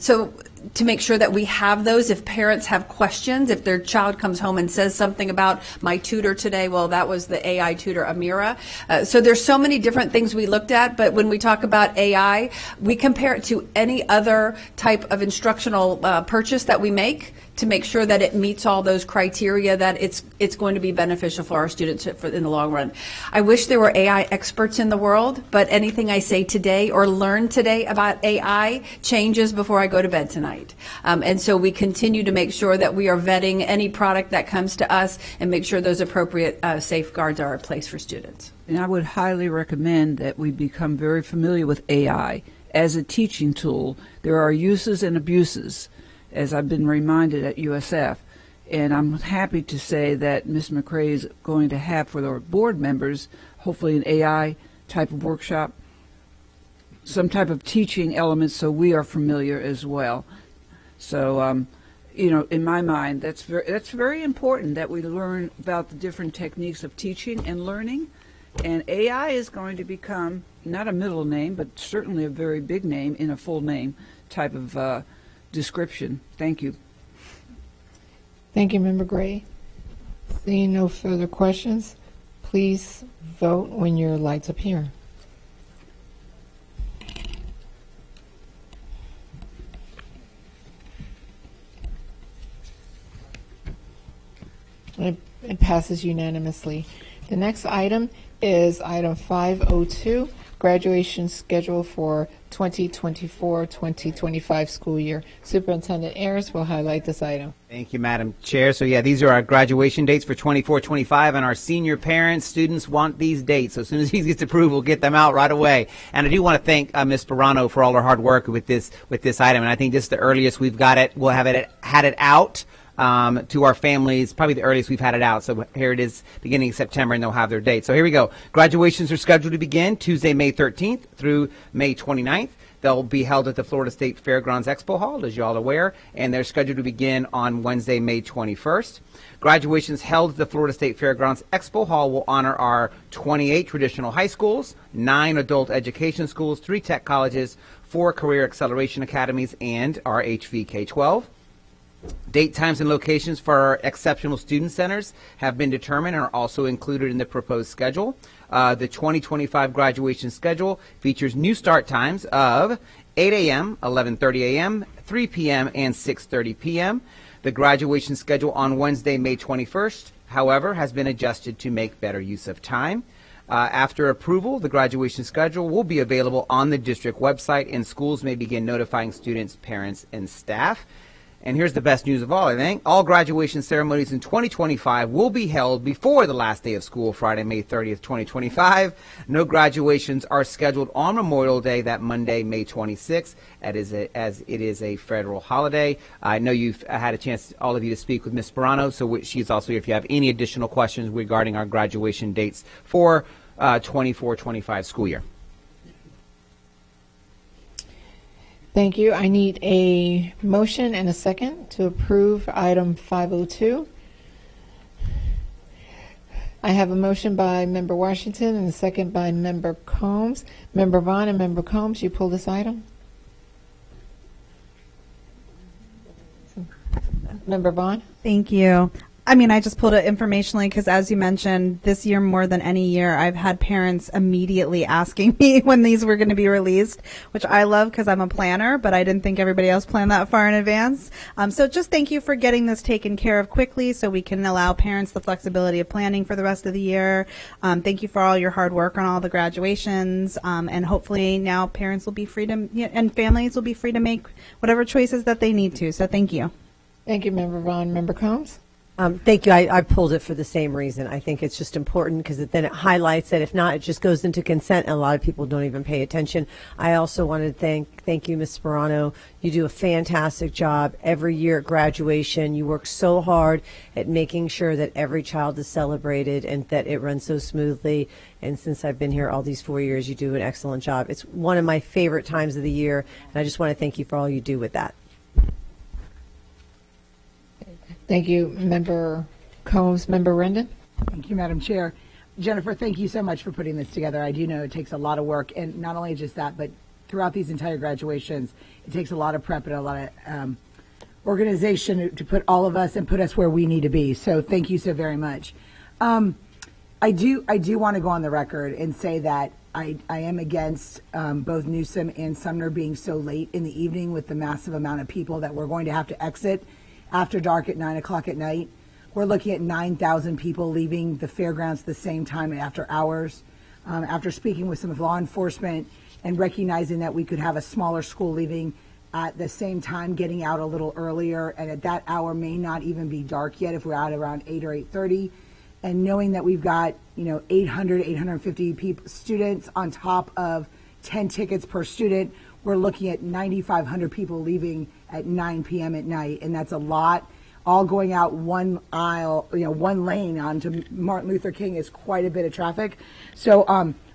So to make sure that we have those. If parents have questions, if their child comes home and says something about my tutor today, well, that was the AI tutor, Amira. So there's so many different things we looked at, but when we talk about AI, we compare it to any other type of instructional purchase that we make to make sure that it meets all those criteria, that it's going to be beneficial for our students in the long run. I wish there were AI experts in the world, but anything I say today or learn today about AI changes before I go to bed tonight. And so we continue to make sure that we are vetting any product that comes to us and make sure those appropriate safeguards are in place for students. And I would highly recommend that we become very familiar with AI as a teaching tool. There are uses and abuses, as I've been reminded at USF. And I'm happy to say that Ms. McCray is going to have for the board members, hopefully an AI type of workshop, some type of teaching elements so we are familiar as well. So, you know, in my mind, that's very important that we learn about the different techniques of teaching and learning. And AI is going to become not a middle name, but certainly a very big name in a full name type of description. Thank you. Thank you, Member Gray. Seeing no further questions, please vote when your lights appear. It passes unanimously. The next item is item 502, graduation schedule for 2024-2025 school year. Superintendent Ayers will highlight this item. Thank you, Madam Chair. So yeah, these are our graduation dates for 24-25, and our senior parents, students want these dates. So as soon as these gets approved, we'll get them out right away. And I do want to thank Ms. Sperano for all her hard work with this item. And I think this is the earliest we've got it. We'll have had it out to our families, probably the earliest we've had it out. So here it is, beginning of September, and they'll have their date. So here we go. Graduations are scheduled to begin Tuesday, May 13th through May 29th. They'll be held at the Florida State Fairgrounds Expo Hall, as you all are aware, and they're scheduled to begin on Wednesday, May 21st. Graduations held at the Florida State Fairgrounds Expo Hall will honor our 28 traditional high schools, 9 adult education schools, 3 tech colleges, 4 career acceleration academies, and our HVK-12. Date, times, and locations for our exceptional student centers have been determined and are also included in the proposed schedule. The 2025 graduation schedule features new start times of 8 a.m., 11:30 a.m., 3 p.m., and 6:30 p.m. The graduation schedule on Wednesday, May 21st, however, has been adjusted to make better use of time. After approval, the graduation schedule will be available on the district website, and schools may begin notifying students, parents, and staff. And here's the best news of all, I think. All graduation ceremonies in 2025 will be held before the last day of school, Friday, May 30th, 2025. No graduations are scheduled on Memorial Day, that Monday, May 26th, as it is a federal holiday. I know you've had a chance, all of you, to speak with Ms. Sperano, so she's also here if you have any additional questions regarding our graduation dates for 24-25 school year. Thank you. I need a motion and a second to approve item 502. I have a motion by Member Washington and a second by Member Combs. Member Vaughn and Member Combs, you pull this item? Member Vaughn? Thank you. I mean, I just pulled it informationally because, as you mentioned, this year more than any year, I've had parents immediately asking me when these were going to be released, which I love because I'm a planner, but I didn't think everybody else planned that far in advance. So just thank you for getting this taken care of quickly so we can allow parents the flexibility of planning for the rest of the year. Thank you for all your hard work on all the graduations. And hopefully now parents will be free to, and families will be free to make whatever choices that they need to. So thank you. Thank you, Member Vaughn. Member Combs? Thank you. I pulled it for the same reason. I think it's just important because then it highlights that if not, it just goes into consent, and a lot of people don't even pay attention. I also wanted to thank you, Ms. Sperano. You do a fantastic job every year at graduation. You work so hard at making sure that every child is celebrated and that it runs so smoothly. And since I've been here all these 4 years, you do an excellent job. It's one of my favorite times of the year, and I just want to thank you for all you do with that. Thank you, Member Combs. Member Rendon? Thank you, Madam Chair. Jennifer, thank you so much for putting this together. I do know it takes a lot of work, and not only just that, but throughout these entire graduations, it takes a lot of prep and a lot of organization to put all of us and put us where we need to be. So thank you so very much. I do want to go on the record and say that I am against both Newsom and Sumner being so late in the evening with the massive amount of people that we're going to have to exit after dark at 9 o'clock at night. We're looking at 9,000 people leaving the fairgrounds at the same time after hours. After speaking with some law enforcement and recognizing that we could have a smaller school leaving at the same time, getting out a little earlier, and at that hour may not even be dark yet if we're out around 8 or 8:30, and knowing that we've got 800, 850 students on top of 10 tickets per student, we're looking at 9,500 people leaving at 9 p.m. at night, and that's a lot. All going out one aisle, one lane onto Martin Luther King is quite a bit of traffic. So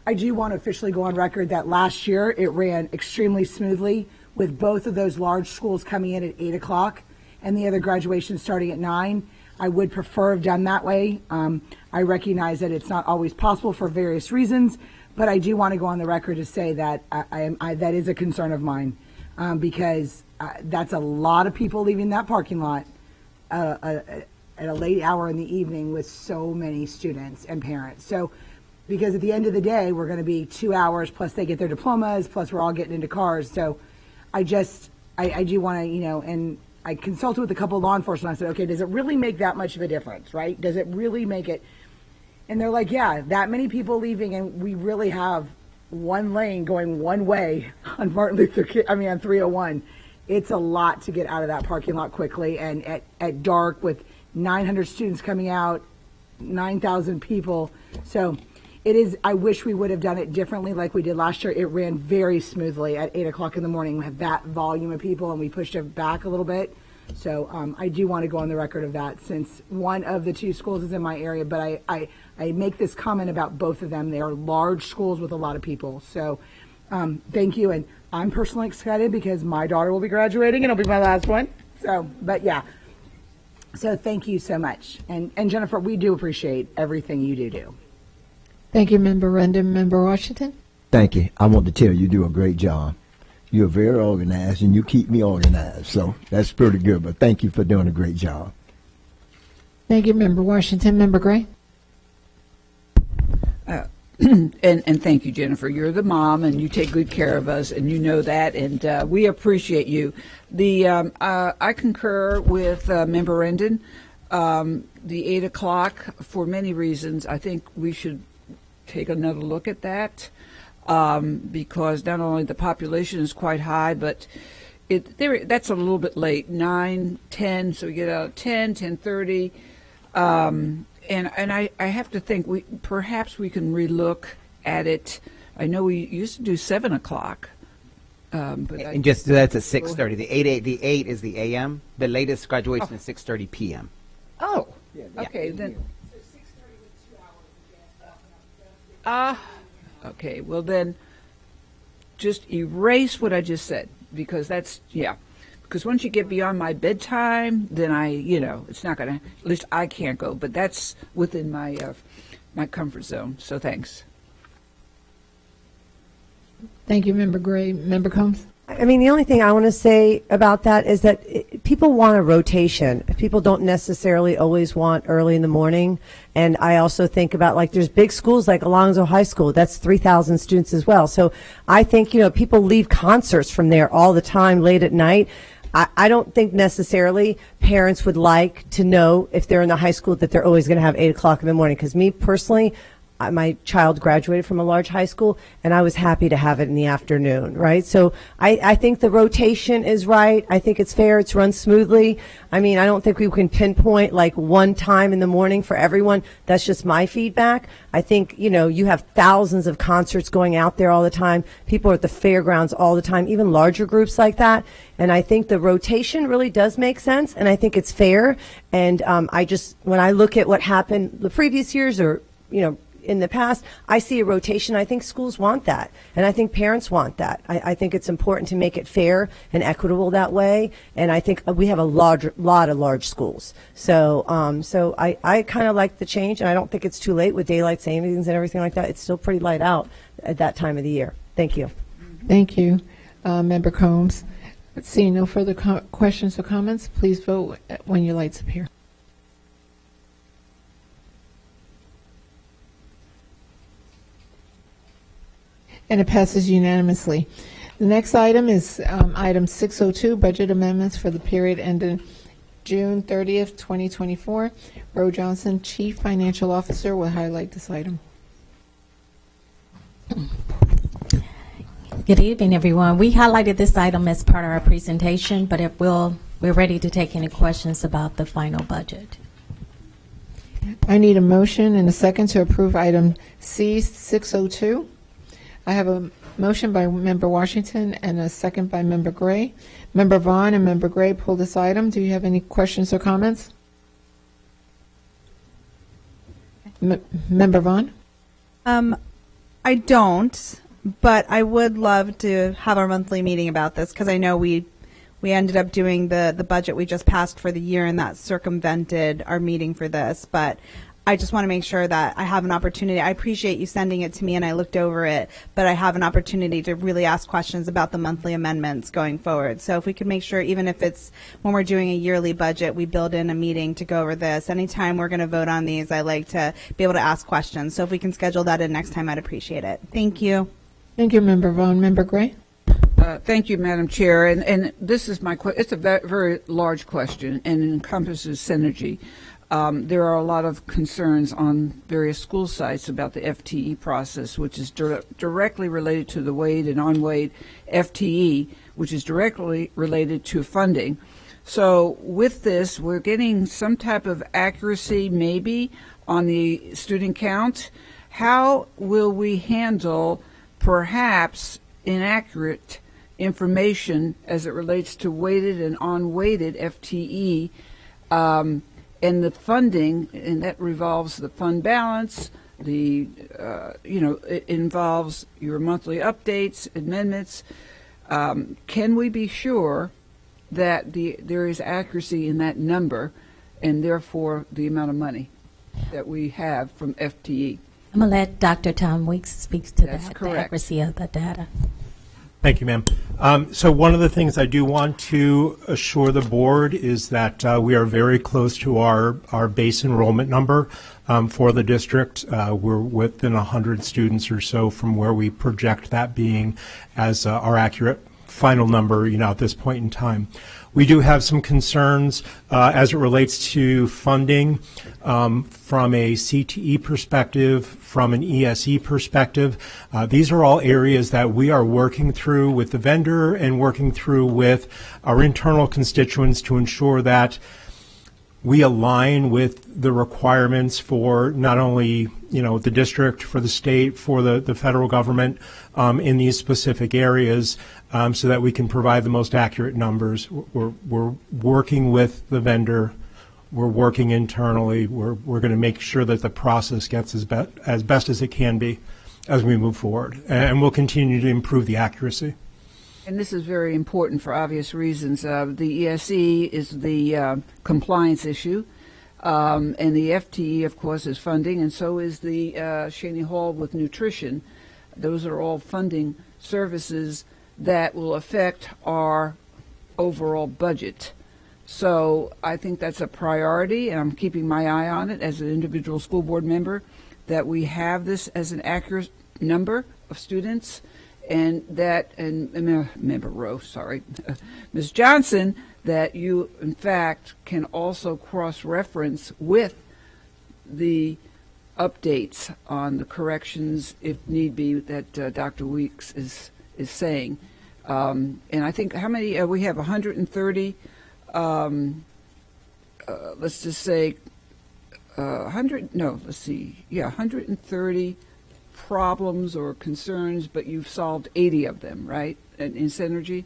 I do want to officially go on record that last year it ran extremely smoothly with both of those large schools coming in at 8 o'clock and the other graduation starting at 9. I would prefer have done that way. I recognize that it's not always possible for various reasons, but I do want to go on the record to say that that is a concern of mine because that's a lot of people leaving that parking lot at a late hour in the evening with so many students and parents. So because at the end of the day, we're going to be 2 hours, plus they get their diplomas, plus we're all getting into cars. So I do want to, and I consulted with a couple of law enforcement. I said, okay, does it really make that much of a difference, right? Does it really make it? And they're like, yeah, that many people leaving, and we really have one lane going one way on Martin Luther King, on 301. It's a lot to get out of that parking lot quickly, and at dark with 900 students coming out, 9,000 people. So it is, I wish we would have done it differently like we did last year. It ran very smoothly at 8 o'clock in the morning with that volume of people, and we pushed it back a little bit. So I do want to go on the record of that since one of the two schools is in my area, but I make this comment about both of them. They are large schools with a lot of people. So thank you. And I'm personally excited because my daughter will be graduating and it'll be my last one. So, but yeah. So thank you so much. And Jennifer, we do appreciate everything you do. Thank you, Member Rendon. Member Washington? Thank you. I want to tell you do a great job. You're very organized and you keep me organized. So that's pretty good. But thank you for doing a great job. Thank you, Member Washington. Member Gray? And thank you, Jennifer. You're the mom, and you take good care of us, and you know that, and we appreciate you. I concur with Member Rendon. The 8 o'clock, for many reasons, I think we should take another look at that because not only the population is quite high, but that's a little bit late, 9, 10, so we get out at 10, 10:30. And I have to think perhaps we can relook at it. I know we used to do 7 o'clock. But that's at 6:30. The 8 is the a.m. The latest graduation is 6:30 p.m. Oh, okay, then. Okay, well then, just erase what I just said because because once you get beyond my bedtime, then it's not gonna. At least I can't go, but that's within my my comfort zone. So thanks. Thank you, Member Gray. Member Combs? I mean, the only thing I want to say about that is that people want a rotation. People don't necessarily always want early in the morning. And I also think about, like, there's big schools like Alonzo High School. That's 3,000 students as well. So I think, people leave concerts from there all the time late at night. I don't think necessarily parents would like to know if they're in the high school that they're always going to have 8 o'clock in the morning. Because me personally, my child graduated from a large high school, and I was happy to have it in the afternoon, right? So I think the rotation is right. I think it's fair. It's run smoothly. I mean, I don't think we can pinpoint like one time in the morning for everyone. That's just my feedback. I think, you have thousands of concerts going out there all the time. People are at the fairgrounds all the time, even larger groups like that. And I think the rotation really does make sense, and I think it's fair. And when I look at what happened the previous years or, in the past, I see a rotation. I think schools want that, and I think parents want that. I think it's important to make it fair and equitable that way, and I think we have a lot of large schools. So I kind of like the change, and I don't think it's too late with daylight savings and everything like that. It's still pretty light out at that time of the year. Thank you. Thank you, Member Combs. Seeing no further questions or comments, please vote when your lights appear. And it passes unanimously. The next item is item 602, budget amendments for the period ending June 30th, 2024. Roe Johnson, Chief Financial Officer, will highlight this item. Good evening, everyone. We highlighted this item as part of our presentation, but we're ready to take any questions about the final budget. I need a motion and a second to approve item C602. I have a motion by Member Washington and a second by Member Gray. Member Vaughn and Member Gray pulled this item. Do you have any questions or comments? Member Vaughn? I don't, but I would love to have our monthly meeting about this, because I know we ended up doing the budget we just passed for the year, and that circumvented our meeting for this. But I just want to make sure that I have an opportunity. I appreciate you sending it to me, and I looked over it, but I have an opportunity to really ask questions about the monthly amendments going forward. So if we could make sure, even if it's when we're doing a yearly budget, we build in a meeting to go over this. Anytime we're going to vote on these, I like to be able to ask questions. So if we can schedule that in next time, I'd appreciate it. Thank you. Thank you, Member Vaughn. Member Gray? Thank you, Madam Chair. And this is it's a very large question, and it encompasses synergy. There are a lot of concerns on various school sites about the FTE process, which is directly related to the weighed and unweighed FTE, which is directly related to funding. So with this, we're getting some type of accuracy maybe on the student count. How will we handle perhaps inaccurate information as it relates to weighted and unweighted FTE? And the funding, and that revolves the fund balance, it involves your monthly updates, amendments. Can we be sure that there is accuracy in that number, and therefore the amount of money that we have from FTE? I'm going to let Dr. Tom Weeks speak to That's that, correct. the accuracy of the data. Thank you, ma'am. So one of the things I do want to assure the board is that we are very close to our base enrollment number for the district. We're within 100 students or so from where we project that being as our accurate final number, at this point in time. We do have some concerns as it relates to funding from a CTE perspective, from an ESE perspective. These are all areas that we are working through with the vendor and working through with our internal constituents to ensure that we align with the requirements for not only, the district, for the state, for the federal government in these specific areas so that we can provide the most accurate numbers. We're working with the vendor. We're working internally. We're going to make sure that the process gets as best as it can be as we move forward. And we'll continue to improve the accuracy. And this is very important for obvious reasons. The ESE is the compliance issue, and the FTE, of course, is funding, and so is the Cheney Hall with nutrition. Those are all funding services that will affect our overall budget. So I think that's a priority, and I'm keeping my eye on it as an individual school board member, that we have this as an accurate number of students, and that, and Member Rowe, sorry, Ms. Johnson, that you, in fact, can also cross-reference with the updates on the corrections, if need be, that Dr. Weeks is saying. And I think, how many, we have 130, let's just say, 130 problems or concerns, but you've solved 80 of them, right, in Synergy?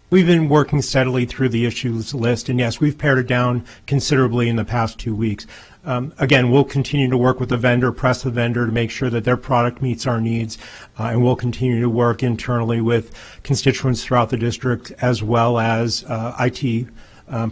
We've been working steadily through the issues list, and yes, we've pared it down considerably in the past 2 weeks. Again, we'll continue to work with the vendor, press the vendor to make sure that their product meets our needs, and we'll continue to work internally with constituents throughout the district as well as IT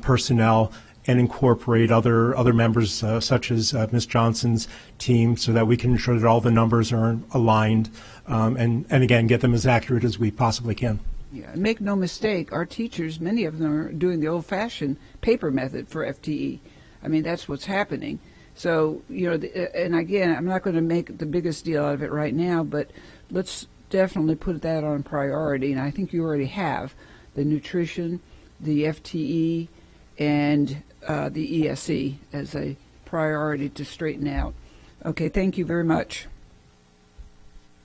personnel, and incorporate other members such as Ms. Johnson's team, so that we can ensure that all the numbers are aligned, and again, get them as accurate as we possibly can. Yeah, make no mistake, our teachers, many of them are doing the old-fashioned paper method for FTE. I mean, that's what's happening. So, you know, and again, I'm not going to make the biggest deal out of it right now, but let's definitely put that on priority, and I think you already have, the nutrition, the FTE, and the ESE as a priority to straighten out. Okay, thank you very much.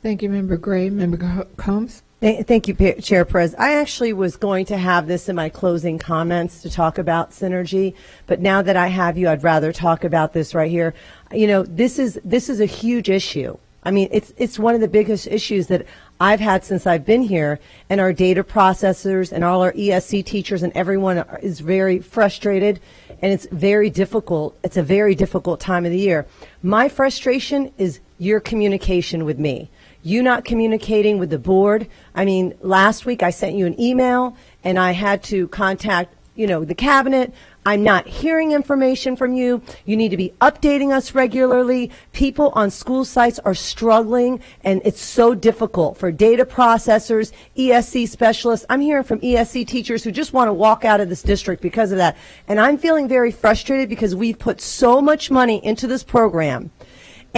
Thank you, Member Gray. Member Combs? Thank you, Chair Perez. I actually was going to have this in my closing comments to talk about Synergy, but now that I have you, I'd rather talk about this right here. You know, this is a huge issue. I mean, it's one of the biggest issues that I've had since I've been here, and our data processors and all our ESC teachers and everyone is very frustrated, and it's very difficult. It's a very difficult time of the year. My frustration is your communication with me. You not communicating with the board. I mean, last week I sent you an email and I had to contact, you know, the cabinet. I'm not hearing information from you. You need to be updating us regularly. People on school sites are struggling, and it's so difficult for data processors, ESC specialists. I'm hearing from ESC teachers who just want to walk out of this district because of that. And I'm feeling very frustrated because we've put so much money into this program.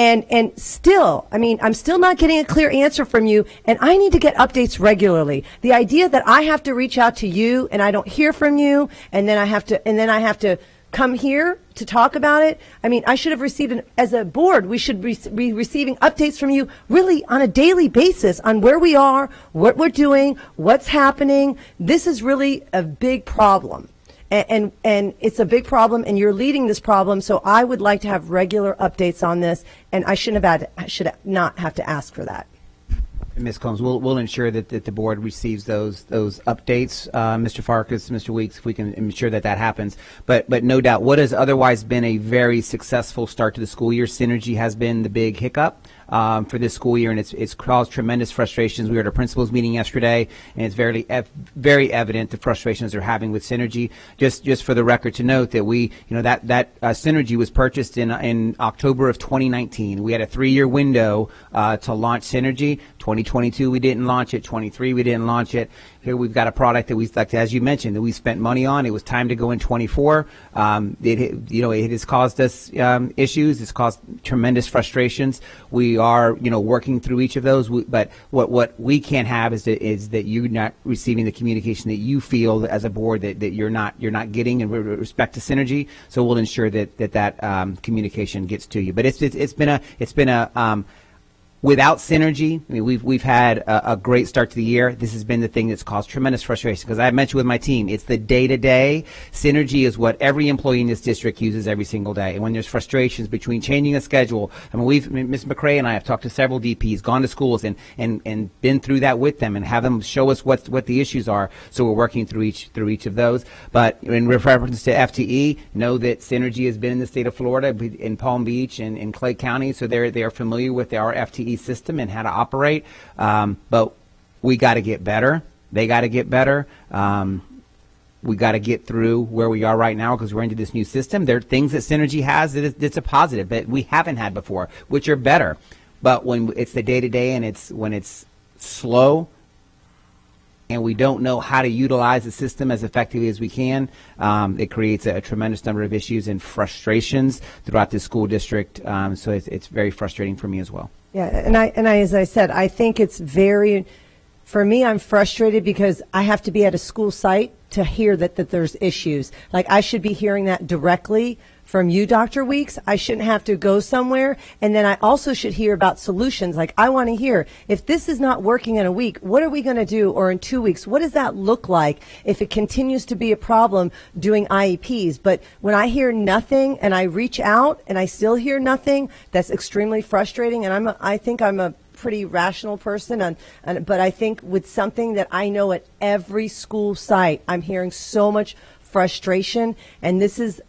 And still, I mean, I'm still not getting a clear answer from you, and I need to get updates regularly. The idea that I have to reach out to you and I don't hear from you, and then I have to come here to talk about it. I mean, I should have received as a board, we should be receiving updates from you really on a daily basis on where we are, what we're doing, what's happening. This is really a big problem. And it's a big problem, and you're leading this problem. So I would like to have regular updates on this, and I should not have to ask for that. Ms. Combs, we'll ensure that the board receives those updates, Mr. Farkas, Mr. Weeks, if we can ensure that happens. But no doubt, what has otherwise been a very successful start to the school year, Synergy has been the big hiccup for this school year, and it's caused tremendous frustrations. We were at a principals meeting yesterday, and it's very evident the frustrations they're having with Synergy. Just for the record to note that that Synergy was purchased in October of 2019. We had a 3-year window to launch Synergy. 2022 we didn't launch it. 23 we didn't launch it. Here we've got a product that we, like as you mentioned, that we spent money on. It was time to go in 24. It has caused us issues. It's caused tremendous frustrations. We are working through each of those. But what we can't have is that you're not receiving the communication that you feel as a board that you're not getting in respect to Synergy. So we'll ensure that communication gets to you. But it's been a without Synergy, I mean, we've had a great start to the year. This has been the thing that's caused tremendous frustration, because I mentioned with my team, it's the day-to-day. Synergy is what every employee in this district uses every single day. And when there's frustrations between changing a schedule, I mean, Ms. McCrae and I have talked to several DPs, gone to schools and been through that with them and have them show us what the issues are. So we're working through each of those. But in reference to FTE, know that Synergy has been in the state of Florida, in Palm Beach and in Clay County, so they are familiar with our FTE system and how to operate, but we got to get better. They got to get better. We got to get through where we are right now, because we're into this new system. There are things that Synergy has that's a positive that we haven't had before, which are better. But when it's the day-to-day and when it's slow, and we don't know how to utilize the system as effectively as we can, it creates a tremendous number of issues and frustrations throughout the school district. So it's very frustrating for me as well. Yeah, and I, as I said, I think it's very, for me, I'm frustrated because I have to be at a school site to hear that there's issues. Like, I should be hearing that directly from you, Dr. Weeks. I shouldn't have to go somewhere. And then I also should hear about solutions. Like, I want to hear, if this is not working in a week, what are we going to do? Or in 2 weeks, what does that look like if it continues to be a problem doing IEPs? But when I hear nothing and I reach out and I still hear nothing, that's extremely frustrating. And I think I'm a pretty rational person, but I think with something that I know at every school site, I'm hearing so much frustration. And this is,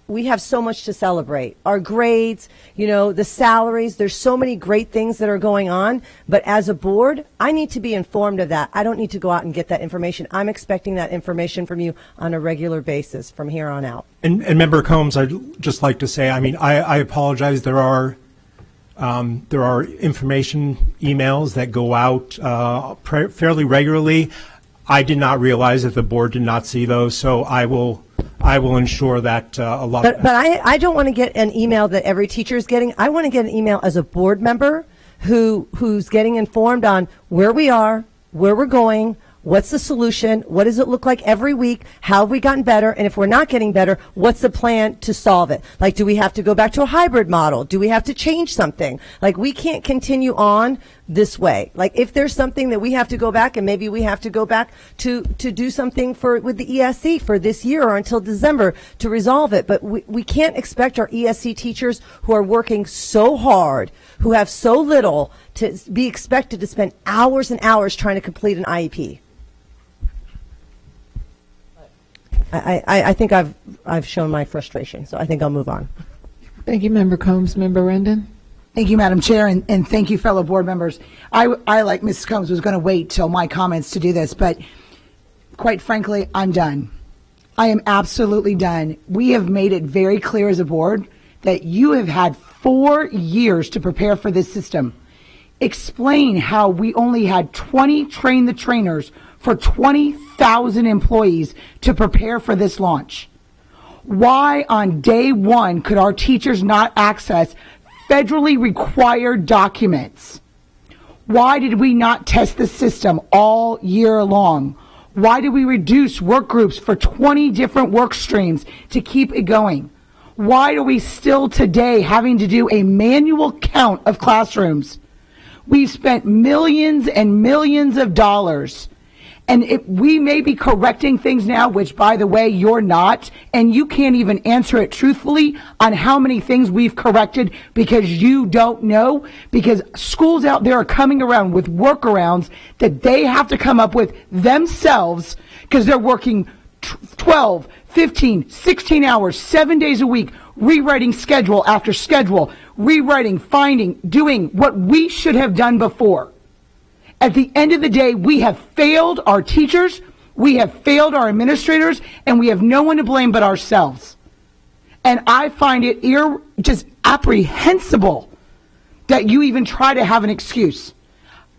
we have so much to celebrate. Our grades, the salaries, there's so many great things that are going on. But as a board, I need to be informed of that. I don't need to go out and get that information. I'm expecting that information from you on a regular basis from here on out. And Member Combs, I'd just like to say, I apologize. There are information emails that go out fairly regularly. I did not realize that the board did not see those, so I will ensure that a lot. But I don't want to get an email that every teacher is getting. I want to get an email as a board member who's getting informed on where we are, where we're going. What's the solution? What does it look like every week? How have we gotten better? And if we're not getting better, what's the plan to solve it? Like, do we have to go back to a hybrid model? Do we have to change something? Like, we can't continue on this way. Like, if there's something that we have to go back, and maybe we have to go back to do something with the ESC for this year or until December to resolve it. But we can't expect our ESC teachers who are working so hard, who have so little, to be expected to spend hours and hours trying to complete an IEP. I think I've shown my frustration, so I think I'll move on. Thank you, Member Combs. Member Rendon? Thank you, Madam Chair, and thank you, fellow board members. I like Mrs. Combs, was going to wait till my comments to do this, but quite frankly, I'm done. I am absolutely done. We have made it very clear as a board that you have had 4 years to prepare for this system. Explain how we only had 20 train the trainers for 20,000 employees to prepare for this launch. Why on day one could our teachers not access federally required documents? Why did we not test the system all year long? Why did we reduce work groups for 20 different work streams to keep it going? Why are we still today having to do a manual count of classrooms? We've spent millions and millions of dollars. And we may be correcting things now, which, by the way, you're not, and you can't even answer it truthfully on how many things we've corrected because you don't know, because schools out there are coming around with workarounds that they have to come up with themselves because they're working 12, 15, 16 hours, 7 days a week, rewriting schedule after schedule, rewriting, finding, doing what we should have done before. At the end of the day, we have failed our teachers, we have failed our administrators, and we have no one to blame but ourselves. And I find it just apprehensible that you even try to have an excuse.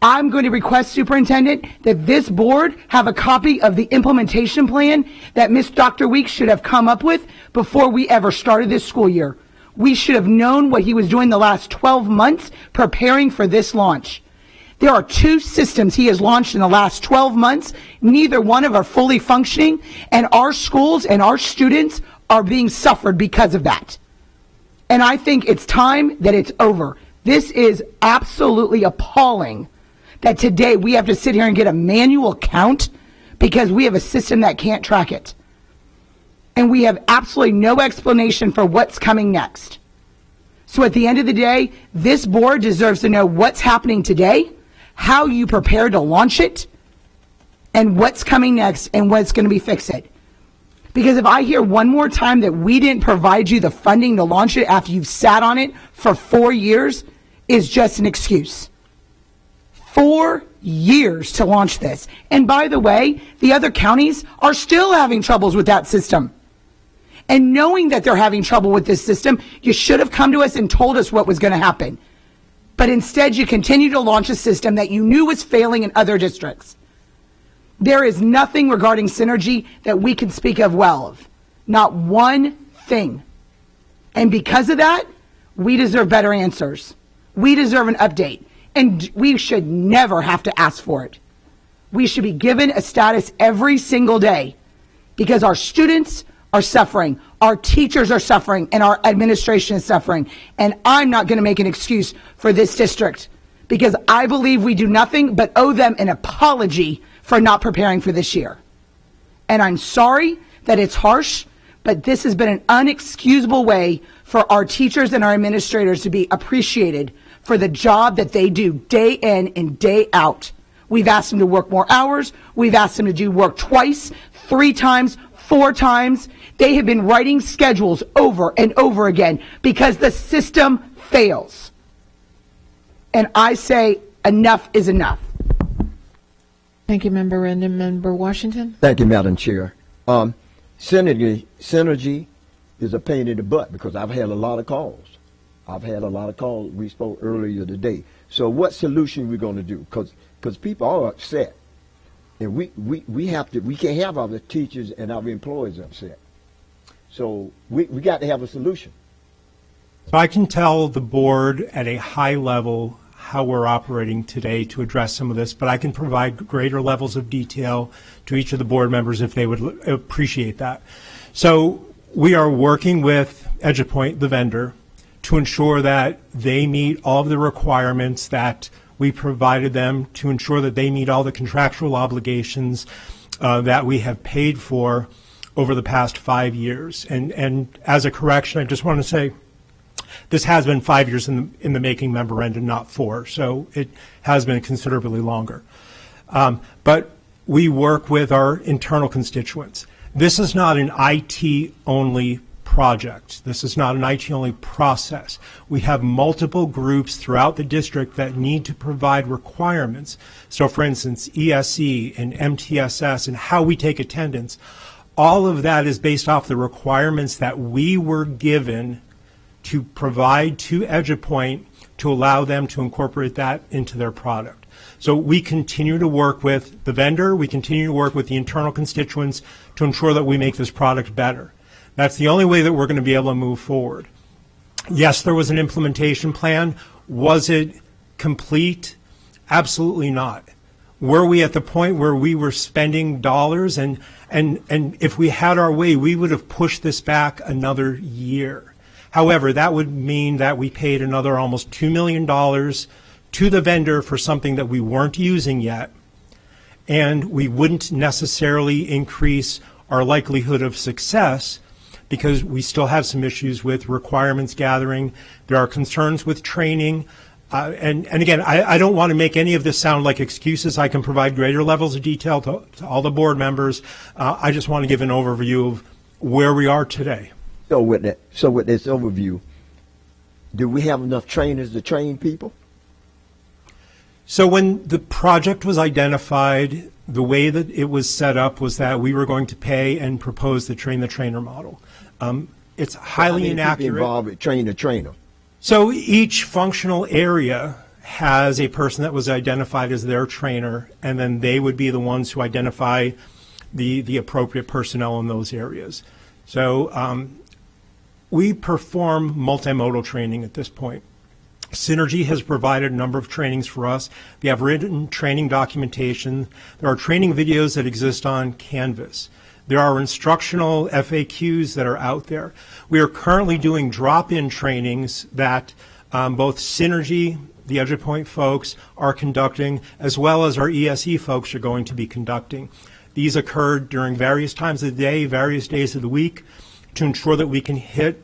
I'm going to request, Superintendent, that this board have a copy of the implementation plan that Ms. Dr. Weeks should have come up with before we ever started this school year. We should have known what he was doing the last 12 months preparing for this launch. There are 2 systems he has launched in the last 12 months. Neither one of them are fully functioning, and our schools and our students are being suffered because of that. And I think it's time that it's over. This is absolutely appalling that today we have to sit here and get a manual count because we have a system that can't track it. And we have absolutely no explanation for what's coming next. So at the end of the day, this board deserves to know what's happening today, how you prepare to launch it, and what's coming next and what's going to be fixed. Because if I hear one more time that we didn't provide you the funding to launch it after you've sat on it for 4 years, is just an excuse. 4 years to launch this. And by the way, the other counties are still having troubles with that system. And knowing that they're having trouble with this system, you should have come to us and told us what was going to happen. But instead, you continue to launch a system that you knew was failing in other districts. There is nothing regarding Synergy that we can speak of well of. Not one thing. And because of that, we deserve better answers. We deserve an update. And we should never have to ask for it. We should be given a status every single day because our students are suffering, our teachers are suffering, and our administration is suffering. And I'm not going to make an excuse for this district because I believe we do nothing but owe them an apology for not preparing for this year. And I'm sorry that it's harsh, but this has been an unexcusable way for our teachers and our administrators to be appreciated for the job that they do day in and day out. We've asked them to work more hours. We've asked them to do work twice, 3 times, 4 times. They have been writing schedules over and over again because the system fails. And I say enough is enough. Thank you, Member Rendon. Member Washington? Thank you, Madam Chair. Synergy is a pain in the butt because I've had a lot of calls. We spoke earlier today. So what solution are we going to do? Because people are upset. And we can't have our teachers and our employees upset. So we got to have a solution. So I can tell the board at a high level how we're operating today to address some of this, but I can provide greater levels of detail to each of the board members if they would appreciate that. So we are working with EduPoint, the vendor, to ensure that they meet all of the requirements that we provided them, to ensure that they meet all the contractual obligations that we have paid for over the past 5 years. And as a correction, I just want to say this has been 5 years in the making, Member Rendon, not 4. So it has been considerably longer. But we work with our internal constituents. This is not an IT-only project. This is not an IT-only process. We have multiple groups throughout the district that need to provide requirements. So, for instance, ESE and MTSS and how we take attendance, all of that is based off the requirements that we were given to provide to EduPoint to allow them to incorporate that into their product. So we continue to work with the vendor, we continue to work with the internal constituents to ensure that we make this product better. That's the only way that we're going to be able to move forward. Yes, there was an implementation plan. Was it complete? Absolutely not. Were we at the point where we were spending dollars and if we had our way, we would have pushed this back another year. However, that would mean that we paid another almost $2 million to the vendor for something that we weren't using yet, and we wouldn't necessarily increase our likelihood of success because we still have some issues with requirements gathering. There are concerns with training. And again, I don't want to make any of this sound like excuses. I can provide greater levels of detail to all the board members. I just want to give an overview of where we are today. So with this overview, do we have enough trainers to train people? So when the project was identified, the way that it was set up was that we were going to pay and propose the train-the-trainer model. It's highly inaccurate. People involved with train-the-trainer. So each functional area has a person that was identified as their trainer, and then they would be the ones who identify the appropriate personnel in those areas. So we perform multimodal training at this point. Synergy has provided a number of trainings for us. They have written training documentation. There are training videos that exist on Canvas. There are instructional FAQs that are out there. We are currently doing drop-in trainings that both Synergy, the EduPoint folks, are conducting, as well as our ESE folks are going to be conducting. These occurred during various times of the day, various days of the week, to ensure that we can hit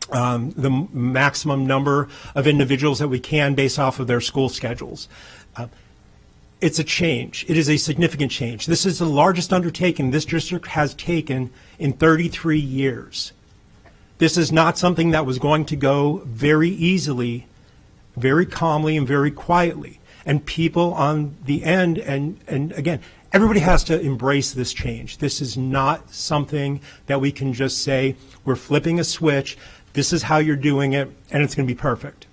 the maximum number of individuals that we can based off of their school schedules. It's a change. It is a significant change. This is the largest undertaking this district has taken in 33 years. This is not something that was going to go very easily, very calmly, and very quietly. And people on the end, and again, everybody has to embrace this change. This is not something that we can just say, we're flipping a switch, this is how you're doing it, and it's going to be perfect.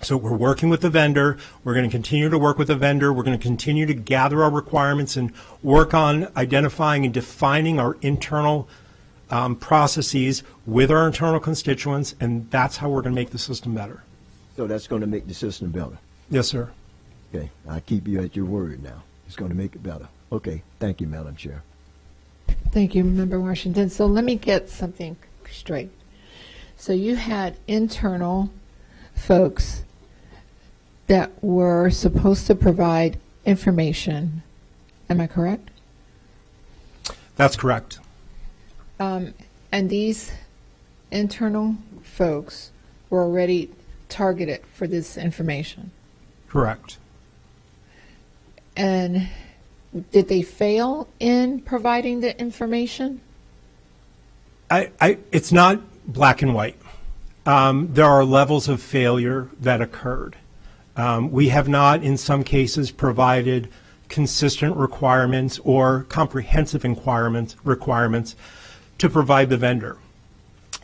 So we're working with the vendor. We're going to continue to work with the vendor. We're going to continue to gather our requirements and work on identifying and defining our internal processes with our internal constituents, and that's how we're going to make the system better. So that's going to make the system better. Yes, sir. Okay, I keep you at your word now. It's going to make it better. Okay, thank you, Madam Chair. Thank you, Member Washington. So let me get something straight. So you had internal folks that were supposed to provide information. Am I correct? That's correct. And these internal folks were already targeted for this information. Correct. And did they fail in providing the information? It's not black and white. There are levels of failure that occurred. We have not, in some cases, provided consistent requirements or comprehensive requirements to provide the vendor.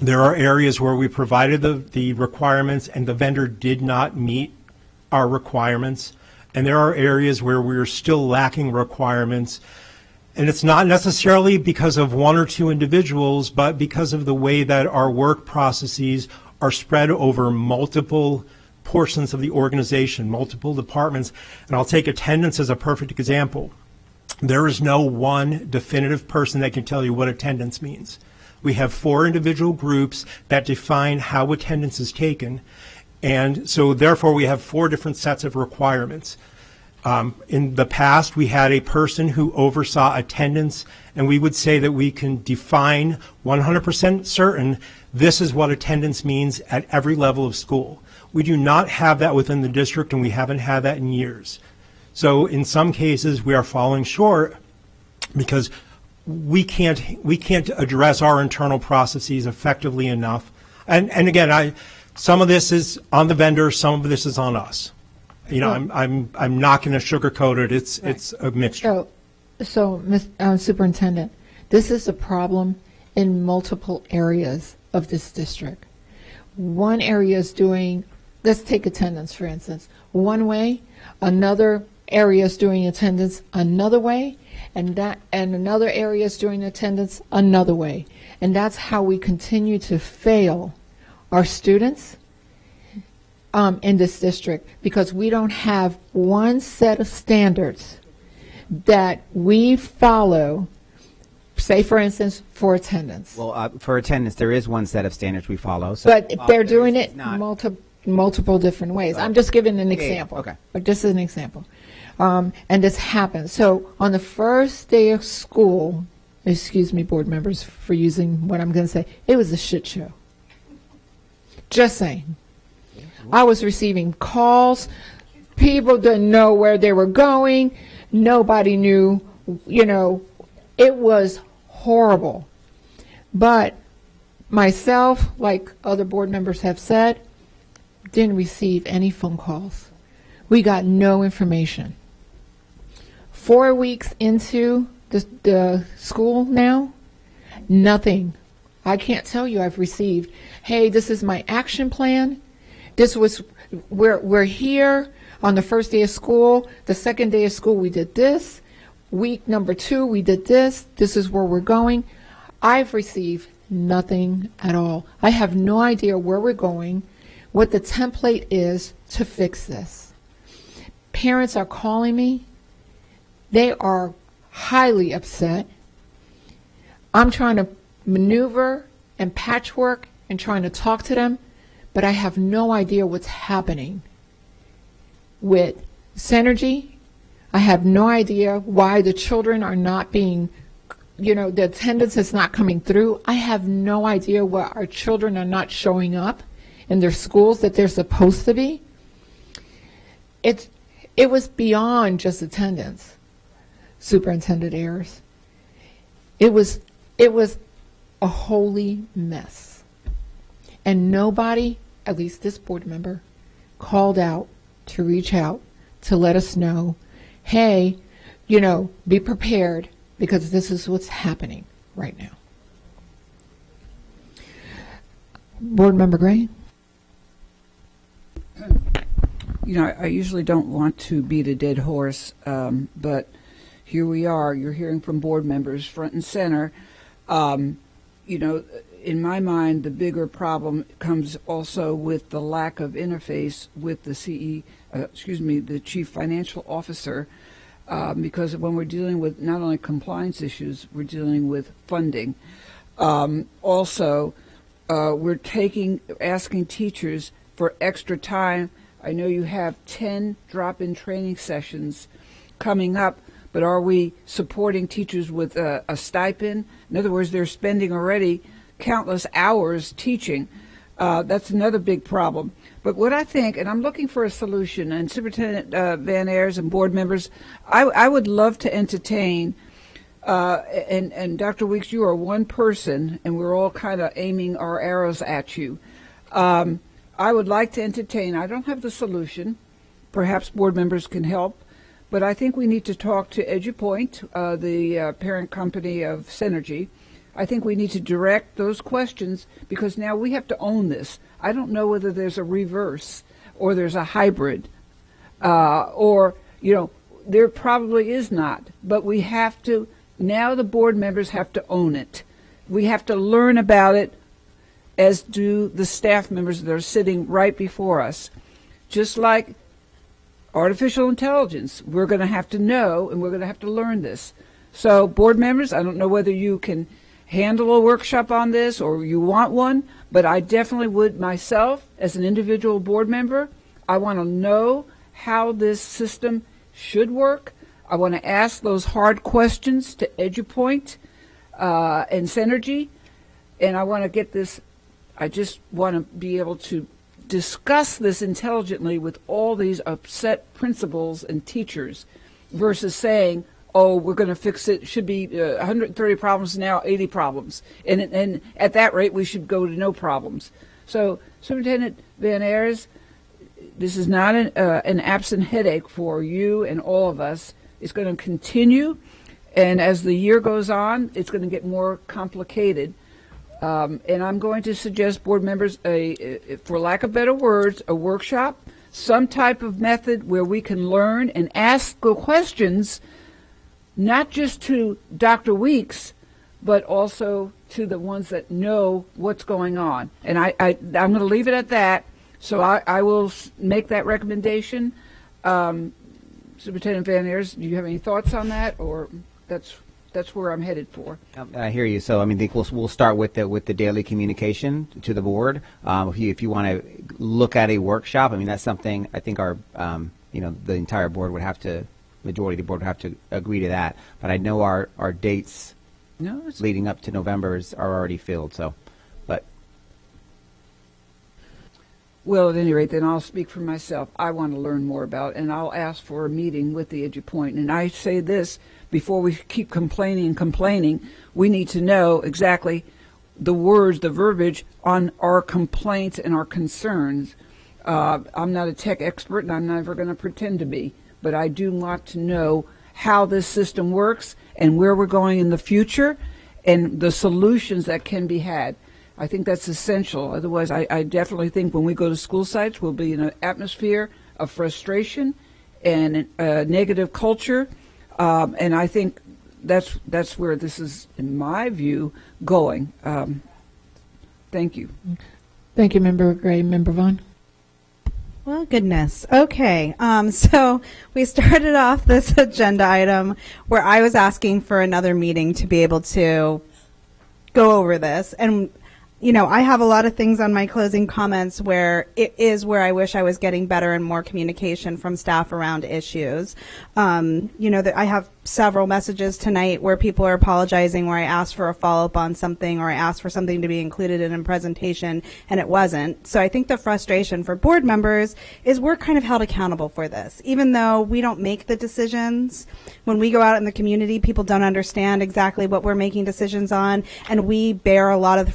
There are areas where we provided the requirements and the vendor did not meet our requirements, and there are areas where we're still lacking requirements. And it's not necessarily because of one or two individuals, but because of the way that our work processes are spread over multiple portions of the organization, multiple departments. And I'll take attendance as a perfect example. There is no one definitive person that can tell you what attendance means. We have 4 individual groups that define how attendance is taken. And so therefore we have 4 different sets of requirements. In the past, we had a person who oversaw attendance, and we would say that we can define 100% certain this is what attendance means at every level of school. We do not have that within the district, and we haven't had that in years. So in some cases, we are falling short because we can't address our internal processes effectively enough. And again, some of this is on the vendor, some of this is on us. You know, I'm not going to sugarcoat it. It's a mixture. So, Ms. Superintendent, this is a problem in multiple areas of this district. One area is doing, let's take attendance for instance, one way, another area is doing attendance another way, and another area is doing attendance another way. And that's how we continue to fail our students in this district, because we don't have one set of standards that we follow, say for instance, for attendance. Well, for attendance, there is one set of standards we follow. So but they're doing it multiple different ways. I'm just giving an example. Okay. But just as an example. And this happens. So on the first day of school, excuse me, board members, for using what I'm going to say, it was a shit show. Just saying. I was receiving calls. People didn't know where they were going. Nobody knew, you know, it was horrible. But myself, like other board members have said, didn't receive any phone calls. We got no information. 4 weeks into the school now, nothing. I can't tell you I've received, hey, this is my action plan. This was, we're here on the first day of school. The second day of school, we did this. Week number 2, we did this. This is where we're going. I've received nothing at all. I have no idea where we're going, what the template is to fix this. Parents are calling me. They are highly upset. I'm trying to maneuver and patchwork and trying to talk to them, but I have no idea what's happening with Synergy. I have no idea why the children are not being, you know, the attendance is not coming through. I have no idea why our children are not showing up in their schools that they're supposed to be. It was beyond just attendance, Superintendent Ayers. It was a holy mess. And nobody, at least this board member, called out to reach out to let us know, hey, you know, be prepared because this is what's happening right now. Board Member Gray? I usually don't want to beat a dead horse, but here we are. You're hearing from board members front and center. In my mind, the bigger problem comes also with the lack of interface with the the Chief Financial Officer, because when we're dealing with not only compliance issues, we're dealing with funding. Also, we're asking teachers for extra time. I know you have 10 drop-in training sessions coming up, but are we supporting teachers with a stipend? In other words, they're spending already countless hours teaching. That's another big problem. But what I think, and I'm looking for a solution, and Superintendent Van Ayers and board members, I would love to entertain, and Dr. Weeks, you are one person, and we're all kind of aiming our arrows at you. I would like to entertain, I don't have the solution, perhaps board members can help, but I think we need to talk to EduPoint, the parent company of Synergy. I think we need to direct those questions because now we have to own this. I don't know whether there's a reverse or there's a hybrid or, there probably is not. But we have to, now the board members have to own it. We have to learn about it, as do the staff members that are sitting right before us. Just like artificial intelligence, we're going to have to know and we're going to have to learn this. So board members, I don't know whether you can handle a workshop on this or you want one, but I definitely would myself as an individual board member. I want to know how this system should work. I want to ask those hard questions to EduPoint and Synergy, and I want to get this, I just want to be able to discuss this intelligently with all these upset principals and teachers versus saying, oh, we're going to fix it. Should be 130 problems now, 80 problems. And at that rate, we should go to no problems. So, Superintendent Van Ayers, this is not an absent headache for you and all of us. It's going to continue. And as the year goes on, it's going to get more complicated. And I'm going to suggest board members, for lack of better words, a workshop, some type of method where we can learn and ask the questions not just to Dr. Weeks, but also to the ones that know what's going on. And I'm going to leave it at that. So I will make that recommendation. Superintendent Van Ayers, do you have any thoughts on that, or that's where I'm headed for? I hear you. So I think we'll start with the daily communication to the board. If you want to look at a workshop, that's something I think our the entire board would have to. Majority of the board would have to agree to that, but I know our dates leading up to November are already filled. So, but well, at any rate, then I'll speak for myself. I want to learn more about it, and I'll ask for a meeting with the EduPoint. And I say this before we keep complaining. We need to know exactly the words, the verbiage on our complaints and our concerns. I'm not a tech expert, and I'm never going to pretend to be. But I do want to know how this system works and where we're going in the future and the solutions that can be had. I think that's essential. Otherwise, I definitely think when we go to school sites, we'll be in an atmosphere of frustration and negative culture. And I think that's where this is, in my view, going. Thank you. Thank you, Member Gray. Member Vaughn? Well, goodness. Okay. So we started off this agenda item where I was asking for another meeting to be able to go over this. And I have a lot of things on my closing comments where it is where I wish I was getting better and more communication from staff around issues. That I have several messages tonight where people are apologizing, where I asked for a follow-up on something, or I asked for something to be included in a presentation and it wasn't. So I think the frustration for board members is we're kind of held accountable for this. Even though we don't make the decisions, when we go out in the community, people don't understand exactly what we're making decisions on, and we bear a lot of the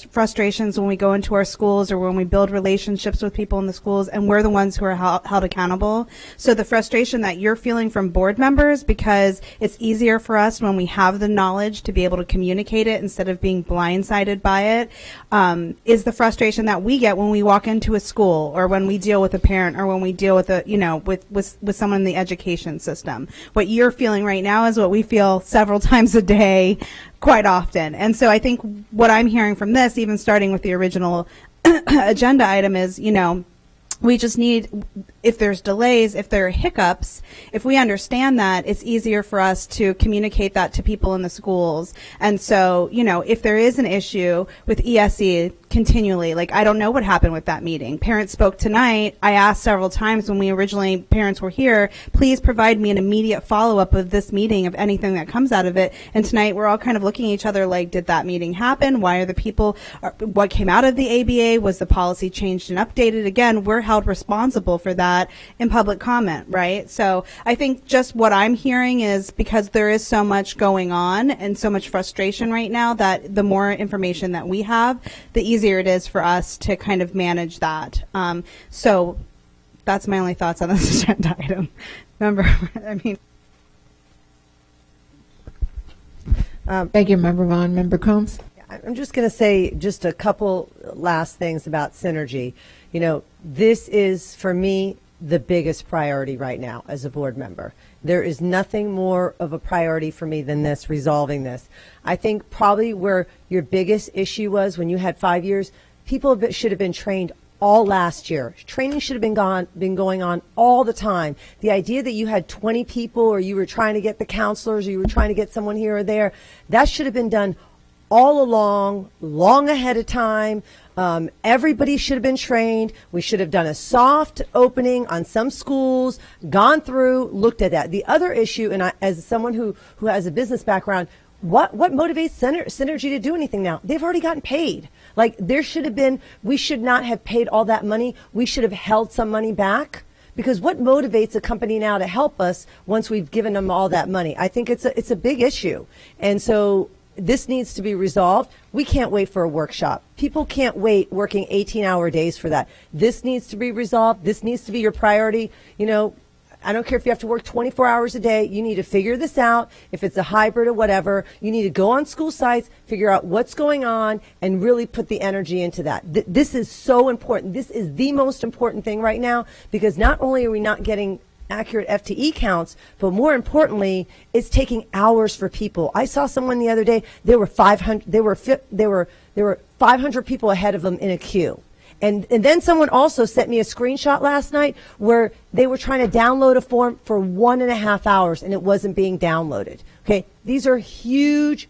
frustrations when we go into our schools or when we build relationships with people in the schools, and we're the ones who are held accountable. So the frustration that you're feeling from board members, because it's easier for us when we have the knowledge to be able to communicate it instead of being blindsided by it, is the frustration that we get when we walk into a school or when we deal with a parent or when we deal with with someone in the education system. What you're feeling right now is what we feel several times a day, quite often. And so I think what I'm hearing from this, even starting with the original agenda item, is, we just need, if there's delays, if there are hiccups, if we understand that, it's easier for us to communicate that to people in the schools. And so, if there is an issue with ESE continually, like, I don't know what happened with that meeting. Parents spoke tonight. I asked several times when parents were here, please provide me an immediate follow-up of this meeting, of anything that comes out of it. And tonight we're all kind of looking at each other like, did that meeting happen? Why are the people, what came out of the ABA? Was the policy changed and updated? Again, we're held responsible for that in public comment, right? So I think just what I'm hearing is, because there is so much going on and so much frustration right now, that the more information that we have, the easier it is for us to kind of manage that. So that's my only thoughts on this agenda item. Thank you, Member Vaughn. Member Combs? I'm just going to say just a couple last things about Synergy. This is, for me, the biggest priority right now as a board member. There is nothing more of a priority for me than this, resolving this. I think probably where your biggest issue was when you had 5 years, people should have been trained all last year. Training should have been going on all the time. The idea that you had 20 people, or you were trying to get the counselors, or you were trying to get someone here or there, that should have been done all along, long ahead of time. Everybody should have been trained. We should have done a soft opening on some schools, gone through, looked at that. The other issue, and as someone who has a business background, what motivates Synergy to do anything now? They've already gotten paid. Like, we should not have paid all that money. We should have held some money back. Because what motivates a company now to help us once we've given them all that money? I think it's a big issue. And so this needs to be resolved. We can't wait for a workshop. People can't wait working 18-hour days for that. This needs to be resolved. This needs to be your priority. I don't care if you have to work 24 hours a day. You need to figure this out. If it's a hybrid or whatever, you need to go on school sites, figure out what's going on, and really put the energy into that. This is so important. This is the most important thing right now, because not only are we not getting accurate FTE counts, but more importantly, it's taking hours for people. I saw someone the other day, there were 500 people ahead of them in a queue. And then someone also sent me a screenshot last night where they were trying to download a form for 1.5 hours and it wasn't being downloaded. Okay, these are huge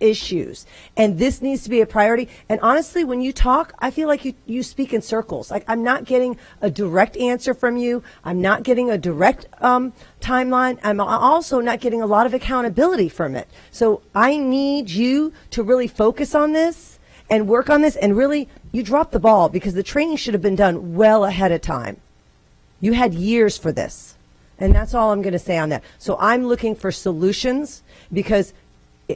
issues, and this needs to be a priority. And honestly, when you talk, I feel like you speak in circles. Like, I'm not getting a direct answer from you. I'm not getting a direct timeline. I'm also not getting a lot of accountability from it. So I need you to really focus on this and work on this, and really, you dropped the ball, because the training should have been done well ahead of time. You had years for this, and that's all I'm going to say on that. So I'm looking for solutions, because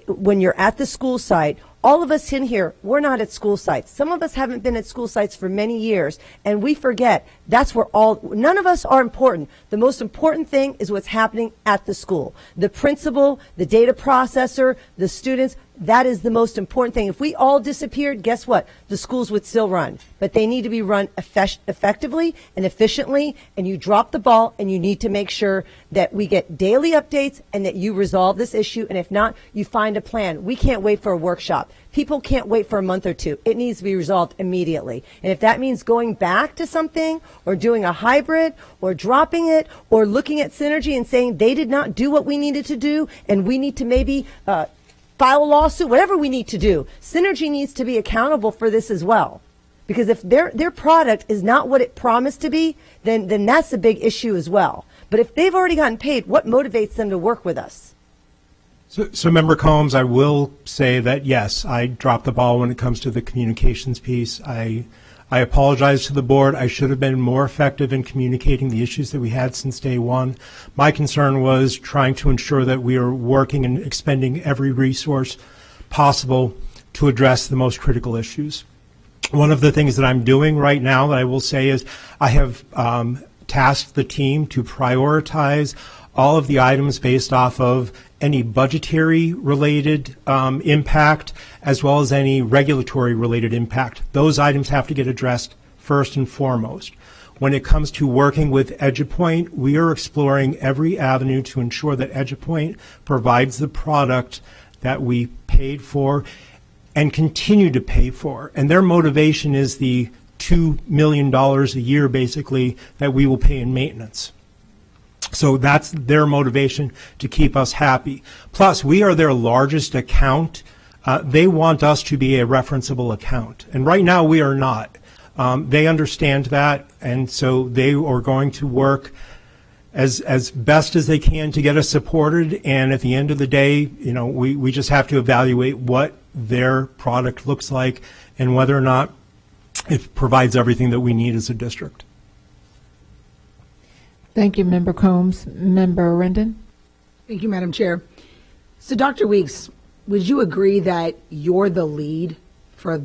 when you're at the school site, all of us in here, we're not at school sites. Some of us haven't been at school sites for many years, and we forget that's where none of us are important. The most important thing is what's happening at the school. The principal, the data processor, the students, that is the most important thing. If we all disappeared, guess what? The schools would still run, but they need to be run effectively and efficiently, and you drop the ball, and you need to make sure that we get daily updates and that you resolve this issue, and if not, you find a plan. We can't wait for a workshop. People can't wait for a month or two. It needs to be resolved immediately. And if that means going back to something, or doing a hybrid, or dropping it, or looking at Synergy and saying they did not do what we needed to do, and we need to maybe file a lawsuit, whatever we need to do, Synergy needs to be accountable for this as well. Because if their product is not what it promised to be, then that's a big issue as well. But if they've already gotten paid, what motivates them to work with us? So Member Combs, I will say that, yes, I dropped the ball when it comes to the communications piece. I apologize to the board. I should have been more effective in communicating the issues that we had since day one. My concern was trying to ensure that we are working and expending every resource possible to address the most critical issues. One of the things that I'm doing right now that I will say is I have tasked the team to prioritize all of the items based off of any budgetary related impact as well as any regulatory related impact. Those items have to get addressed first and foremost. When it comes to working with EduPoint, we are exploring every avenue to ensure that EduPoint provides the product that we paid for and continue to pay for. And their motivation is the $2 million a year, basically, that we will pay in maintenance. So that's their motivation to keep us happy. Plus, we are their largest account. They want us to be a referenceable account. And right now, we are not. They understand that, and so they are going to work as best as they can to get us supported. And at the end of the day, you know, we just have to evaluate what their product looks like and whether or not it provides everything that we need as a district. Thank you, Member Combs. Member Rendon? Thank you, Madam Chair. So, Dr. Weeks, would you agree that you're the lead for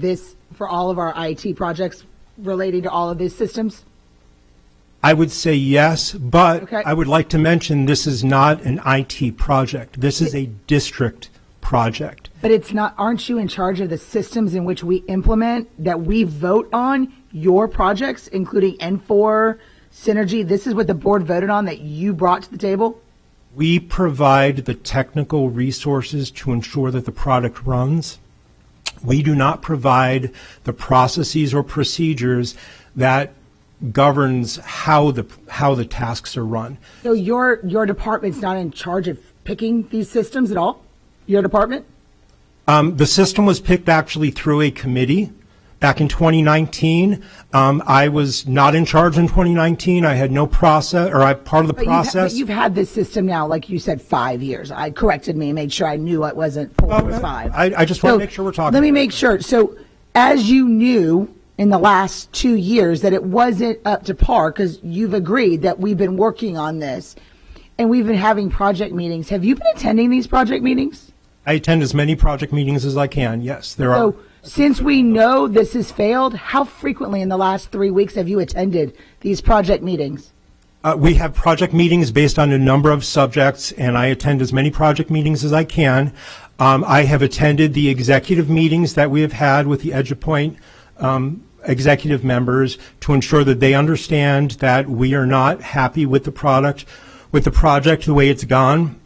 all of our IT projects relating to all of these systems? I would say yes, but Okay. I would like to mention this is not an IT project. This is a district project. But it's not, aren't you in charge of the systems in which we implement, that we vote on your projects, including N4, Synergy? This is what the board voted on that you brought to the table? We provide the technical resources to ensure that the product runs. We do not provide the processes or procedures that governs how the tasks are run. So your department's not in charge of picking these systems at all? Your department? The system was picked actually through a committee back in 2019. I was not in charge in 2019. I had no process, or I part of the process. But you've had this system now, like you said, 5 years. I corrected me and made sure I knew it wasn't 4, it was 5. I just want to make sure we're talking. Let me make sure. So as you knew in the last 2 years that it wasn't up to par, because you've agreed that we've been working on this and we've been having project meetings. Have you been attending these project meetings? I attend as many project meetings as I can. Yes, there are. So since we know this has failed, how frequently in the last 3 weeks have you attended these project meetings? We have project meetings based on a number of subjects, and I attend as many project meetings as I can. I have attended the executive meetings that we have had with the EduPoint executive members to ensure that they understand that we are not happy with the project, the way it's gone.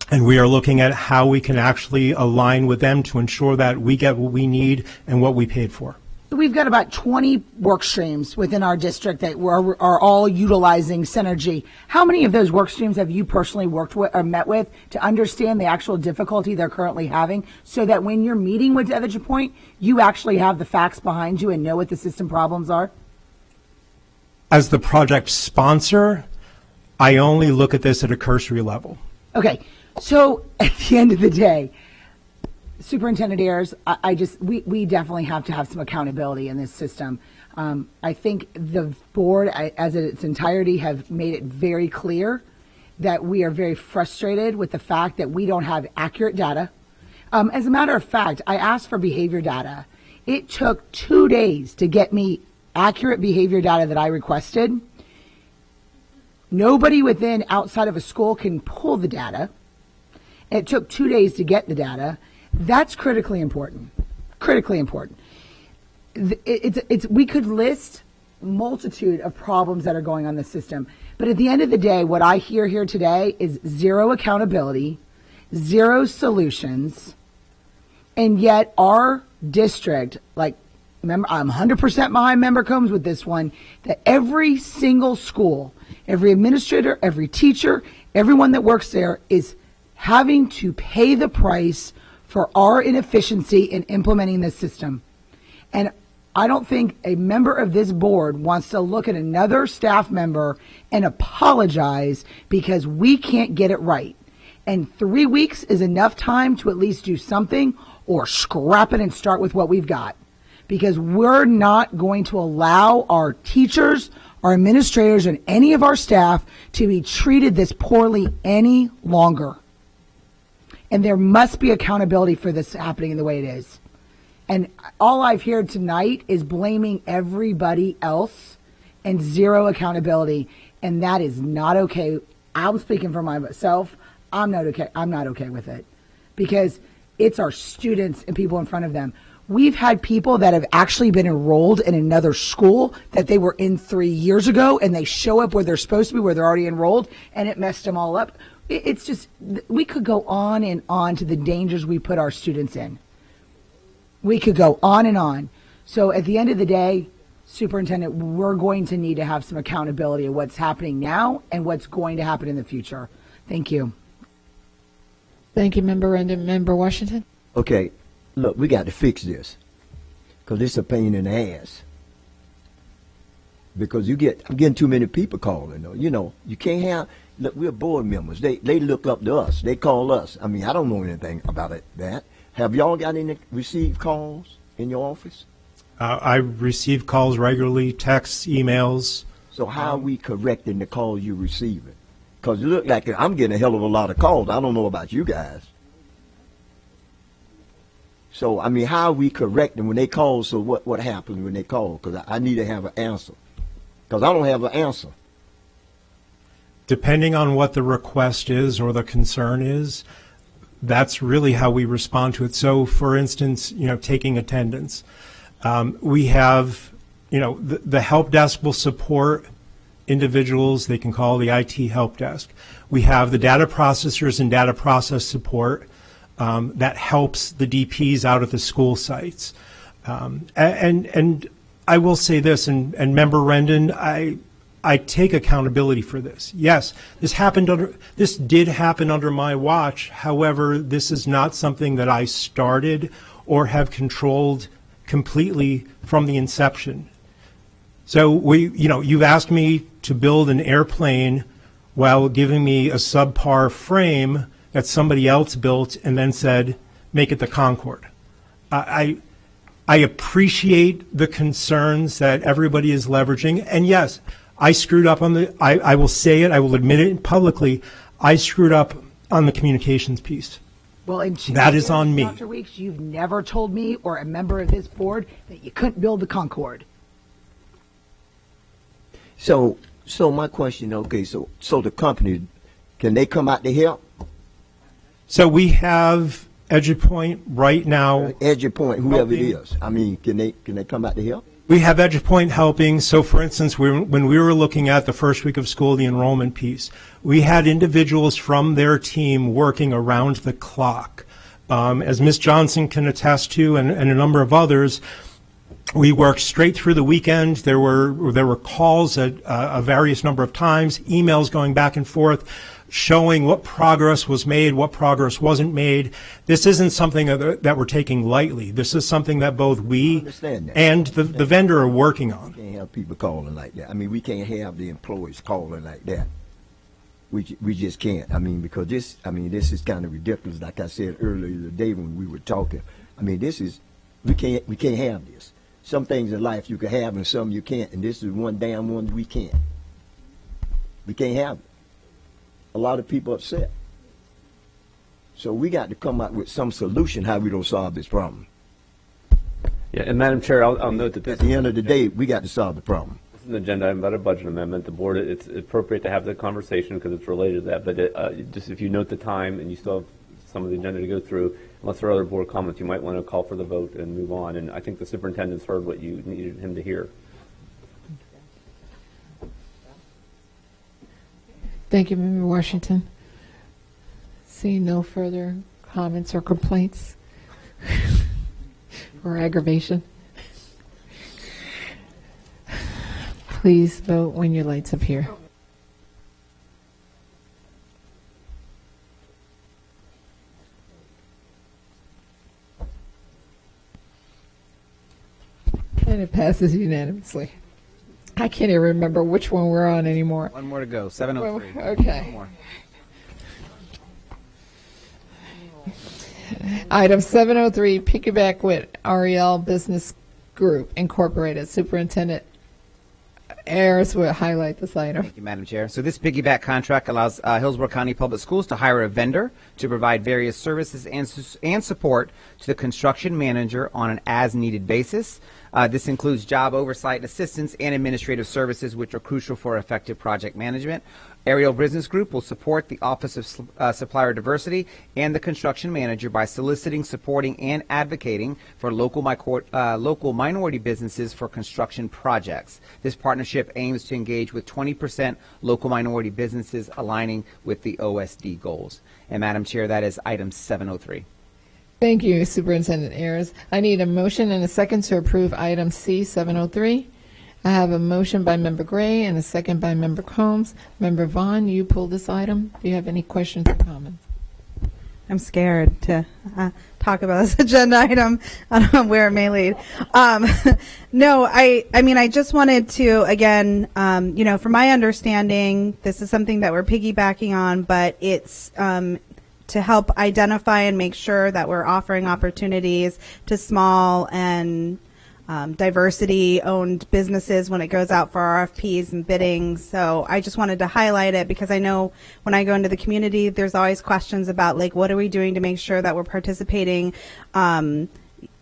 And we are looking at how we can actually align with them to ensure that we get what we need and what we paid for. We've got about 20 work streams within our district that are all utilizing Synergy. How many of those work streams have you personally worked with or met with to understand the actual difficulty they're currently having, so that when you're meeting with EduPoint, you actually have the facts behind you and know what the system problems are? As the project sponsor, I only look at this at a cursory level. Okay. So at the end of the day, Superintendent Ayers, we definitely have to have some accountability in this system. I think the board, as in its entirety, have made it very clear that we are very frustrated with the fact that we don't have accurate data. As a matter of fact, I asked for behavior data. It took 2 days to get me accurate behavior data that I requested. Nobody outside of a school can pull the data. It took 2 days to get the data. That's critically important. Critically important. We could list multitude of problems that are going on in the system, but at the end of the day, what I hear here today is zero accountability, zero solutions, and yet our district, I'm 100% behind Member Combs with this one, that every single school, every administrator, every teacher, everyone that works there is having to pay the price for our inefficiency in implementing this system. And I don't think a member of this board wants to look at another staff member and apologize because we can't get it right. And 3 weeks is enough time to at least do something, or scrap it and start with what we've got. Because we're not going to allow our teachers, our administrators, and any of our staff to be treated this poorly any longer. And there must be accountability for this happening the way it is. And all I've heard tonight is blaming everybody else and zero accountability. And that is not okay. I'm speaking for myself. I'm not okay with it, because it's our students and people in front of them. We've had people that have actually been enrolled in another school that they were in 3 years ago, and they show up where they're supposed to be, where they're already enrolled, and it messed them all up. It's just, we could go on and on to the dangers we put our students in. We could go on and on. So at the end of the day, Superintendent, we're going to need to have some accountability of what's happening now and what's going to happen in the future. Thank you. Thank you, Member Rendon. Member Washington? Okay, look, we got to fix this, because it's a pain in the ass. Because I'm getting too many people calling. You know, you can't have, look, we're board members. They look up to us. They call us. I mean, I don't know anything about that. Have y'all got any received calls in your office? I receive calls regularly, texts, emails. So how are we correcting the calls you're receiving? Because it look like I'm getting a hell of a lot of calls. I don't know about you guys. So, I mean, how are we correcting when they call? So what happens when they call? Because I need to have an answer. Because I don't have an answer. Depending on what the request is or the concern is, that's really how we respond to it. So, for instance, taking attendance. We have, the help desk will support individuals. They can call the IT help desk. We have the data processors and data process support that helps the DPs out at the school sites. And I will say this, and Member Rendon, I take accountability for this. Yes, this did happen under my watch. However, this is not something that I started or have controlled completely from the inception. So you've asked me to build an airplane while giving me a subpar frame that somebody else built and then said, make it the Concorde. I appreciate the concerns that everybody is leveraging, and yes, I screwed up on I will say it, I will admit it publicly, I screwed up on the communications piece. Well, and that is on me. Dr. Weeks, you've never told me or a member of this board that you couldn't build the Concorde. So my question, okay, so the company, can they come out to help? So we have EduPoint right now. EduPoint, whoever it is. I mean, can they come out to help? We have EduPoint helping. So, for instance, when we were looking at the first week of school, the enrollment piece, we had individuals from their team working around the clock. As Ms. Johnson can attest to, and a number of others, we worked straight through the weekend. There were calls at a various number of times, emails going back and forth, showing what progress was made, what progress wasn't made. This isn't something that we're taking lightly. This is something that both we and the vendor are working on. We can't have people calling like that. I mean, we can't have the employees calling like that. We just can't. I mean, because this is kind of ridiculous. Like I said earlier today when we were talking. I mean, we can't have this. Some things in life you can have and some you can't, and this is one damn one we can't. We can't have it. A lot of people upset. So we got to come up with some solution how we don't solve this problem. Yeah, and Madam Chair, I'll note that at the end of the day, we got to solve the problem. This is an agenda item about a budget amendment. The board, it's appropriate to have the conversation because it's related to that. But just if you note the time and you still have some of the agenda to go through, unless there are other board comments, you might want to call for the vote and move on. And I think the superintendent's heard what you needed him to hear. Thank you, Member Washington. Seeing no further comments or complaints or aggravation, please vote when your lights appear. And it passes unanimously. I can't even remember which one we're on anymore. One more to go, 703. Okay. One more. Item 703, piggyback with Ariel Business Group Incorporated. Superintendent, Ayers will highlight this item. Thank you, Madam Chair. So this piggyback contract allows Hillsborough County Public Schools to hire a vendor to provide various services and support to the construction manager on an as-needed basis. This includes job oversight, assistance, and administrative services, which are crucial for effective project management. Ariel Business Group will support the Office of Supplier Diversity and the construction manager by soliciting, supporting, and advocating for local minority businesses for construction projects. This partnership aims to engage with 20% local minority businesses, aligning with the OSD goals. And Madam Chair, that is item 703. Thank you, Superintendent Ayers. I need a motion and a second to approve item C703. I have a motion by Member Gray and a second by Member Combs. Member Vaughn, you pulled this item. Do you have any questions or comments? I'm scared to talk about this agenda item. I don't know where it may lead. No, I mean, I just wanted to, again, from my understanding, this is something that we're piggybacking on, but it's to help identify and make sure that we're offering opportunities to small and diversity-owned businesses when it goes out for RFPs and bidding. So I just wanted to highlight it because I know when I go into the community, there's always questions about, like, what are we doing to make sure that we're participating, in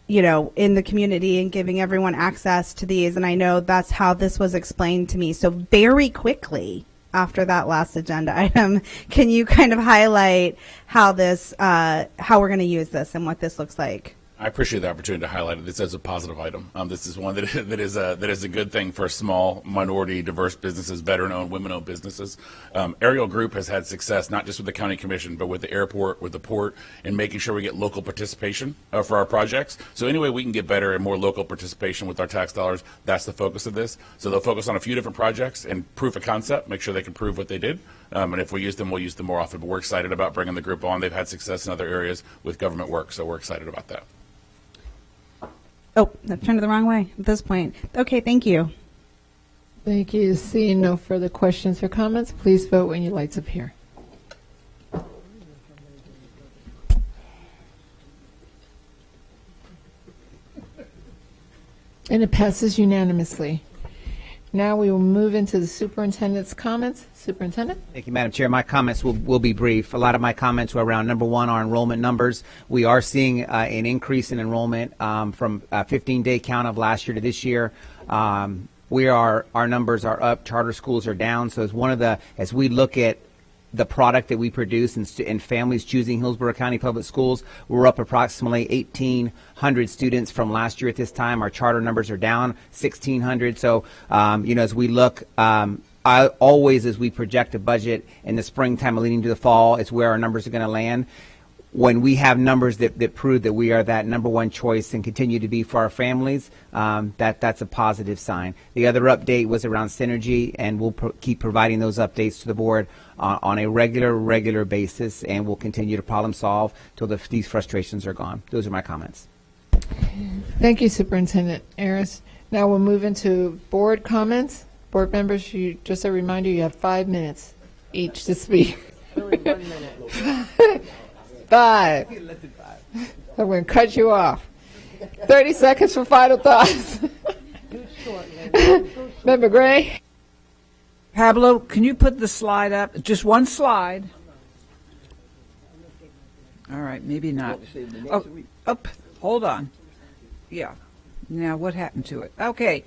the community and giving everyone access to these. And I know that's how this was explained to me. So very quickly after that last agenda item, can you kind of highlight how this, how we're going to use this and what this looks like? I appreciate the opportunity to highlight this as a positive item. This is one that is a good thing for small, minority, diverse businesses, veteran-owned, women-owned businesses. Ariel Group has had success not just with the county commission, but with the airport, with the port, in making sure we get local participation for our projects. So any way we can get better and more local participation with our tax dollars, that's the focus of this. So they'll focus on a few different projects and proof of concept, make sure they can prove what they did. And if we use them, we'll use them more often. But we're excited about bringing the group on. They've had success in other areas with government work, so we're excited about that. Oh, I've turned it the wrong way at this point. Okay, thank you. Thank you. Seeing no further questions or comments, please vote when your lights appear. And it passes unanimously. Now we will move into the superintendent's comments. Superintendent? Thank you, Madam Chair. My comments will be brief. A lot of my comments were around, number one, our enrollment numbers. We are seeing an increase in enrollment from a 15-day count of last year to this year. Our numbers are up, charter schools are down. So as we look at the product that we produce and families choosing Hillsborough County Public Schools, we're up approximately 1,800 students from last year at this time. Our charter numbers are down 1,600. So, as we look, as we project a budget in the springtime leading to the fall, it's where our numbers are going to land. When we have numbers that prove that we are that number one choice and continue to be for our families, that's a positive sign. The other update was around Synergy, and we'll keep providing those updates to the board on a regular basis, and we'll continue to problem solve till these frustrations are gone. Those are my comments. Thank you, Superintendent Ayers. Now we'll move into board comments. Board members, just a reminder, you have 5 minutes each to speak. Only 1 minute. 5. I'm going to cut you off. 30 seconds for final thoughts. Member Gray? Pablo, can you put the slide up? Just one slide. All right, maybe not. Hold on. Yeah. Now, what happened to it? Okay.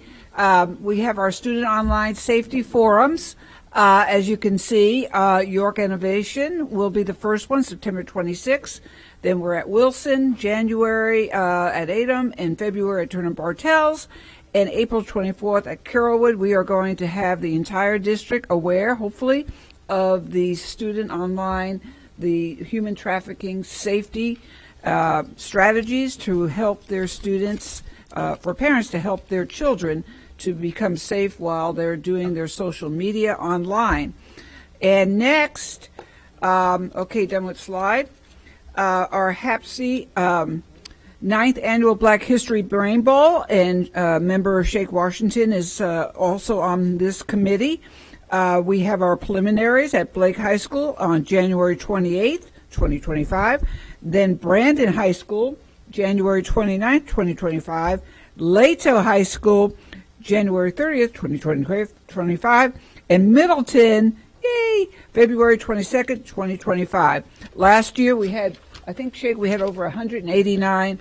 We have our student online safety forums. As you can see, York Innovation will be the first one, September 26th. Then we're at Wilson, January at Adom, and February at Turner Bartels, and April 24th at Carrollwood. We are going to have the entire district aware, hopefully, of the student online, the human trafficking safety strategies to help their students, for parents to help their children to become safe while they're doing their social media online. And next, okay, done with slide, our HAPC 9th Annual Black History Brain Bowl, and member Shake Washington is also on this committee. We have our preliminaries at Blake High School on January 28th, 2025. Then Brandon High School, January 29th, 2025. Lato High School, January 30th, 2025, and Middleton, yay, February 22nd, 2025. Last year we had, I think, Shake, we had over 189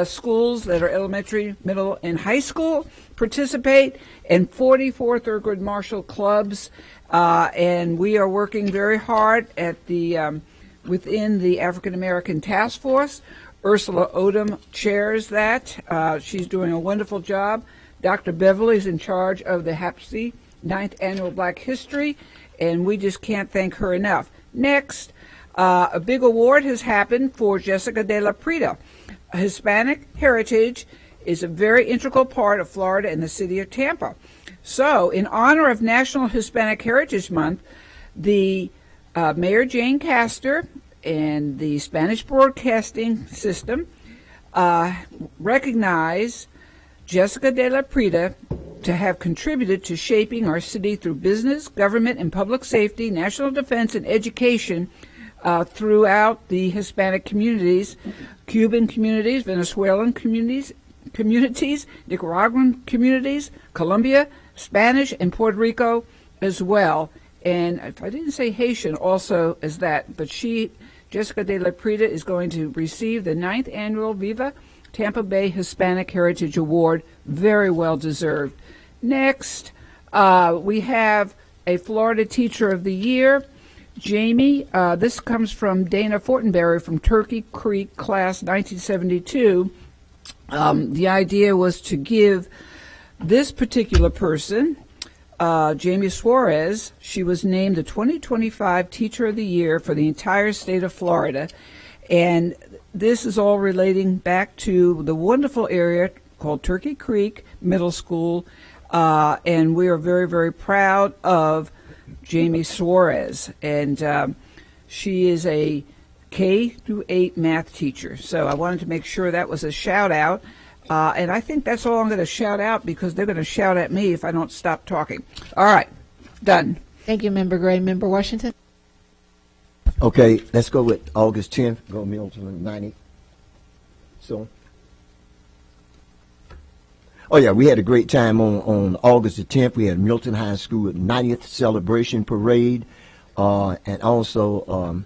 schools that are elementary, middle, and high school participate, and 44 third grade martial clubs. And we are working very hard at the within the African American Task Force. Ursula Odom chairs that. She's doing a wonderful job. Dr. Beverly is in charge of the HAPSI 9th Annual Black History, and we just can't thank her enough. Next, a big award has happened for Jessica De La Prida. Hispanic heritage is a very integral part of Florida and the city of Tampa. So, in honor of National Hispanic Heritage Month, the Mayor Jane Castor and the Spanish Broadcasting System recognize Jessica De La Prida to have contributed to shaping our city through business, government, and public safety, national defense, and education throughout the Hispanic communities, Cuban communities, Venezuelan communities, Nicaraguan communities, Colombia, Spanish, and Puerto Rico as well. And if I didn't say Haitian also as that, but Jessica De La Prida is going to receive the 9th Annual Viva Tampa Bay Hispanic Heritage Award. Very well deserved. Next, we have a Florida Teacher of the Year, Jamie. This comes from Dana Fortenberry from Turkey Creek, class 1972. The idea was to give this particular person, Jamie Suarez, she was named the 2025 Teacher of the Year for the entire state of Florida. And this is all relating back to the wonderful area called Turkey Creek Middle School. And we are very, very proud of Jamie Suarez. And she is a K-8 math teacher. So I wanted to make sure that was a shout out. And I think that's all I'm going to shout out because they're going to shout at me if I don't stop talking. All right, done. Thank you, Member Gray. Member Washington? Okay, let's go with August 10th. Go Milton 90. So, oh yeah, we had a great time on August the 10th. We had Milton High School 90th celebration parade, and also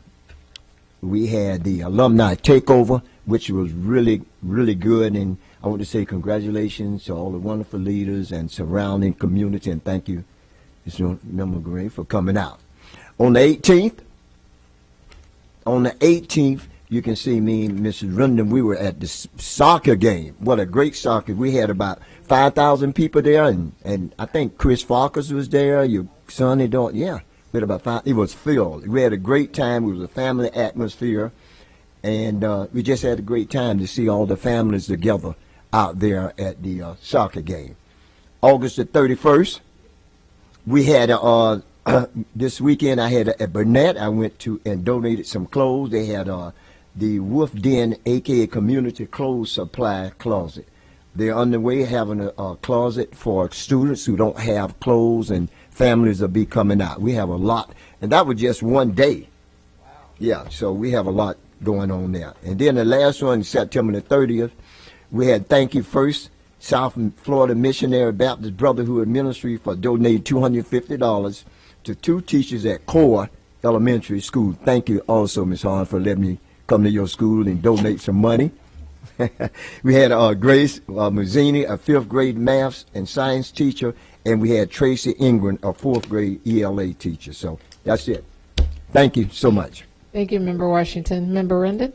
we had the alumni takeover, which was really, really good. And I want to say congratulations to all the wonderful leaders and surrounding community, and thank you, Mr. Member Gray, for coming out. On the 18th, you can see me and Mrs. Rendon. We were at the soccer game. What a great soccer. We had about 5,000 people there, and I think Chris Farkas was there, your son and daughter. Yeah, we had about 5. It was filled. We had a great time. It was a family atmosphere, and we just had a great time to see all the families together out there at the soccer game. August the 31st, we had this weekend I had at Burnett. I went to and donated some clothes. They had the Wolf Den, aka Community Clothes Supply Closet. They're on the way having a closet for students who don't have clothes, and families will be coming out. We have a lot, and that was just one day. Wow. Yeah, so we have a lot going on there. And then the last one, September the 30th, we had Thank You First, South Florida Missionary Baptist Brotherhood Ministry, for donating $250 to 2 teachers at Core Elementary School. Thank you also, Ms. Hahn, for letting me come to your school and donate some money. We had Grace Mazzini, a 5th grade maths and science teacher, and we had Tracy Ingram, a 4th grade ELA teacher. So that's it. Thank you so much. Thank you, Member Washington. Member Rendon?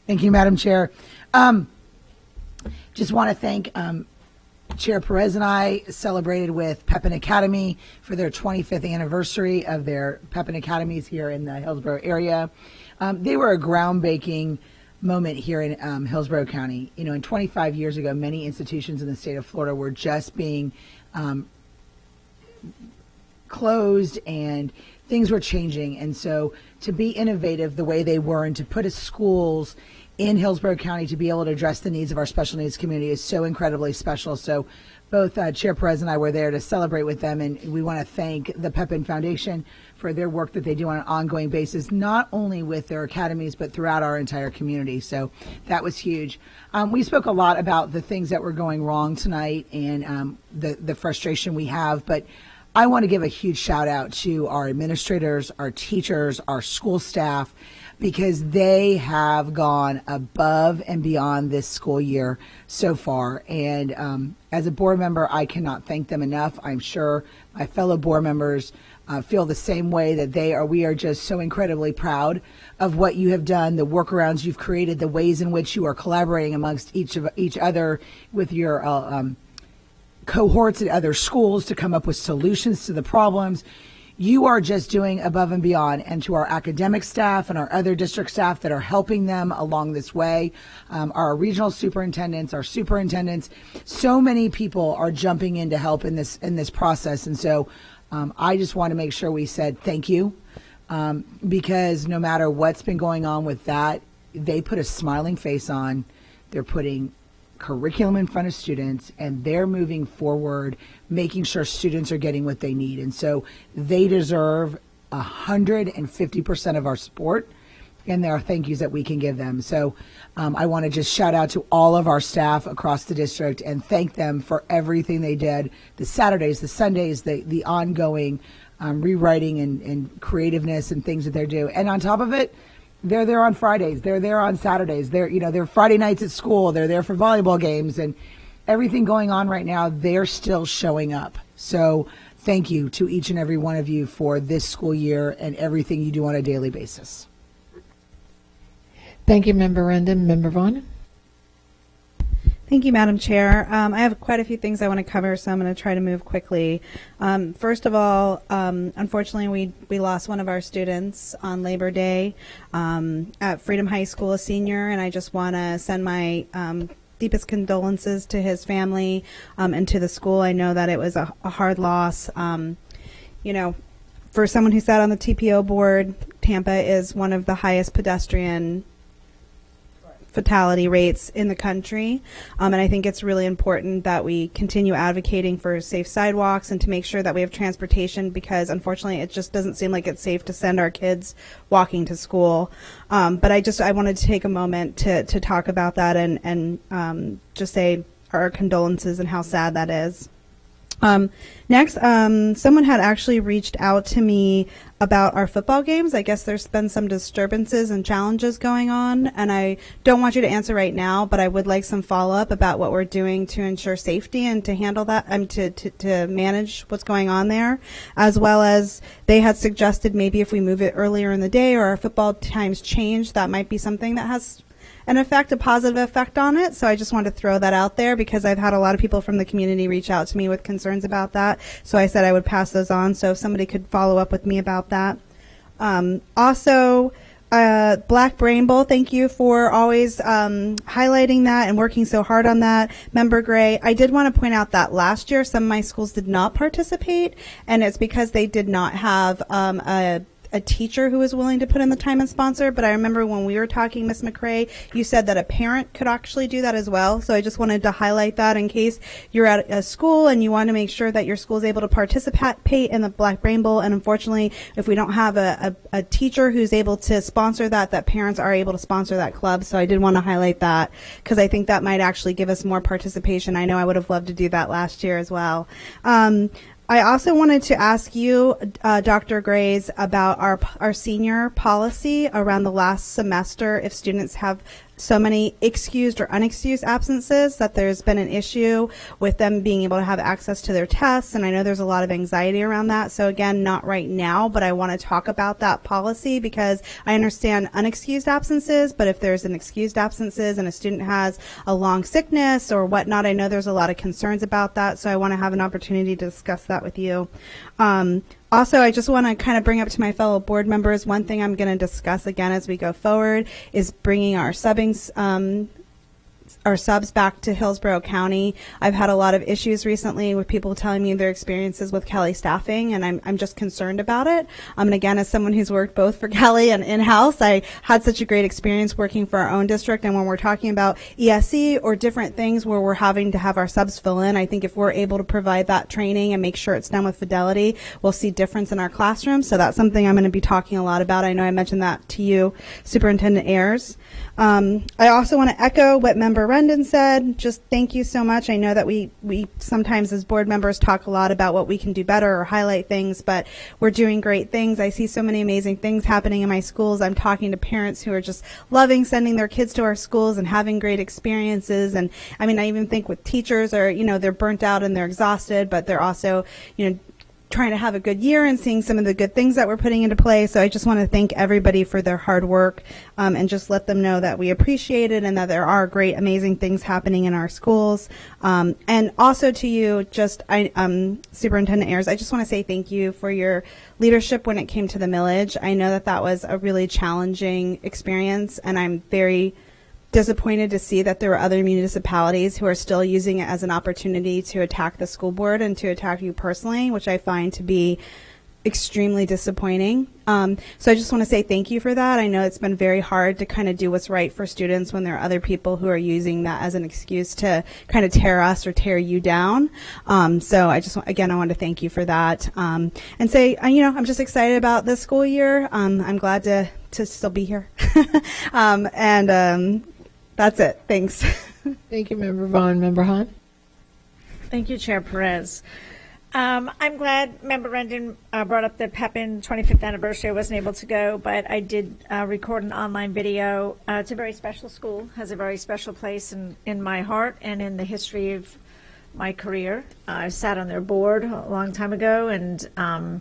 Thank you, Madam Chair. Just want to thank Chair Perez and I celebrated with Pepin Academy for their 25th anniversary of their Pepin Academies here in the Hillsborough area. They were a groundbreaking moment here in Hillsborough County. You know, in 25 years ago, many institutions in the state of Florida were just being closed, and things were changing. And so to be innovative the way they were and to put a schools in Hillsborough County to be able to address the needs of our special needs community is so incredibly special. So both Chair Perez and I were there to celebrate with them, and we want to thank the Pepin Foundation for their work that they do on an ongoing basis, not only with their academies, but throughout our entire community. So that was huge. We spoke a lot about the things that were going wrong tonight and the frustration we have, but I want to give a huge shout out to our administrators, our teachers, our school staff, because they have gone above and beyond this school year so far. And as a board member, I cannot thank them enough. I'm sure my fellow board members feel the same way that they are. We are just so incredibly proud of what you have done, the workarounds you've created, the ways in which you are collaborating amongst each other with your cohorts at other schools to come up with solutions to the problems. You are just doing above and beyond. And to our academic staff and our other district staff that are helping them along this way, our regional superintendents, our superintendents, so many people are jumping in to help in this process. And so I just want to make sure we said thank you, because no matter what's been going on with that, they put a smiling face on. They're putting curriculum in front of students, and they're moving forward, making sure students are getting what they need. And so they deserve 150% of our support, and there are thank yous that we can give them. So I want to just shout out to all of our staff across the district and thank them for everything they did, the Saturdays, the Sundays, the ongoing rewriting and creativeness and things that they're doing. And on top of it, they're there on Fridays. They're there on Saturdays. They're Friday nights at school. They're there for volleyball games and everything going on right now. They're still showing up. So thank you to each and every one of you for this school year and everything you do on a daily basis. Thank you, Member Rendon. Member Vaughn? Thank you, Madam Chair. I have quite a few things I want to cover, so I'm going to try to move quickly. First of all, unfortunately, we lost one of our students on Labor Day at Freedom High School, a senior, and I just want to send my deepest condolences to his family and to the school. I know that it was a hard loss. For someone who sat on the TPO board, Tampa is one of the highest pedestrian fatality rates in the country, and I think it's really important that we continue advocating for safe sidewalks and to make sure that we have transportation, because unfortunately it just doesn't seem like it's safe to send our kids walking to school. But I wanted to take a moment to talk about that and just say our condolences and how sad that is. Next, someone had actually reached out to me about our football games. I guess there's been some disturbances and challenges going on, and I don't want you to answer right now, but I would like some follow-up about what we're doing to ensure safety and to handle that, to manage what's going on there, as well as they had suggested maybe if we move it earlier in the day or our football times change, that might be something that has a positive effect on it. So I just wanted to throw that out there because I've had a lot of people from the community reach out to me with concerns about that. So I said I would pass those on. So if somebody could follow up with me about that. Also, Black Brain Bowl, thank you for always highlighting that and working so hard on that. Member Gray, I did want to point out that last year some of my schools did not participate, and it's because they did not have a teacher who was willing to put in the time and sponsor. But I remember when we were talking, Ms. McCrae, you said that a parent could actually do that as well. So I just wanted to highlight that in case you're at a school and you want to make sure that your school is able to participate in the Black Brain Bowl. And unfortunately, if we don't have a teacher who's able to sponsor that parents are able to sponsor that club. So I did want to highlight that because I think that might actually give us more participation. I know I would have loved to do that last year as well. I also wanted to ask you, Dr. Grays, about our senior policy around the last semester. If students have so many excused or unexcused absences, that there's been an issue with them being able to have access to their tests, and I know there's a lot of anxiety around that. So again, not right now, but I want to talk about that policy because I understand unexcused absences, but if there's an excused absences and a student has a long sickness or whatnot, I know there's a lot of concerns about that, so I want to have an opportunity to discuss that with you. Also, I just want to kind of bring up to my fellow board members, one thing I'm going to discuss again as we go forward is bringing our subbing our subs back to Hillsborough County. I've had a lot of issues recently with people telling me their experiences with Kelly staffing, and I'm just concerned about it. And again, as someone who's worked both for Kelly and in-house, I had such a great experience working for our own district. And when we're talking about ESE or different things where we're having to have our subs fill in, I think if we're able to provide that training and make sure it's done with fidelity, we'll see difference in our classroom. So that's something I'm going to be talking a lot about. I know I mentioned that to you, Superintendent Ayers. I also want to echo what Member Rendon said. Just thank you so much. I know that we sometimes as board members talk a lot about what we can do better or highlight things, but we're doing great things. I see so many amazing things happening in my schools. I'm talking to parents who are just loving sending their kids to our schools and having great experiences. And I mean, I even think with teachers are, they're burnt out and they're exhausted, but they're also, trying to have a good year and seeing some of the good things that we're putting into play. So I just want to thank everybody for their hard work and just let them know that we appreciate it and that there are great, amazing things happening in our schools. And also to you, Superintendent Ayers, I just want to say thank you for your leadership when it came to the millage. I know that was a really challenging experience, and I'm very disappointed to see that there are other municipalities who are still using it as an opportunity to attack the school board and to attack you personally, which I find to be extremely disappointing. So I just want to say thank you for that. I know it's been very hard to kind of do what's right for students when there are other people who are using that as an excuse to kind of tear us or tear you down. So I want to thank you for that. And say, I'm just excited about this school year. I'm glad to still be here. That's it. Thanks. Thank you, Member Vaughn. Member Hahn? Thank you, Chair Perez. I'm glad Member Rendon brought up the Pepin 25th anniversary. I wasn't able to go, but I did record an online video. It's a very special school, has a very special place in my heart and in the history of my career. I sat on their board a long time ago and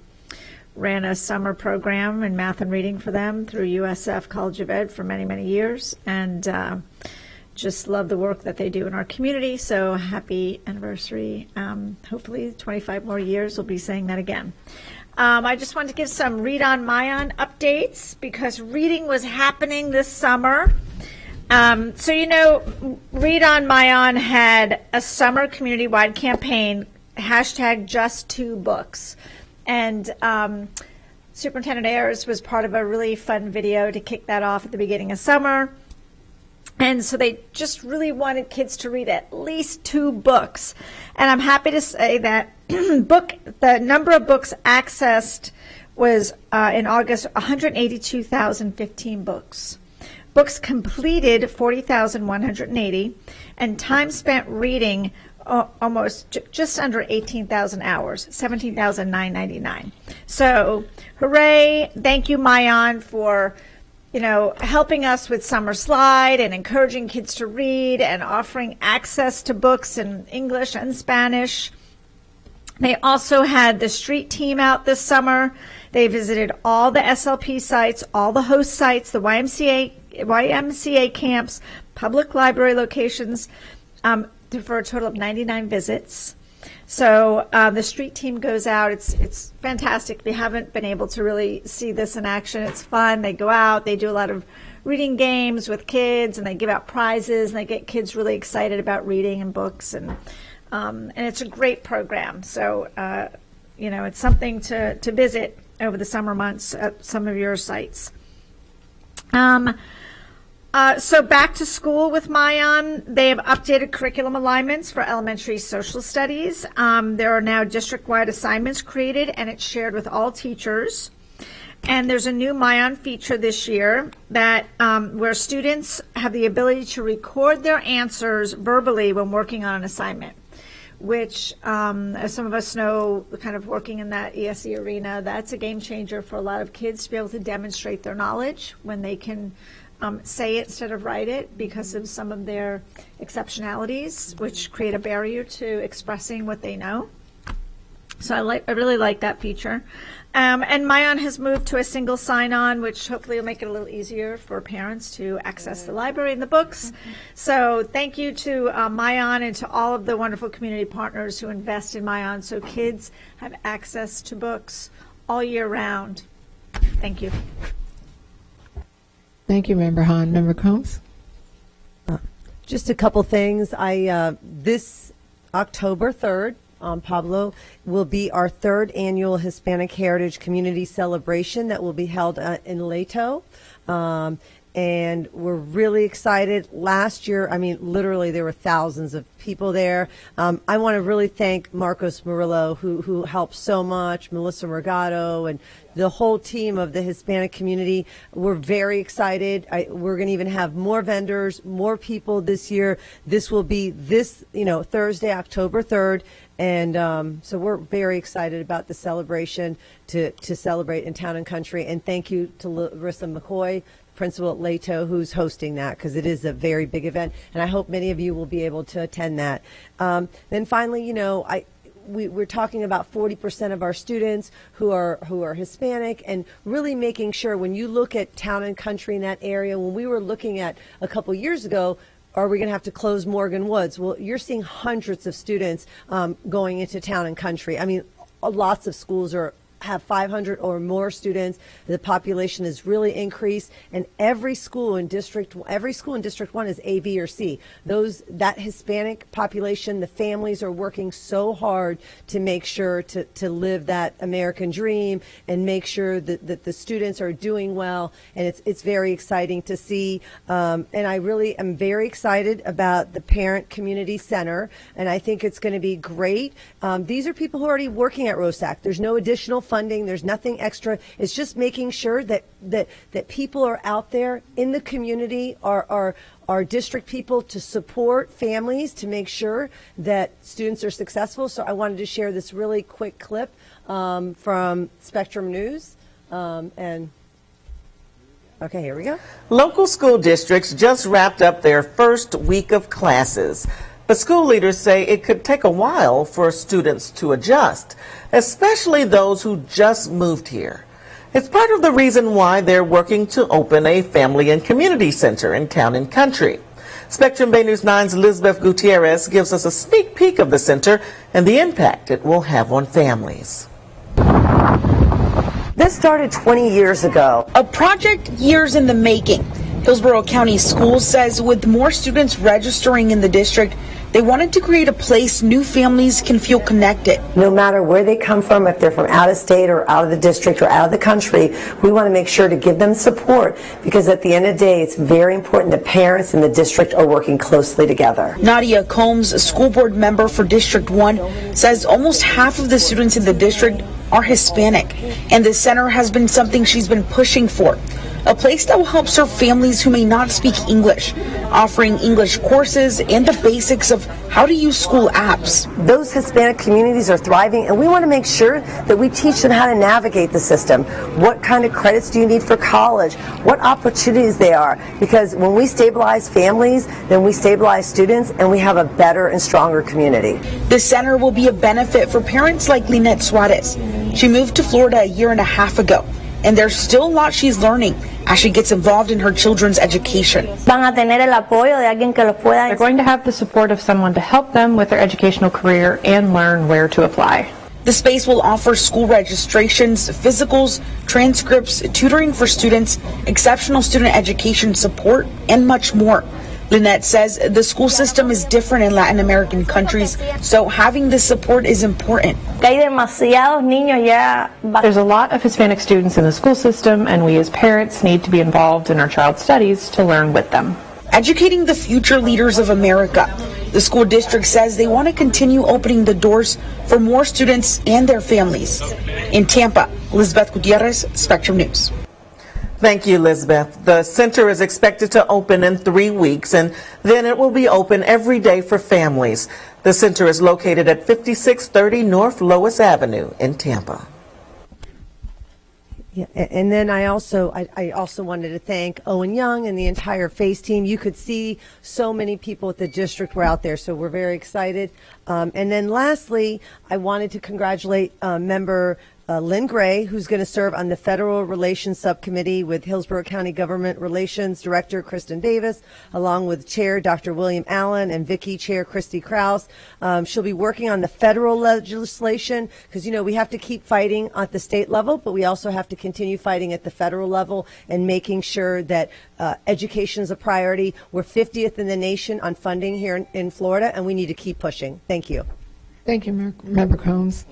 ran a summer program in math and reading for them through USF College of Ed for many, many years, and just love the work that they do in our community. So happy anniversary. Hopefully 25 more years, we'll be saying that again. I just wanted to give some Read on Mayan updates because reading was happening this summer. Read on Mayan had a summer community-wide campaign, #JustTwoBooks. And Superintendent Ayers was part of a really fun video to kick that off at the beginning of summer. And so they just really wanted kids to read at least 2 books. And I'm happy to say that the number of books accessed was in August 182,015 books. Books completed 40,180, and time spent reading just under 18,000 hours, 17,999. So, hooray! Thank you, Mayan, for helping us with Summer Slide and encouraging kids to read and offering access to books in English and Spanish. They also had the street team out this summer. They visited all the SLP sites, all the host sites, the YMCA camps, public library locations, for a total of 99 visits. So the street team goes out. It's fantastic. We haven't been able to really see this in action. It's fun. They go out. They do a lot of reading games with kids, and they give out prizes, and they get kids really excited about reading and books, and it's a great program. So it's something to visit over the summer months at some of your sites. So back to school with Mayan, they have updated curriculum alignments for elementary social studies. There are now district-wide assignments created, and it's shared with all teachers. And there's a new Mayan feature this year that where students have the ability to record their answers verbally when working on an assignment, which, as some of us know, kind of working in that ESE arena, that's a game changer for a lot of kids to be able to demonstrate their knowledge when they can say it instead of write it because of some of their exceptionalities, which create a barrier to expressing what they know. So I really like that feature. And Mayan has moved to a single sign-on, which hopefully will make it a little easier for parents to access the library and the books. So thank you to Mayan and to all of the wonderful community partners who invest in Mayan so kids have access to books all year round. Thank you. Thank you, Member Hahn. Member Combs? Just a couple things. This October 3rd, Pablo, will be our third annual Hispanic Heritage Community Celebration that will be held in Leto. And we're really excited. Last year, I mean, literally there were thousands of people there. I want to really thank Marcos Murillo, who helped so much, Melissa Morgado, and the whole team of the Hispanic community. We're very excited. We're going to even have more vendors, more people this year. This will be Thursday, October 3rd. And so we're very excited about the celebration to celebrate in Town and Country. And thank you to Larissa McCoy, principal at Leto, who's hosting that, because it is a very big event. And I hope many of you will be able to attend that. Then finally, we're talking about 40% of our students who are Hispanic, and really making sure when you look at Town and Country in that area, when we were looking at a couple years ago, are we going to have to close Morgan Woods? Well, you're seeing hundreds of students going into Town and Country. I mean, lots of schools have 500 or more students. The population has really increased, and every school in District 1 is A, B, or C. That Hispanic population, the families are working so hard to make sure to live that American dream and make sure that the students are doing well, and it's very exciting to see. And I really am very excited about the Parent Community Center, and I think it's going to be great. These are people who are already working at ROSAC. There's no additional funding. There's nothing extra. It's just making sure that people are out there in the community, are district people to support families to make sure that students are successful. So I wanted to share this really quick clip from Spectrum News. Okay, here we go. Local school districts just wrapped up their first week of classes. But school leaders say it could take a while for students to adjust, especially those who just moved here. It's part of the reason why they're working to open a family and community center in Town and Country. Spectrum Bay News 9's Elizabeth Gutierrez gives us a sneak peek of the center and the impact it will have on families. This started 20 years ago. A project years in the making. Hillsborough County Schools says with more students registering in the district, they wanted to create a place new families can feel connected. No matter where they come from, if they're from out of state or out of the district or out of the country, we want to make sure to give them support, because at the end of the day, it's very important that parents and the district are working closely together. Nadia Combs, a school board member for District 1, says almost half of the students in the district are Hispanic, and the center has been something she's been pushing for. A place that will help serve families who may not speak English, offering English courses and the basics of how to use school apps. Those Hispanic communities are thriving, and we want to make sure that we teach them how to navigate the system. What kind of credits do you need for college? What opportunities there are? Because when we stabilize families, then we stabilize students, and we have a better and stronger community. The center will be a benefit for parents like Lynette Suarez. She moved to Florida a year and a half ago, and there's still a lot she's learning as she gets involved in her children's education. They're going to have the support of someone to help them with their educational career and learn where to apply. The space will offer school registrations, physicals, transcripts, tutoring for students, exceptional student education support, and much more. Lynette says the school system is different in Latin American countries, so having this support is important. There's a lot of Hispanic students in the school system, and we as parents need to be involved in our child's studies to learn with them. Educating the future leaders of America. The school district says they want to continue opening the doors for more students and their families. In Tampa, Elizabeth Gutierrez, Spectrum News. Thank you, Elizabeth. The center is expected to open in 3 weeks, and then it will be open every day for families. The center is located at 5630 North Lois Avenue in Tampa. Yeah, and then I also wanted to thank Owen Young and the entire FACE team. You could see so many people at the district were out there, so we're very excited. And then lastly, I wanted to congratulate member Lynn Gray, who's going to serve on the Federal Relations Subcommittee with Hillsborough County Government Relations Director Kristen Davis, along with Chair Dr. William Allen and Vicky Chair Christy Krause. She'll be working on the federal legislation because, you know, we have to keep fighting at the state level, but we also have to continue fighting at the federal level and making sure that education is a priority. We're 50th in the nation on funding here in Florida, and we need to keep pushing. Thank you. Thank you, Member Combs.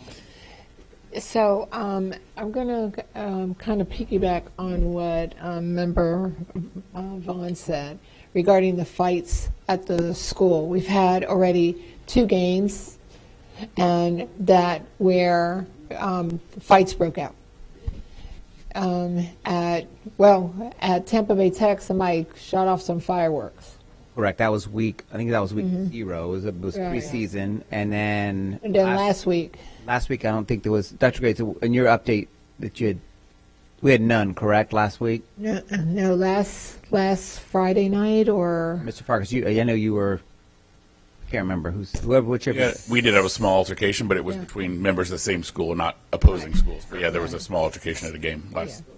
So I'm going to kind of piggyback on what Member Vaughn said regarding the fights at the school. We've had already 2 games, and that where fights broke out. At Tampa Bay Tech, somebody shot off some fireworks. Correct. That was week. I think that was week 0. It was preseason, and then last week. Last week, I don't think there was. Dr. Grace, in your update that we had none. Correct. Last week. No. Last Friday night or. Mr. Farkas, I know you were. I can't remember whichever. Yeah, we did have a small altercation, but it was between members of the same school, not opposing schools. But yeah, there was a small altercation at a game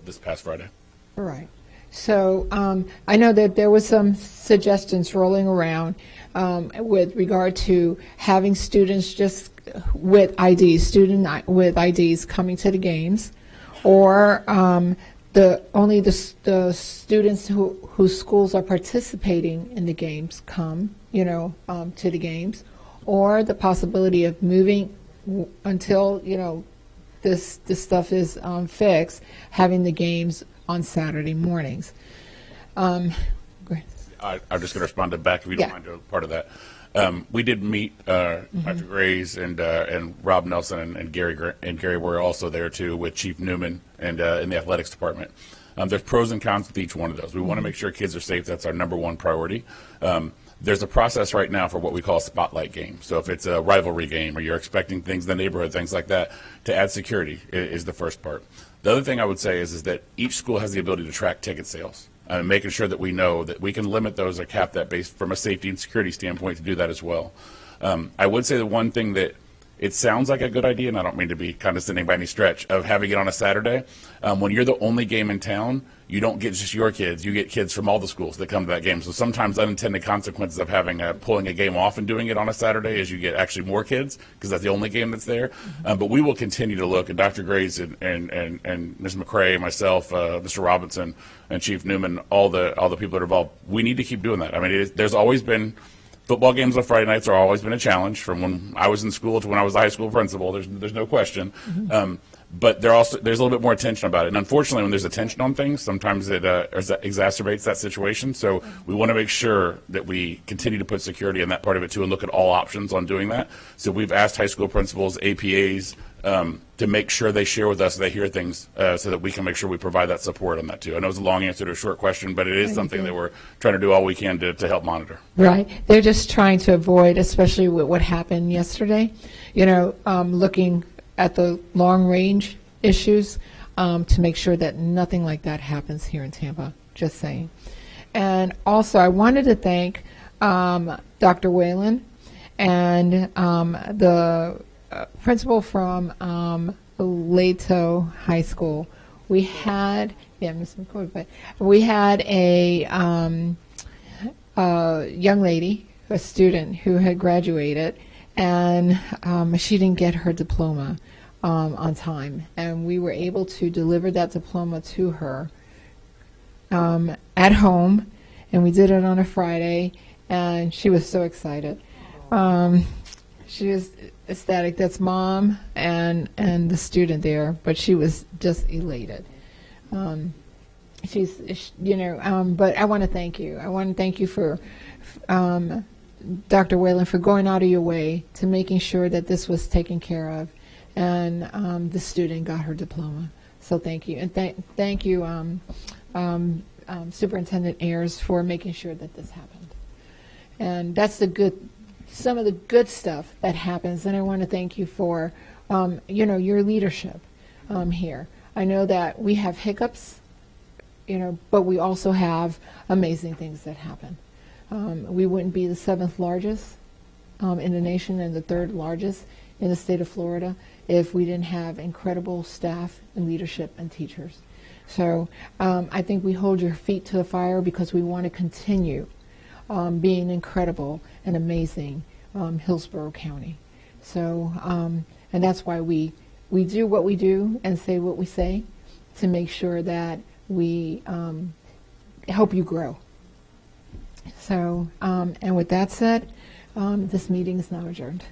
this past Friday. All right. So I know that there was some suggestions rolling around with regard to having students just with IDs, with IDs coming to the games, or only the students whose schools are participating in the games come, to the games, or the possibility of moving until this stuff is fixed, having the games on Saturday mornings. Great. I'm just going to respond to back if you don't mind doing part of that. We did meet Dr. Grays and Rob Nelson and Gary were also there too with Chief Newman and in the athletics department. There's pros and cons with each one of those. We want to make sure kids are safe. That's our number one priority. There's a process right now for what we call a spotlight game. So if it's a rivalry game or you're expecting things in the neighborhood, things like that, to add security is the first part. The other thing I would say is that each school has the ability to track ticket sales. Making sure that we know that we can limit those or cap that based from a safety and security standpoint to do that as well. I would say the one thing that it sounds like a good idea, and I don't mean to be condescending by any stretch, of having it on a Saturday. When you're the only game in town, you don't get just your kids. You get kids from all the schools that come to that game. So sometimes unintended consequences of pulling a game off and doing it on a Saturday is you get actually more kids because that's the only game that's there. But we will continue to look, and Dr. Grays and Ms. McCrae, myself, Mr. Robinson, and Chief Newman, all the people that are involved, we need to keep doing that. I mean, there's always been football games on Friday nights are always been a challenge from when I was in school to when I was the high school principal. There's no question. But there's a little bit more attention about it. And unfortunately, when there's attention on things, sometimes it exacerbates that situation. So we want to make sure that we continue to put security in that part of it too and look at all options on doing that. So we've asked high school principals, APAs, to make sure they share with us, they hear things so that we can make sure we provide that support on that too. I know it's a long answer to a short question, but it is something that we're trying to do all we can to help monitor. Right. They're just trying to avoid, especially with what happened yesterday, looking at the long range issues to make sure that nothing like that happens here in Tampa, just saying. And also I wanted to thank Dr. Whalen and the principal from Leto High School. We had, Ms. McCoy, but we had a young lady, a student who had graduated, and she didn't get her diploma on time, and we were able to deliver that diploma to her at home, and we did it on a Friday, and she was so excited. She was ecstatic. That's mom and the student there, but she was just elated. But I want to thank you. I want to thank you for Dr. Whalen for going out of your way to making sure that this was taken care of, and the student got her diploma. So thank you, and thank you, Superintendent Ayers, for making sure that this happened. And that's some of the good stuff that happens. And I want to thank you for, your leadership here. I know that we have hiccups, but we also have amazing things that happen. We wouldn't be the 7th largest in the nation and the 3rd largest in the state of Florida if we didn't have incredible staff and leadership and teachers. So I think we hold your feet to the fire because we want to continue being incredible and amazing Hillsborough County. So, and that's why we do what we do and say what we say to make sure that we help you grow. So, and with that said, this meeting is now adjourned.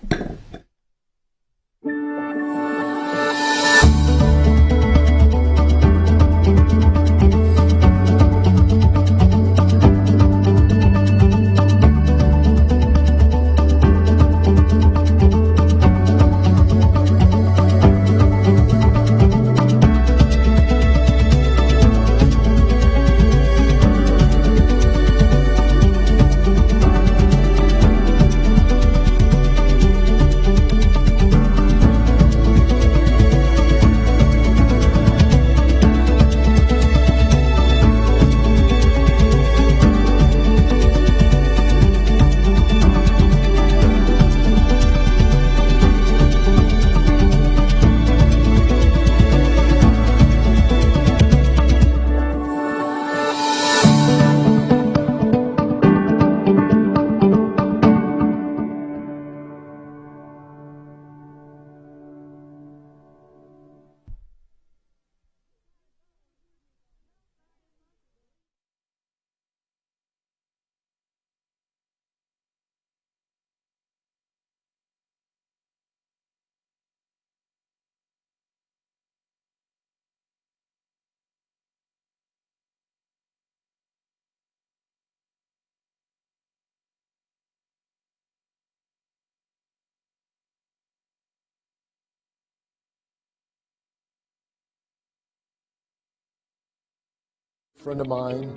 Friend of mine,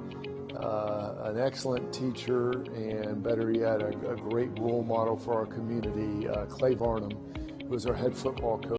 an excellent teacher, and better yet, a great role model for our community, Clay Varnum, who was our head football coach.